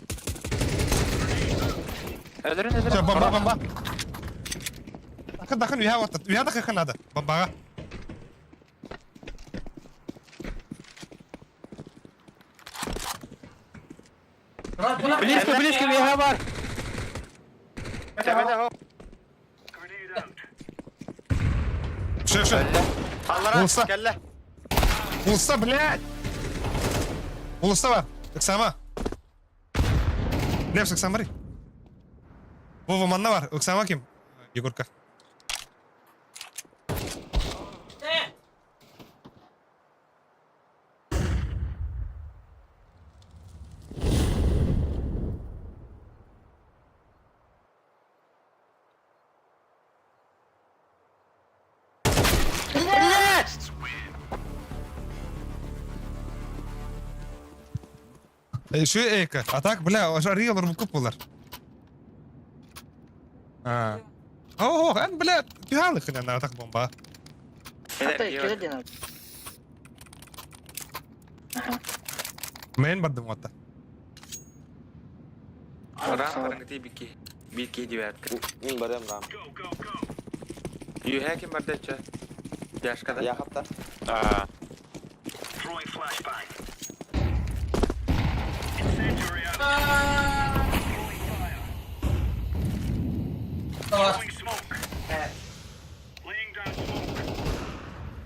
Öldürün. شوف بمبا. دخل فيها دخل هذا بمبا. Близко, я var. Tepede hop. Шеф. Allara Olsa. kelle. Улса, блядь! Улса var. Iksama. Лепс, Iksama var. Vova manna var. Iksama kim? Yegorka. Şu eka. Atak bля, аж рил рубкуп булар. En bля, тягаlı хына атак бомба. Hatta ikili dinam. Мен бардым отта. Ram barangti biki dibertka. Min bardam ram. Yuha kim bardacha? Yashkada. Ya hatta. Aa.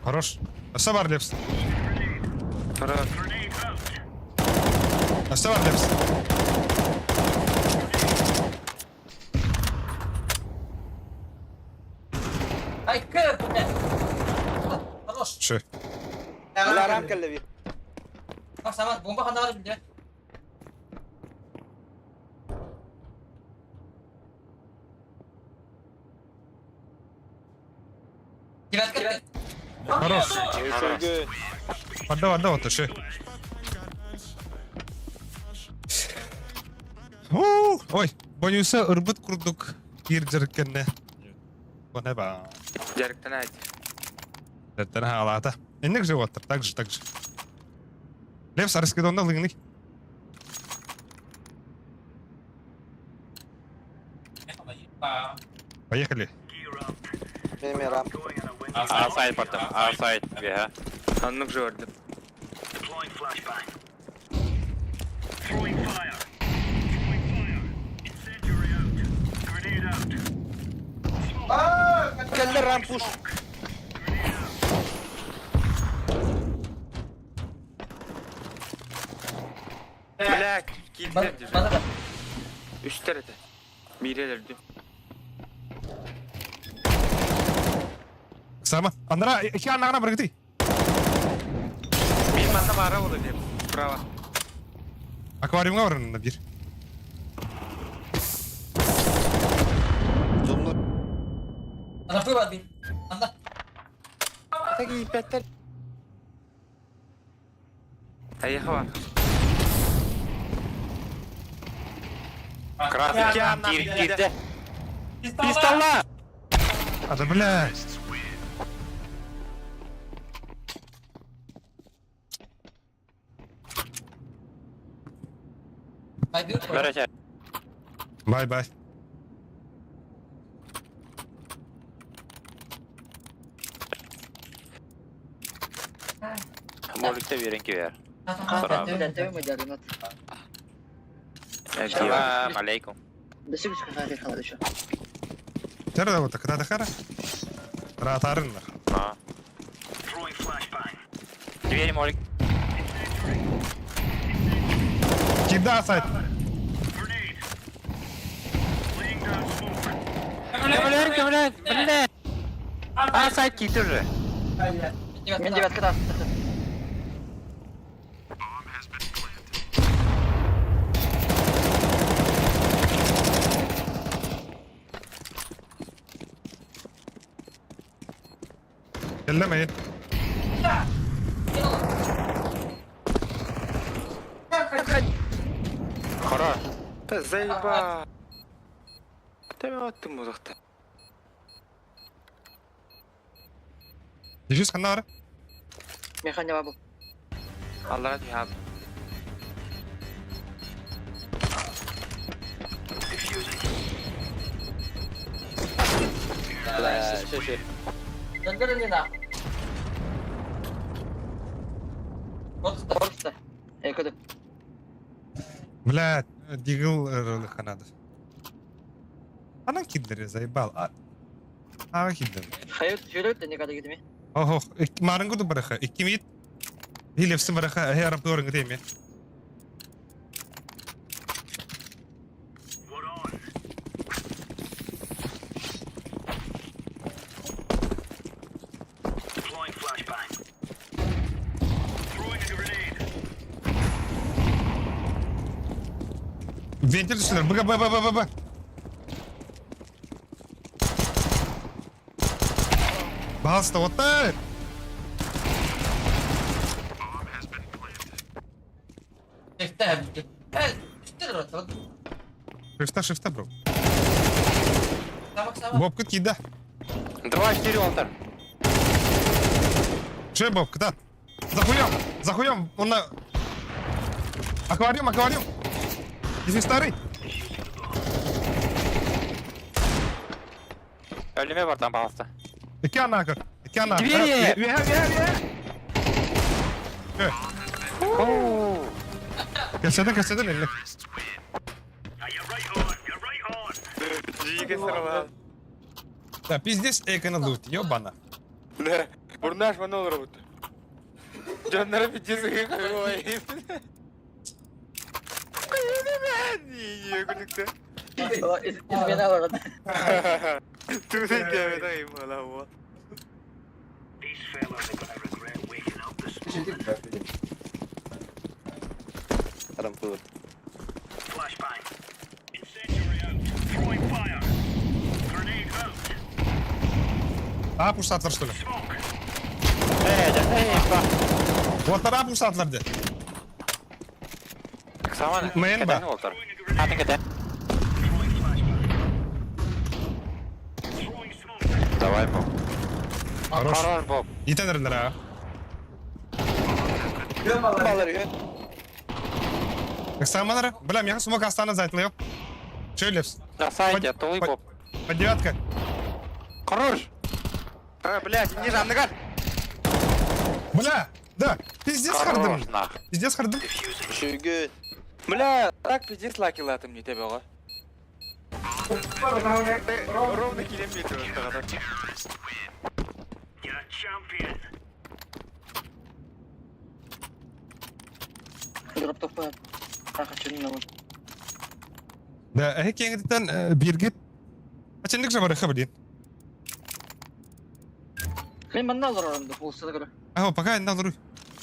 Хорош. Что var Лепс? Хорош. Что var Лепс? Ay kır. Хорош. Что? La ram kelle bir. Bak Samat bomba kanda var bir de. Девятка. Хорош. Sürgün. Отда вот что. Ой, boyunsa ırбыт kurduk. Bir jerkenne. Bu ne be? Jariktan ayt. Это халата. Инек же вот, так же. Лепс, раскидон на лыгный. Поехали. Benim yaram. Outside bottom. Outside. Yeah. Anlık gördüm. Kelle ram push. Black. Kilden Bana da. Üç tarafta. Biri öldü. Сама. Андра, iki anağına bıraktı. Bir manda mara oldu diye. Bravo. Akvaryumga var önünde bir. Rampı var bir. Anda. Tek ipetler. Ayağı var. Krasik ya. Girdi. Pistolla. Hadi блядь. Göreceğiz. Bay bay. Molikte bir renk ver. Tebe medalyon at. Selam aleyküm. Desi bir çıkar kaldı şu. Nerede bu takıda da kara? Rahatarın mı? Ha. Двери молик. Kim daha sayt? Блин. А, сайт кит уже. Мен девятка да. Ellemeyin. Хорош. Да заеба. Тебе attım uzakta. Dişiz kanara. Mekan cevabı. Allah'a diyab. Şey. Döndürün yine. Orta. Ekodu. Блядь, дигл ролик надо. Ana kidleri zaybal. Ağa kidleri. Hayır, şöyle de ne kadar gidimi. Oh, marın da bırakı. 2 mit. Hilefsi bırakı. Hey Arap doğru gideyim ya. Ventil üstüne. Bıga. Basta, вот так! Шифта, бро. Бобка кида. 2-4 алтар. Че, Бобка, да? Захуем! Он на... Аквариум! Иди старый! Ölüme var tam bastı. İki anakır. Двери! Kesedin elini. Жиге сырла. Да, пиздец, экона лут, ёбана. Да. Бурнаш мана olur bu. Canlara bir cezayı koyayım. Koyayım ben. İyi gülükte. İzmine var orada. Tüyden gelmeden valla bu. Rampur. A pusatlar что ли? Bak. Вот A pusatlardı. Saman. Main ba? Hadi gidelim. Давай, Боб. Хорош. Хорош, Боб. Yitenirler ha. Экстремалары? Бля, меня смог остана зайтлы yok. Şöyle yapsın. На сайте, тулы, Боб. Под девятка. Хорош. Блядь, не жанны кар. Бля, да. Пиздец Хорош, хардым. нах. Пиздец хардым. Шүгет. Бля, так пиздец лакилатым не тебе го. Ровно километр осталось. Durup topu. Kaçırın lan. Да, هيك يعني bir git. Açındık zaman خبرين. Ben bana alır oranında. Olsa da göre. Ага, пока не надо.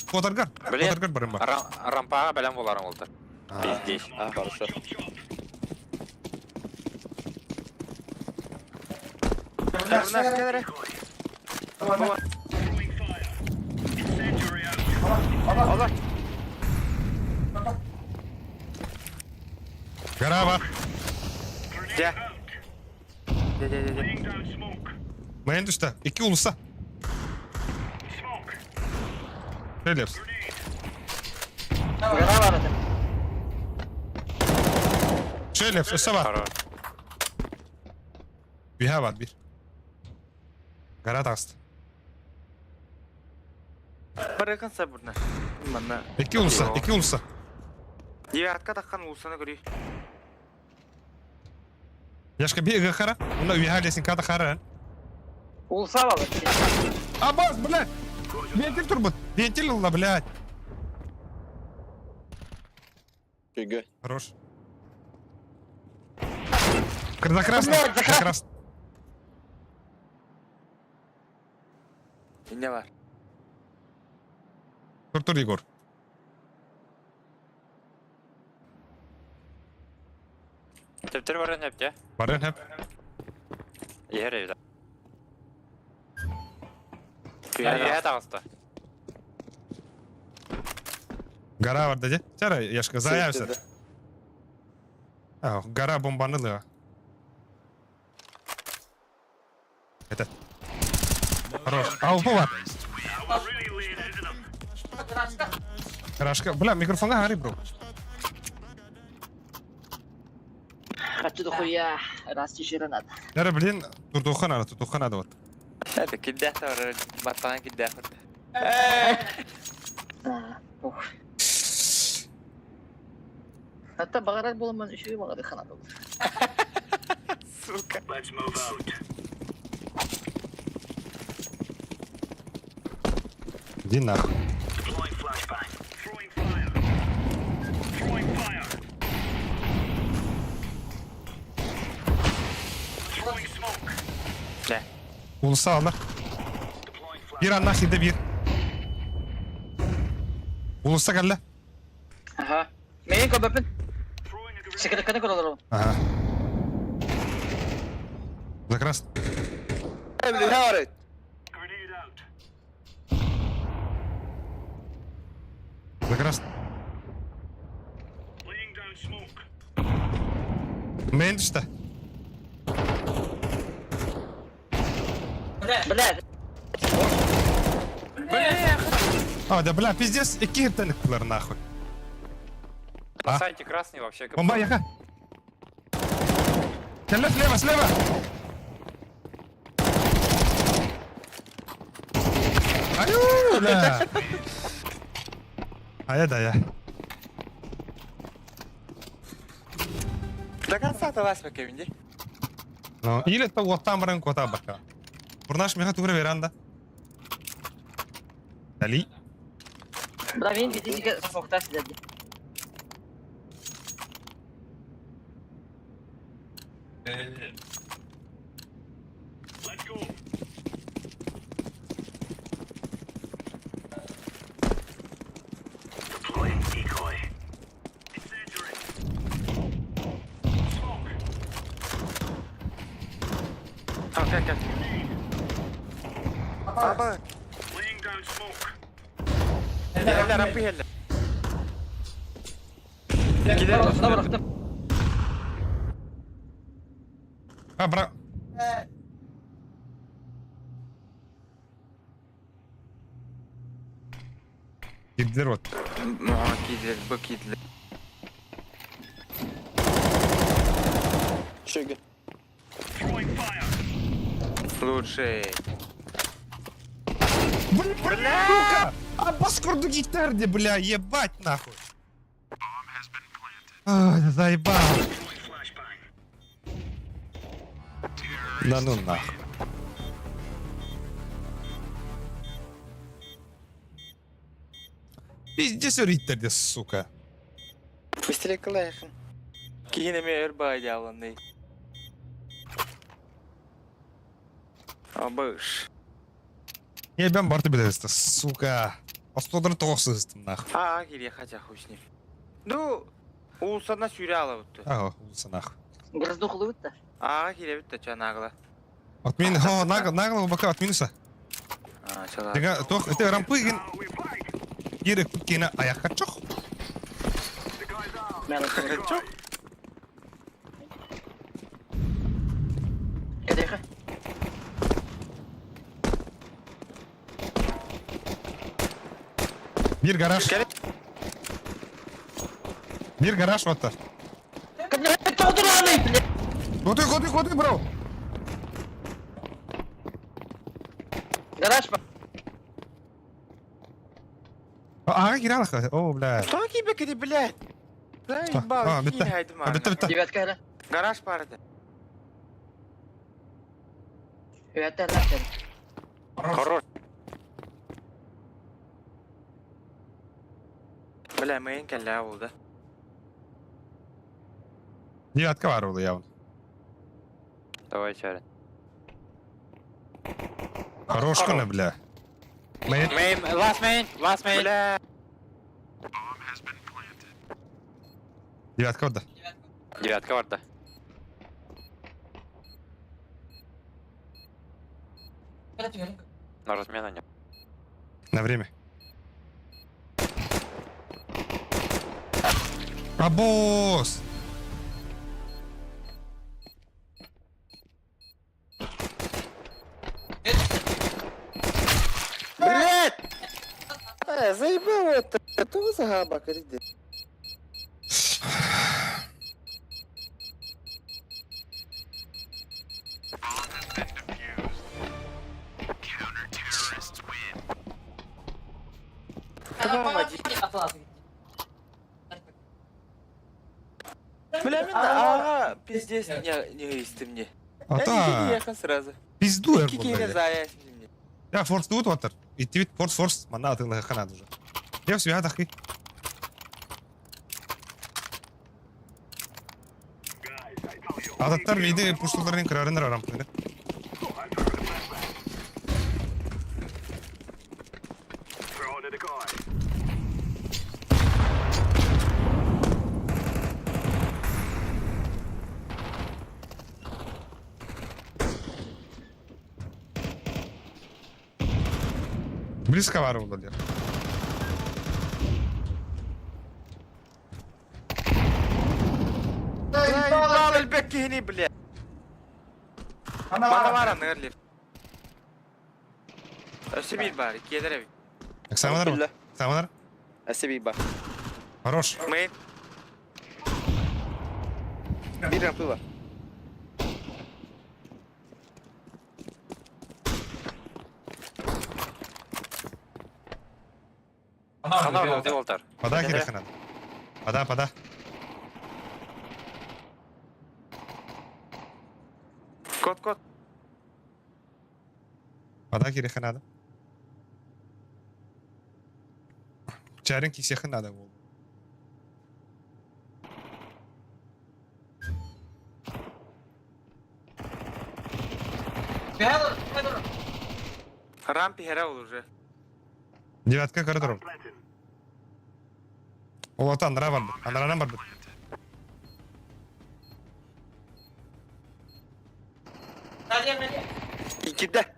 Фотогар. Блин. Фотогар барым бар. Рампаға бәлем боларың олды. Пиздец. Хорошо. Бурнаш кедere. Allah. Gara var. Gel. Main düştü. 2 ulusa. Şöyle yapsın. Göre var zaten. Şöyle öse var. Хорош. Bir var bir. Garaj astı. Bırakın sabırına. Bana. İki ulusa, iki ulusa. Девятка takkan ulusana görüyor. Yaşka bir ıgı kara. Bunda üye halesin kada kara. Улса var. Абаз, блядь! Вентиль турбут. Вентиль ла, блядь. Фига. Хорош. За красный. За красный. Ne var? Тур, Егор. Типтер баран hep ya. Барен hep. Yer evde. Ya dağısta. Гора var dedi. Çara yaşka zayavsa. Ah, gora bombanı da. Это. Хорош. А упу var. Рашка, бля, микрофонга гари, бро. Хочу дохуя. Раз тишина надо. Нера, блин, tuttuğun adı var. Hadi kiddet var. Batan kiddet var. Hatta bağırarak bulamaz işi bağırıyor kanat olur. Сука. Иди нахуй. Ne? Ulusa alır. Bir anlah şimdi bir. Ulusa gel. Aha. Meyin kabapın. Sekreterine kadar olalım. Ага. За красный. Ne var? За красный. Мейн düştü. Блядь. А, да бля, пиздец, iki heptenlikler нахуй. На сайте красный вообще. Бомба, яха. Кelle слева. Аю, бля. Ая да я. До конца то вас покиньте. Ну, или то вот там рынок вот там бака. Бурнаш меха тугре веранда. Дали. Бля, мен битизге смокта сидеді. Gel. Baba. Hele rampı hele. Gidelim. Şuna bıraktım. Ha bırak. Girdiler ot. Kidler, bu kidler. Фига. Лучший. Бля, сука! А паскорду гитарде, бля, ебать нахуй. Ай, заебал. Да ну нахуй. Пиздец örüyitlerdi, сука. Быстрее кылайхын. Кигинеме өрбай диаланный. Абыш. Я ben bartı bilirsin, сука. Остодыр тоğsızdım nахуй. А, гире хотя хуй с ним. Ну, улсана сюряла вот. Ага, улса нахуй. Гроздухлы өтті. А, гире бітті чанагла. Отмен, о, нагло бака отменуса. А, чала. Тега, тох, это рампыгин. Ерек кена аяққа чоқ. Мен Чок. Кедейхі. Bir garaj. Gel. Bir garaj otta. Кедейхі, блядь. Готи, бро. Гараж, Ага, гиралах. О, бля. Кто тебе кири, блядь? Да, ебал, bitti. не haydi Ha, bitti. девятка, hala. Garaj barda. Hüyette hala. Хорош. Bilemeyin kelle oldu. Девятка var oldu явно. Давай, Чарин. Хорош кона, бля. Main. Last main. Бля. Девятка orada. Девятка var da. На размену нет. На время. Абос! Блядь! Заебал это. Это за габак, иди. Бля, ага, пиздец, не исти мне. Ата! Ехал сразу. Пизду я Кикире заясь мне. Я форс тут ватыр. Итти бит форс мана атылы ханады уже. Я все я тахи. Адаттар виде пуштуларын кырарын арампты. Близко var oldu diyor. Ебал البك هني بلا. Bana var anı Erlif. Ösebil bari, kieder evi. Aksamadar mı? Aksamadar. Ösebil bari. Хорош. Main. Bir rampı var. Она был Волтар. Подай киреха надо. Пода. Кот. Подай киреха надо. Чарин кисеха надо был. Рампи херал уже. Девятка коридор. Вот Андра var. Andra'dan var. İkide.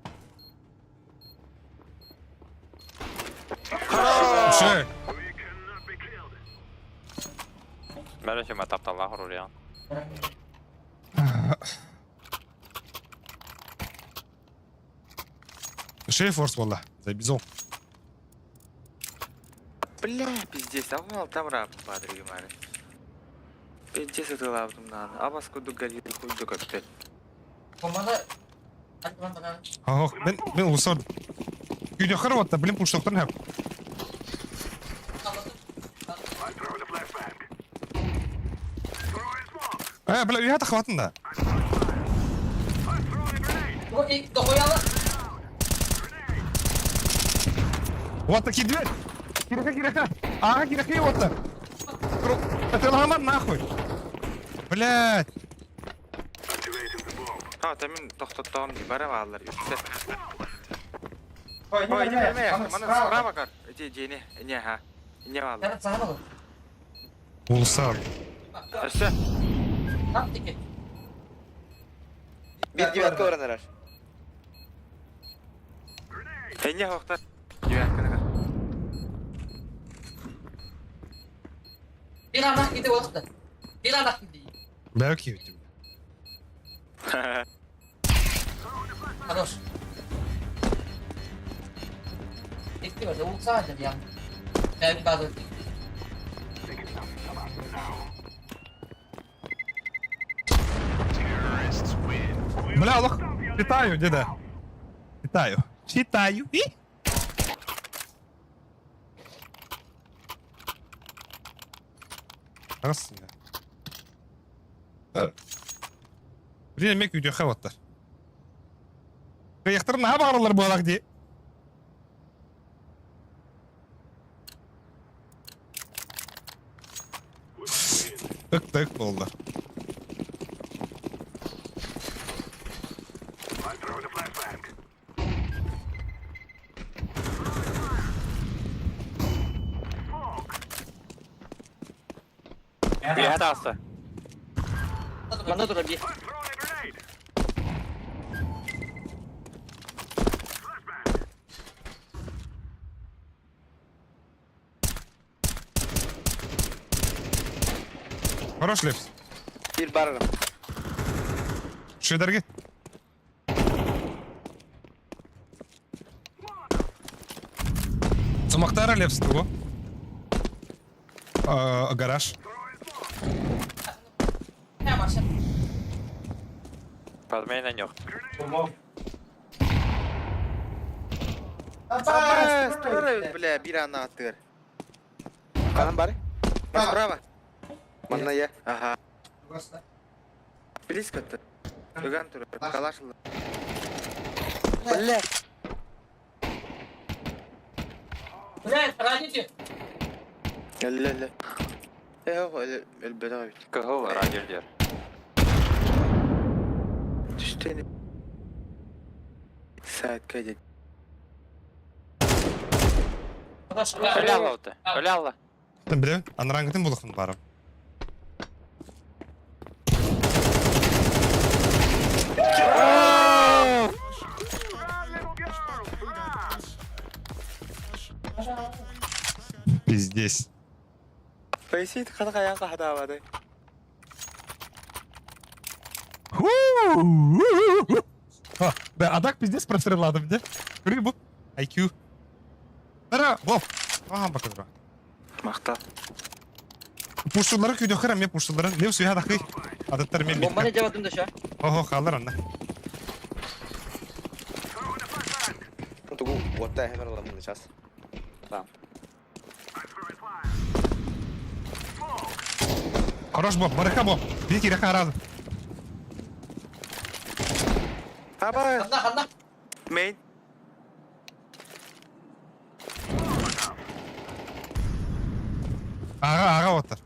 Şey. Ben de şimdi tapta Allah oraya. Şey force valla. Забизол. Бля, пиздец, а он там рампы падали, гемары. Пиздец, это лавдум надо. А вас куда горит, хуй до коктейль. Ага, ben ulusal. Güdü xarab atdı. Bilim pulştoqdan hep. Bля, uyata xavatında. Вот такие дверь. Киреха. Ага, киреха вот так. Это ломан нахуй. Блядь. Ha, temin toxtatağım bara varlar yoksa. Oy, ne? Bana sıra bakar. Ceni, ne ha? Ne varlar? Ulusal. Öse. Bir девятка öğrenirler. Ne hoxta? Девятка ne? Bir anak gidi olsun. Bir anak gidi. Belki yuttum. Хорош. Эти вот усадят я. Я не базу. Бля, лох. Читаю, деда. Читаю. Читаю. И? Раз. Блин, мек видео хаватта. Каяқтар наға бағырылар болақ де. Тық болды. Bir hata. Mana dur bir. Хорош лепс. Bir barırım. Şu ederge. Сумақтары лепс туго. Гараж. Подмейнен yok. Бля, bir ана атыр. Kanan bari. Справа. Манна я. Ага. Близко-то. Туган тур. Калашылы. Бля. Блядь, родите! لا. ايه هو البلاوي. Kıhı var acil diyor. تشتني. ساعد كده. Öyle Allah oldu. Öyle Allah. Sen bile anarangıtın bulukun barım. Пиздец. Поясит хата аяққа хатавады. Ben adak pиздец прострелладым, де? Көрі бұл? IQ. Бара, бол. Ага, бакыдыра. Мақта. Пушулары күйді қырам, мен пушуларын. Лев суя дақы. Адаттар мен Bomba ne бейт. cevabım da şu an. Ого, қалдар анда. Tunggu, buat teh kalau kamu ngecas. Хорош бол, барака бол. Bir kere qarazı. Apa? Kanda. Main. Ağa otur.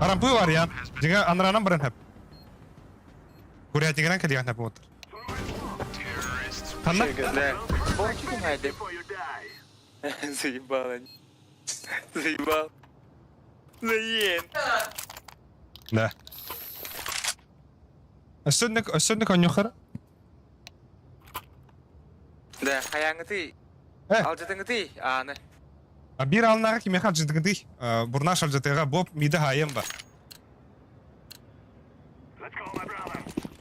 Arampuy var ya. Jika anranan baran hep. Kurya tigiran kadigan hep otur. Tanna? لا. Borçluyum hadi. Заебал они. Заебал. Заен. Да. Ösünlük on yukarı. Да, hayangıtı. Alcatыңыты. Аны. Bir alnağa kime halcıdıgıdı. Burna şalcıtıga bob mide hayem ba.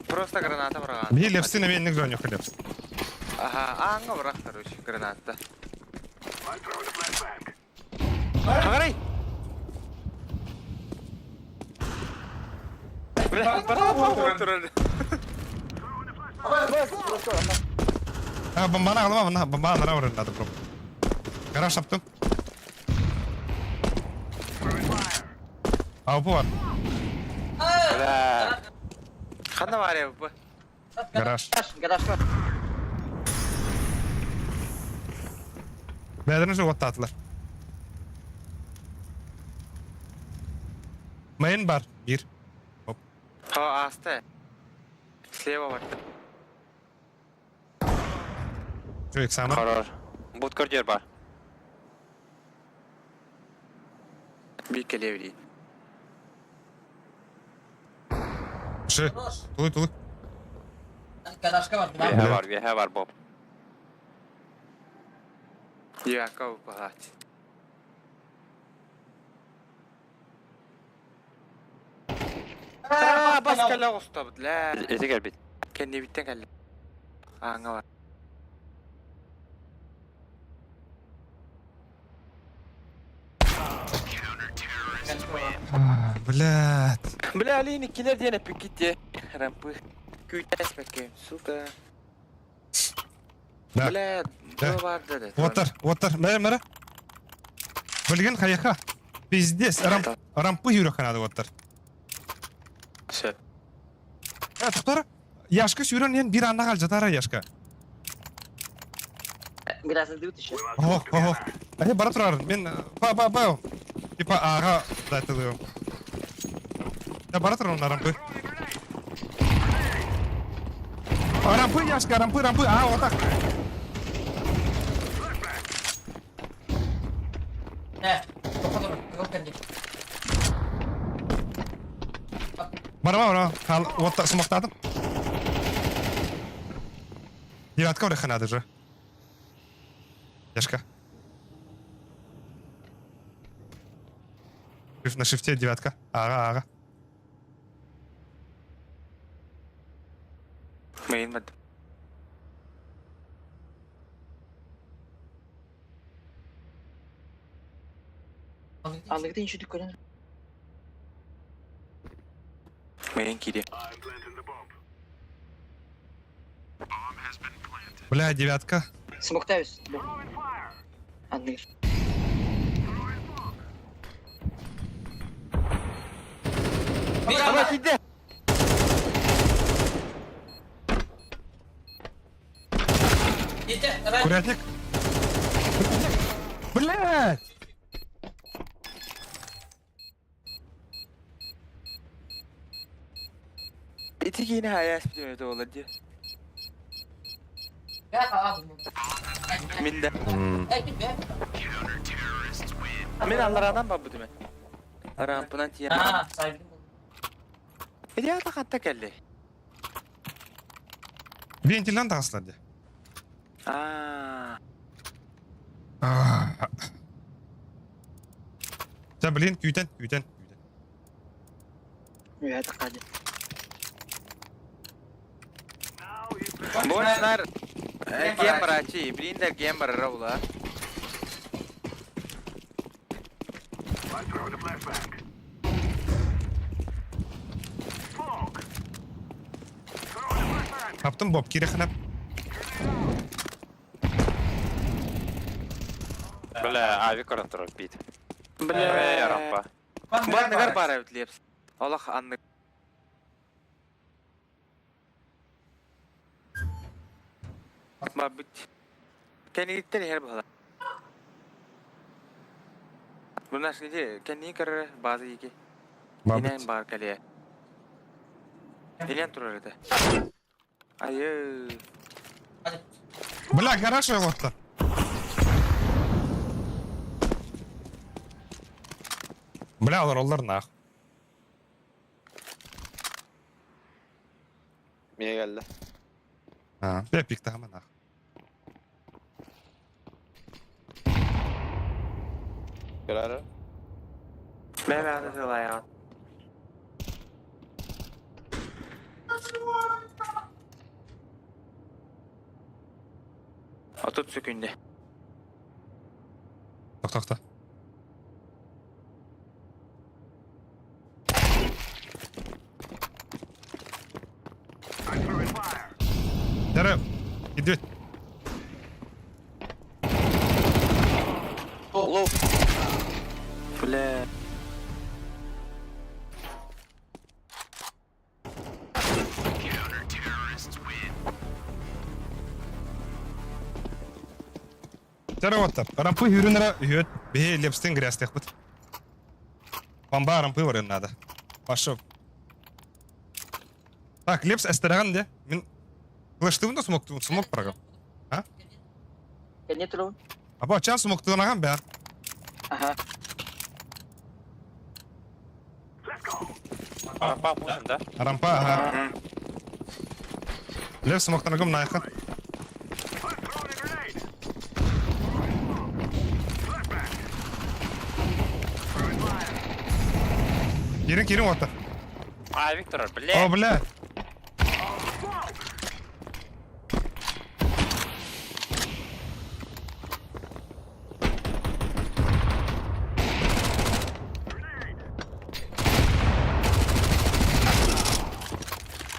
Просто граната врага. Bir lepsine menlik zon yok leps. Ага, аңа враг, короче, граната. Қарай. Бля, бара тұрады. Bombana alma, bomba anara vurun adı bro. Garaj yaptım. Avpu var. Bля. Қандай var ya bu? Garaj. Garaj var. Beğendin mi o tatlılar? Main bar. Bir. Ha, astı. Слева var. Şu eksamı. Karar. Budkar diyor bar. Bir kelevli. Şu. Tulu. Garajka var. Vihe var Bob. Я кого погать. Bas kalla usta bla. Eti gel bit. Kendi bitten kalla. Аңа var. Блядь. Бля, Алин, иккилер диэн эпиккитте. Рампы. Күйтэс бәккем, сука. Да. Бля, бұл барды да. Отыр. Мәрі. Білген қаяқа. Пиздец. Рампы үйрекханады отыр. Сөп. Тұқтары. Яшқа сүйрен бір анда қал жатары яшқа. Biraz hızlı yut işe. Ох. Бара тұрар. Мен па. Типа аға дайтылығым. Бара тұрар онда рампы. Рампы яшқа, рампы. Отақ. Бара. Отта смоқтадым. Девятка ореханады же. Яшка. На шифте девятка. Ага. Мейн мад. Anlıkta inşüdük gören. Мейн кире. Бля, девятка. Смокта üst. Anlık. Ama kidde. Курятник. Блядь. İtikini hayas biliyor da oladı. Minde. Min Allah'dan babı dümen. Rampından tiyan. Hadi ya da geldi. Вентилдан тағысылады. Sen bilin küyten. Evet, hadi. Boşlar. Gamer açı. Blinder gamer ravla. Kaptım Bob kirexinep. Бля, авикорон тұрып бейді. Bля. Yarampa. Bu anıgar bara ütleyeps. Allah anlık. Ma bit. Kendi gitti her bala. Bunlar şimdi kendi kar bazı iki. Yine bar kaleye. Yine turur da. Ayı. Бля, гараж yok orta. Бля, onlar nah. Mine geldi. Ha. Bepikte hemen nah. Kararı. Mehmet atıyorlar ya. Atut sökünde. Toqta. Dara. Gidiyor. Fule. Dara otar. Rampı yürünere yöt. Behe lepstin grästek bit. Bamba rampı var yanında. Başop. Так, лепс эстераган де. Мен флештывында смок прогам. А? Kendi turun. Аба чан смоктыгынаган бәр. Aha. Рампа мушын да? Рампа, ага. Лепс смоктыгым найхан. Кирин отыр. Виктор, О, бля. бля.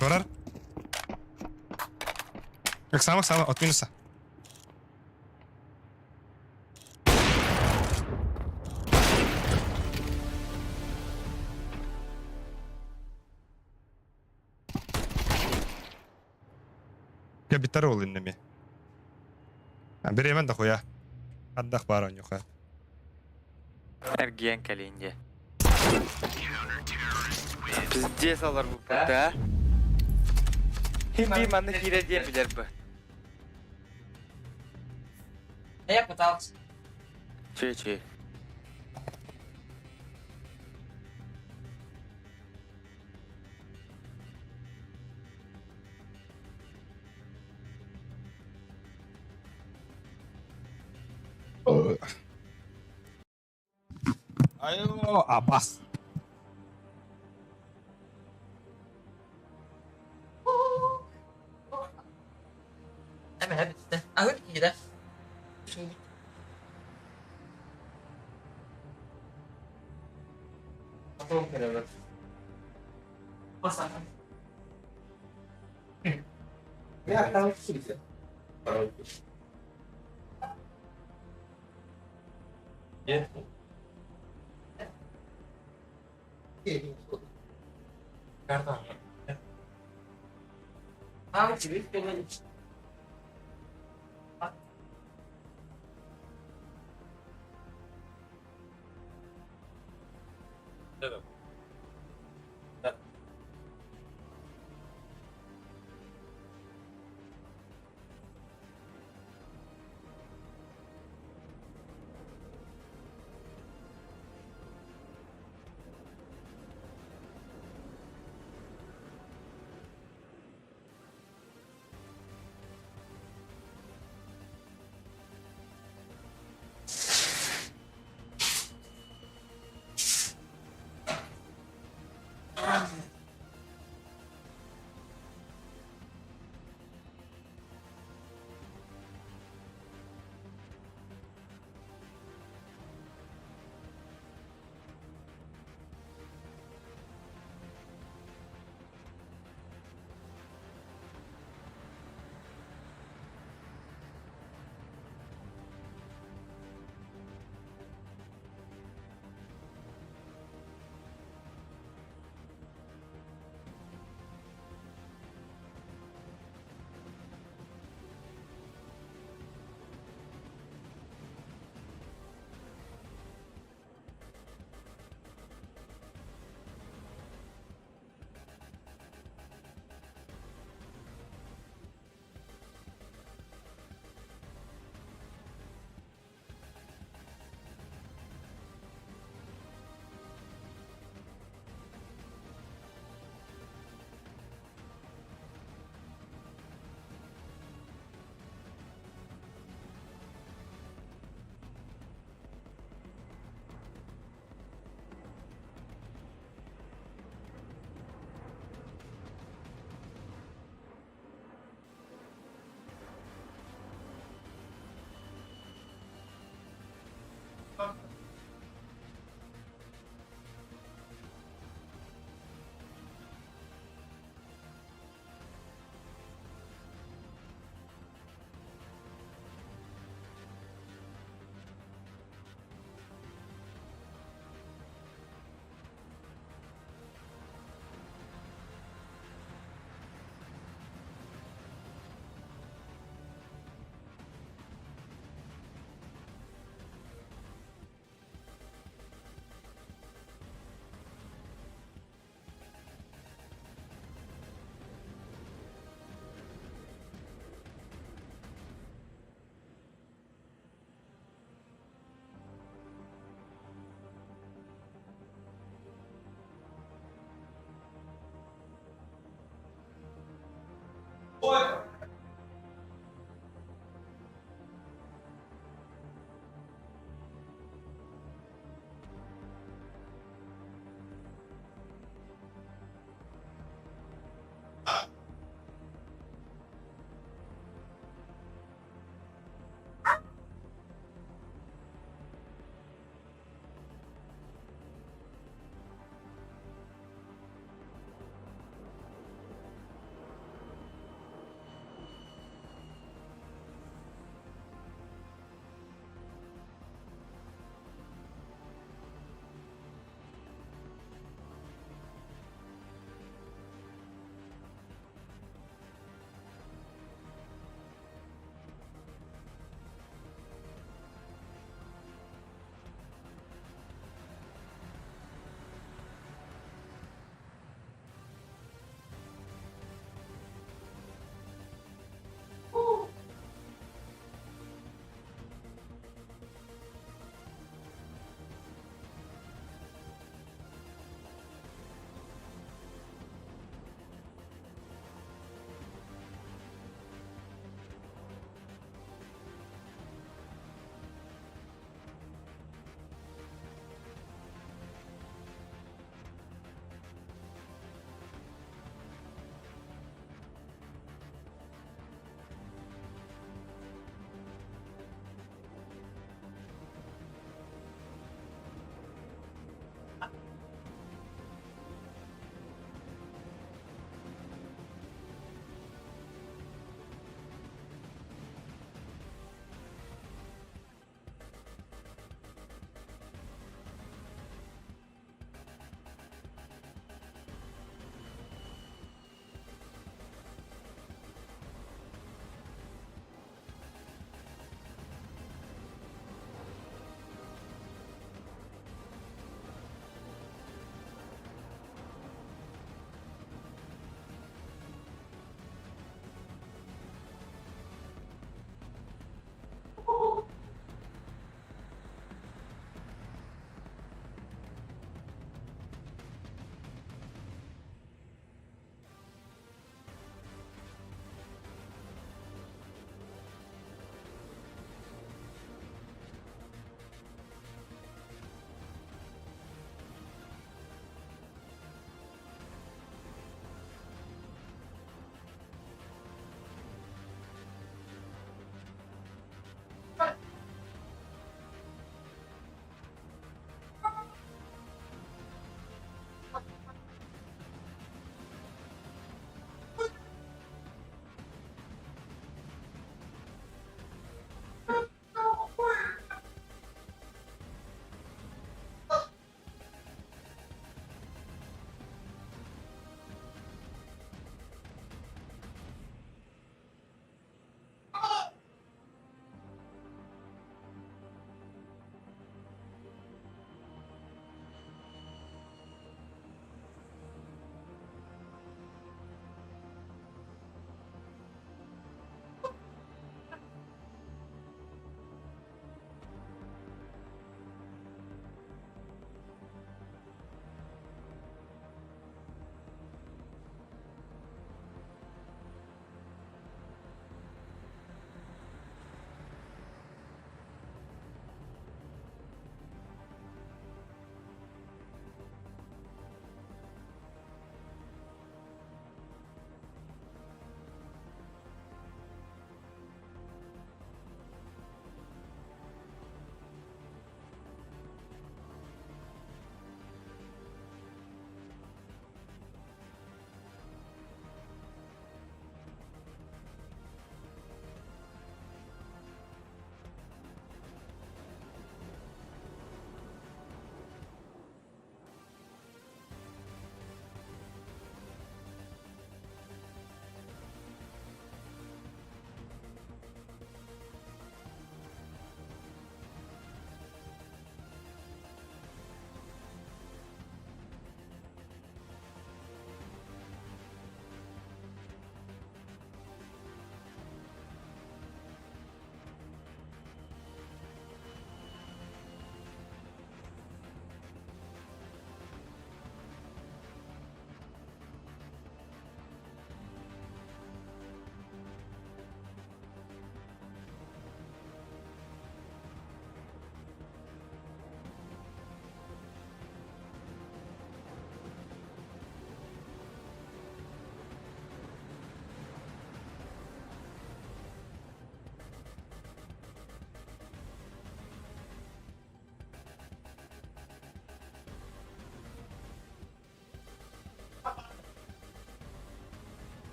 Sorar. Bak sama от минуса. Ya bitter ol innemi. Biremen de koya. Addak baron yok ha. Ergiyen kalınca. Пиздец алар bu burada. Bir manı gire diye bilir bu. Ne yap betaald? Çe. Ayo, Abbas. Em hãy bịt hít gì đó. Không thể được. Có sao không? Ya, tao chỉ sẽ. Yeah. Chỉ biết cái này.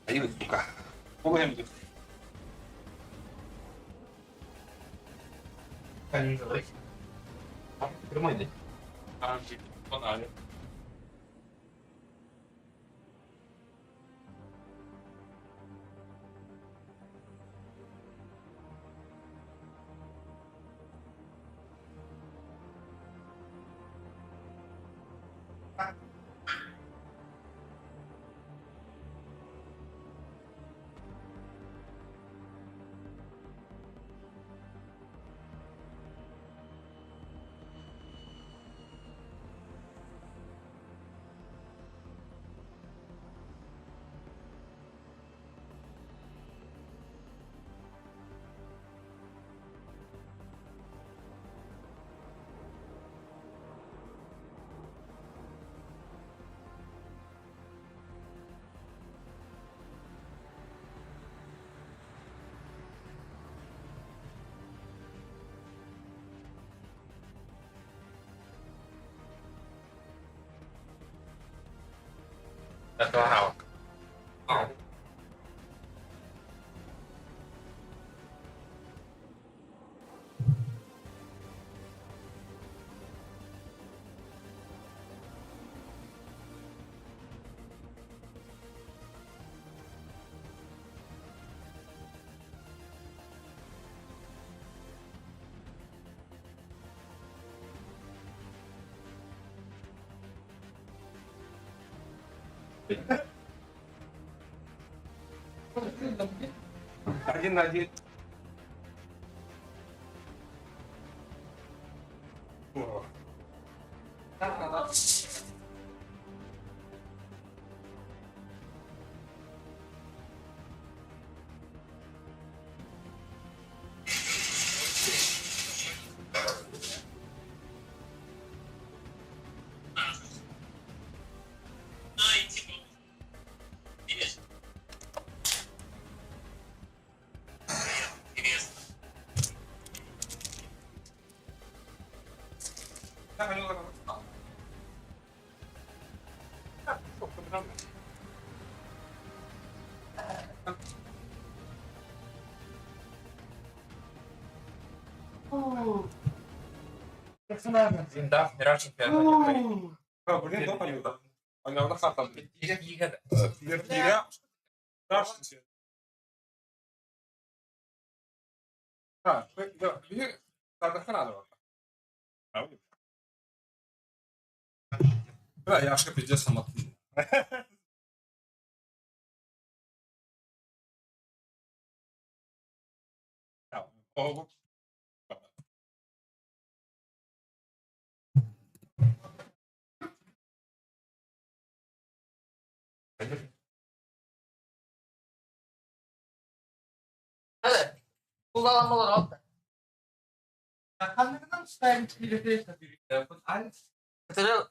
Ahí me toca. ¿Cómo se me toca? 그러면 그건 아니야. Это галка. Один на один. О. Да, мираж чемпионата. Блин, дома не удал. Она у нас там. Тига. Страшно. Да, bir sadaka надо. Да, я ошибся, пиздец сама. Evet. Kullanmalar altta. Kanalından style ilgili bir alles. Mesela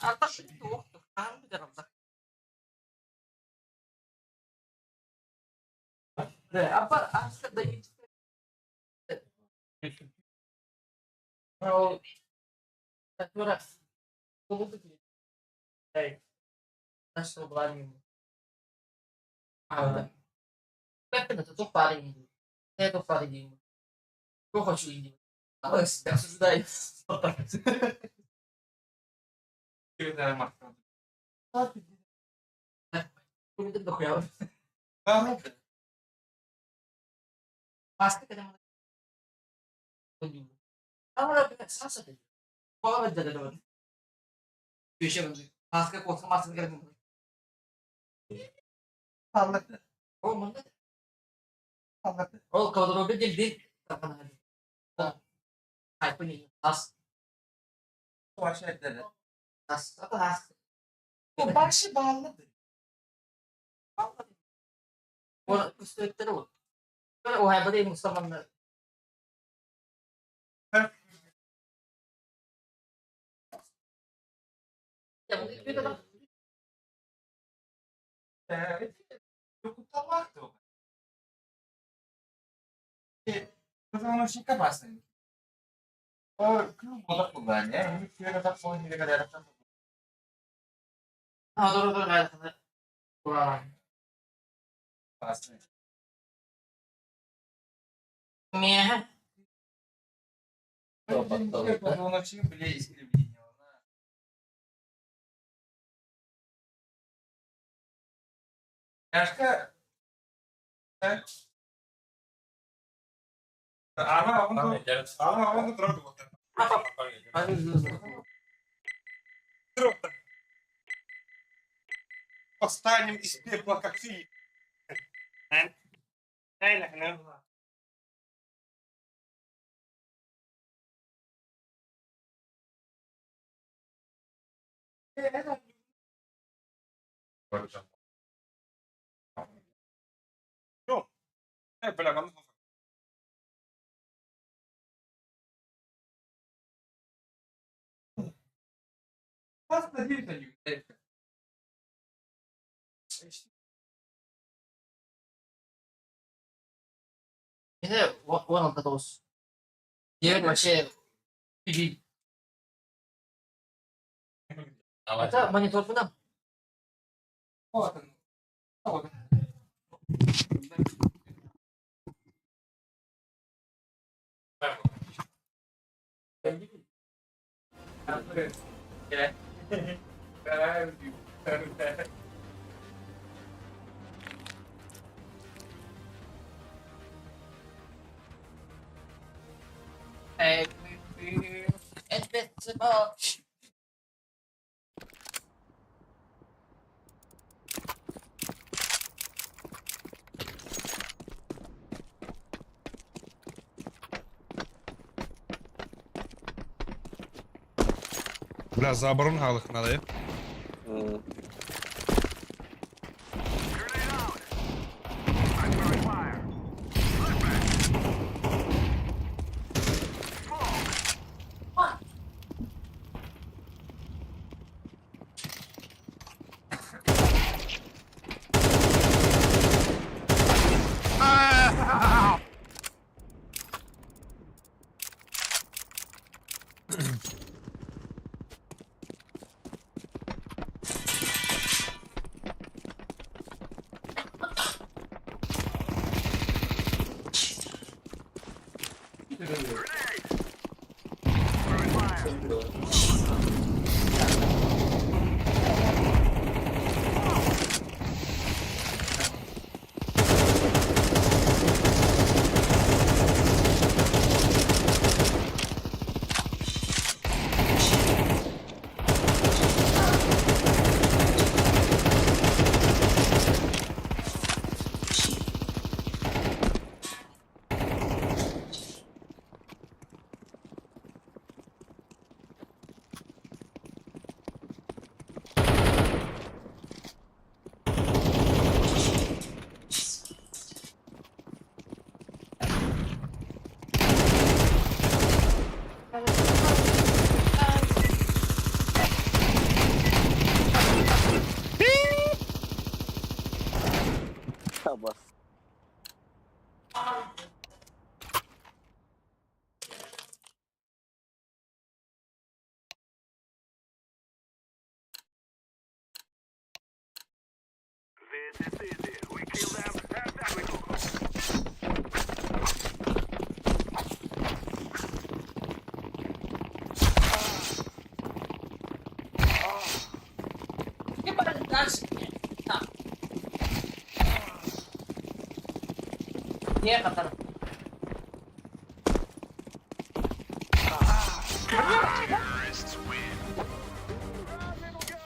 أعتقد في وقت الحال بجرب ده. Apa asked the Bro, Natura, como que é? Nós trabalhamos. Ah, Pepe, eu tô farinha. Tô farinha. Tô roxinho. Ah, mas peço daí. Bir tane mahkum. Comida do Real. Tamam. Maske kadar. Ama ben sana dedim. Bana da dedim. Bir şey oldu. Maske koysa maske kadar. Anlattı. Olmadı. Anlattı. O kadar oldu geldi. Tamam hadi. Ay bu ne? As. Başı etledi. As. As. Bu başı bağladı. O üstte o. O hayvan değil Mustafa'nın. Ya bu bir de Yok vardı o. O zaman o şey kaparsın. O kıl moda kullan ya. Bir kere kadar son yere kadar yapacağım. Ha doğru doğru hayatında. Vay. Bastı. Niye? Onun için bile iskili bilmiyor. Başka Ama onu трогал. Трогал. Восстанем из пепла, как ты. Yok. Hep böyle kaldı. Aslında değil de Yine de 16-2. Dia masih TV. Kita monitor pun Invincible. Biraz zabarın halıkına dayı. Dia kata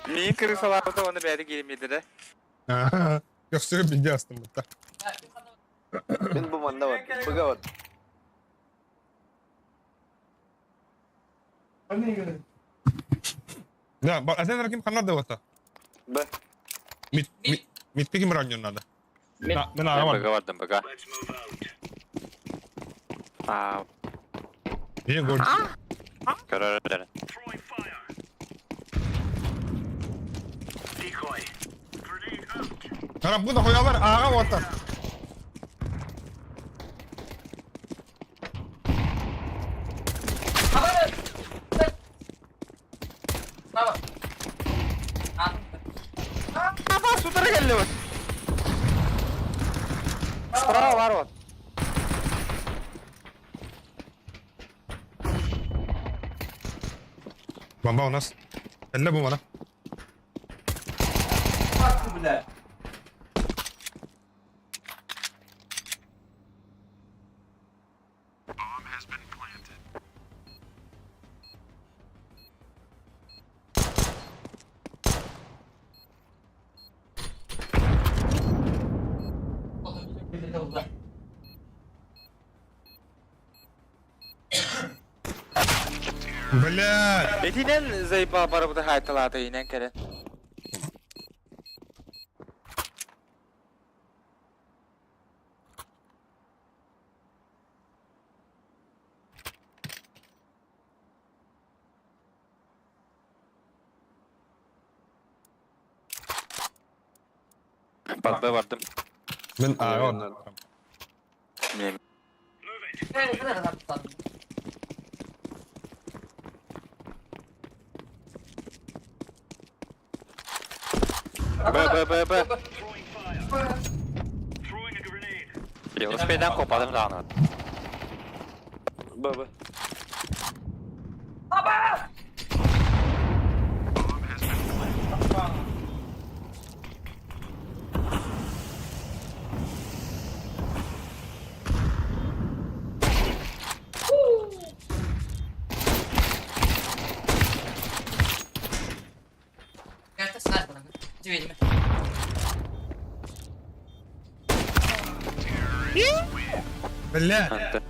Mean kırısalarda onu beri girmedi de. Gösterip bilgi astım burada. Ben bu manda var. Bagawat. Ya, bak ada lagi makan ada wata. Ba. Mit pigi meranyon nada. Mid. Na, men arawan. Bagawat baga. Iya gol. Karar eder. Karab bu da koyarlar ağa wata. Apa sutara geldi bak. Bravo var var. Bamba unas. Elle bu bana. Блядь! Etinen zayıfa para bu da haytalata inen kere. Patla vardım. Ben ağa ondan. Bilmiyorum. Б. Велосипедden kopardım dağını. Б. Gerçekten sniper lan. Civelime. بالله Anladım.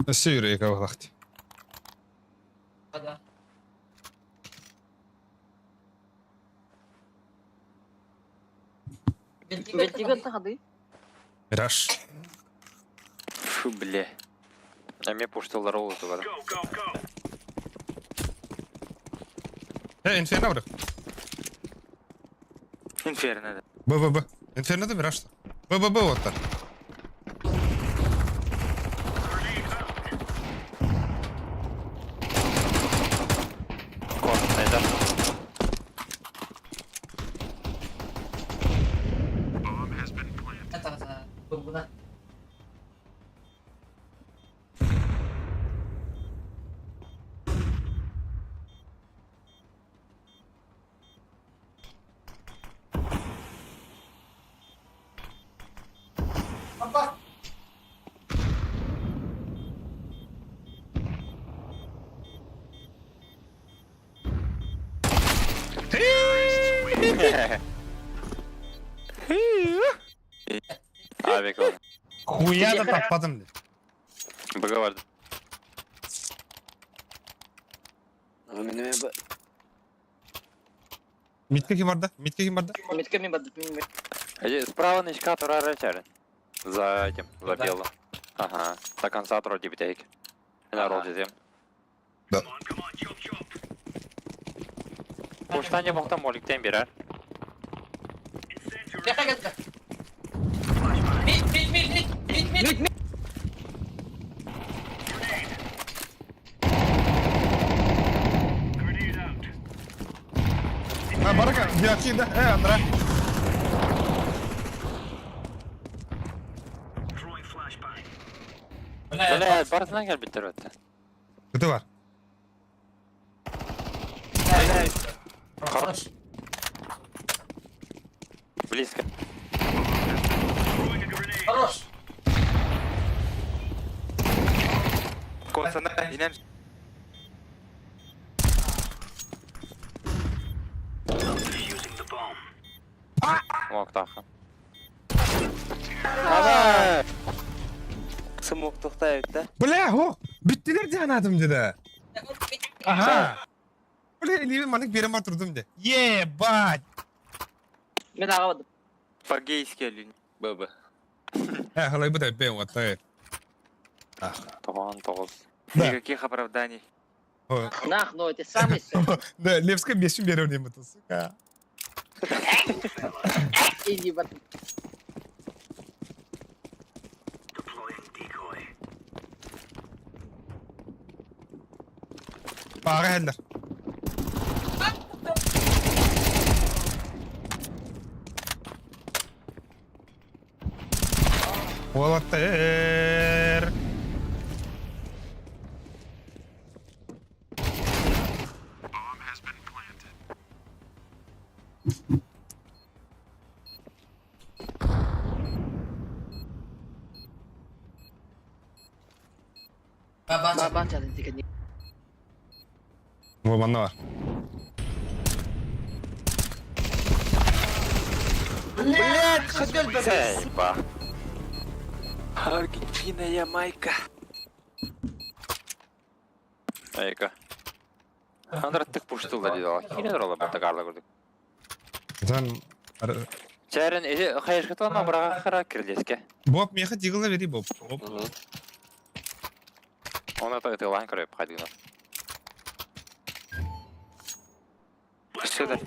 السير هيك اختي Hadi. Вертигат ходы. ميراش Фу, бля. А мне пушталар oldu var. ايه انفيرنا ولا Inferno da. با انفيرنا ده ميراش با وطن Kort neden? Kan tara bumbunan. Apa? Abi kol. خويا ده تقطم Bıga vardı. ميتك كيم ورده Метка ми бадат ми. Справа на искатора речерен. За этим, за белым. Ага. До конца вроде битейки. На ролл дизем. Да. Kuştan baktan molikten birer. Bekle gel. Mid. ها بركه دي اكيد ده ايه اندرا Böyle barısından gel bitir öte. كنت var Хорош. Близко. Хорош. Kol sana inen. Mok taxı. Hadi. Smoke toxtayıp da. بلا هو bittiler diye anladım dedi. Aha. Böyle elimi manik bir yere oturdum de. Ye bak. Мен агавадым. По-гейски или баба. He halay bu da ben vatay. Toğan toğuz. Никаких оправданий. Нах, ну это самый всё. Да, Левская бесим берем не мотос. Иди бат. Bağa heller. والطير Бабан çalın tikeni. هو bana var. Seyba. Аргентина, Ямайка. Eyka. Andra tık puştulda dedi o. Yine de ola batta karla gördük. Sen Çerin hayışkıtla mı bırağa kıra kirleske. Bob miyaka jiggle veri Bob. Ona da ıtılan kırıp kaydığına. Сюда.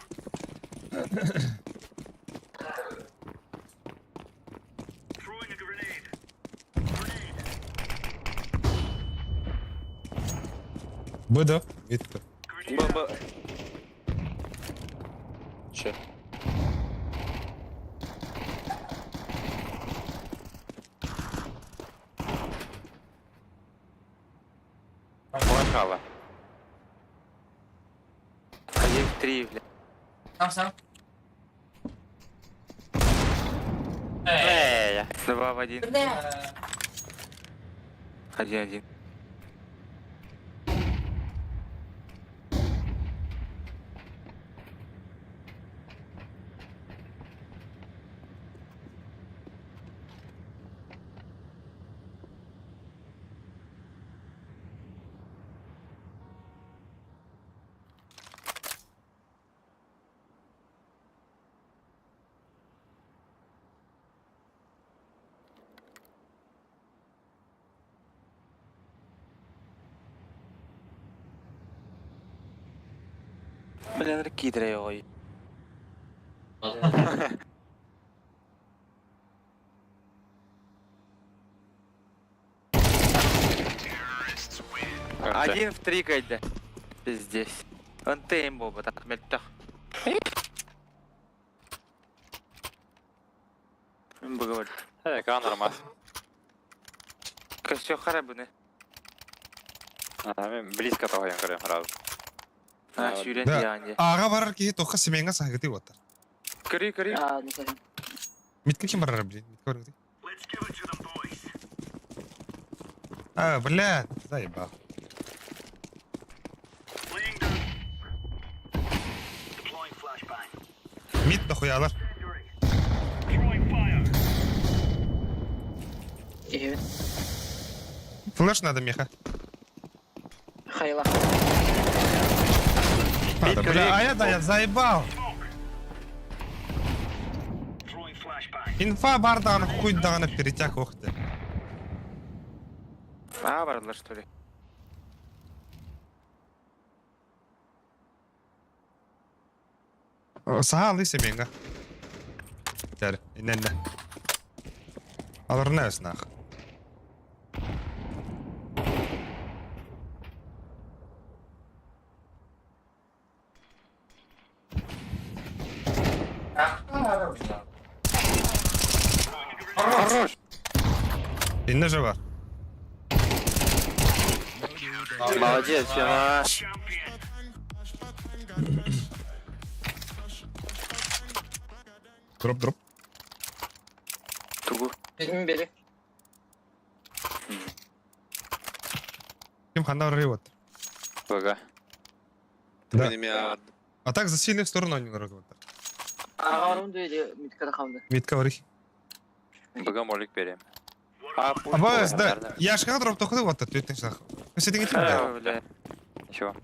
Буде. Відко. Баба. Че? Махала. Один в 3, бля. Сам. Эй, 2 в 1. Бля. 1-1. Блин, руки драйвой. Один в 3 кайда. Здесь. Он теймбо, так мельтах. Богаваль. Экран нормас. Костюм харабыны. Мен близко тоғайын көрем разы. Сүйрен Да. яңде. Аға барар ки тоққа семенға сағыты отыр. Кыри. А, не знаю. Митке кем барар, блин? Митке барар. А, блядь, заебал. Мит нахуялар. И Флэш надо, меха. хайла. Надо, бля, а я заебал. Инфа бардағаны хуйдағаны перетяк оқты. А, бардылар, что ли? Саға алды семенға. Дәрі, иненде. Алырына өсін ақ. Хорош! Инне же бар. Молодец, Фима. Дроп. Тугу. Возьми, бери. Кем ханда ұры отыр. БГ. Да. А так за сильную сторону они ұры отыр. Ағарым дөйде миткада қалды. Митка ұры. БГ молик берем. Аба, да, яшқа дроп тоқыды отыр, төттің шақ. Өсетің етім бля. Бля. Ничего.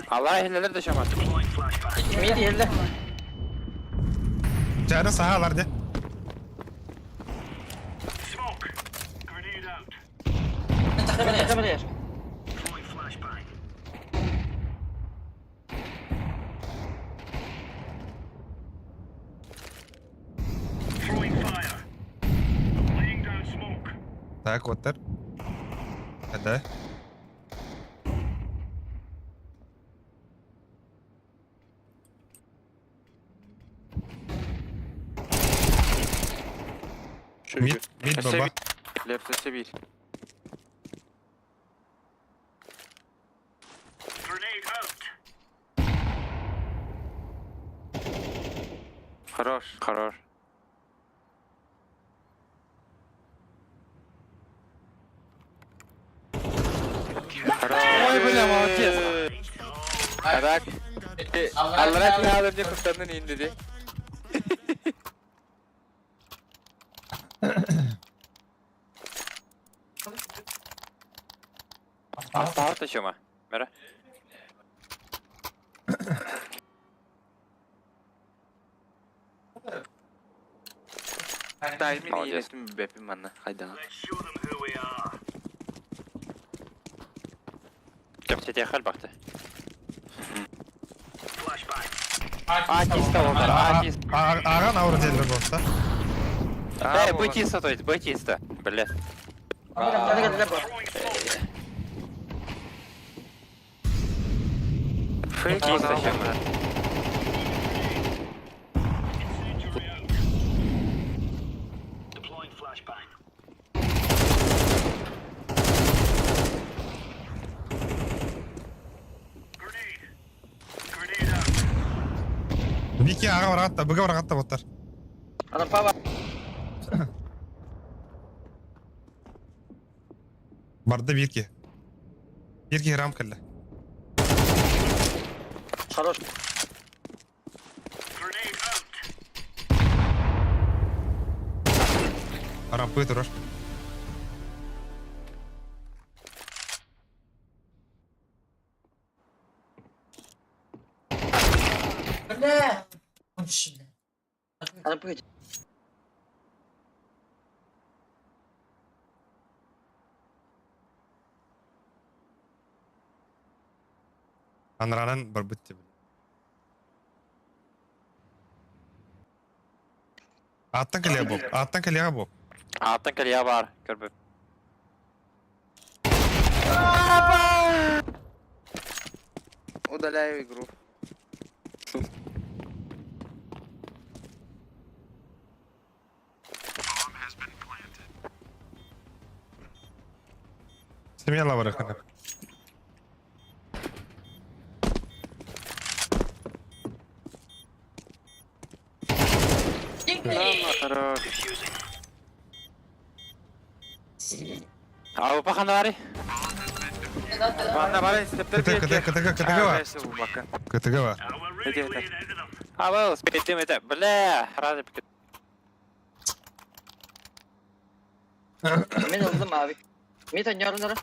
Алла хилелер де шамас. Мид елді. Жәрі саға алар де. Тақырбын еш. Так, отыр. Әді. Мид баба. Лепса Сибирь. Хорош. Ой, бля, молодец. Так. Аллара не надо мне кустарны не индиди. Астаат чума. Мера. Тайми Молодец. не бепи манна. Хайда. Кем тебе халь бахты? Атиста олар, атист. Аған ауыр делдер болса. Б тиста то есть, Б тиста. Бля. Фейк Тиста болса. чем. Вики аға барағатта, бүгі барағатта боттар. Adam pava. Барды Вики. Вики рамкалла. Хорош. Рампы тұрар. Бля! Кончи, бля. Adam pıt. Анранан бар бітті. Аттан кілеға бол. Аттан кілеға бол. Аттан кілеға бар, көрбіп. Удаляю игру. Смело барахана. Хорош. Ау, пахана бари. Банда бар, стептер Кітігі бар. Кітігі бар. Ау, спеттім еті. Бля, разы пікет. Min öldüm abi. Mid oynuyorum da.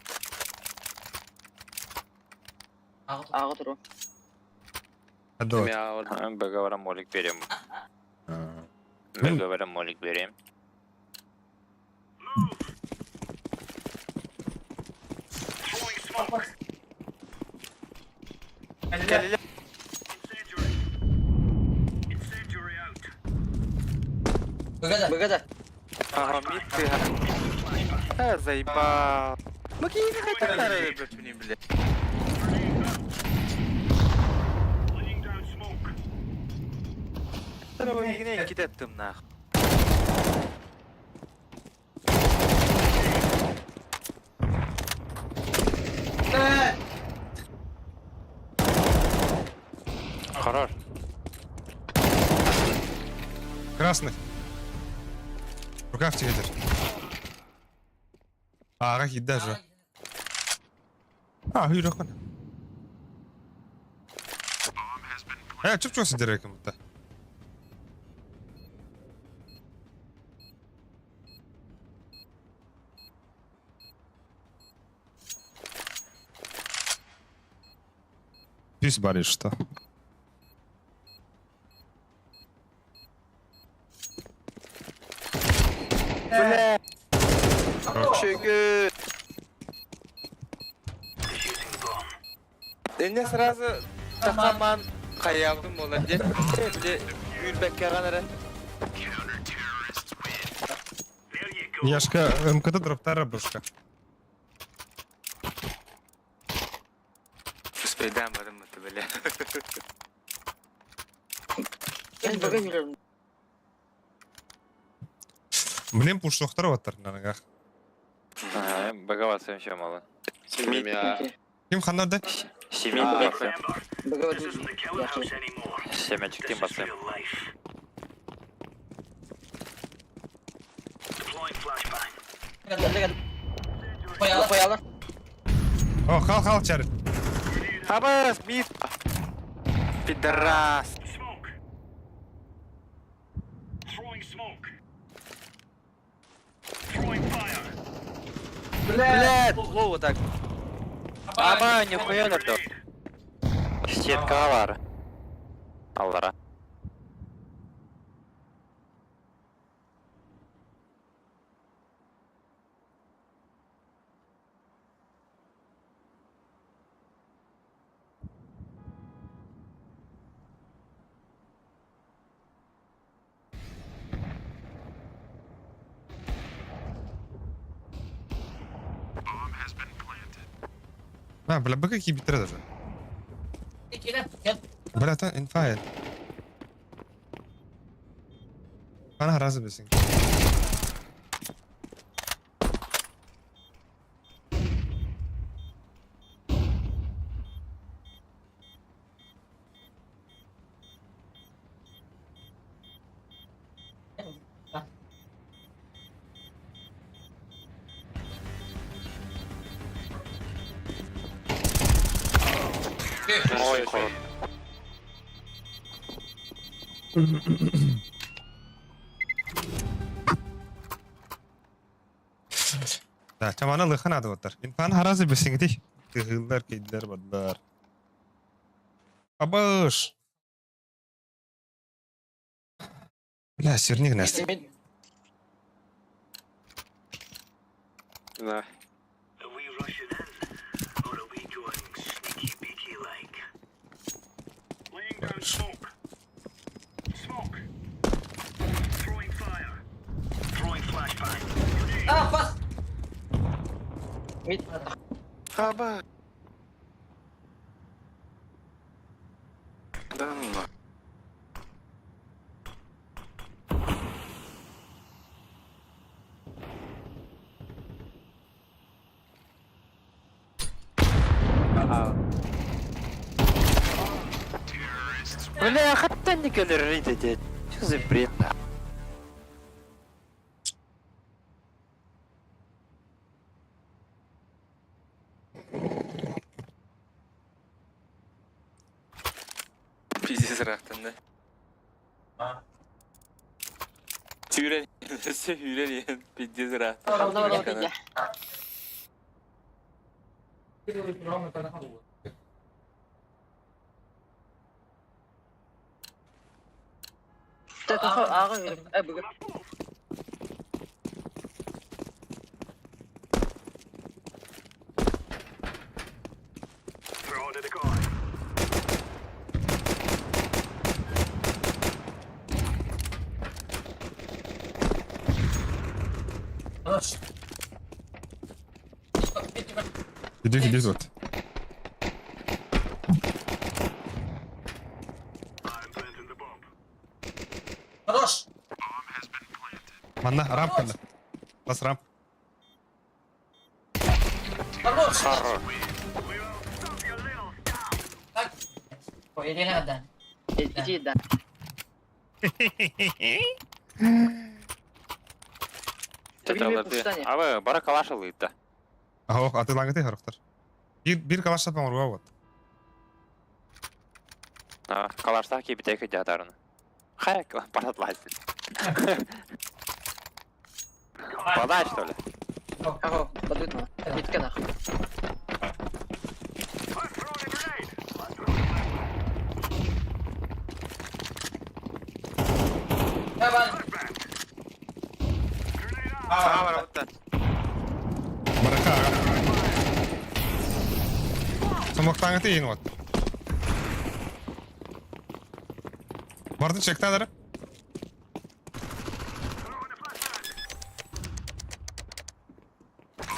Ağa dur o. Hadi o. Бөгі барам молик берем. Бөгі барам молик берем. Выгода. Ага, мид ты. Заебал. Могли не хотят старые, блядь, мне, блядь. Второго игне кидаттым нахуй. Хорош. Красный. Рукав тебе держи. Аға киді же. Үйрек қана. Чүп жоқсы дерек мұтта. Пись баришь, что? Бля. Чекай. Эне сразу тахаман каябым молодец. Бля, юлбекке ғанары. Яшка МКТ дроптары бұрышқа. Успейдам adam это, бля. Ben bug'a yürüyorum. Блин, пуш соқтар оттар наныңа. Бөгі басым ще малы. Ким ханнады? Семей басым. Bug'a var. Семячіктен басым. Geldi. Koyalım. О, хал чары. Абас, мид. Пидорас. Блядь, вот так. Аба, нихуя нырды. Сетка бар. Аллара. ما بلا بقى كي بيترد كده كده بلا تا انفايل انا هرازي بس Ой, хорош. Da çamana lıkın adı otur. İnfan harazi besin gidi. Kıhıllar kediler badlar. Abış. La sirnik nes. Да. Pas. Mid. Хаба. Да ну. Бля, хотя не колерит, дядь. Что за бред, нахуй? Пиздец рахтан, да? Тюрен, Тюрен, пиздец рахтан. Давай, давай. Ты ага, быгы. Хорош. Gidiyor zot. Хорош. Manna ramp kanda. Bas ramp. Хорош. Хорош. Так. Ой, иди надо. Иди, да. Abi bara kalaş alıydı da. Aho atılan gidi harıktır. Bir kalaş satmam var vat. Kalaşta ki bir tek jadarını. Hayır, başlatmayız. Подай, что ли? Ага, подует на. Мидка нахуй. Давай. Sağa var orada. Baraka. Smoke'tan gidi yiyin vat. Vardı çekti adarı.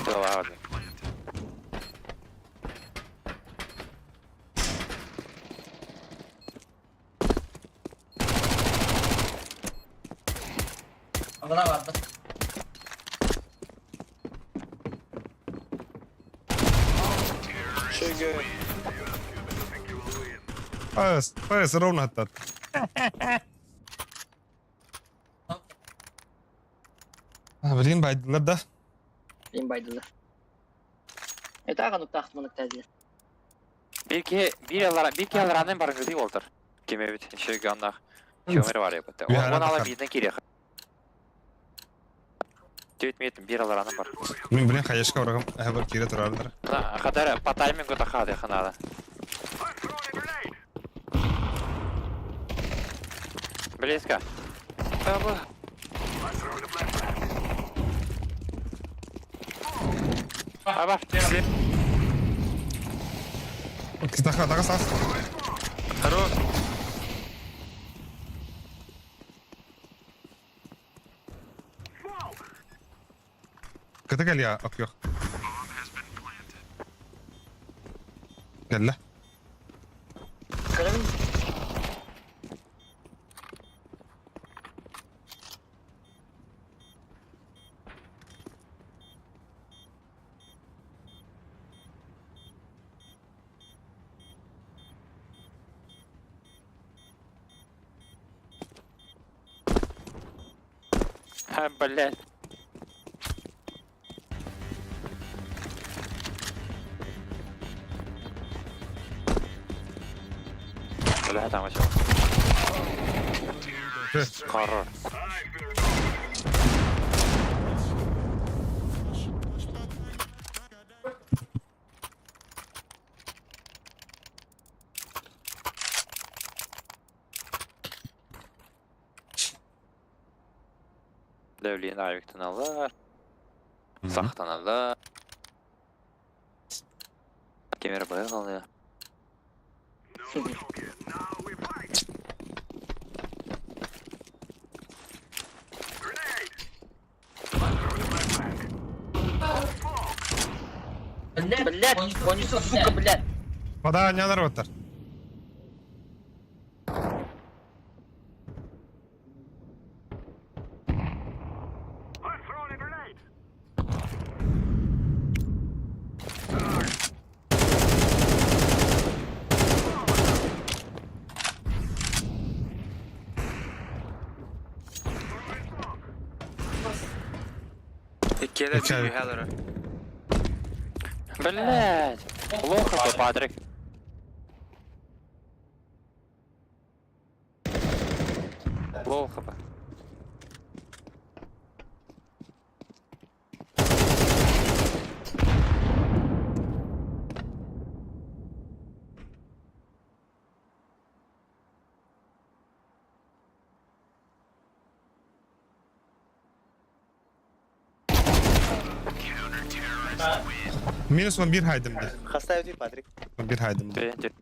Да ладно. Adana vardı. Пас, ровно оттат. Блин, байдылар да. Benim baydılar. Ağa nokta atmalık tezli. Bir yalanın barıngı değil oldur. Kime bit, şey gandak. Kömür var ya bu. Bir ara Onu alıp bakar. yedin kirek. Tüytmeyetim, bir yalanın var. Мен блин хаяшка урагам. Бір кире туралар. Kadar pataymen götü kadı kanada. Близко. Abi. Abi, слеп. Daga sağ. Хорош. Kıta gel ya, ak yok. Gel. Kırım. Ha, блядь. Бля, там еще. Хорош. Devliğin ayıktın Allah. Sahtan Allah. Kemer bayağı kalıyor. Блядь, кончится, сука, блядь. Вода neler otar. İkiye de İki abi. bir hello. Блядь. Плохо ты, Патрик. Плохо бы. Minus 11 haydımdı. Хasta ödü Patrick. 11 haydımdı. Ты,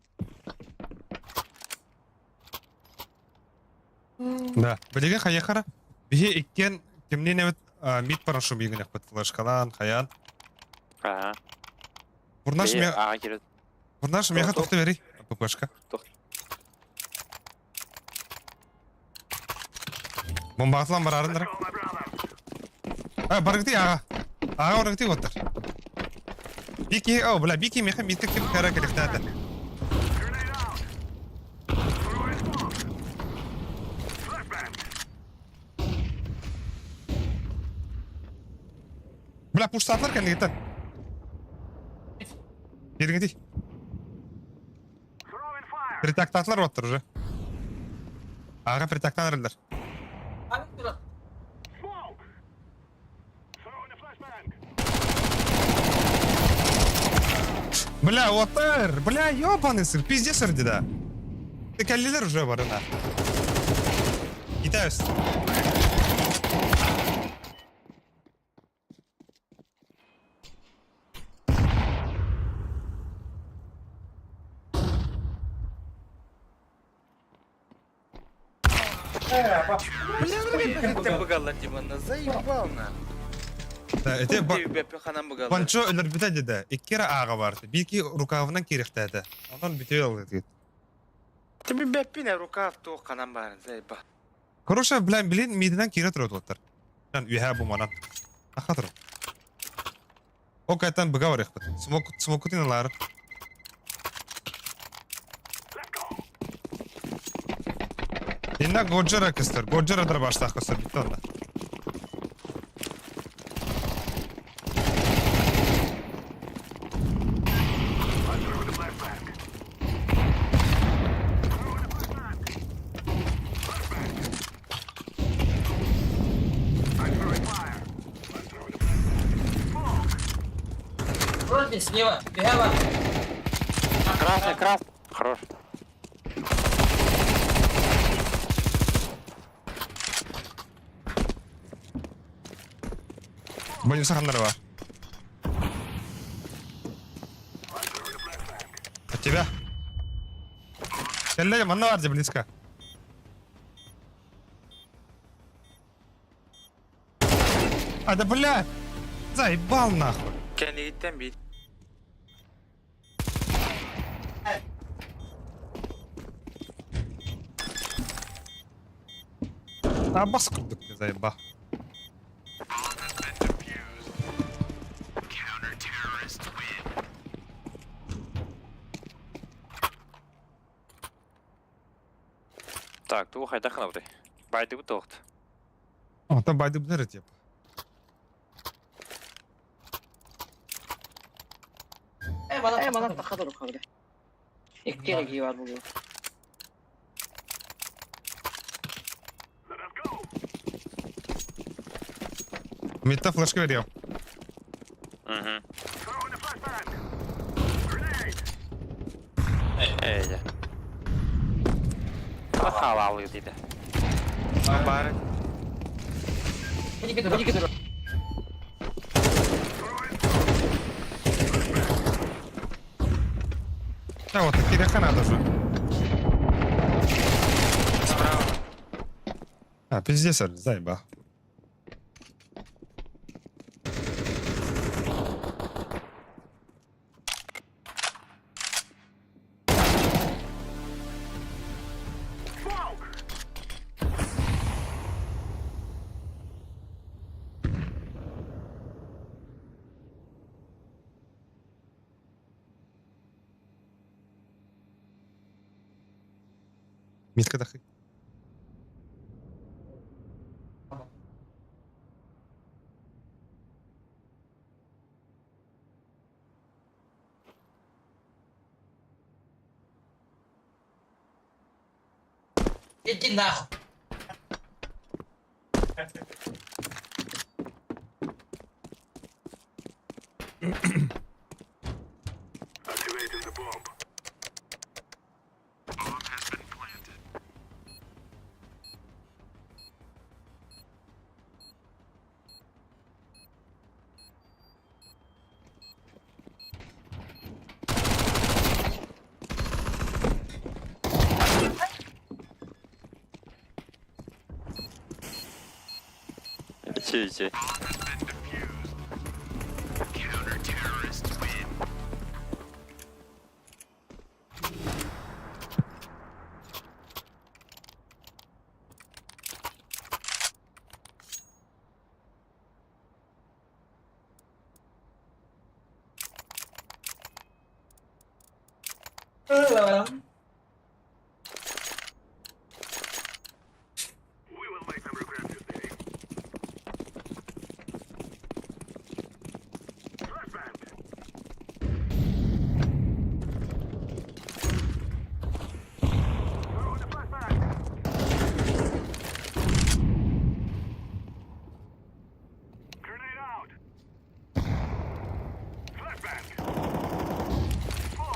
Да. Білеген қая қара? Біге ikкен кемнен evet мид парашу бігін екпет. Флешкалан, қаян. ага. Бұрнаш меға... Ага, келеді. Бұрнаш меға тоқты бері. ППшка. Бомбасылан бар арындар. Баргыты аға. Аға оргыты оттар. Бики, бля, бики меха мидті кім кара керектәді. Бля, пуштатлар кәнді кеттен. Еріңі дей. Притактатлар оттар уже. Аға притактан арылдар. Бля, отар! Бля, ёбаный сыр, пиздец сырди, да. Ты каллилер уже бар, на. Гитаюсь. Ты быгалар Димана, заебал на. Да, это Бепеханан быгалар. Банчо өлөр бітеді да. Иккері аға барды. Бики рукавынан керектәді. Онан бітеу алды. Тебе беппине рукав тоқ қанан барын, заеба. Короче, білін мидінен кері тұрады оттар. Жан үйә бұманан. Ақа тұру. О кайттан бұға бар еқпет. Смокутин алары. Инна Годжера кыстыр. Годжера дар баштақ кыстыр. Бітті онда. Вроде слева, слева. Красный, красный. Хорош. Бөлін сақандар бар. От тебя. Келлеге манна бар же близко. А да бля! Заебал нахуй. Kendi gitten bir. Bas kurduk ya zayıba. Так, tu хай тахнавды. Байды бутохт. Ата байды бұлар деп. Bana takılır o kadar. İki kere giy var bugün. Mid'de flash'ı veriyorum. Мгм. Ey. Хавалы дейді. Бары. Hadi gidiyor. Да, вот такие река надо же. Справа. Пиздец, зайба. Митка дахи. Иди нахуй. Чей.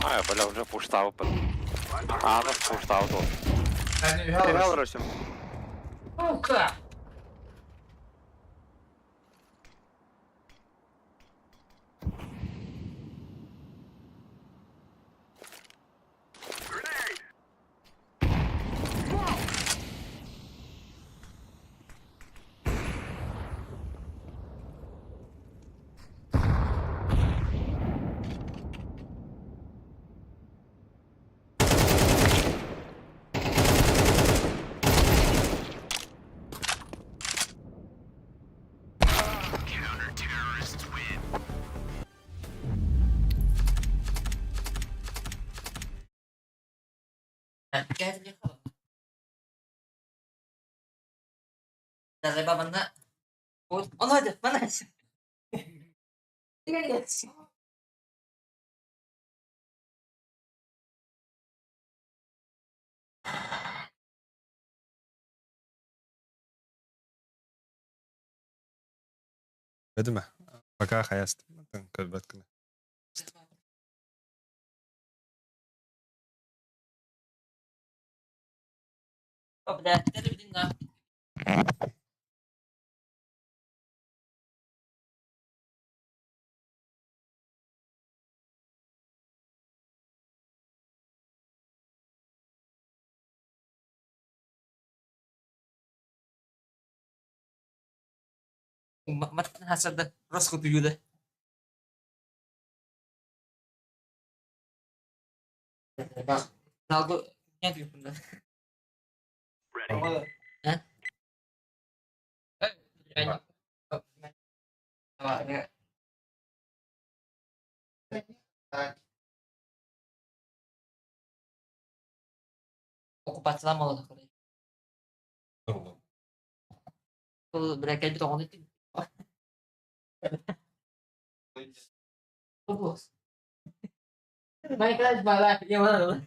Ай, бля, уже пуштав. А, нас пуштав тут. Фигал росим. Сука! Gel yakalım. Gel bana. Onu hadi bana. Gel gel. Değil mi? Пока хаяст. Көлбәткіні. О, блядь, ты блин, нахуй. Mắt hasad da. Rosco to you da. Naldo. Yan tu pun da. Okupasi lama loh. Tuh mereka di toko itu. Bos. Baiklah, malah ya malah.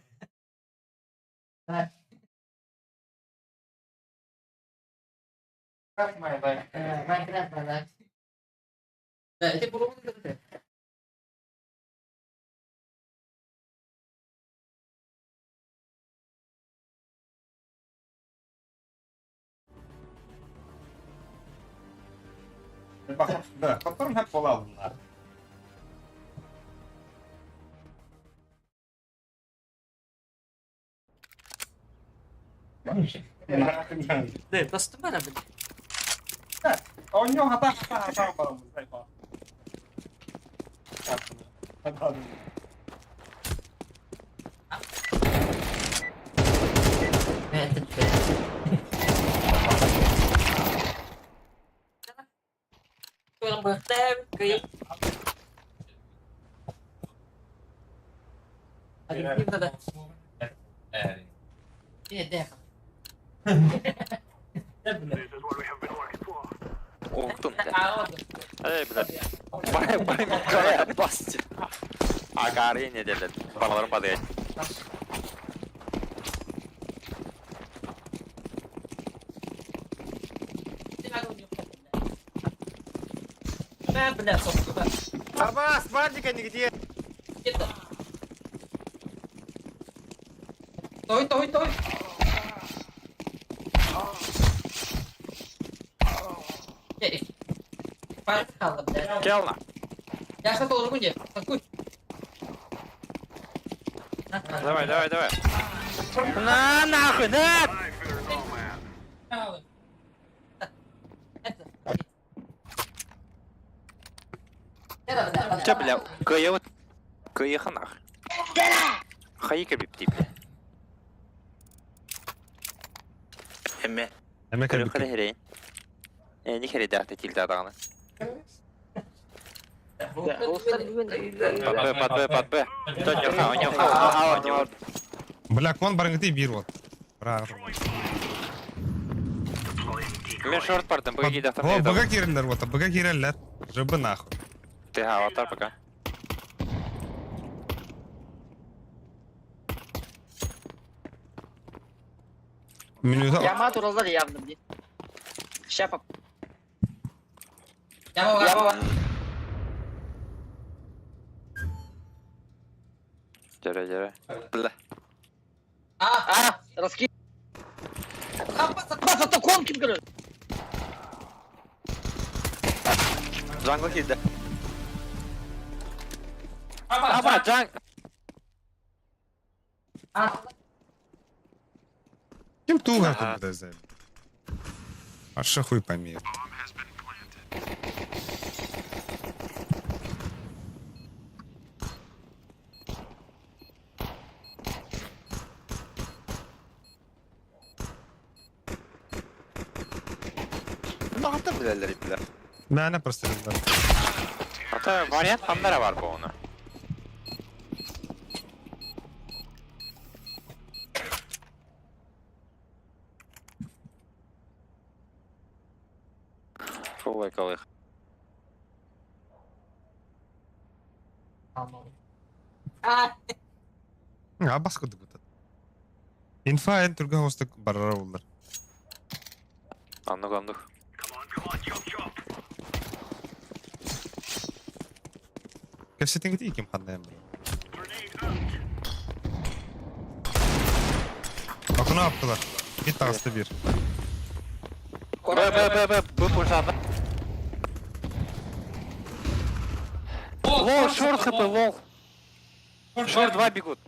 Baiklah, malah. Nah, itu perlu gitu. Bak, kaptanım hep kola bunlar. Deh, terus tuh mana bener? Onyo hata yapalım. Hata. Method. Kurang bertem, kayak. Ada tim ada. Iya deh. Оқтым. Tahu. Эй, блядь. Бай, Миколай, басты. Агары не делят. Балаларым падает. Benar, sobat. Арбас, бардика нигде. Gitu. Toy. Jadi, paling kalem deh. Келна. Ya satu orang aja, aku. Давай. На, нахуй, на! Че, бля, кая нахуй. Хайка бипти, бля. Эмме. Hemen Кыры kalbi. херейн. Не херей дахты тилді адағаны. Под Б. Бля, кон барыңды бир вот. Бірақ. Мен шорт бардым, бұға кейді О, автомобиль. бага кирендер вот, бага киренлер. Жыбы нахуй. Ты аватар пока. Минута. Яма туралдар явно, блин. Щапа. Яма. Жара. Бля. Раски. Просто конким, короче. Джангл кейді. Аба, джанг. Кем туго тут ДЗ? Аж хуй пойми. Мағатым білелер ипілер. Мәне просто bilmem. Hatta variant Pandora var bu onu. Full ekalıyıq. Ha baskı dıgıt. Infa en turga hostuk barara oldular. Anlık. Gerçekten gidi kim handayım bro. Bakın ne yaptılar. Bir tastı bir. Б, пушата. Лол, шорт хп, лол. Шорт 2 бегут.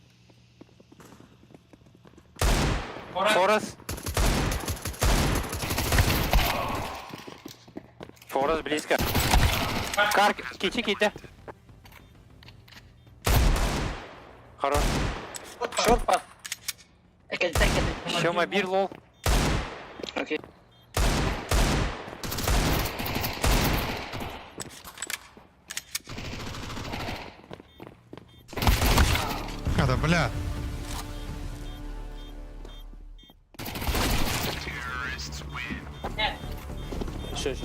Форес близко. Кар, кичи. Хорош. Шорт пас. Еще мобиль, лол. Окей. Бля. Еще.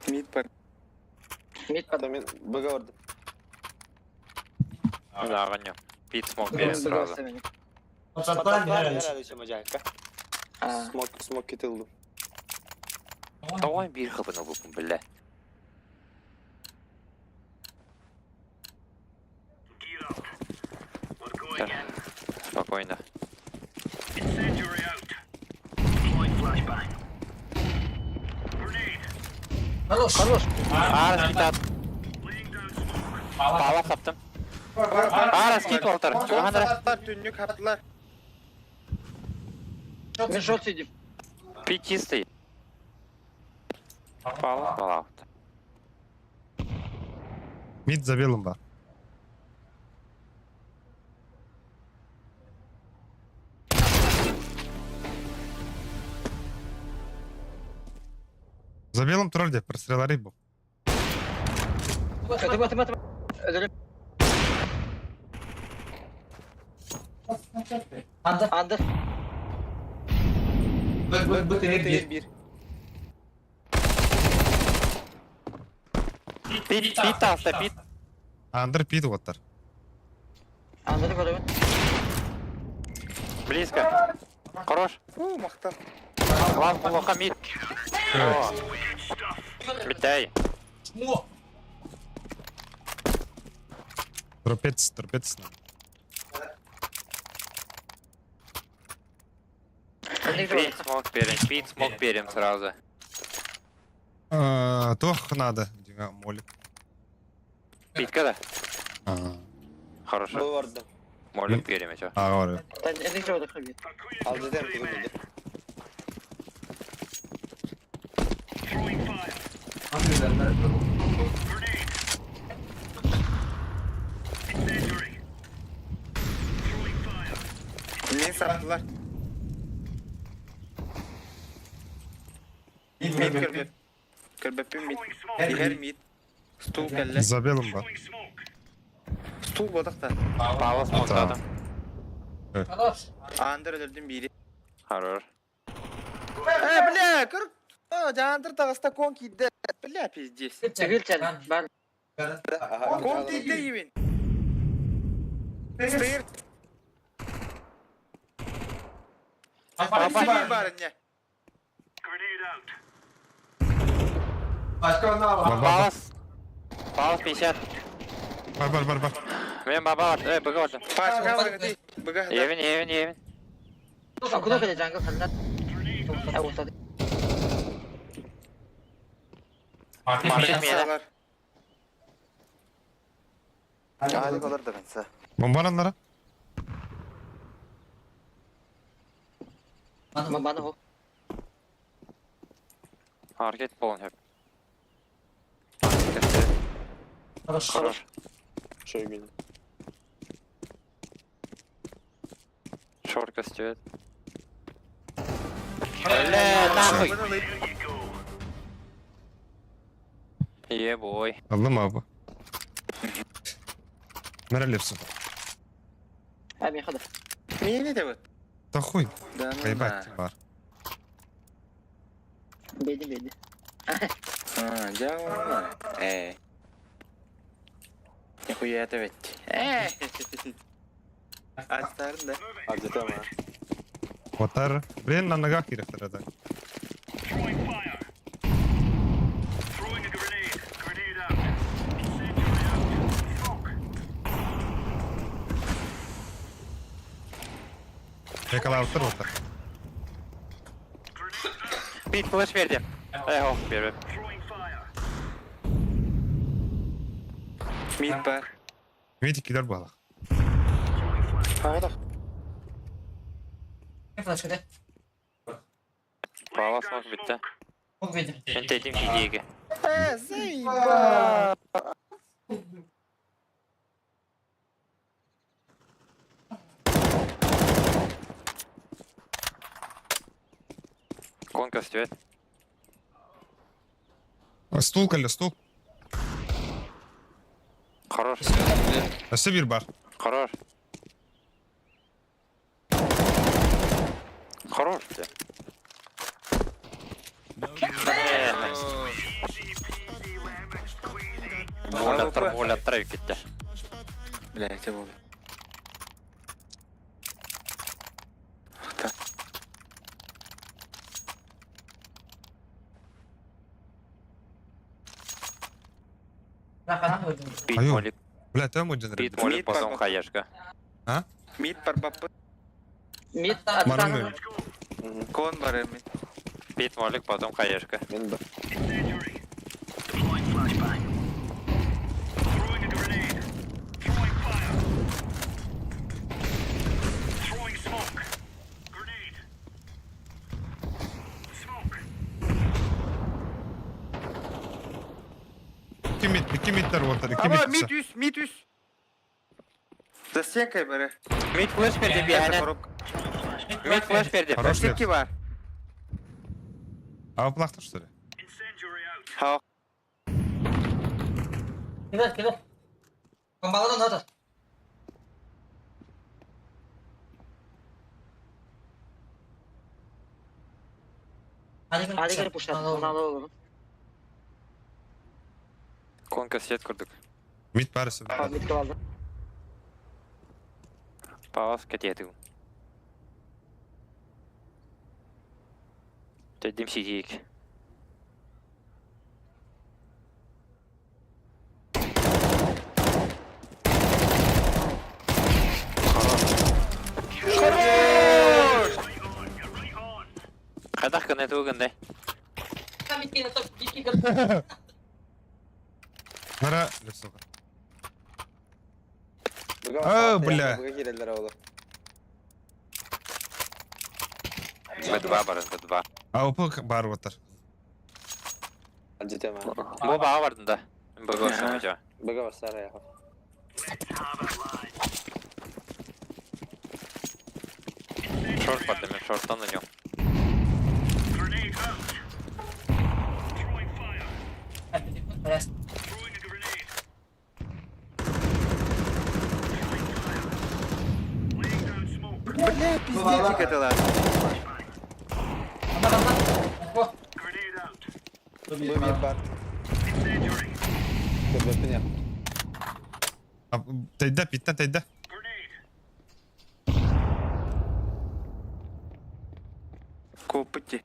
Mid par. Mid под. Бага orada. Да, Ваня. Пит смог берем сразу. Herhalde çamacakka. Smoke ketildi. Давай bir kapını bupun bile. Спокойно. Хорош. Раскидат. Пала kaptım. Раскид отыр. Оған Atlar tünlük atlar. Мен шот сидим. Пит чистый. Пала. Мид за белым бар. За белым тұрар деп пристреларый бұл. Тыма. Öldürüm. Andı. Bir. Пит таста, пит. Андыр пид отыр. Andı koruyorum. Близко. Хорош. Maqtar. Глав плохо мид. Битай. Трупец. Пит смог берем сразу. Тох надо. Дига молик. Питка да? Хорошо. Bu orada. Молик берем еще. Говорю. Ben de хабит. Aldı dem gibi. Mid sattılar. Mid kırbep. Kırbepim mid. Diğer mid. Stul kelle. За белым бар. Stul bodak da. Пала смог Tamam. да. Хорош. Andır öldürdüm biri. Хорош. Бля, кыр. Жандыр тағыста кон киді. Бля, пиздец. Çekil çel. Ben. Кон киді евен. Стыр. Папа бар не. Палас 50. Бар. Мен баба var. Быга var. Paşka var değil. Bıga. Evin. Akuda kale jungle kanat. Ya ortada. Market miydi? Hadi kalır da bense. Bombalanlara. Bana o. Hareket bolun hep. Хорош. Şey geldi. Шорка стёет. Бля, нахуй. Ебой. Aldım abi. Nerelipsin? Hem yakada. Niye ne de bu? Да хуй. Да ну Поебать да. бар. Bedi. Jauh. Nihuyah tu bet. Astarın da. Acıdı ama. Отар. Блин, на ногах кирехтер это. Yakalavtır отар. Pit flash verdim. Ok bir. Mid var. Видите, кидер бала. Hayda. Ne flash de? Pala smok bitti. Bok verdim. Ben dedim ki Diego. Zeyba. Конка стёет. Стул, Коля, стул. Хорош. Nasıl bir bar? Хорош. Хорош. Воля оттырып кетті. Блядь, я буду. Бит Аю. молик. Бля, там очень Бит нравится. молик, потом хаешка. Mid par bapı. Мид, Мармы. Kon var mid. Бит молик, потом хаешка. İki mitler ortada. İki Ama mit. mid üst, mid üst. За стенкой бери. Мид флеш берди bir Яна yana. коробка. Mid flash berdi. Хорош Стенки лев. var. А плахта что ли? Ha. Кидай. Комбалана надо. Hadi geri puşlar. Onu alalım. Konka set kurduk. Mit parası. Tamam mid kaldı. Pavas кетеді. Dedim сидейік. Қайдақ кіне туғындай. Там идти на топ, идти. Нара. Бля. B2 barın, B2. Опы бар отыр. Bu bağa vardın da. Бұғы осымыca. Шорт барды, мен шорттан дөнем. Бля, пиздец, это ладно. Teyde bitten teyde. Копыти.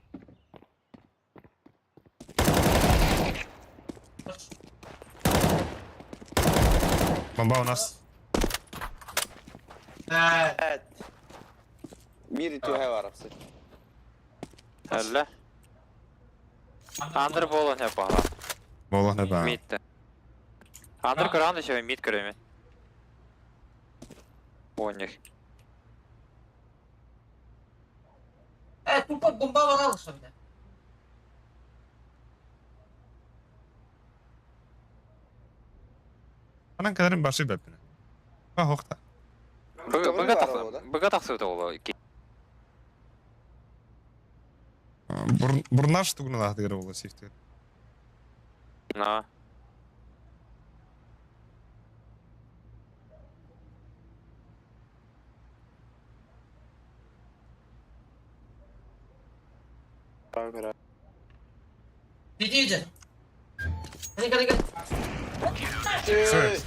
Bomba у нас. Әлі. Андыр болын hep bağa. Vallahi ne be. Mid'de. Андыр кыранды şey, mid kırıyor. У них. Тупо бомба ворала, что ли? Anan kadarın başı bepine. Ha hokta. Бұға тақсы өті олы. Burnar штугна лахты гыры олы сейфті. На. Иди. Иди. Все.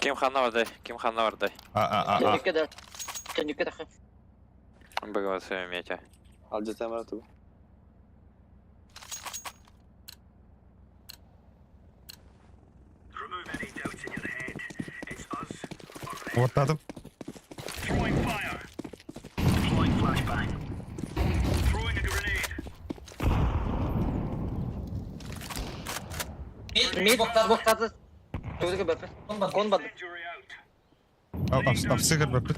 Кимхана vardı. А. Тönük'e de. Бұға сөйім ете. Ortadım. Mid, boxladı. Tövdeki böpü. Konmadı. Апсыгыр бепит.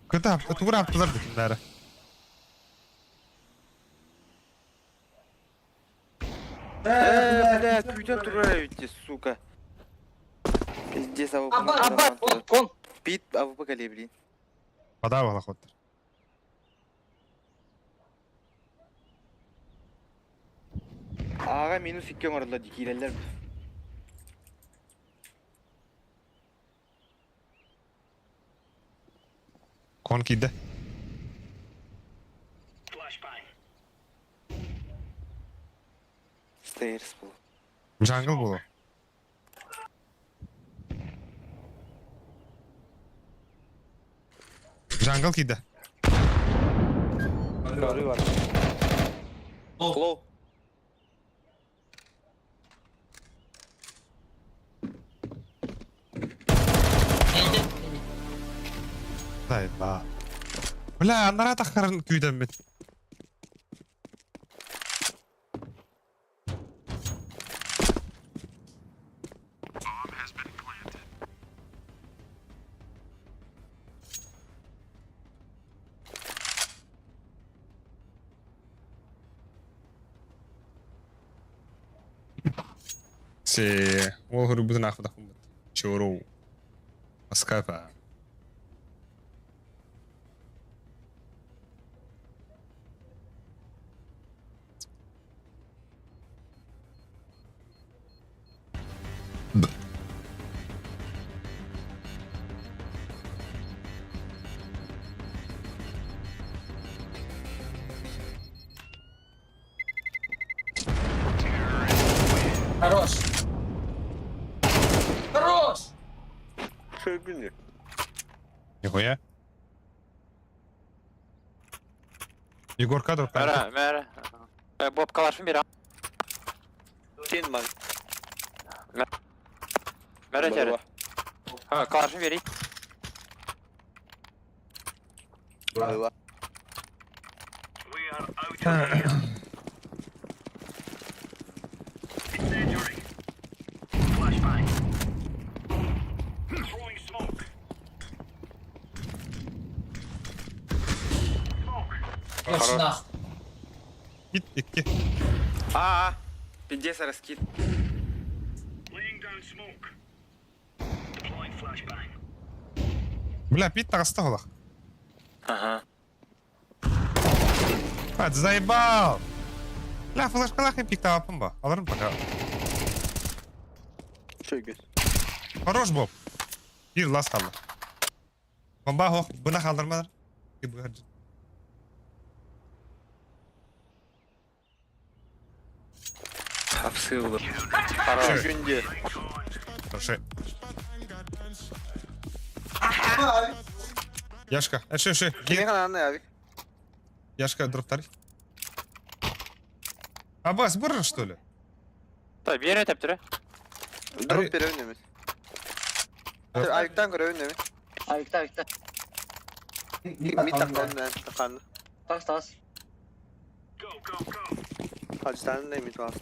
Kötü hafta, tuğra haftalar bütünleri. Бля, күйден тұрар өтте, сука. Пиздец. Пиздец, а вы Аббат, кон. Пит, а вы поколебли. Бада бала хоттар. Аға минус 2 оңырылы декейлерлер. Kon kide. Stairs бұл. Jungle bu. Jungle kide. Körü var. Low. Dayı ba. Ulan anlara takarın küyden mi? Ол хұрбызын ақыда құмбыд. Чору. Аскапа. Хорош. Хорош. Şey bilmiyor. Нихуя. Егор кадр. Mere. Bob kalaşım bir an. Sen man. Mere çare. Ha kalaşım vereyim. Точно. Git 2. Aa, пиздец, раскид. Бля, пить тағыста қолақ. Ага. Hadi заебал. Бля, флешкалақ им пик табапын ба? Алырым пока. Şey göz. Хорош Боб. Bir last kaldı. Bomba hoq. Buna kaldırmalar. Апсылы. Хорош günde. Хорошо. Яшка. Ши. Kimin kanalına abi? Яшка, дроптарь. Аббас, бұрын, что ли? Tabii bir yere teptire. Drop bir önlemez. Ayıktan göre önlemez. Ayıkta. Bir takanlı. Tas. Kaç tane de mi var?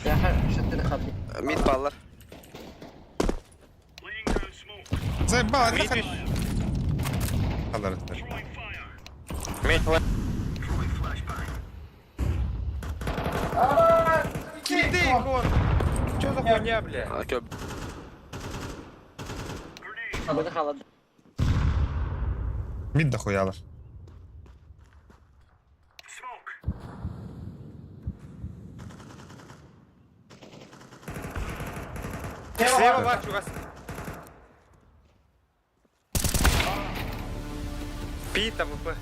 Ya şattını kapı. Mid ballar. Заебал, не хай. Kaldır etler. Mid var. Кидай, кон! Чё за хуйня, бля? Kapını kaladı. Mid de хуялар. Слева бачу вас. Пит, АВП.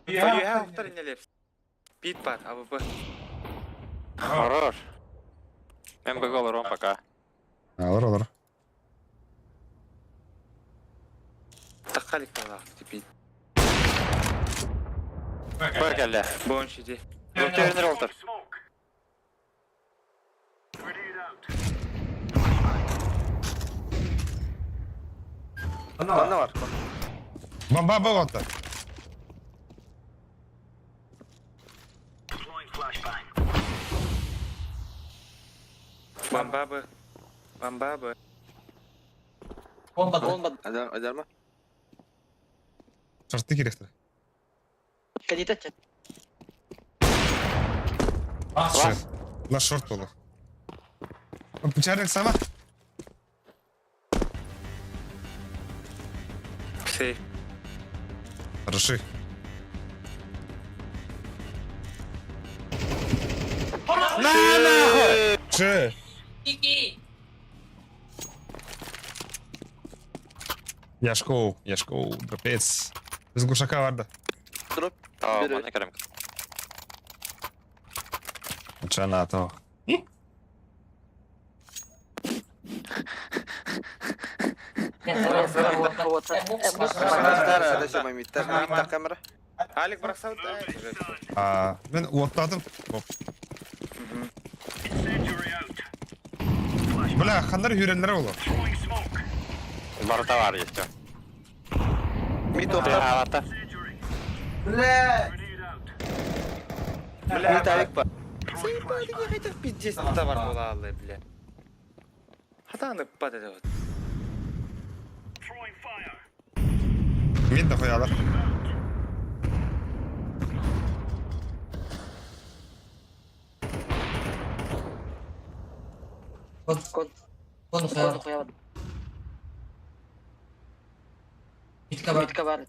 Твоя второй не лев. Пит пар, АВП. Хорош. Ben bug olurum пока. Alır. Takalik falan Pit. Bak elle. Bon şidi. Doktor yerine oldur. Bana var. Bomba отта. Бомба бы. Olmadı. Eder mi? Шарты керекті. Kadita çek. На шорт было. Печальник сама? Сейф. Хороши. На нахуй! Че? Яшков, дропец. Без глушака vardı. Дроп. Aa, Biri. bana kerem. Чана то. Старая, да, мимиттер камера. Алик бросал. Ben otladım. Hop. Bula kanlar hürenlere olur. Barata var işte. Mid Bir orta. havata. Mid ayık var. Пиздец, это var болалы, бля. Хатаны падает вот. Mid de koyarlar. كون خيار يتكبر كبار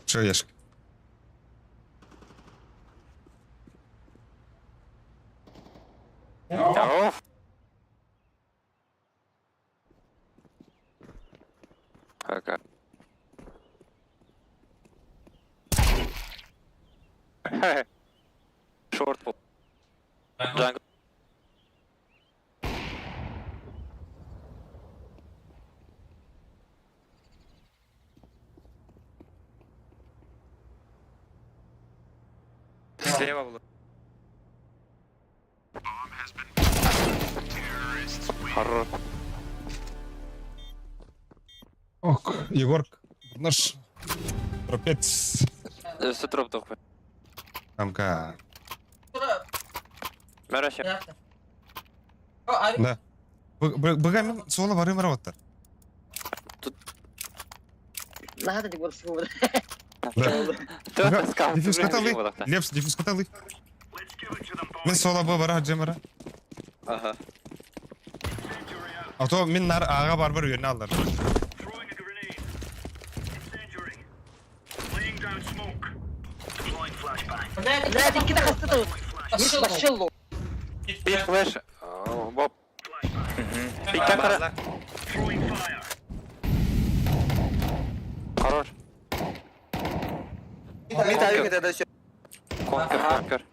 Че яшк? Оф. Ага. Шорт пол. Джангл. Слева было. Хорош. Ok, Егор, наш дропец. Все троп топы. Амка. Мераши. Да. Быгамен сола барым раваттар. لا هذا اللي يقول سهولة Дефюз каталы. Лепс, дефюз каталы. Мен сола бара джемара. Ага. А то мен нар ага бар үйрene алдар. لا دي كده خسته مش بشله Bir flash. Bob. Bir kamera. Хорош. Mid ayık da şey. Конкер.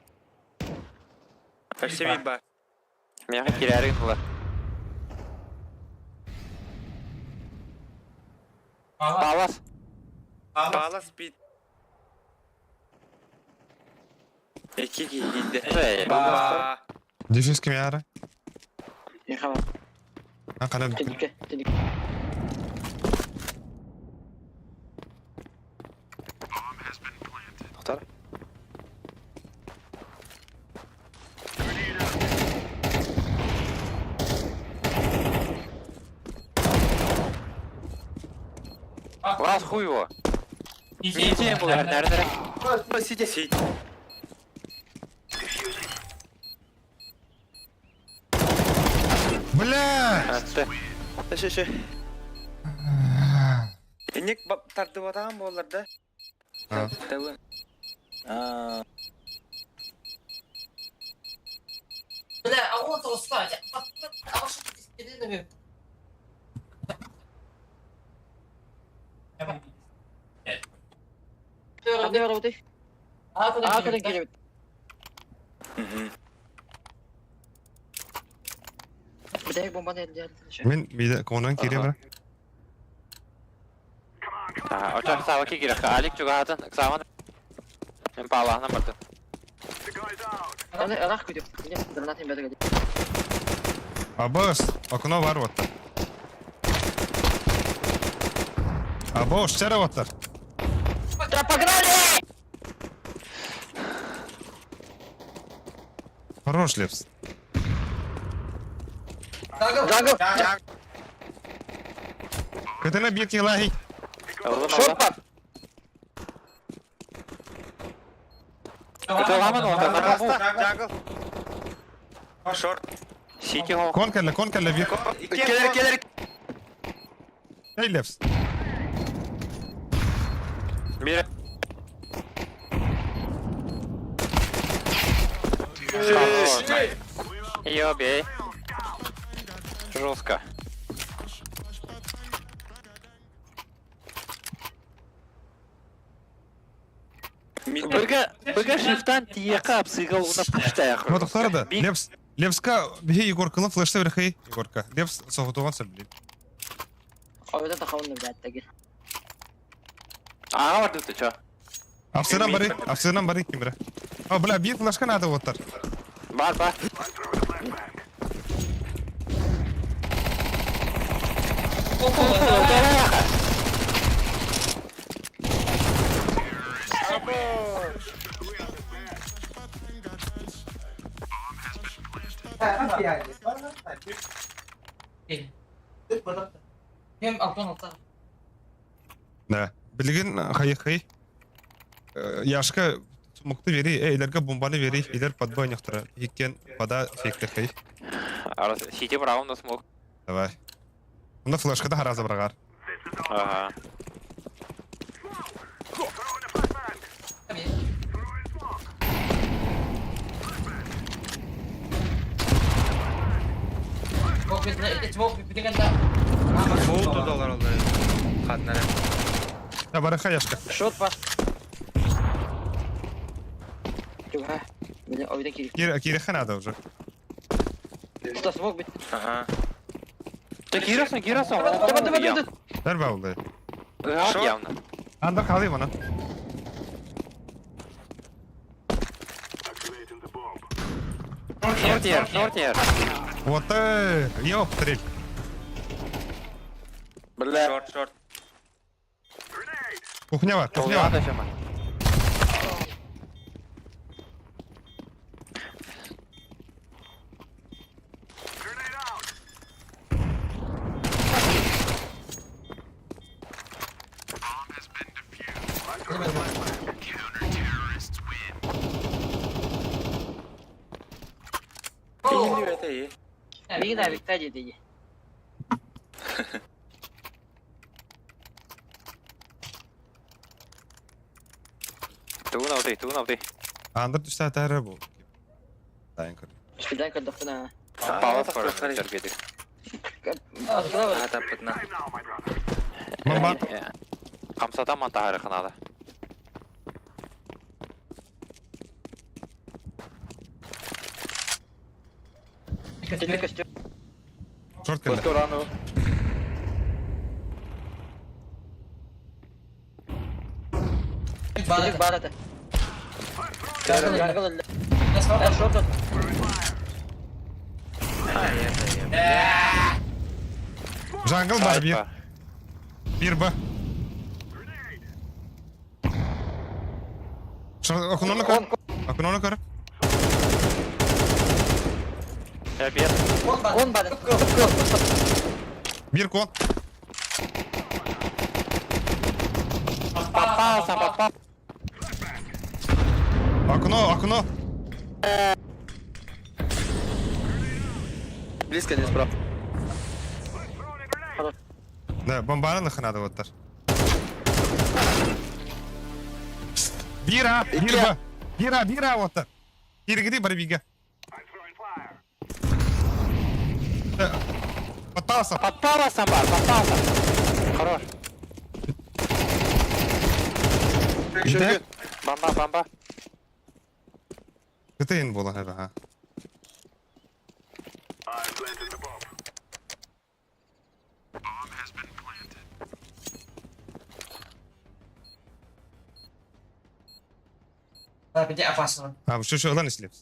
Почти мид бар. Меня кирярин var. Палас. Палас бит. İki gitti. Дефюз ким яра? يا خبر Ha kanam. تديك Muhtar. Раз хуй его. Иди, был, nerede? Сидеть. Бля! Attı. Şey. İnek tartı vatan bu onlarda. Ha. Tabii. Aa. لا اول توصلت اول شيء تستدين هذا روتي هذا نجيب بداية بومبانية اللي Men bir de konudan kiriyor bırak. Ocak sağ ki girer. Alik juga hatın. Sağman. Hem palahına bakın. انا راح كده درناتين بدري Abbas, okuna var vattar. Abbas, çere vattar. Да погнали! Хорош, Лепс. Джангл! Катана бьет Елахи. Oğlum Шорт Allah. Көтөламын онда. Jungle. Short. Сити хол. Кон келе бир. Келер. Hey lefts. Бир. Ее бей. Жестко. Бага шифтан тияка обсыгал на пуштая. Вот вторда. Левска бихи Егорканы флешта берхей. Егорка. Левс соғытуған сәбілейм. Oyunda taxavun nöbət təgir. Ага, вот ты чё? Афсырнан бары кимре. А, бля, бир флешка надо оттар. Бар. Hem alttan altta. Да. Билген хай. Яшка мукты бери, эйлерге бомбаны бери, эйлер подбой нехтара. Хиккен пада фейкте хай. Сити браун на смог. Давай. Онда флешка да хараза брагар. Ага. Smoke bitken de. $100 oldu. Kadınlara. Я бараха яшка. Shot var. Тюга. Бля, oyunda kirik. Киреха надо уже. Usta smoke bit. Ага. Ты Кирасан. Dur. Дәр баулды. Явно. Анда қалай бана. Шортер. Вот ёптрик. Бля. Short. Кухня бар. Толгада шама. İyi üret iyi. Bir daha bitti dedi. Ту навти. Анда түстә тәрі бұл. Дайын көр. Şuradan kırdık buna. Паула скоро терпеди. Ата пытна. Мама. Камсата мантахары ханада. Kötü kostüm. Шорт келді. Сторону. Çocuk bağladı. Yargı öldü. Ben short at. Жангл бар бир ба. Окуноны көр. Я бед. On bağladı. Бир кон. Попался. Окно. Близко не справа. Да, бомбаны нахы надо оттар. Бира оттар. Биргиди бар бига. Попался. Попался. Хорош. Иде. Бомба. Кытайын бола хәбә ха. Bir de afasın. Abi şu lan işlep.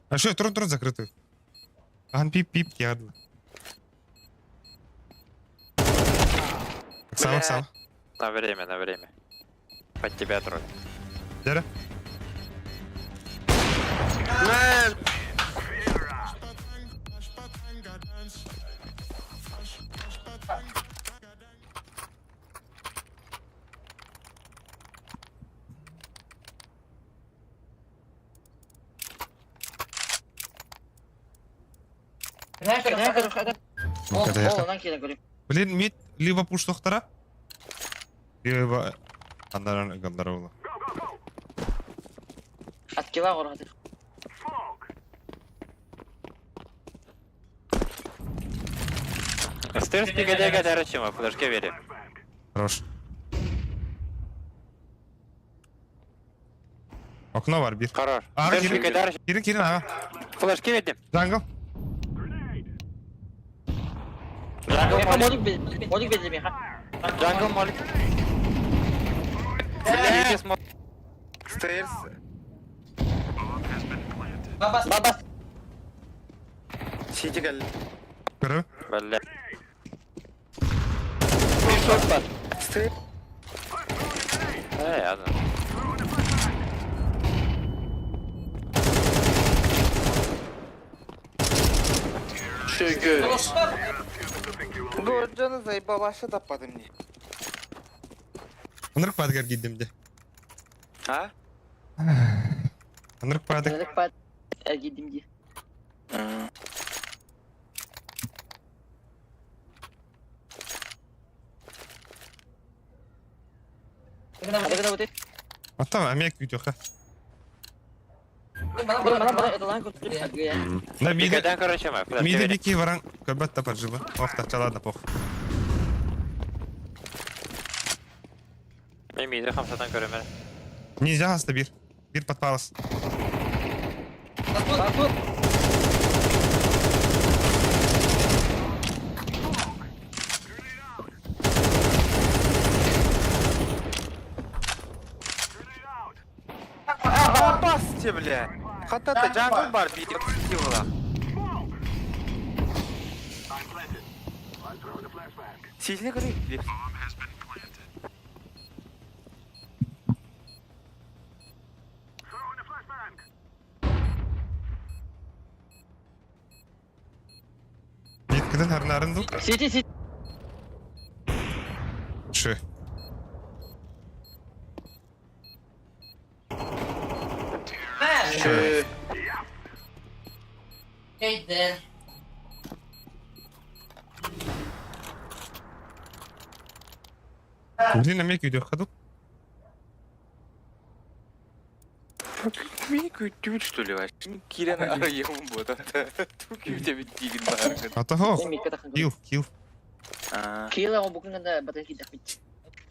А что, трон закрытый. Ан пип ядлы. Оксана. На время. Под тебя тролль. Дера? Кырдыган кырдыган. Ол онан кийин көрөм. Блин, мид либо пуш тохтара, либо андан галдара була. Аткила горады. Стырс пигадега дарачима, флешке вери. Хорош. Окно var bir. Хорош. Ага, Стырс кирин. пигадар. Kirin ага. Флешке ведим. Jungle. Джангл Меха молик. молик беди меха. Джангл молик. Stairs. Бабас. City geldi. Görü. Belli. Bir short var. Stairs. Hey adam. Çünkü. Годжаны заебалашы таппады мне. Анырык падгар гиддимде. А? Анырык падык. Дерек пат. Гидимди. Ada betul. Ата амек видеоха. Mana это лайн кот я. На миде. Пигадан, короче, мы. Флешке Миде ведим. бики варан көбөт тапар жылы. Охта ладно пох. Мен миді қамсатан көремер. Нельзя хаста bir. Bir подпалас. Басте, бля. Хатата джангл бар, бейте птивла. Сильно горит, Липс. Биткиден харнарын ду. Сити. Шы. Hey there. Блин, амек видеоха ду. Меня кутют, что ли, вообще? Кирен арайым вот это. Туки у тебя тигр бар. Ата хо. Микка тахан. Kill. Kila mo bukan ada batas kita.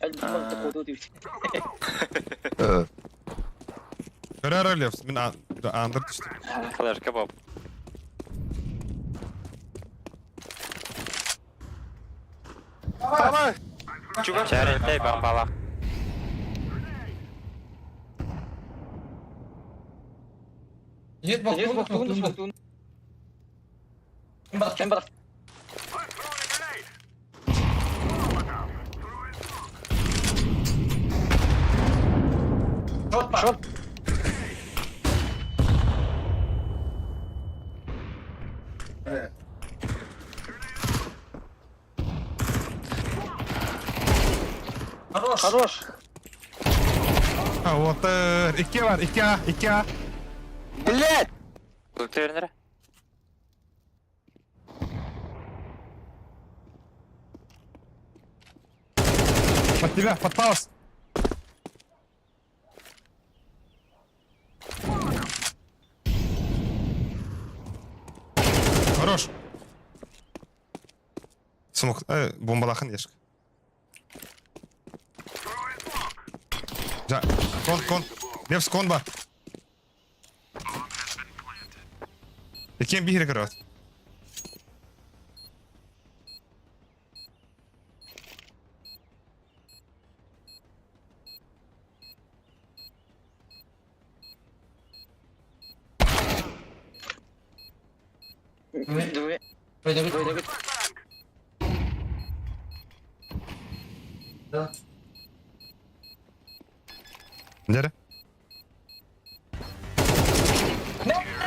Al mau foto tu. Көрөр левс. Мен андыр түштү. Флешка боб. Tamam. Чувак. Чарентей бамбала. Нет, Нет, waktu. Chamber. Shot. Хорош. Ha, water. 2 var. 2A. Блядь! Ты вернера? Под тебя, подпалас. Хорош. Смог, бомбалахан ешка. Ja, kon. Levs kon бар. Екен бихире кырат. Duit. Дере.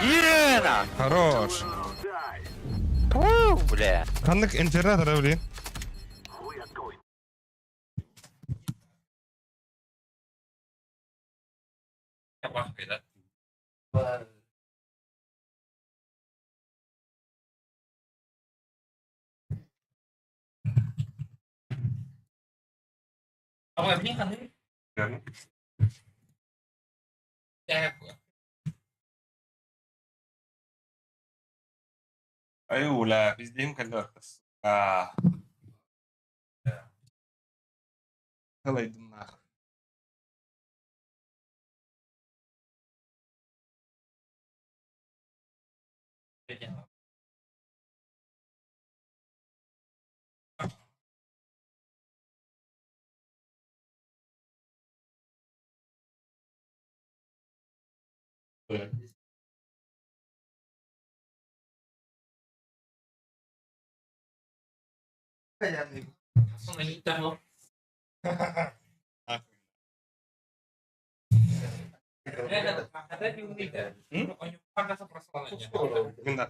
Ирена! Хорош. Бля. Кандык инфернатор, блин. Apa ini kan ini? Ya, ايوه لا بس دي يمكن لا بس الله يدمنا langsung menikah loh. Ada di unik kan? Pokoknya pada persoalannya. Bentar.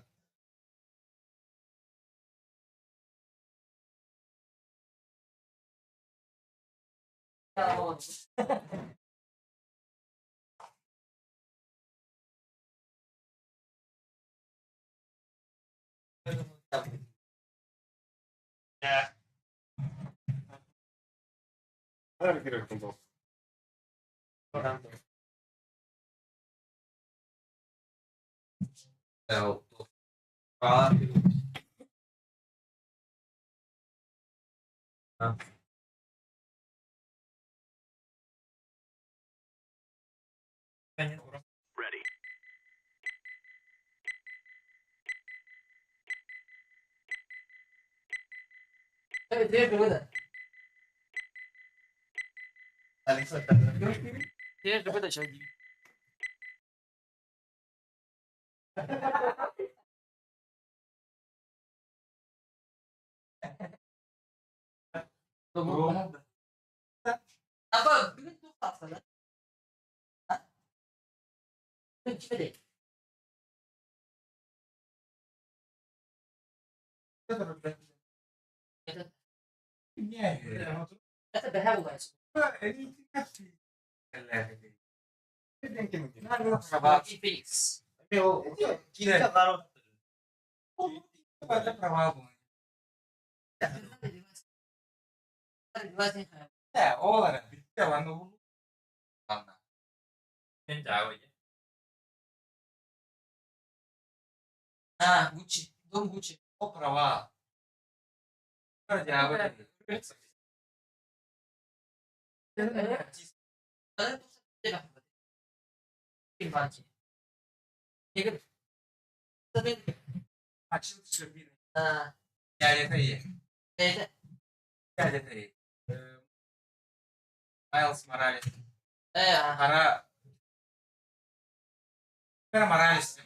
Ya. Ada mikir untuk orang tuh. Dia berbeda. Dia berbeda jadi. Apa? Begitu paksa kan? Coba deh. Kata dah guys. Fix. Ah, Gucci. Dom Gucci. Miles Morales. Karena Morales.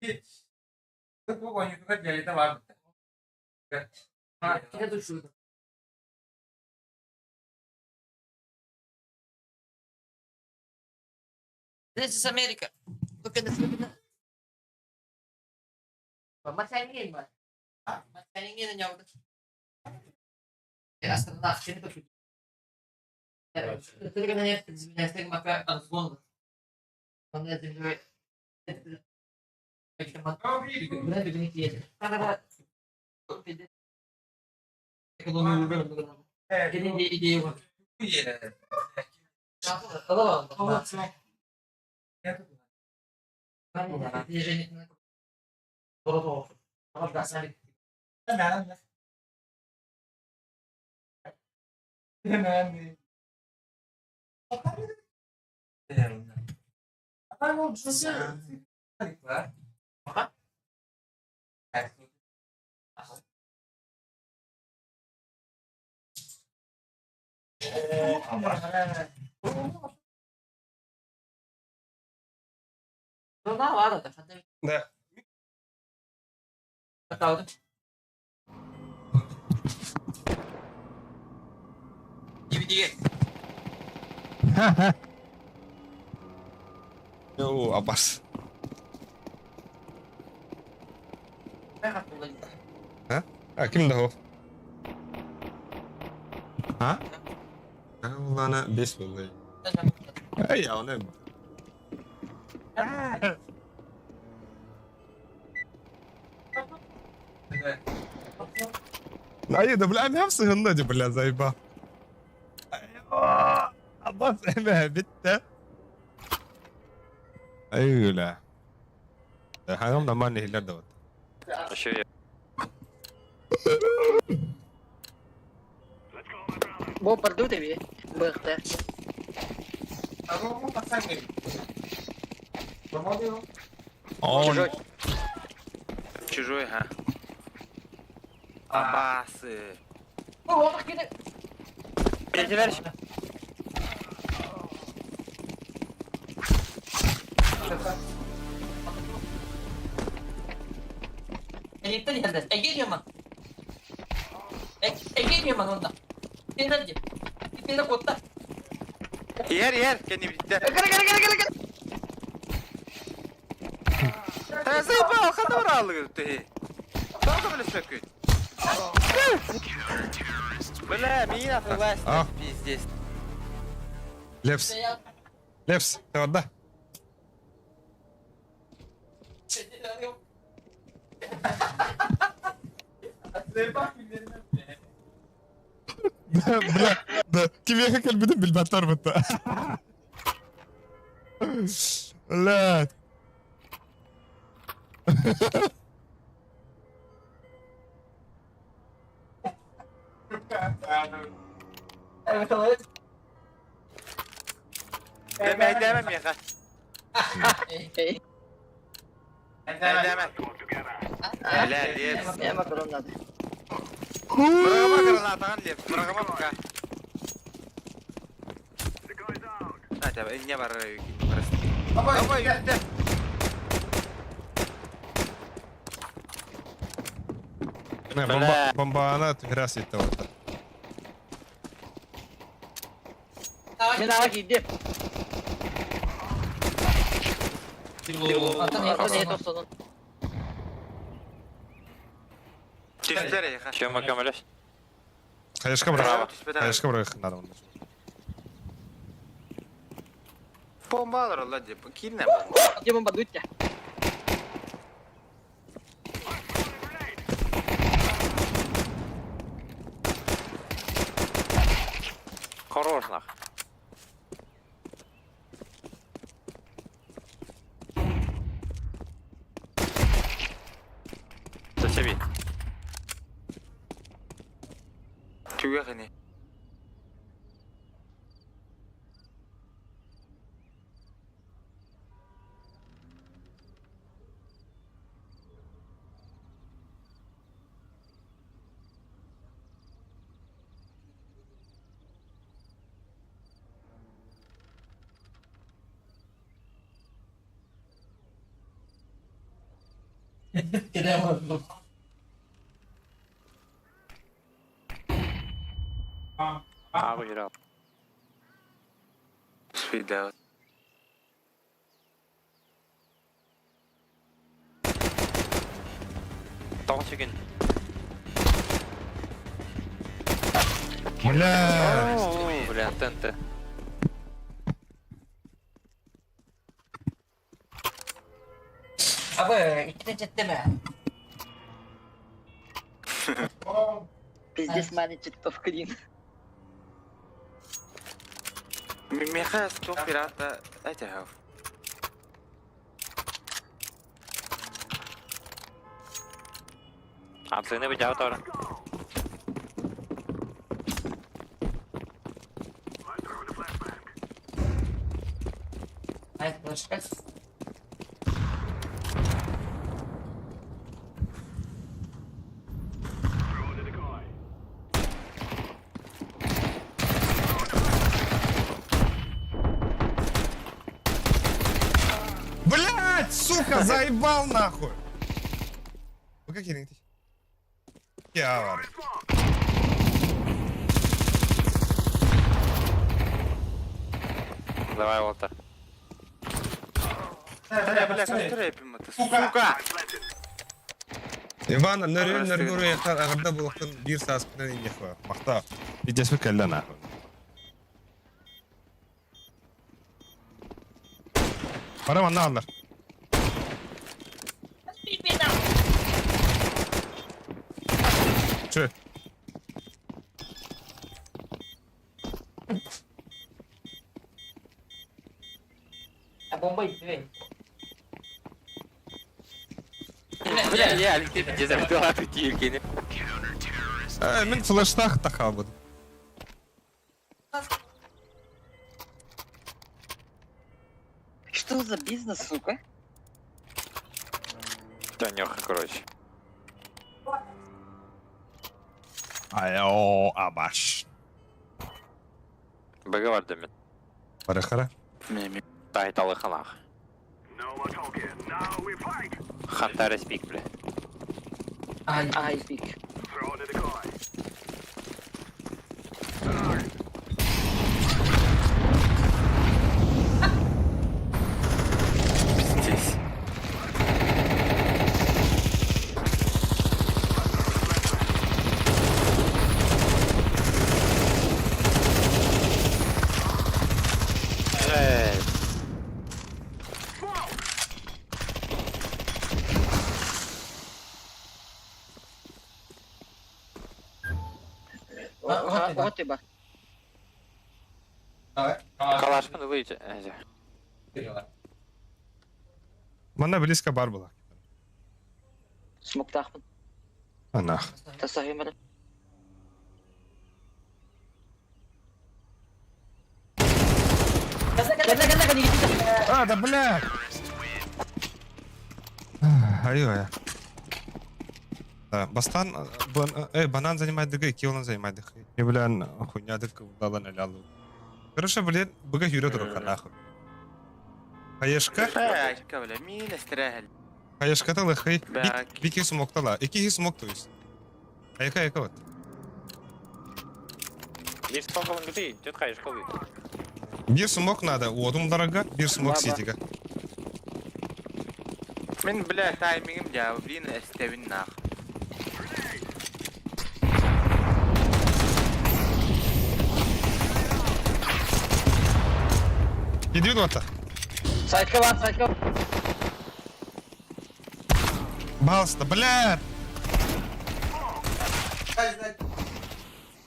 Itu pokoknya itu kan jadi bagus. kita tuh shoot. This is America. Look at the Mas Engin, Mas. Mas Engin yang jauh. Ya, astronot sini tuh. Itu kan hanya sebenarnya maka harus gol. Karena jadi kita mau benar begini dia. Karena ekonomi udah. Jadi ide Iya. kalau kan dia ini kalau nggak salah Apa mau bisa? Apa? não na hora, tá fazendo. Да. Tahu tuh. DVD. Yo, apes. Ah, kim dah? Hah? والله انا بيس والله اي انا اي ده بالله نفسه النادي بالله زي با Bas eme bitti. Öyle. Hanım da man nehirler de var. Aşağıya. Bo perdu tapi berta. Aku pasang nih. Mau dia. Чужой. Чужой, ха. Абасы. Oh, kita. Ver şimdi. Elite nerede? Geliyor man. Geliyor man ondan. Enerji. Bir de kotta. Yer, kendi bitti. Gara. Ha, zaybal, kada var ağlı götü. Kaldı böyle sökün. Бля, меня власть, А. пиздец. Лепс. Лепс, ты вот да? Бля, да. Тебе как البدن بالبطار بتا. لا. Demem ya kaç. Eh, Demem. Helal yes. ya maklum nada. Bırakama granatadan lep. Bırakama baka. Hadi abi inye var araya yükün. Baba yükle. Не, бомба она раз это вот. Men daha gidip. Atın sonun. Çiftler ya. Еще макамалеш. Хаешка Браво. бırak. Хаешка bırak надо onu. Bomba alır Allah diye. Kill ne bomba? Dia membantu ya. Хорош нах. Зачеби. Tüye hani. Abi gir abi. Speed out. Tamam çekin. Бля. Бля, ТНТ. Abi ikide ciddi mi? Пиздец, маничит в клин. Меха çok bir hatta acayip. Антенны бежал тоже. Hayır, başka. Блять, сука, заебал нахуй. Вы как еринтесь? Я var. Давай вот. Bля, что yapayım atı? Suka! Иван, нөргөрү яктан агырда булактан бир сааскынан инех ба. Макта. Идесме келден нахуй. Para bana alır. Çö. Бомба иди. Бля, я Алик тебе забила эту тирки. Мен флештах тақа буду. Что за бизнес, сука? Танёха, короче. Айо, абаш. Бага var demin. Барахара. Тайталы ханах. Хантары спик, бля. I speak. Здесь. Вот ты ба. Калашпын выйти. Мана близко бар була. Смок тахман. Анах. Тасахи мара. Гана, не иди. А, да бля! Айо. Бастан, банан занимает дыгай, киолан занимает дыгай. И, блин, хуйня дыгай, удалан алялу. Короче, блин, быга юрет рука, нахуй. Хаешка? Хаешка, бля, мин эстерахел. Хаешка та лыхай. Бак. Бики смоктала. Iki смок, то есть. Айка вот. Бир спокойно где? Тёт хаешь колы. Bir смок надо, одум дорога, bir смок ситига. Мен, бля, таймингім жабы, блин, эстевин нах. Идет вот. Сайдка ван, сайдка. Балста, блядь!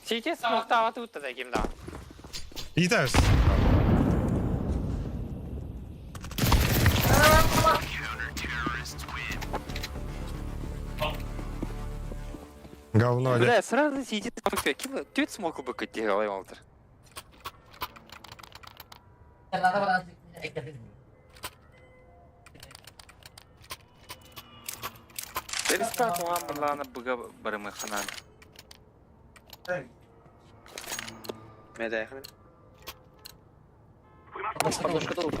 Сейчас смоктава тут таким да. Идешь. Говно, да? Бля, сразу сидит. Ты смог бы катить, Валтер. Ternyata orang asli. Респект оған бұрланы бұға барымы қанан. Мәді айқын? Подушка тут.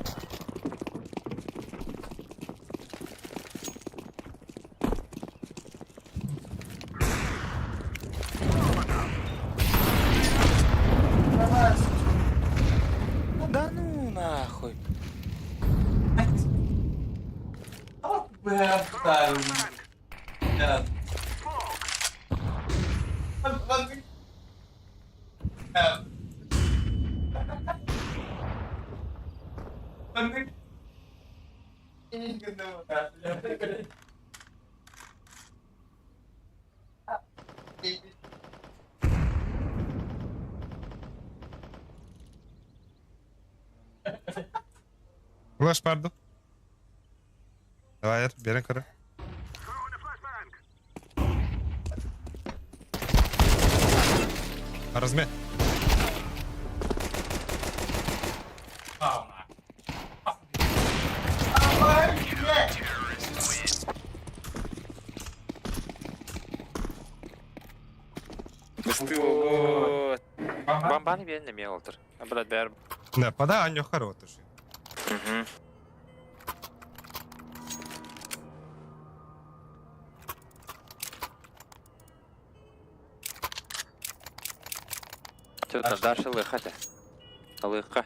Да ну нахуй. Ulaş pardon. Hayır, beni kırı. Разме. Мыстыл. Бомбаны берін мен Валтер. Брат, бәрі. Не, пода Аню хороший. Что-то дальше лыхать. Лыха.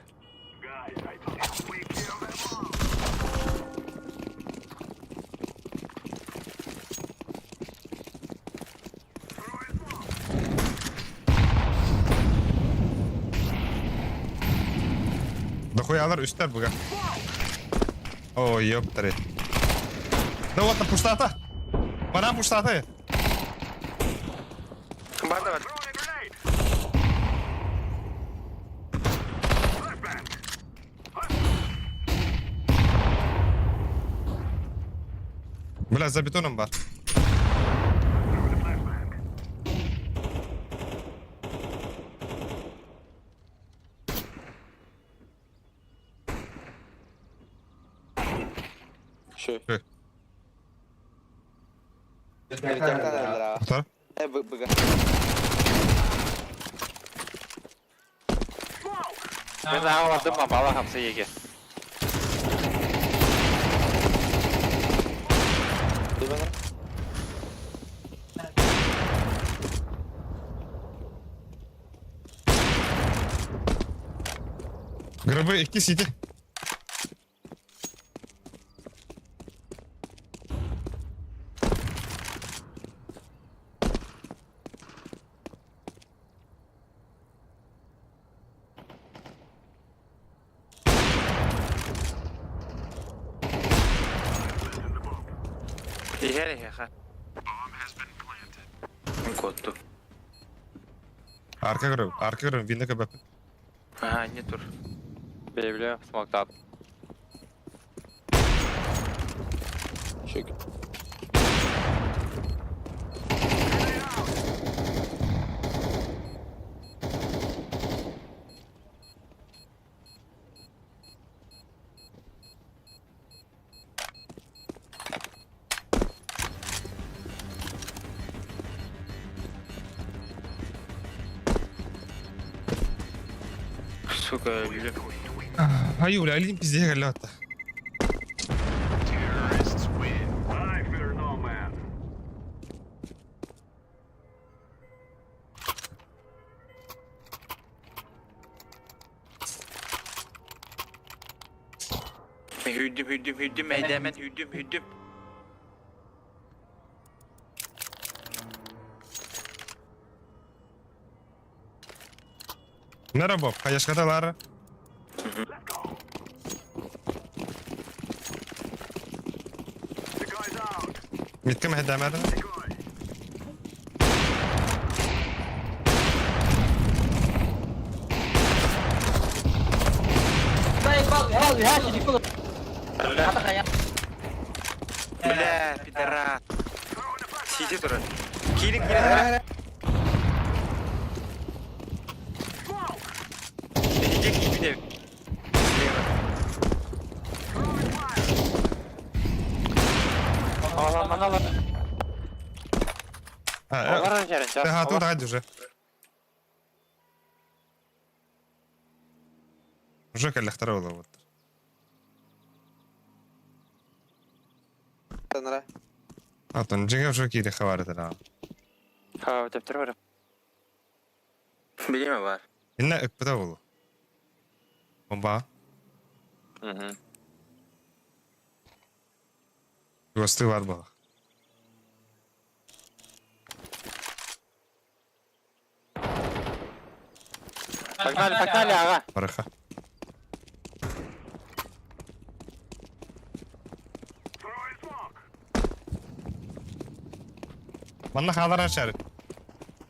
Дохуялар üstler buga. Ой, ёптари. Да вот на пустата. Бана пустата. Банда бар. Бля, за бетоном бар. Şu. Şu. Otar. Bıga. Ben daha vardım ama Allah hapse yege. Грибы 2 сити. İher ha. Коту. Arka görüyorum. Win'de köpek. Ага, не тур. Belli, smoked up. Şük. Сука, öldü. Hayır ulan elini pizdeye geldi hatta. Hüddüm, hemen hüddüm. Merhaba, kayaşkadalar. Mitke mi hedemedi? Baik, bang, ya, jadi full. Kata kayak. Бля, пидорас. Сиди тура. Килин. Иди к тебе. Слева. Мана. Ага, тут ради уже. Уже калли второго вот. А то нжига уже кири хавары тара. Ha, teptir var. Bilmiyorum var. Inna ıkpıda bulu. Bomba. Hı. Yuvastı var bu. Погнали, ага. Бараха. Manna xalar açar.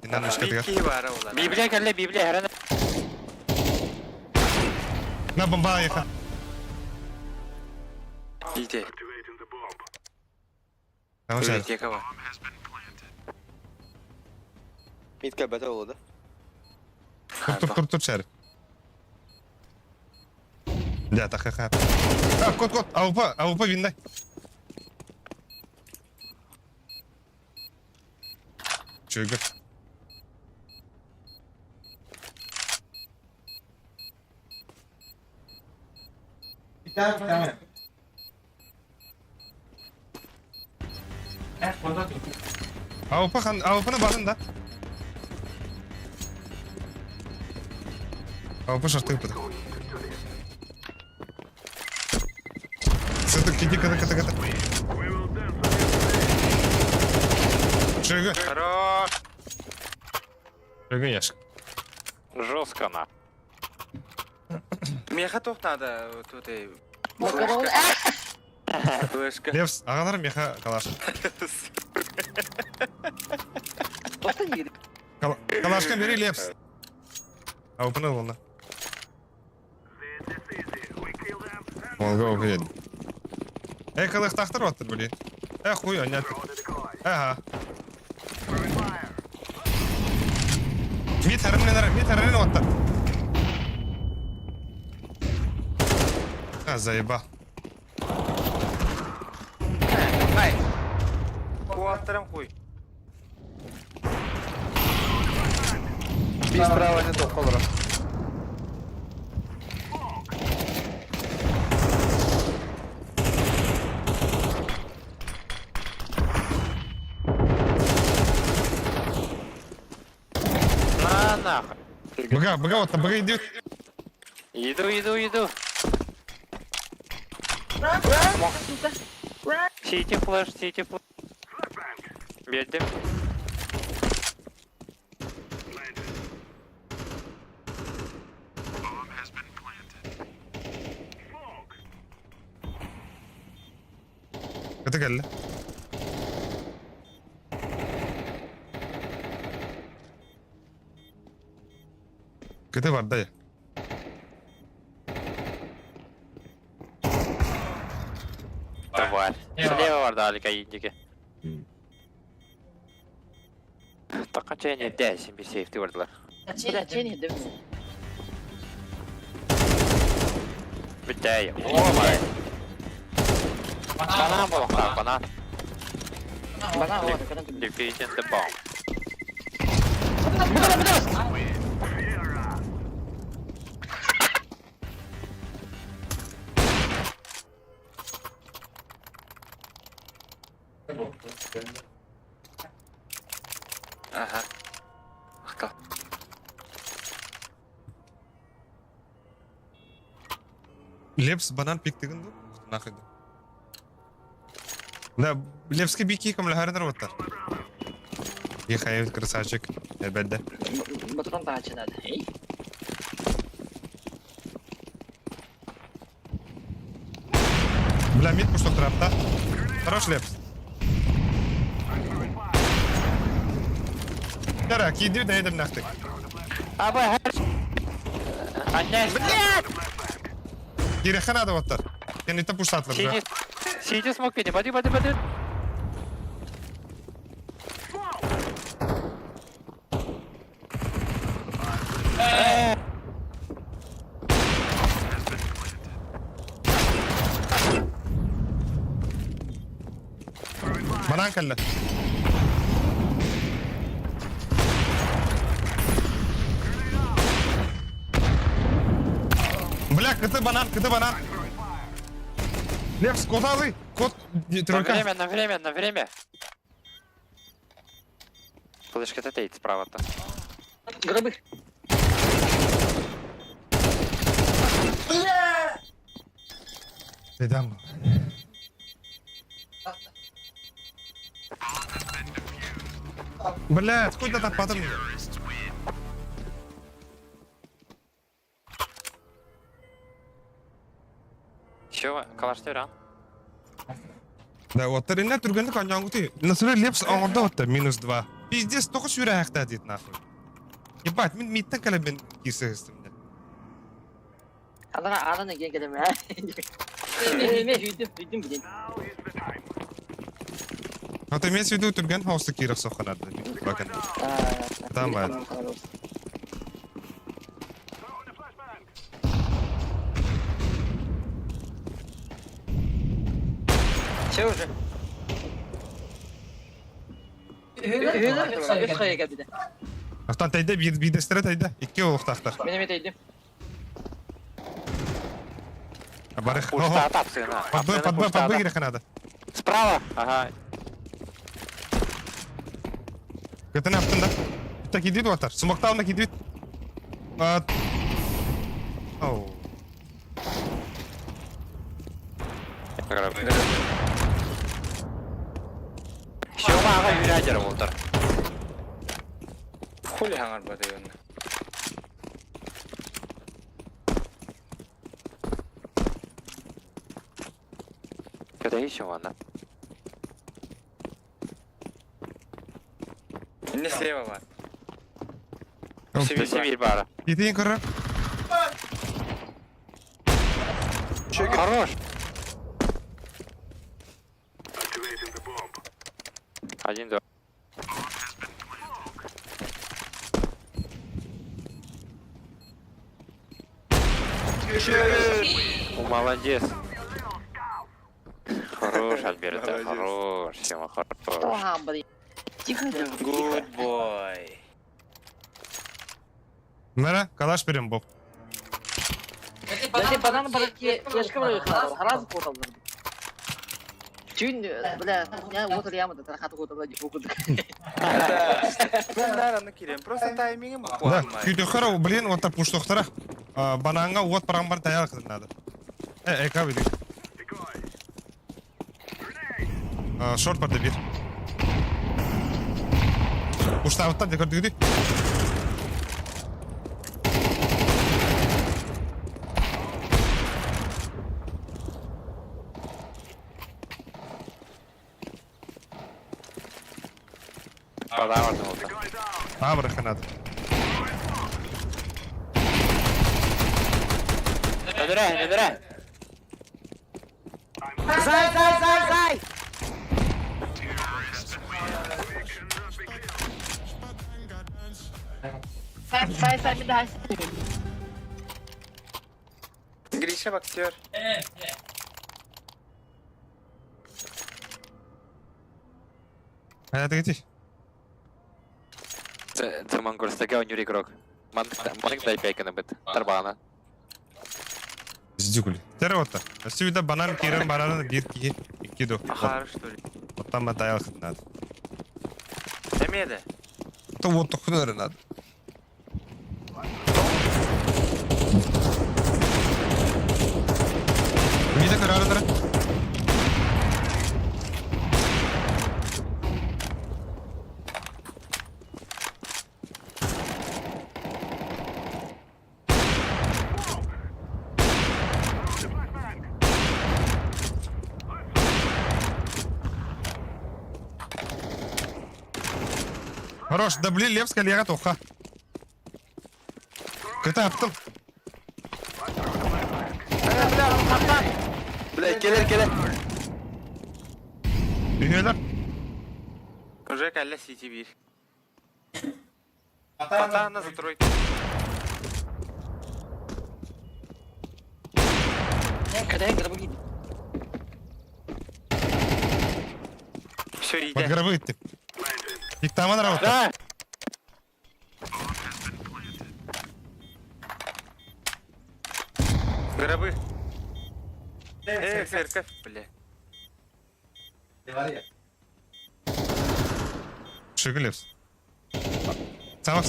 İnan müşketiga. Bilgi var oğlan. Bibliya kelle, Bibliya herhalde. Na bomba yaka. İyi. Tamam Evet, şey. yaka var. Mitka bete oldu. Tur çar. Ya takaka. Ha kot. Avrupa winday. Çögü. Bir tane. Avrupa'nın barında. Avrupa şartı yapıdı. Sıdık gidi kata. Çögü. Хорош. Çögü yaş. Жестко на. Меха тоқтады. Тут и... Флешка. Левс, ағаларым яха калаш. Просто еді. Калашка бери Левс. Avrupa'nın oldu. Olga okuyun. Kılık taktır battır böyle. Хуя, нет. Ага. Мид хармлен оттар. Заеба. Ай. Куаттарым куй. Bir справа не топ kalır. На нахуй. Быга, оттар, быга идет. Иду. Сити флеш. Бердим. Kötü geldi. Kötü var dayı. Тварь. Слева вардалика индики. Так качание 10 bir safety vardılar. Блядь, я не дымлю. Битая. Ой. Банан был, банан. Бана, вот, когда ты... Defeating the bomb. Ага. Кто? Лепс банан пиктигин нахуй. Да, Лепский бики ком лахардар оттар. Ехай, красавчик. Бедде. Батрон тачи надо. Эй? Бля, мид пушток трапта. Хорош Лепс. Тара, киди да едем нахтык. Абай, Анняш, блядь! Киреха надо оттар. Кен ита пуштатлар. Сиди смог пить, бади. Банан калла. Бля, кыты банан. Лепс, код алый. Код тройка. На время. Флешка тетейт справа-то. Гробы. Дам. Бля, откуда так потом? Чё, калашты Да, оттар инне түргенді конжангуты. Насыры Лепс оңырда оттар, -2. Пиздец, 9 юрі аяқта дейт нахуй. Ебать, мен миттен кәлі мен кесі ғыстымда. Adana gel geleme ha. Ben büyüdüm gidin. Hatta мен сөйді түрген хауысты кейрек соққанады. Bakın. Tamam hadi. Şey уже. Üç kaya gel bir de. Ақтан тәйді, бейдестірі тәйді. Екі оқтақтар. Benim eteydim. Барых. Пушта атап сына. Подбой керек надо. Справа. Ага. Көтін аптында. Так идейді оттар. Смоқтауына кедейді. Оу. Шоуға үйрәдер олдар. Хули хаңар бады йонна. Когда еще ванна? Не слева бар. Сибирь бара. Кетейін көрі. Хорош. 1-2. Молодец. Хорош, Альберто, хорош. Сема, хорош. Ага, блин. Тихо, да. Good boy. Мера, калаш берем Боб. Да ты банан, я же говорю, раз кутал. Чуть, бля, я вот яма, да хату кутал, не кутал. Ben narını kirem. Просто таймингim Да, бақуатмай. күйтөхөр, блин, вот так пуштохтара. Бананга вот парамбар таял кызын надо. Эка биdik. Шорт барды бир. Уштабыттан декордыгыды. Подавардың oldu. Абры ханат. Ödüre. Зай! Say bir daha. Grisha boksör. Hayata geçiş. Циман көрістіге өнер игрок. Маник дай пейкені біт. Тарбағана. Здюгуль. Теротта. Сюда банан кирен бараны бир ки iki до. Ахары, что ли? Вот там таял кызын надо. Демеді. То вот тохнөр надо. Миде карарыдыр. Хорош, да блин, Левская лера тоха. Кыта аптым. Бля, келер. Үйелер. Уже кәлі сити bir. Атағына затройка. Кадай, грабуги. Все, Под иде. гробы идти. Их там она работает. Да! Гробы. Церковь, бля. Шигалевс. Сама.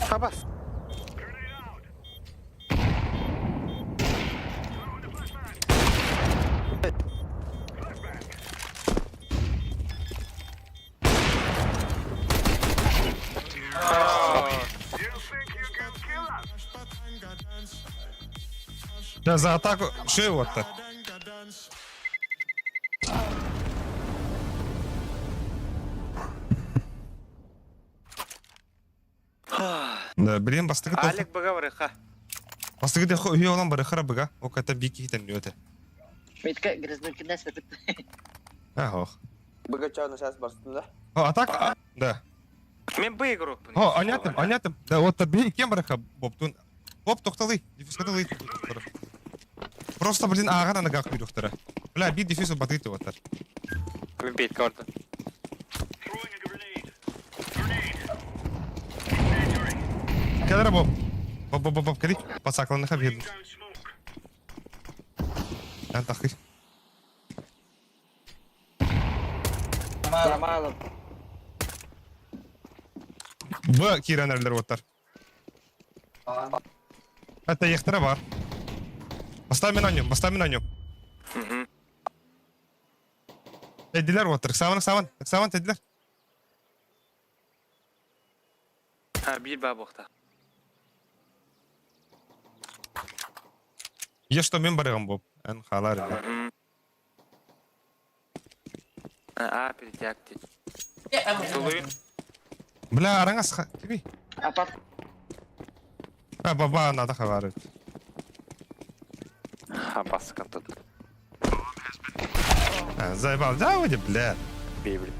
Хабас. Да, за атаку. Шею вот-то. Да, блин, бастыгы тоқ. Алек бұға варыха. Бастыгы да үйе olan барыхара быга. О ката бики хитен нөте. Метка грязной кидайся, ты. Ох. Богача сейчас барсында. О, атака. Да. Мен бұ игрок бұны. О, анятым. Да, вот бей кем барыха Боб. Боб тоқталы. Дефискаталы. Просто, блин, ағана нагақ бүйріқтірі. Бля, бей дефису батыйты оттар. Бейт карты. Кәдір Боб. Боб, кәли. Пасақланыға бейді. Ән тақи. Нормально. Б киранерлер оттар. Это ехтара бар. Поставь на нем. Эдилер оттар. Саван, эдилер. Ha, bir bağ boqta. Еш что мен барығым Боб. Ән қалар. Перетяк. Солуын. Бля, араңас. Кеби. Апап. Баба, надо хавары. Хабас кантот. Заебал, да, вроде, бля. Бей, блядь.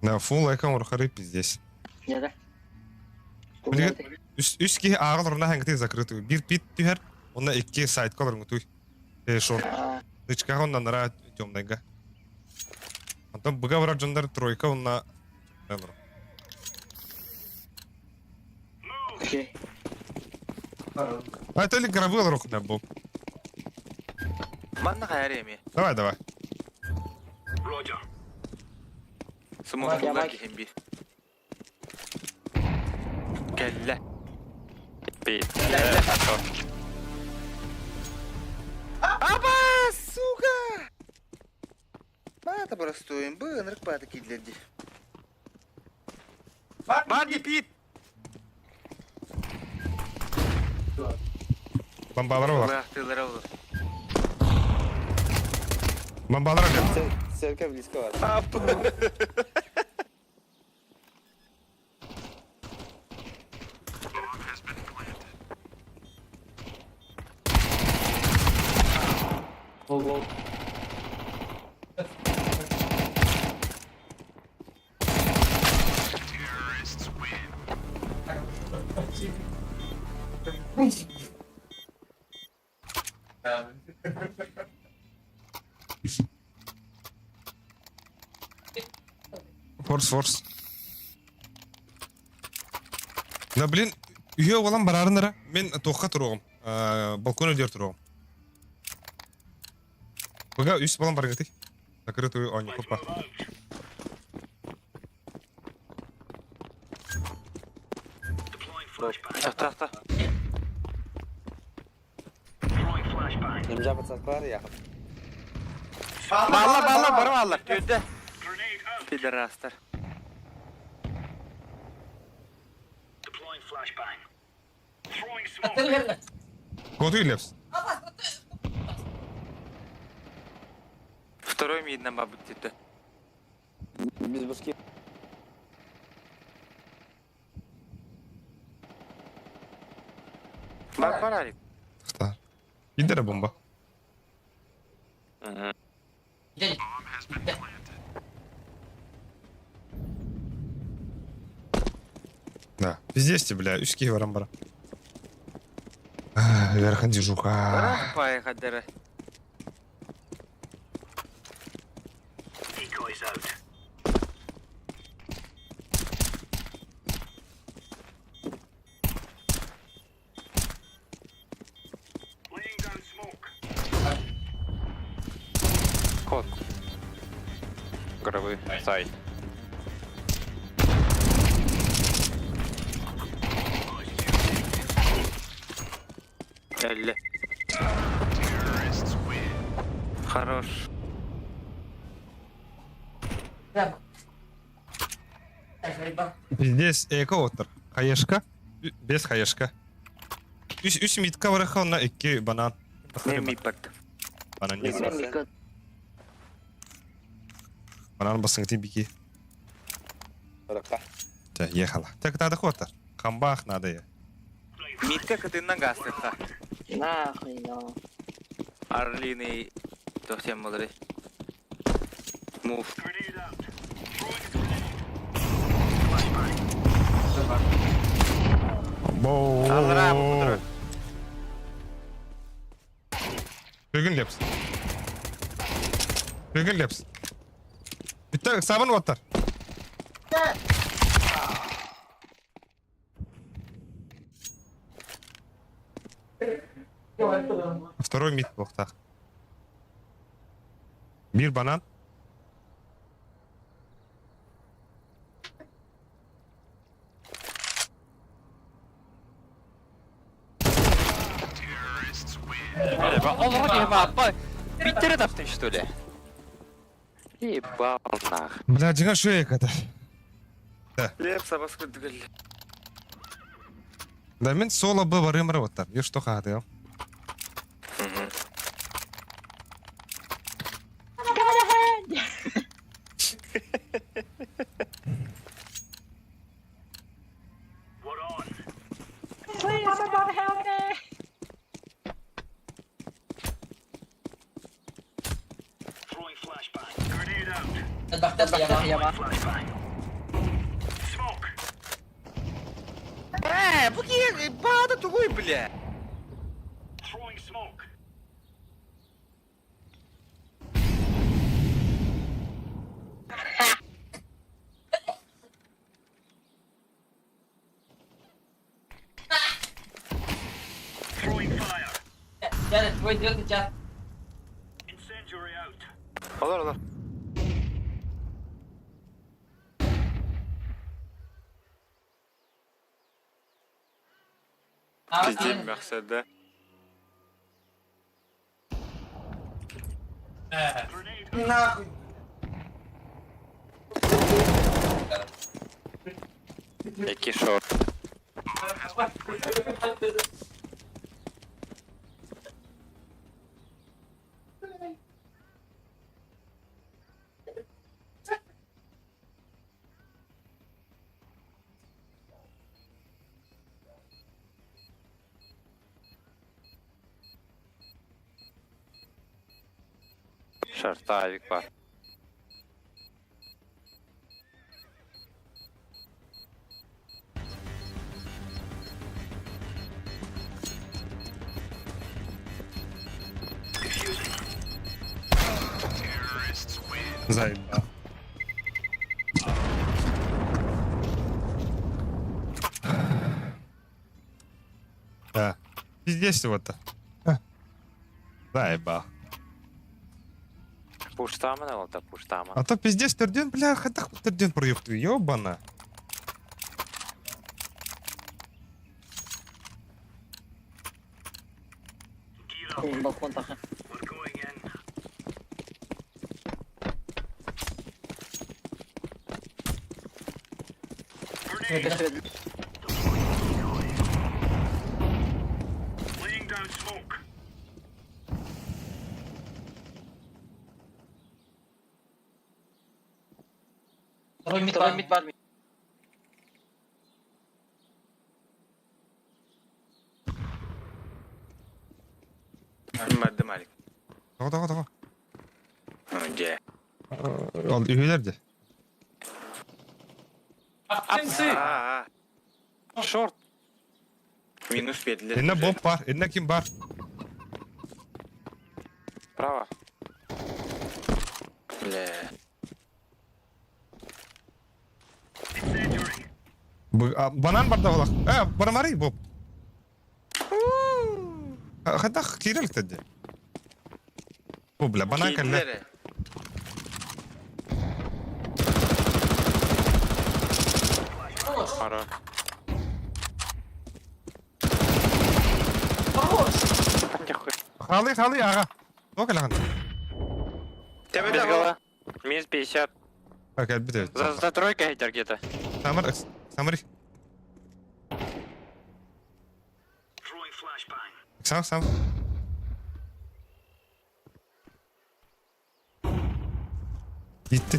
На фул лайкам урхары пиздец. Я да. Билген үс ки агылырына хангты закрытый. Бир пит түһәр, онна 2 сайт калырың туй. Шорт. Дычка онна нара темныйга. Антон буга вара жондар тройка онна. Окей. А это ли гравы рух на бок. Манна хайреми. Давай. Смог Я туда маг. гемби. Келле. Бей. Аба, сука! Бата простоим, бынрык бата кидлерди. Бади пит! Бомбалары бар. Бахтылар авлы. Бомбалары бар. Селка близко. Форс. Да блин, үйе олам барарынара. Мен тоққа тұрғым. Балкон өдер тұрғым. Бұға үс балам бар кетей. Закрытый ойны көппа. Тахта. Немжа пацанлар яхып. Балла, баралар, төйді. Пидорастар. Коты лепс. Второй мид нам бабы тетя. Без башки. Бар парарик. Та. Идере бомба. Дядя. Да. Пиздесте, бля, үски барам бара. Верхан дежука. Барах поехать, дыры. Ход. Гробы. Сай. Келле. Хорош. Прямо. Так, рыба. Пиздец, эко отыр. Хаешка. Без хаешка. Үс митка бараха, онна 2 банан. Не миппард. Банан не Мен микот. Банан басың ти бики. Ракта. Та, ехала. Так надо хотар. Хамбах надо я. Митка кытыннан гастырха. Нахуй, no. Арлины совсем мудрый. Мув. Боу. Алра мудрый. Бүгін лепс. Бітті, сабын оттар. Второй мид блоктақ. Bir банан. Питер ты что ли? Ебал нах. Бля, жиған шөйек это. Леп сабасқы дүгіл. Да мен соло бы барымыры оттар. Еш тоқа аты, Yama. Bu ki bağda tuğuy bile. Gel, твой идет сейчас. Olur olur. Pizdeyim məqsədə. Нахуй. İki short. Short'ta Ayvik var. Заебал. Да. Пиздец всего-то. Заебал. Пуштамын алда, пуштамын. А то пиздец түрден, бля, хатах түрден проюхту, ёбана. Балкон таха. Второй мид бар. Mədim Alik. Dağa. Önce. Al üyelerdi. Apsi! Short. Minus verdiler. Eline bomb var, eline kim var? Право. Bile. Банан бар да олақ. Бана марай, боб. Хатах кирелік тәді. Боб, бля, банан кәлі. Keyifleri. Хорош. Халы, аға. О, кәлі хан. Тебе Без de гола. Минус 50. Кәл біт За тройкой хитер где-то. Самыр. Сам. Gitti.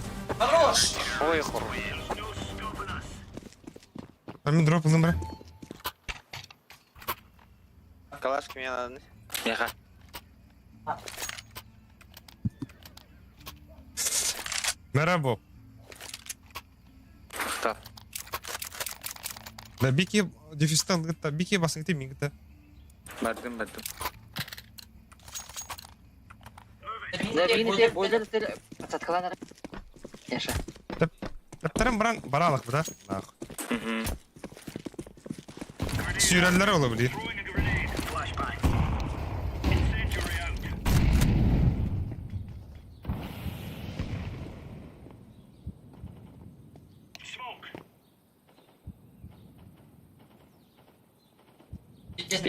Ой, хорош. Ben drop buldum bre. Калашки мне надо. Меха. Merhaba. Кто? Da biki defistan gıtta. Biki basın gitti mi gıtta. Бәдім. Забейте, бойдер стель. Саткалана. Яша. Laptarım baralıq bu da. Sürələr ola bilir.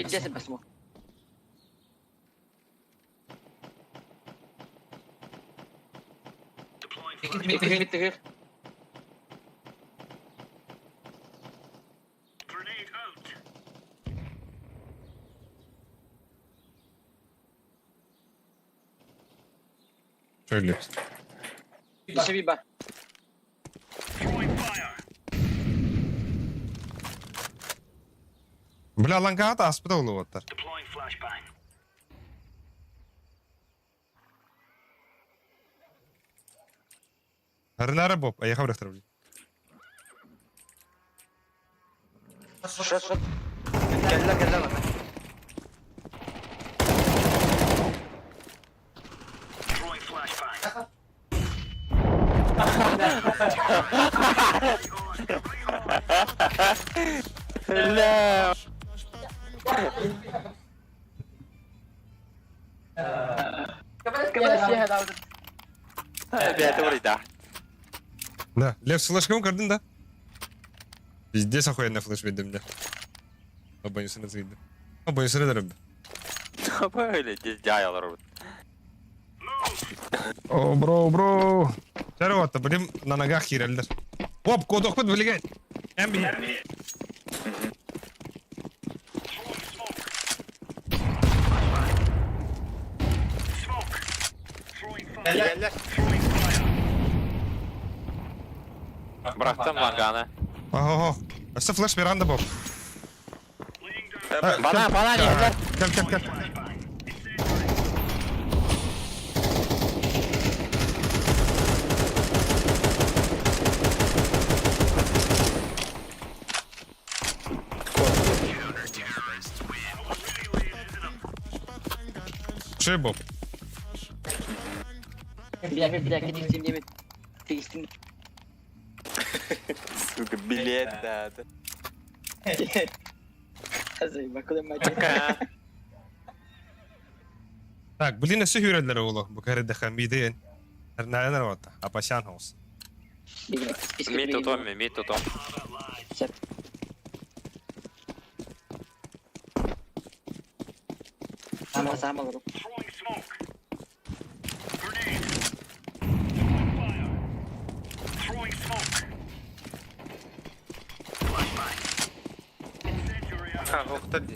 Здесь посмотрим. Тыгыр. Şöyle. Еще виба. Bля, langaat aspıda olu otar. Harınara Bob. Ayağa bıraktır bunu. Shot. Geldiler bak. Hello. كمان فيها داود. بيعتبر ده. Да. Лев, с флешком кардın da. Пиздец охуенно флеш verdim de. Abonusuna zıydı. Abonusuna derim. Böyle cahil olur. О, бро. Чарвата, блин, на ногах хирелдер. Оп, кодох под влияет. Эмби. Geldiler. Bıraktım mangana. Ого. Asa flash veranda Bob. Bana geldiler. Gel. Şey Bob. Bir dakika değiştim yemin. Değiştim. Сука, билет, да. Hazır bakalım ben. Так, блин, все хирелдер оğlu. Bu kere de hamidin. Her ne var da. Apaşan olsun. Мид тут. Sama alırım. Ha, hoqtadi.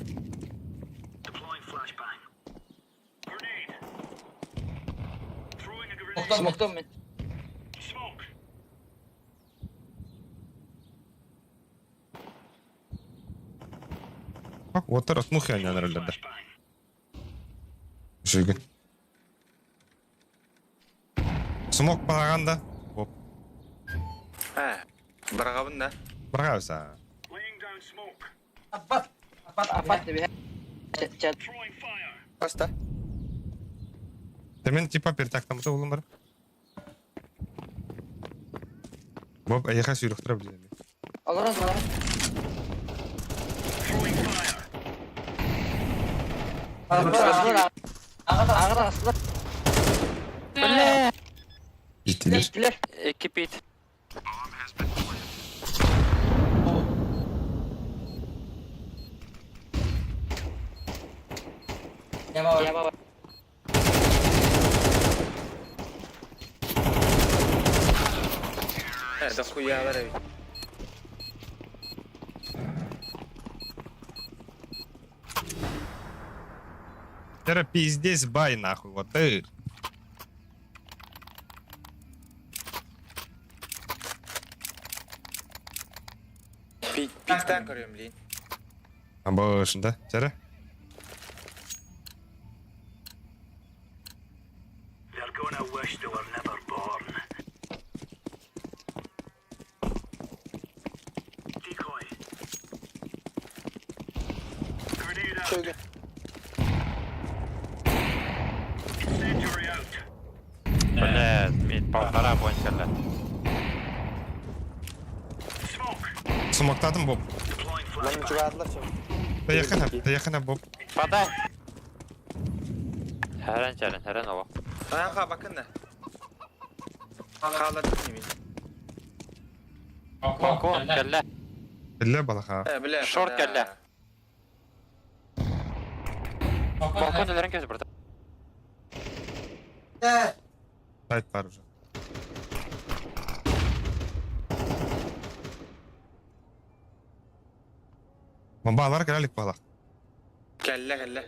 Smoke'tan mı? Bak, o taraf muhtemelen herhalde. Şey gün. Smoke bağıranda. Hop. Ha. Baragabın da. Bırakırsa. Apat da bir. Chat. Basta. Demin tipa bir taktamıda oğlum var. Bob ayağa sürüktürebilir. Alırım. Ağır aslı. Gittiler. Gittiler. Ekip it. Yama. Ha, da хуя var abi. Тера пиздец бай нахуй, вот ты. Pikten görüyorum Lin. Başında. Tera. Çögün. Блядь, мид, полтора кончили. Smoke'ladım Bob. Lan çıkardılar şimdi. Da yakına Bob. Paday. Herен ova. Ayağa bakın da. Kaldırdım yemin. Balkon, kelle. Elle balık ha. He bile. Short kelle. Balkon delerin gözü burada. Tight var уже. Bomba alarak geldik balık. Kelle.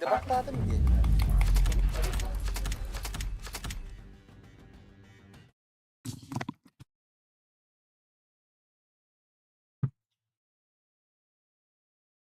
Bak,